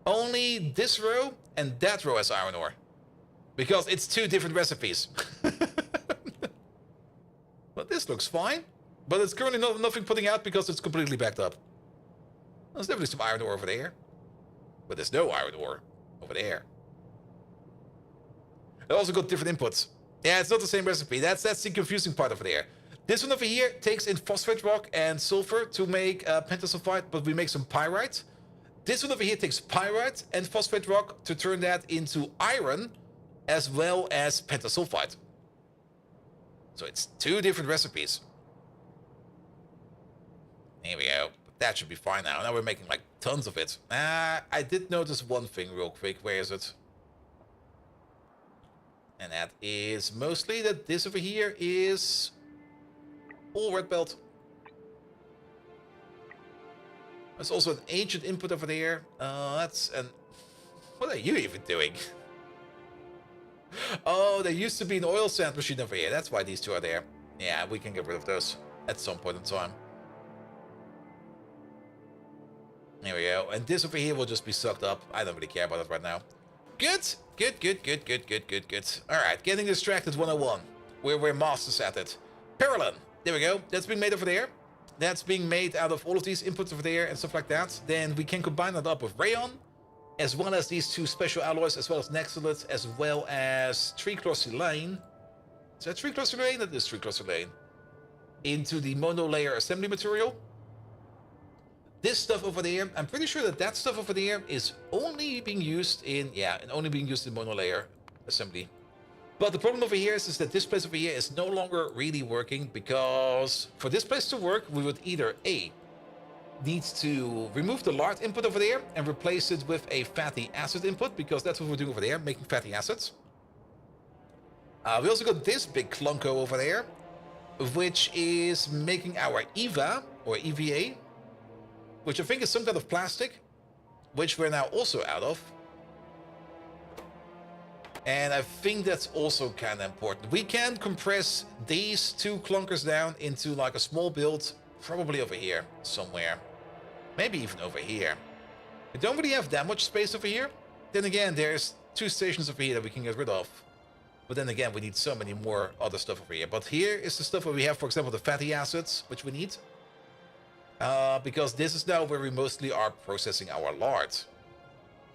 Only this row and that row has iron ore. Because it's 2 different recipes. But this looks fine. But it's currently nothing putting out because it's completely backed up. There's definitely some iron ore over there. But there's no iron ore over there. It also got different inputs. Yeah, it's not the same recipe. That's the confusing part over there. This one over here takes in phosphate rock and sulfur to make pentasulfide, but we make some pyrite. This one over here takes pyrite and phosphate rock to turn that into iron, as well as pentasulfide. So it's 2 different recipes. Here we go. That should be fine now. Now we're making like tons of it. I did notice one thing real quick. Where is it? And that is mostly that this over here is all red belt. There's also an ancient input over there. That's an... What are you even doing? Oh, there used to be an oil sand machine over here. That's why these 2 are there. Yeah, we can get rid of those at some point in time. There we go. And this over here will just be sucked up. I don't really care about it right now. Good. Good. Alright, getting distracted 101. We're masters at it. Parallel. There we go. That's being made over there. That's being made out of all of these inputs over there and stuff like that. Then we can combine that up with rayon, as well as these 2 special alloys, as well as nexolite, as well as trichlorsilane. Is that trichlorsilane? That is trichlorsilane. Into the monolayer assembly material. This stuff over there, I'm pretty sure that stuff over there is only being used in, only being used in monolayer assembly. But the problem over here is that this place over here is no longer really working, because for this place to work, we would either A, need to remove the lard input over there and replace it with a fatty acid input, because that's what we're doing over there, making fatty acids. We also got this big clunko over there, which is making our EVA, or EVA, which I think is some kind of plastic, which we're now also out of. And I think that's also kind of important. We can compress these 2 clunkers down into like a small build, probably over here somewhere. Maybe even over here. We don't really have that much space over here. Then again, there's 2 stations over here that we can get rid of. But then again, we need so many more other stuff over here. But here is the stuff where we have, for example, the fatty acids, which we need. Because this is now where we mostly are processing our lard.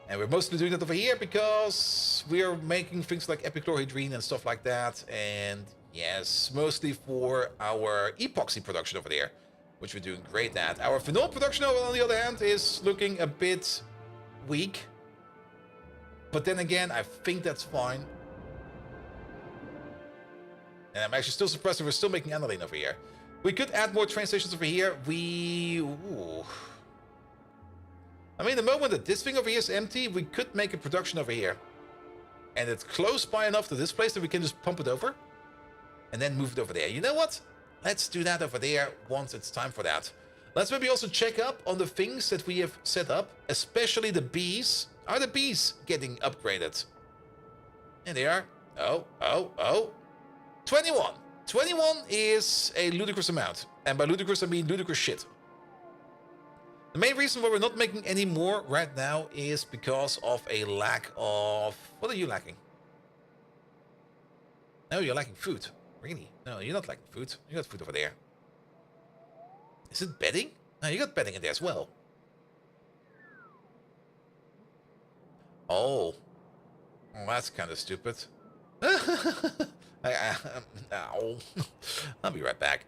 And we're mostly doing that over here because we are making things like epichlorhydrine and stuff like that. And yes, mostly for our epoxy production over there, which we're doing great at. Our phenol production, on the other hand, is looking a bit weak. But then again, I think that's fine. And I'm actually still surprised that we're still making aniline over here. We could add more train stations over here. Ooh. I mean, the moment that this thing over here is empty, we could make a production over here. And it's close by enough to this place that we can just pump it over. And then move it over there. You know what? Let's do that over there once it's time for that. Let's maybe also check up on the things that we have set up. Especially the bees. Are the bees getting upgraded? And they are. Oh. 21. 21 is a ludicrous amount. And by ludicrous, I mean ludicrous shit. The main reason why we're not making any more right now is because of a lack of... What are you lacking? No, you're lacking food. Really? No, you're not lacking food. You got food over there. Is it bedding? No, you got bedding in there as well. Oh. Oh, that's kind of stupid. I'll be right back.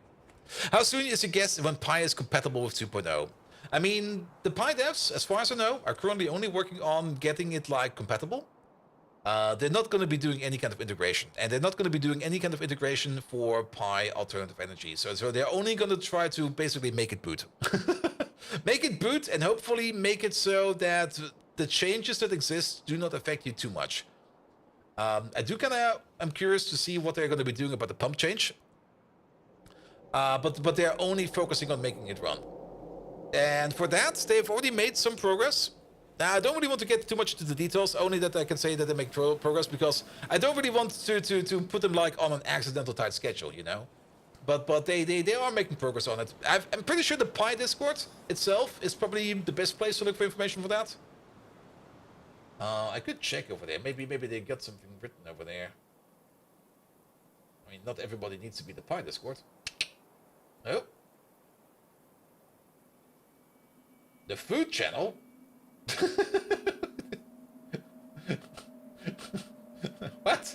How soon is your guess when Pi is compatible with 2.0? I mean, the Pi devs, as far as I know, are currently only working on getting it like compatible. They're not going to be doing any kind of integration, and they're not going to be doing any kind of integration for Pi alternative energy. So they're only going to try to basically make it boot. Make it boot, and hopefully make it so that the changes that exist do not affect you too much. I'm curious to see what they're going to be doing about the pump change. But they're only focusing on making it run. And for that, they've already made some progress. Now, I don't really want to get too much into the details, only that I can say that they make progress, because I don't really want to put them like on an accidental tight schedule, you know? But they are making progress on it. I'm pretty sure the Pi Discord itself is probably the best place to look for information for that. I could check over there. Maybe they got something written over there. I mean, not everybody needs to be the Pi Discord. Oh. The food channel? What?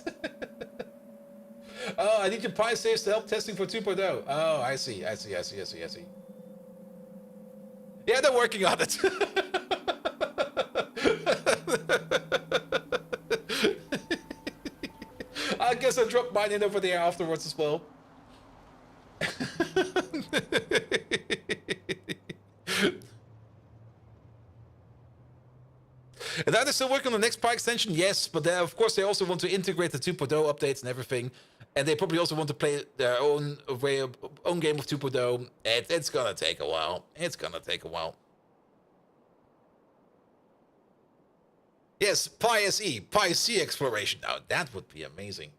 Oh, I need your Pi saves to help testing for 2.0. Oh, I see. Yeah, they're working on it. I guess I'll drop mine in over there afterwards as well. And now they're still working on the next Pi extension, yes, but of course they also want to integrate the 2.0 updates and everything, and they probably also want to play their own game of 2.0. It's gonna take a while. Yes, Pi SE, Pi C exploration. Now that would be amazing.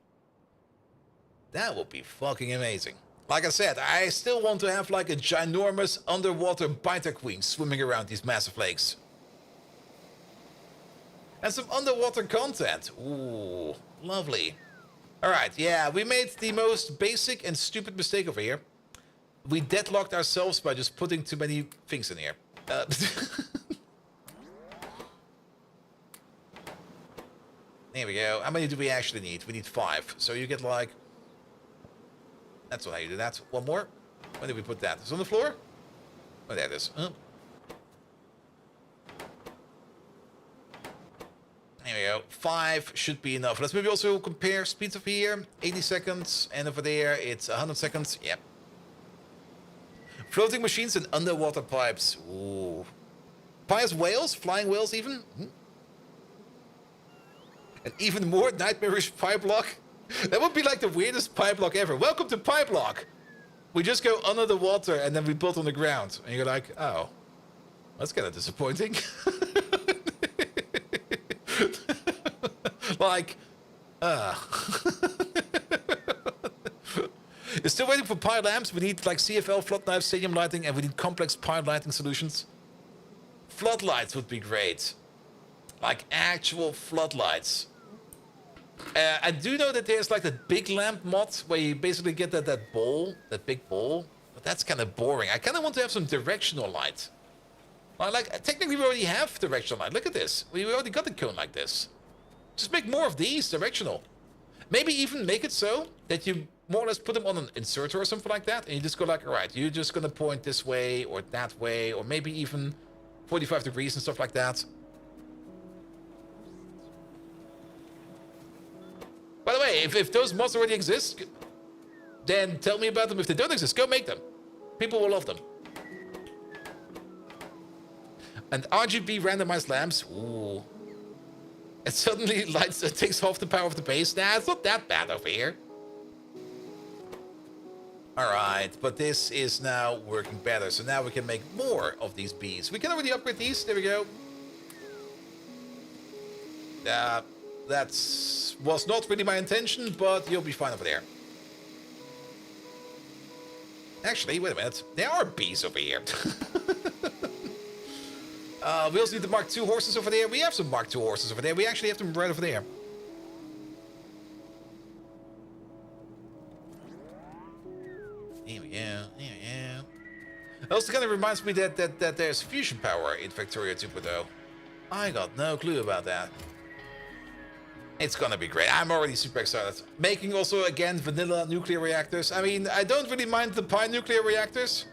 That would be fucking amazing. Like I said, I still want to have like a ginormous underwater biter queen swimming around these massive lakes. And some underwater content. Ooh, lovely. Alright, yeah, we made the most basic and stupid mistake over here. We deadlocked ourselves by just putting too many things in here. There we go. How many do we actually need? We need 5. So you get like... That's not how you do that. One more. Where did we put that? Is it on the floor? Oh, there it is. There we go. 5 should be enough. Let's maybe also compare speeds over here. 80 seconds. And over there, it's 100 seconds. Yep. Floating machines and underwater pipes. Ooh. Pious whales? Flying whales even? And even more nightmarish pipe lock? That would be like the weirdest pipe lock ever. Welcome to pipe lock. We just go under the water and then we build on the ground. And you're like, oh. That's kind of disappointing. Like, You're still waiting for Pi lamps. We need like CFL, flood knife, stadium lighting, and we need complex Pi lighting solutions. Floodlights would be great. Like actual floodlights. I do know that there's like that big lamp mod where you basically get that big ball. But that's kind of boring. I kind of want to have some directional light. Like, technically we already have directional light. Look at this. We already got the cone like this. Just make more of these directional. Maybe even make it so that you more or less put them on an inserter or something like that. And you just go like, all right, you're just going to point this way or that way. Or maybe even 45 degrees and stuff like that. By the way, if those mods already exist, then tell me about them. If they don't exist, go make them. People will love them. And RGB randomized lamps. Ooh. It suddenly lights, it takes off the power of the base. Nah, it's not that bad over here. Alright, but this is now working better. So now we can make more of these bees. We can already upgrade these. There we go. That was not really my intention, but you'll be fine over there. Actually, wait a minute. There are bees over here. We also need the Mark II horses over there. We have some Mark II horses over there. We actually have them right over there. Here we go. Here we go. It also kind of reminds me that there's fusion power in Factorio 2.0. I got no clue about that. It's gonna be great. I'm already super excited. Making also, again, vanilla nuclear reactors. I mean, I don't really mind the Pi nuclear reactors.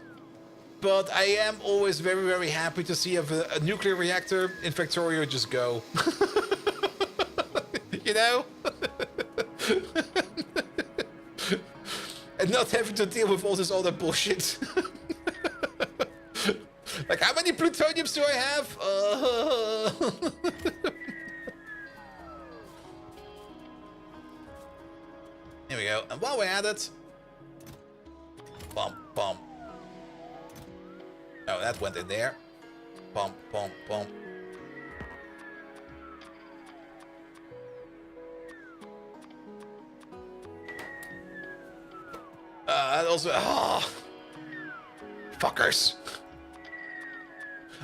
But I am always very, very happy to see a nuclear reactor in Factorio just go. You know? And not having to deal with all this other bullshit. Like, how many plutoniums do I have? Here we go. And while we're at it... Bump, bump. Oh, that went in there. Bump, bump, bump. Also, fuckers.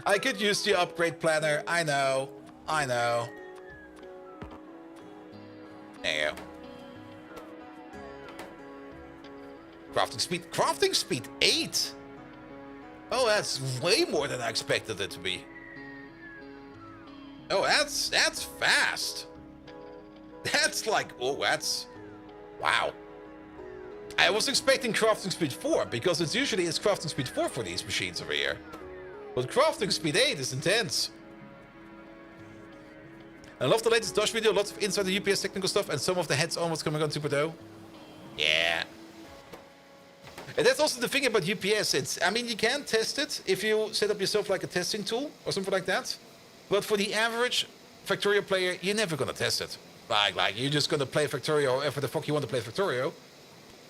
I could use the upgrade planner. I know. There you go. Crafting speed 8. Oh, that's way more than I expected it to be. Oh, that's fast. That's like, wow. I was expecting crafting speed 4 because it's usually crafting speed 4 for these machines over here. But crafting speed 8 is intense. I love the latest Dosh video, lots of inside the UPS technical stuff, and some of the heads on what's coming on 2.0. Yeah. And that's also the thing about UPS. I mean, you can test it if you set up yourself like a testing tool or something like that. But for the average Factorio player, you're never gonna test it. Like you're just gonna play Factorio wherever the fuck you want to play Factorio.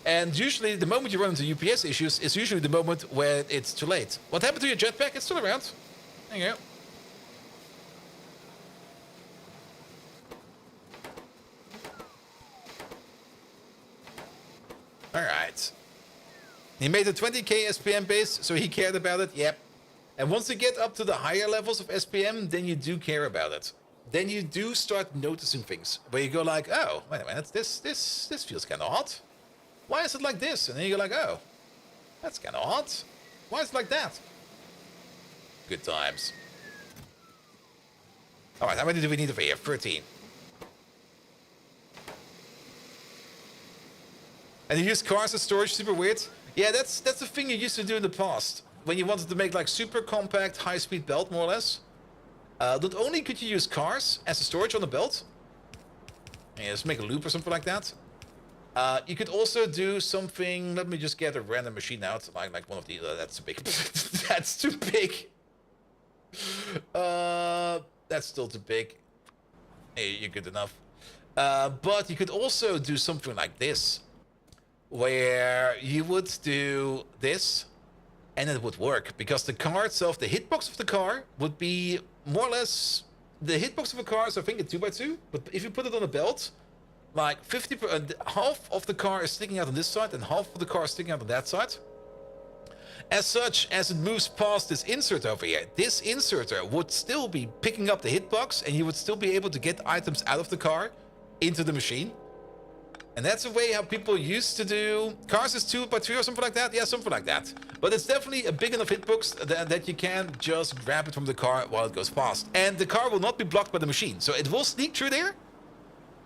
And usually, the moment you run into UPS issues is usually the moment where it's too late. What happened to your jetpack? It's still around. There you go. Alright. He made a 20k SPM base, so he cared about it. Yep. And once you get up to the higher levels of SPM, then you do care about it. Then you do start noticing things. Where you go like, oh, wait a minute, this feels kind of hot. Why is it like this? And then you go like, oh, that's kind of odd. Why is it like that? Good times. All right, how many do we need over here? 13. And you use cars as storage, super weird. Yeah, that's the thing you used to do in the past. When you wanted to make like super compact, high-speed belt, more or less. Not only could you use cars as a storage on the belt. Yeah, just make a loop or something like that. You could also do something. Let me just get a random machine out, like one of the. That's too big. That's too big. That's still too big. Hey, you're good enough. But you could also do something like this, where you would do this, and it would work because the car itself, the hitbox of the car, would be more or less the hitbox of a car is I think a 2x2. But if you put it on a belt. Like half of the car is sticking out on this side and half of the car is sticking out on that side. As such, as it moves past this insert over here, this inserter would still be picking up the hitbox and you would still be able to get items out of the car into the machine. And that's the way how people used to do cars is 2x3 or something like that. Yeah, something like that. But it's definitely a big enough hitbox that you can just grab it from the car while it goes past. And the car will not be blocked by the machine. So it will sneak through there.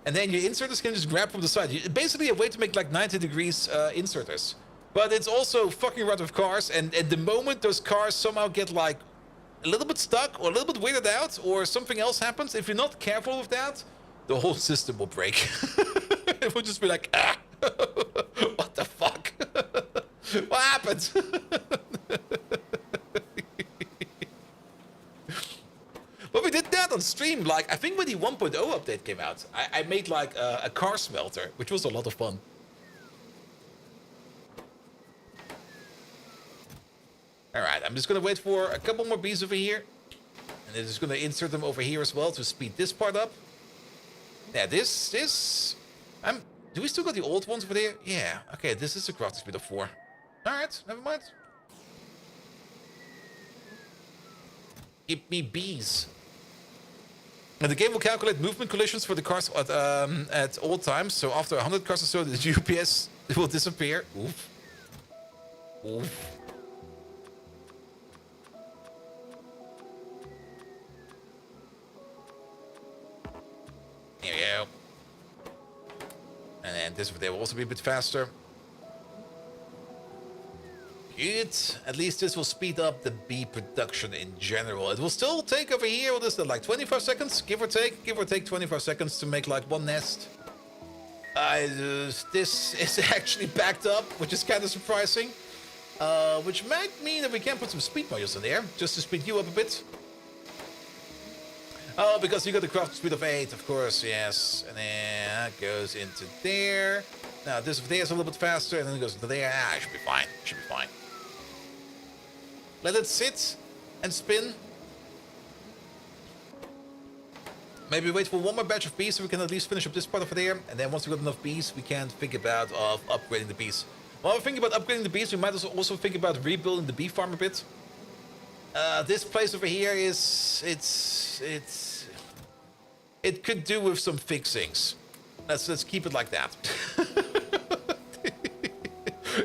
And then your inserters can just grab from the side. Basically a way to make like 90 degrees inserters. But it's also fucking around with cars. And at the moment those cars somehow get like a little bit stuck or a little bit weirded out or something else happens, if you're not careful with that, the whole system will break. It will just be like, ah, what the fuck? What happened? But we did that on stream, like, I think when the 1.0 update came out, I made, like, a car smelter, which was a lot of fun. Alright, I'm just gonna wait for a couple more bees over here. And then just gonna insert them over here as well to speed this part up. Yeah, do we still got the old ones over there? Yeah, okay, this is a crafting speed of 4. Alright, never mind. Give me bees. And the game will calculate movement collisions for the cars at all times. So after 100 cars or so, the UPS will disappear. Oof. Oof. There we go. And then this over there will also be a bit faster. Good. At least this will speed up the bee production in general. It will still take over here, what is that, like 25 seconds? Give or take 25 seconds to make like one nest. This is actually backed up, which is kind of surprising. Which might mean that we can put some speed modules in there, just to speed you up a bit. Oh, because you got the crafting speed of 8, of course, yes. And then that goes into there. Now this over there is a little bit faster, and then it goes into there. Ah, it should be fine. Should be fine. Let it sit and spin. Maybe wait for one more batch of bees so we can at least finish up this part over there. And then once we got enough bees, we can think about upgrading the bees. While we're thinking about upgrading the bees, we might also think about rebuilding the bee farm a bit. This place over here is... It could do with some fixings. Let's keep it like that.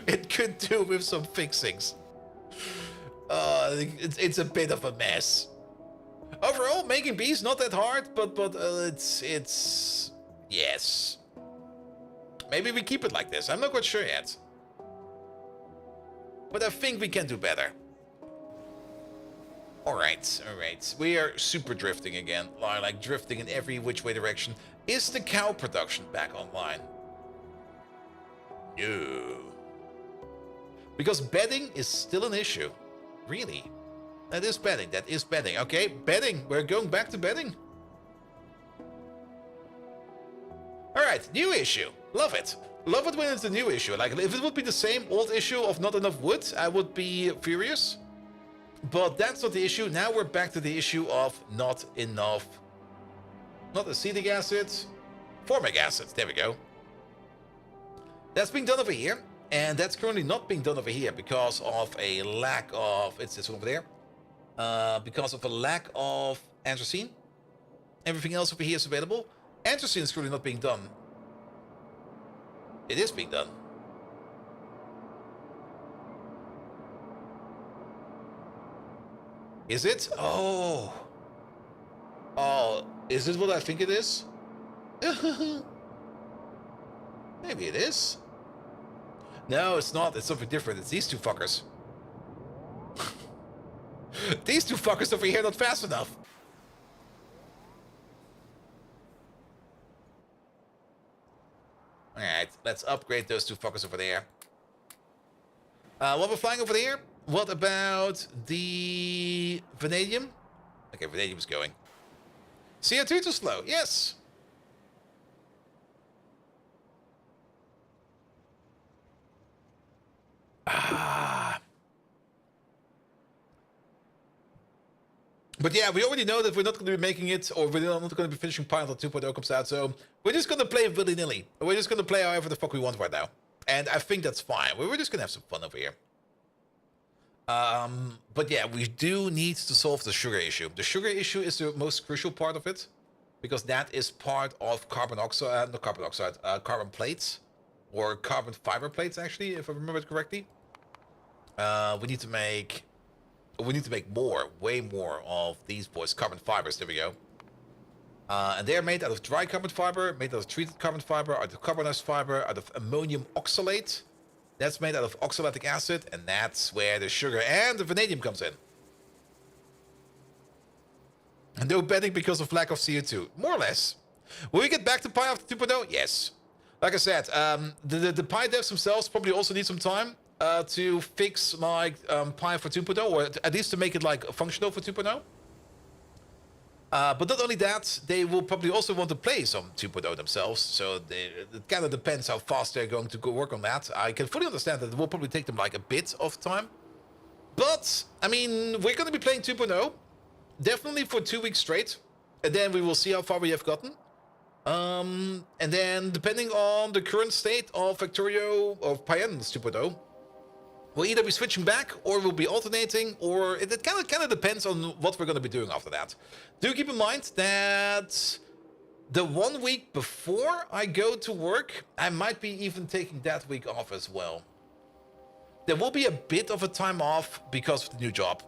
It could do with some fixings. It's a bit of a mess. Overall, making bees not that hard, but it's yes. Maybe we keep it like this. I'm not quite sure yet. But I think we can do better. Alright. We are super drifting again. Like drifting in every which way direction. Is the cow production back online? No. Because bedding is still an issue. Really? That is bedding. Okay, bedding. We're going back to bedding. Alright, new issue. Love it. Love it when it's a new issue. Like, if it would be the same old issue of not enough wood, I would be furious. But that's not the issue. Now we're back to the issue of not enough. Not acetic acid. Formic acid. There we go. That's being done over here. And that's currently not being done over here because of a lack of... It's this one over there. Because of a lack of anthracene. Everything else over here is available. Anthracene is currently not being done. It is being done. Is it? Oh. Oh, is this what I think it is? Maybe it is. No, it's not. It's something different. It's these two fuckers. These two fuckers over here not fast enough. Alright, let's upgrade those two fuckers over there. While we're flying over there, what about the vanadium? Okay, vanadium's going. CO2 too slow, yes. But yeah, we already know that we're not going to be making it, or we're not going to be finishing Pyanodons 2.0 comes out, so we're just going to play willy-nilly. We're just going to play however the fuck we want right now. And I think that's fine. We're just going to have some fun over here. But yeah, we do need to solve the sugar issue. The sugar issue is the most crucial part of it, because that is part of carbon oxide, not carbon oxide, carbon plates, or carbon fiber plates, actually, if I remember it correctly. We need to make more, way more of these boys, carbon fibers. There we go. And they're made out of dry carbon fiber, made out of treated carbon fiber, out of carbonized fiber, out of ammonium oxalate. That's made out of oxalic acid, and that's where the sugar and the vanadium comes in. And no bedding because of lack of CO2. More or less. Will we get back to Pi after 2.0? Yes. Like I said, the Pi devs themselves probably also need some time to fix like Pi for 2.0, or at least to make it like functional for 2.0. But not only that, they will probably also want to play some 2.0 themselves, so it kind of depends how fast they're going to go work on that. I can fully understand that it will probably take them like a bit of time. But, I mean, we're going to be playing 2.0, definitely for 2 weeks straight, and then we will see how far we have gotten. And then, depending on the current state of Factorio, of Pyanodons 2.0, we'll either be switching back, or we'll be alternating, or it kind of depends on what we're going to be doing after that. Do keep in mind that the 1 week before I go to work, I might be even taking that week off as well. There will be a bit of a time off because of the new job.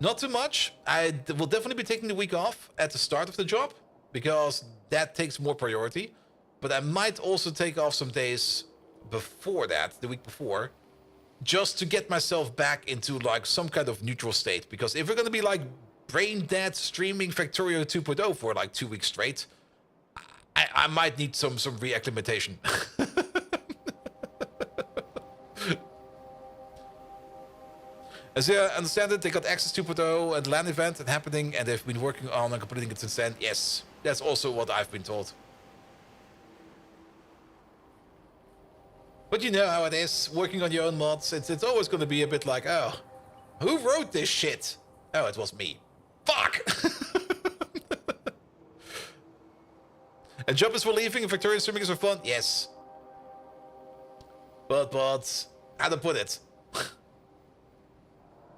Not too much. I will definitely be taking the week off at the start of the job, because that takes more priority. But I might also take off some days before that, the week before, just to get myself back into like some kind of neutral state. Because if we're going to be like brain dead streaming Factorio 2.0 for like 2 weeks straight, I might need some reacclimatation. As I understand it, they got Access 2.0 at LAN event and happening, and they've been working on and completing it since then. Yes, that's also what I've been told. But you know how it is, working on your own mods, it's always going to be a bit like, oh, who wrote this shit? Oh, it was me. Fuck! And job is for leaving and Factorio streaming is for fun? Yes. But how to put it?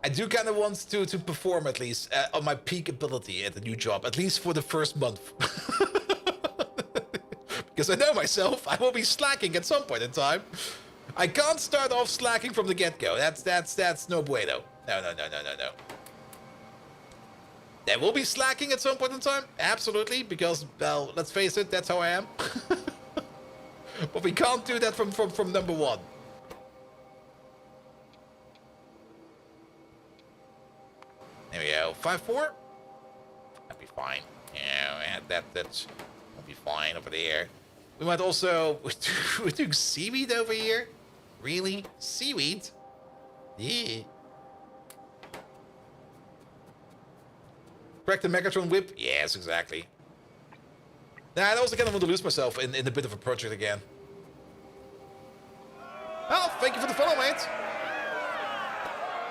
I do kind of want to perform at least on my peak ability at the new job, at least for the first month. Because I know myself, I will be slacking at some point in time. I can't start off slacking from the get-go. That's no bueno. No. There will be slacking at some point in time, absolutely, because, well, let's face it, that's how I am. But we can't do that from number one. There we go. 5-4. That'd be fine. Yeah, that's will be fine over there. We might also we're doing seaweed over here. Really? Seaweed? Yeah. Crack the Megatron whip? Yes, exactly. Nah, I also kind of want to lose myself in a bit of a project again. Oh, thank you for the follow, mate.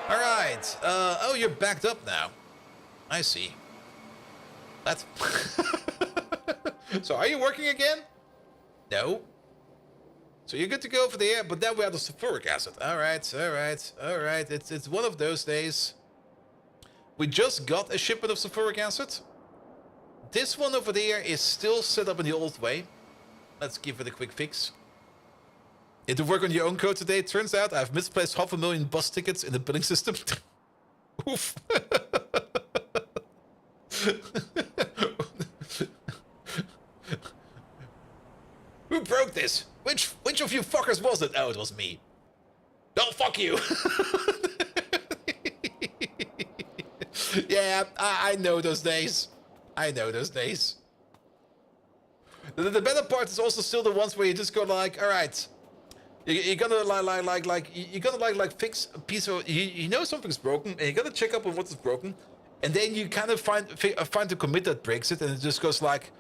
Alright. Oh, you're backed up now. I see. That's... So, are you working again? No. So you're good to go for the air, but then we have the sulfuric acid. Alright. It's one of those days. We just got a shipment of sulfuric acid. This one over there is still set up in the old way. Let's give it a quick fix. You had to work on your own code today. Turns out I've misplaced 500,000 bus tickets in the billing system. Oof. Who broke this? Which of you fuckers was it? Oh, it was me. Oh, fuck you. Yeah, I know those days. I know those days. The better part is also still the ones where you just go like, all right, you're gonna you're gonna fix a piece of, you know something's broken, and you gotta check up on what's broken, and then you kind of find the commit that breaks it, and it just goes like,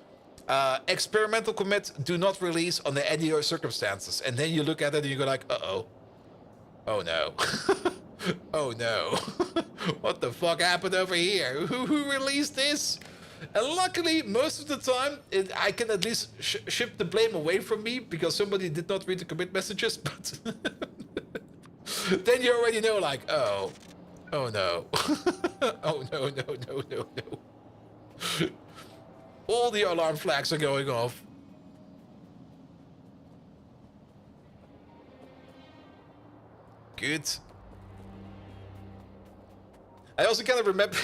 experimental commit, do not release under any circumstances, and then you look at it and you go like, uh-oh, oh no. Oh no. What the fuck happened over here? Who released this? And luckily, most of the time, I can at least ship the blame away from me because somebody did not read the commit messages, but then you already know like, oh no. Oh no. All the alarm flags are going off. Good. I also kind of remember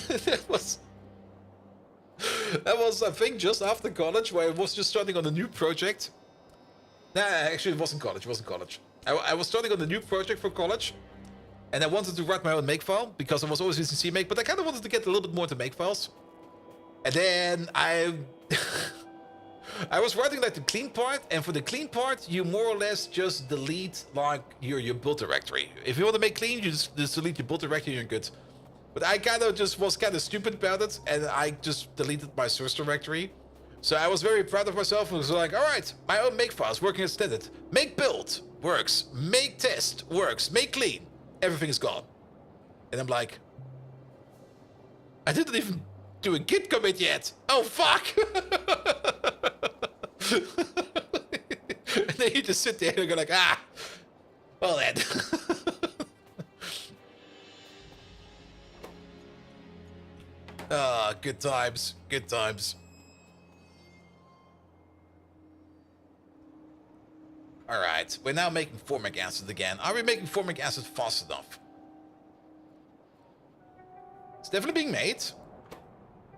that was I think just after college where I was just starting on a new project. Nah, actually it wasn't college. I was starting on a new project for college, and I wanted to write my own makefile because I was always using CMake, but I kind of wanted to get a little bit more into makefiles. And then I was writing like the clean part, and for the clean part, you more or less just delete like your build directory. If you want to make clean, you just delete your build directory and you're good. But I kind of just was kind of stupid about it, and I just deleted my source directory. So I was very proud of myself and was like, all right, my own makefiles working as intended. Make build works, make test works, make clean, everything is gone. And I'm like, I didn't even do a git commit yet. Oh fuck! And then you just sit there and go like, ah, well then. Ah, good times, good times. Alright, we're now making formic acid again. Are we making formic acid fast enough? It's definitely being made.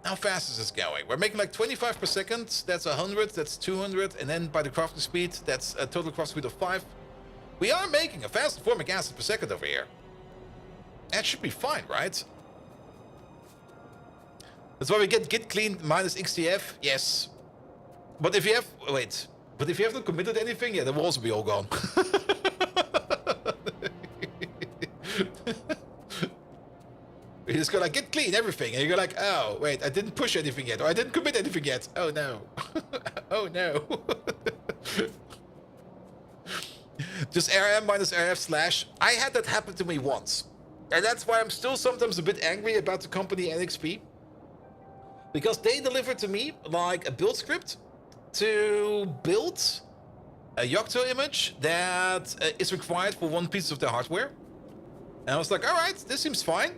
How fast is this going? We're making like 25 per second. That's 100, that's 200. And then by the crafting speed, that's a total craft speed of 5. We are making a fast formic acid per second over here. That should be fine, right? That's why we get git clean minus XTF. Yes. But if you have... Wait. But if you have not committed anything, yeah, that will also be all gone. You just go like, git clean, everything. And you go like, oh, wait, I didn't push anything yet. Or I didn't commit anything yet. Oh, no. Oh, no. Just RM minus RF slash. I had that happen to me once. And that's why I'm still sometimes a bit angry about the company NXP. Because they delivered to me like a build script to build a Yocto image that is required for one piece of the hardware. And I was like, all right, this seems fine.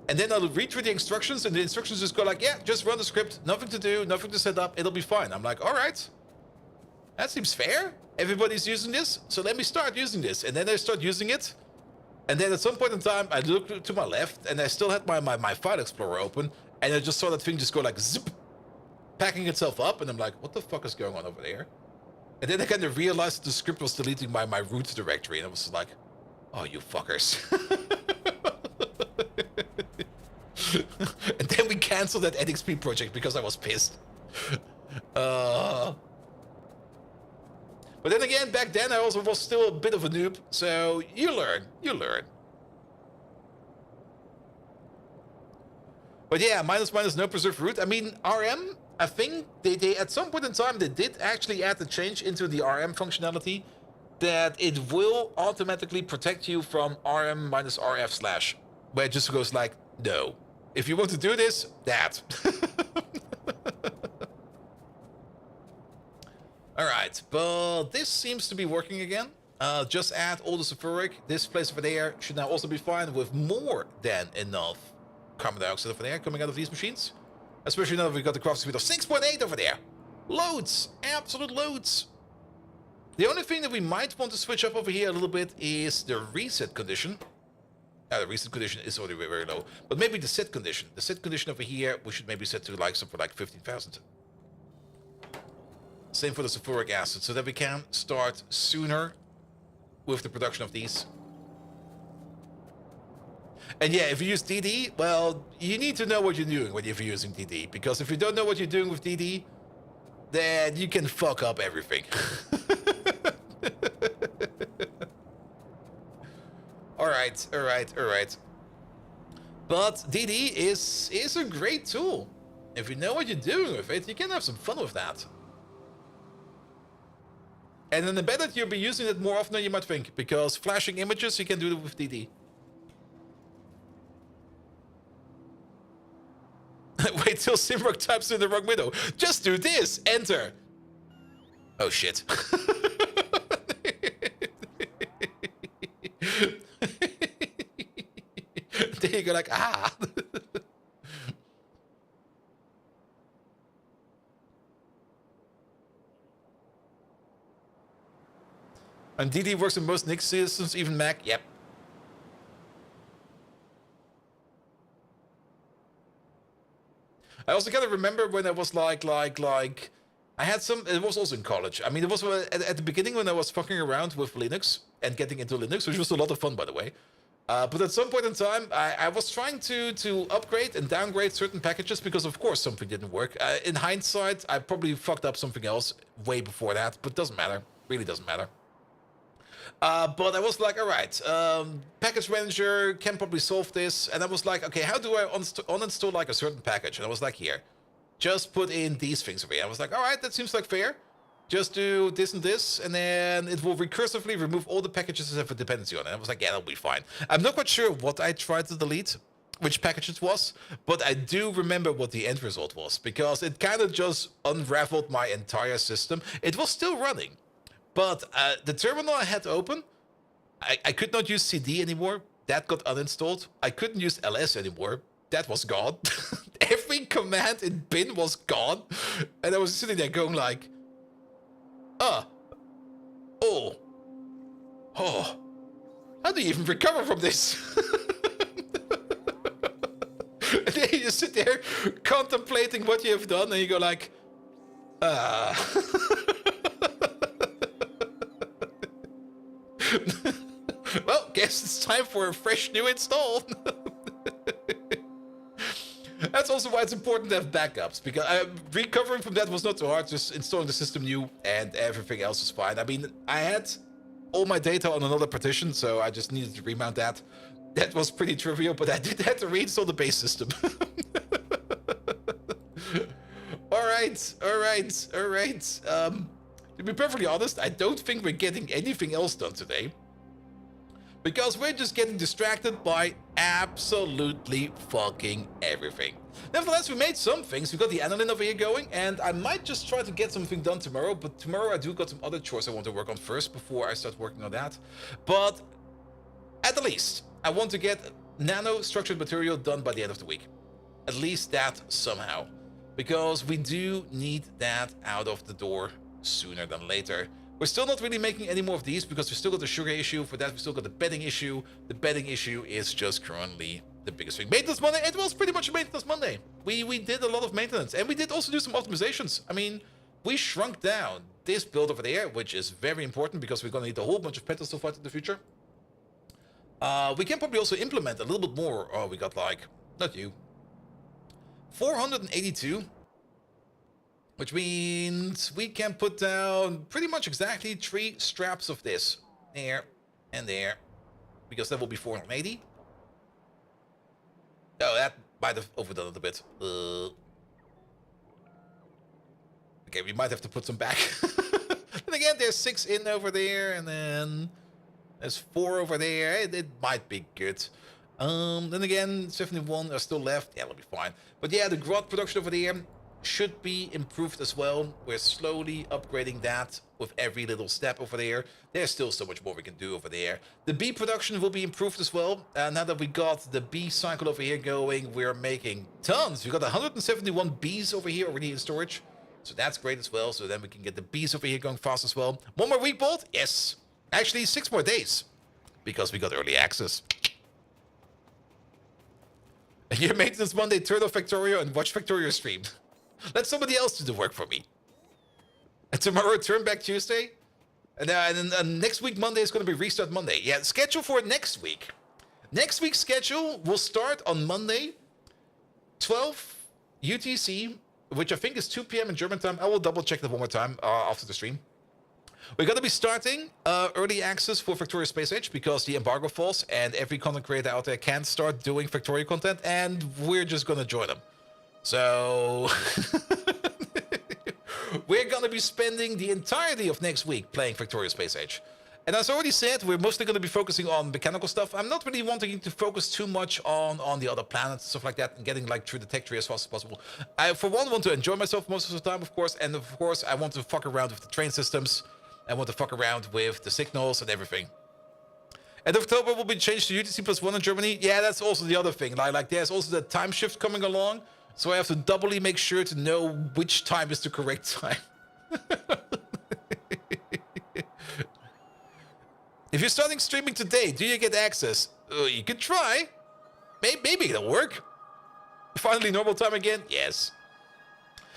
And then I'll read through the instructions, and the instructions just go like, yeah, just run the script, nothing to do, nothing to set up, it'll be fine. I'm like, all right, that seems fair. Everybody's using this, so let me start using this. And then I start using it. And then at some point in time, I looked to my left, and I still had my File Explorer open, and I just saw that thing just go like, zip, packing itself up, and I'm like, what the fuck is going on over there? And then I kind of realized that the script was deleting my root directory, and I was like, oh, you fuckers. And then we canceled that NXP project because I was pissed. But then again, back then I also was still a bit of a noob, so you learn. But yeah, minus no preserved root. I mean, RM, I think they at some point in time they did actually add the change into the RM functionality that it will automatically protect you from RM minus RF/, where it just goes like, no. If you want to do this, that. Alright, but this seems to be working again. Just add all the sulfuric. This place over there should now also be fine with more than enough carbon dioxide over there coming out of these machines. Especially now that we've got the craft speed of 6.8 over there. Loads! Absolute loads! The only thing that we might want to switch up over here a little bit is the reset condition. The reset condition is already very low. But maybe the set condition. The set condition over here, we should maybe set to like something like 15,000. Same for the sulfuric acid, so that we can start sooner with the production of these. And yeah, if you use DD, well, you need to know what you're doing when you're using DD. Because if you don't know what you're doing with DD, then you can fuck up everything. Alright. But DD is a great tool. If you know what you're doing with it, you can have some fun with that. And in embedded, you'll be using it more often than you might think, because flashing images, you can do it with DD. Wait till Simrock types in the wrong window. Just do this! Enter! Oh shit. Then you go like, ah! And DD works in most Nix systems, even Mac. Yep. I also kind of remember when I was like, I had some, it was also in college. I mean, it was at the beginning when I was fucking around with Linux and getting into Linux, which was a lot of fun, by the way. But at some point in time, I was trying to upgrade and downgrade certain packages because, of course, something didn't work. In hindsight, I probably fucked up something else way before that, but doesn't matter. Really doesn't matter. But I was like, all right, package manager can probably solve this. And I was like, okay, how do I uninstall like a certain package? And I was like, here, just put in these things over here. I was like, all right, that seems like fair. Just do this and this, and then it will recursively remove all the packages that have a dependency on it. And I was like, yeah, that'll be fine. I'm not quite sure what I tried to delete, which package it was, but I do remember what the end result was, because it kind of just unraveled my entire system. It was still running. But the terminal I had open, I could not use CD anymore. That got uninstalled. I couldn't use ls anymore. That was gone. Every command in bin was gone. And I was sitting there going like, how do you even recover from this? And then you just sit there contemplating what you have done, and you go like, well, guess it's time for a fresh new install. That's also why it's important to have backups, because recovering from that was not too hard. Just installing the system new and everything else was fine. I mean, I had all my data on another partition, so I just needed to remount that. That was pretty trivial, but I did have to reinstall the base system. All right. To be perfectly honest, I don't think we're getting anything else done today, because we're just getting distracted by absolutely fucking everything. Nevertheless, we made some things. We got the aniline over here going, and I might just try to get something done tomorrow, but tomorrow I do got some other chores I want to work on first before I start working on that. But at the least, I want to get nano-structured material done by the end of the week. At least that somehow. Because we do need that out of the door sooner than later. We're still not really making any more of these because we still got the sugar issue. For that, we still got the bedding issue. The bedding issue is just currently the biggest thing. Maintenance Monday, it was pretty much a Maintenance Monday. We did a lot of maintenance. And we did also do some optimizations. I mean, we shrunk down this build over there, which is very important because we're going to need a whole bunch of petals to fight in the future. We can probably also implement a little bit more. Oh, we got like, not you, 482. Which means we can put down pretty much exactly 3 straps of this. There and there. Because that will be 480. Oh, that might have overdone it a bit. Okay, we might have to put some back. And again, there's 6 in over there, and then there's 4 over there. It might be good. Then again, 71 are still left. Yeah, it'll be fine. But yeah, the grot production over there should be improved as well. We're slowly upgrading that with every little step over there. There's still so much more we can do over there. The bee production will be improved as well. Now that we got the bee cycle over here going, we're making tons. We got 171 bees over here already in storage. So that's great as well. So then we can get the bees over here going fast as well. 1 more week bolt? Yes. Actually, 6 more days. Because we got early access. And your Maintenance Monday, turn off Factorio and watch Factorio stream. Let somebody else do the work for me. And tomorrow, turn back Tuesday. And then next week, Monday, is going to be Restart Monday. Yeah, schedule for next week. Next week's schedule will start on Monday, 12 UTC, which I think is 2 p.m. in German time. I will double check that one more time after the stream. We're going to be starting early access for Factorio Space Age because the embargo falls and every content creator out there can start doing Factorio content, and we're just going to join them. So we're going to be spending the entirety of next week playing Factorio Space Age. And as I already said, we're mostly going to be focusing on mechanical stuff. I'm not really wanting to focus too much on the other planets and stuff like that and getting like through the tech tree as fast as possible. I, for one, want to enjoy myself most of the time, of course. And of course, I want to fuck around with the train systems. I want to fuck around with the signals and everything. And October will be changed to UTC+1 in Germany. Yeah, that's also the other thing. Like there's also the time shift coming along. So I have to doubly make sure to know which time is the correct time. If you're starting streaming today, do you get access? You could try. Maybe it'll work. Finally normal time again? Yes.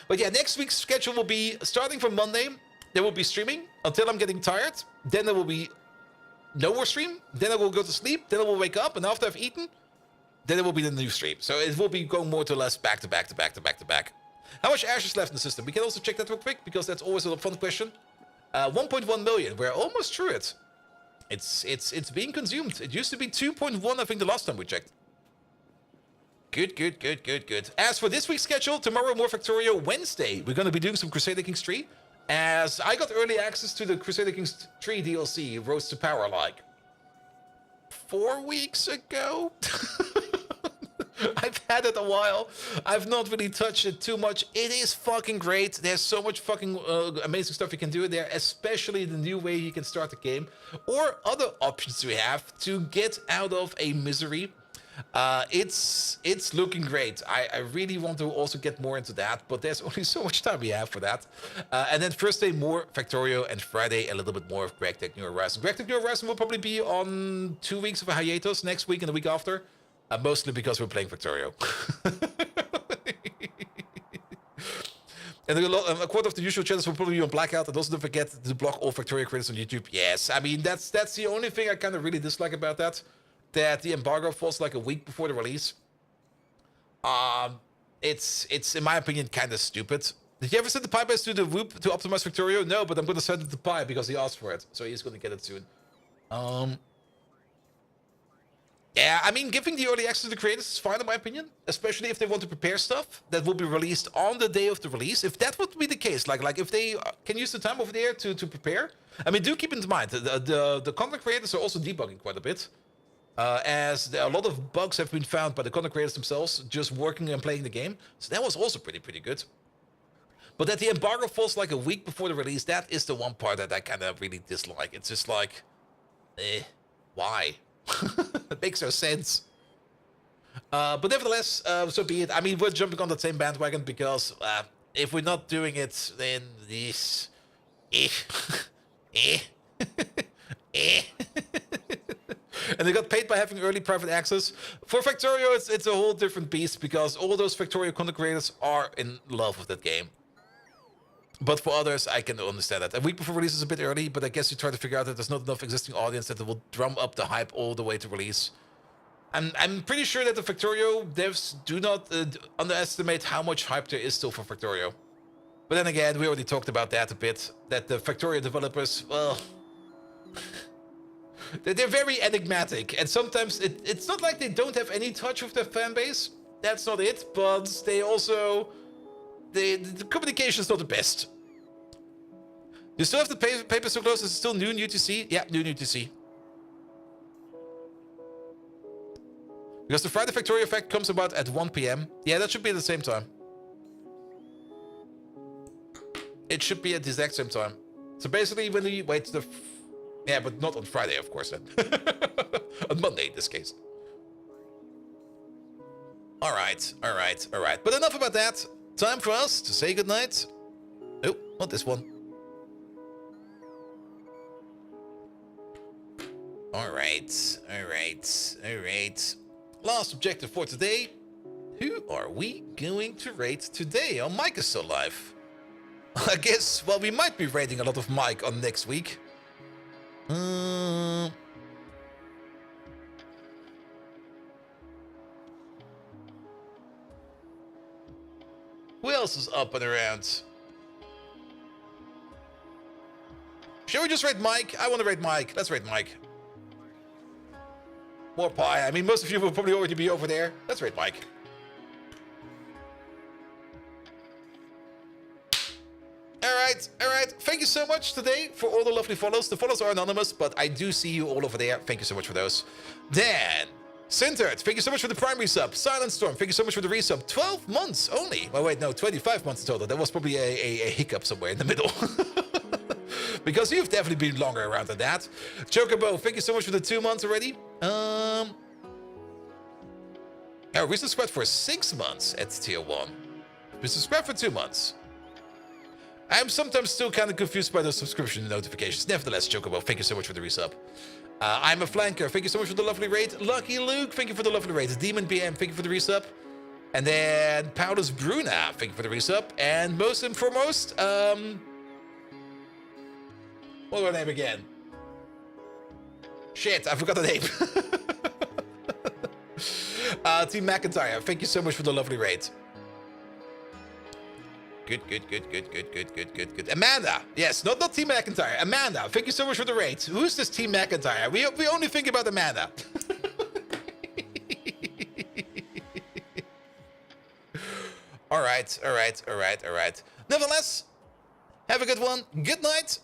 But yeah, next week's schedule will be starting from Monday. There will be streaming until I'm getting tired. Then there will be no more stream. Then I will go to sleep. Then I will wake up. And after I've eaten, then it will be the new stream. So it will be going more or less back to back to back to back to back. How much ash is left in the system? We can also check that real quick because that's always a fun question. 1.1 million. We're almost through it. It's being consumed. It used to be 2.1, I think, the last time we checked. Good. As for this week's schedule, tomorrow more Factorio. Wednesday, we're going to be doing some Crusader Kings 3. As I got early access to the Crusader Kings 3 DLC, Rose to Power, like 4 weeks ago. I've had it a while. I've not really touched it too much. It is fucking great. There's so much fucking amazing stuff you can do there, especially the new way you can start the game or other options we have to get out of a misery. It's looking great. I really want to also get more into that, but there's only so much time we have for that. And then Thursday, more Factorio, and Friday, a little bit more of Greg Tech New Horizon. Greg Tech New Horizon will probably be on 2 weeks of a hiatus next week and the week after. Mostly because we're playing Factorio. And a quarter of the usual channels will probably be on blackout. And also don't forget to block all Factorio creators on YouTube. Yes, I mean, that's the only thing I kind of really dislike about that. That the embargo falls like a week before the release. It's in my opinion kind of stupid. Did you ever send the Pi base to the Whoop to optimize Factorio? No, but I'm going to send it to Pi because he asked for it. So he's going to get it soon. Yeah, I mean, giving the early access to the creators is fine in my opinion. Especially if they want to prepare stuff that will be released on the day of the release. If that would be the case, like if they can use the time over there to prepare. I mean, do keep in mind, the content creators are also debugging quite a bit. as a lot of bugs have been found by the content creators themselves, just working and playing the game. So that was also pretty good. But that the embargo falls like a week before the release, that is the one part that I kind of really dislike. It's just like, why? It makes no sense. But nevertheless, so be it. I mean, we're jumping on the same bandwagon because if we're not doing it, then this... And they got paid by having early private access. For Factorio, it's a whole different beast because all those Factorio content creators are in love with that game. But for others, I can understand that. A week before release is a bit early, but I guess you try to figure out that there's not enough existing audience that will drum up the hype all the way to release. I'm pretty sure that the Factorio devs do not underestimate how much hype there is still for Factorio. But then again, we already talked about that a bit. That the Factorio developers, well... they're very enigmatic. And sometimes it's not like they don't have any touch with their fan base. That's not it. But they also... The communication is not the best. You still have the paper so close. Is it still new UTC? Yeah, new UTC. Because the Friday Factorio effect comes about at 1 PM. Yeah, that should be at the same time. It should be at the exact same time. So basically, when you wait the... Yeah, but not on Friday, of course, then. On Monday, in this case. Alright. But enough about that. Time for us to say goodnight. Oh, not this one. Alright. Last objective for today. Who are we going to raid today? Oh, Mike is still alive. I guess, well, we might be raiding a lot of Mike on next week. Who else is up and around? Shall we just raid Mike? I want to raid Mike. Let's raid Mike. More pie. I mean, most of you will probably already be over there. Let's raid Mike. Alright. Thank you so much today for all the lovely follows. The follows are anonymous, but I do see you all over there. Thank you so much for those. Dan, Sintert, thank you so much for the primary sub. Silent Storm, thank you so much for the resub. 12 months only. Well, wait, no, 25 months total. That was probably a hiccup somewhere in the middle. Because you've definitely been longer around than that. Chocobo, thank you so much for the 2 months already. Oh, we subscribed for 6 months at tier 1. We subscribed for 2 months. I'm sometimes still kind of confused by those subscription notifications. Nevertheless, Chocobo, thank you so much for the resub. I'm a flanker. Thank you so much for the lovely raid. Lucky Luke, thank you for the lovely raid. Demon BM, thank you for the resub. And then Paulus Bruna, thank you for the resub. And most and foremost, what was her name again? Shit, I forgot the name. Team McIntyre, thank you so much for the lovely raid. Good. Amanda, yes, not Team McIntyre. Amanda, thank you so much for the raid. Who's this Team McIntyre? We only think about Amanda. All right. Nevertheless, have a good one. Good night.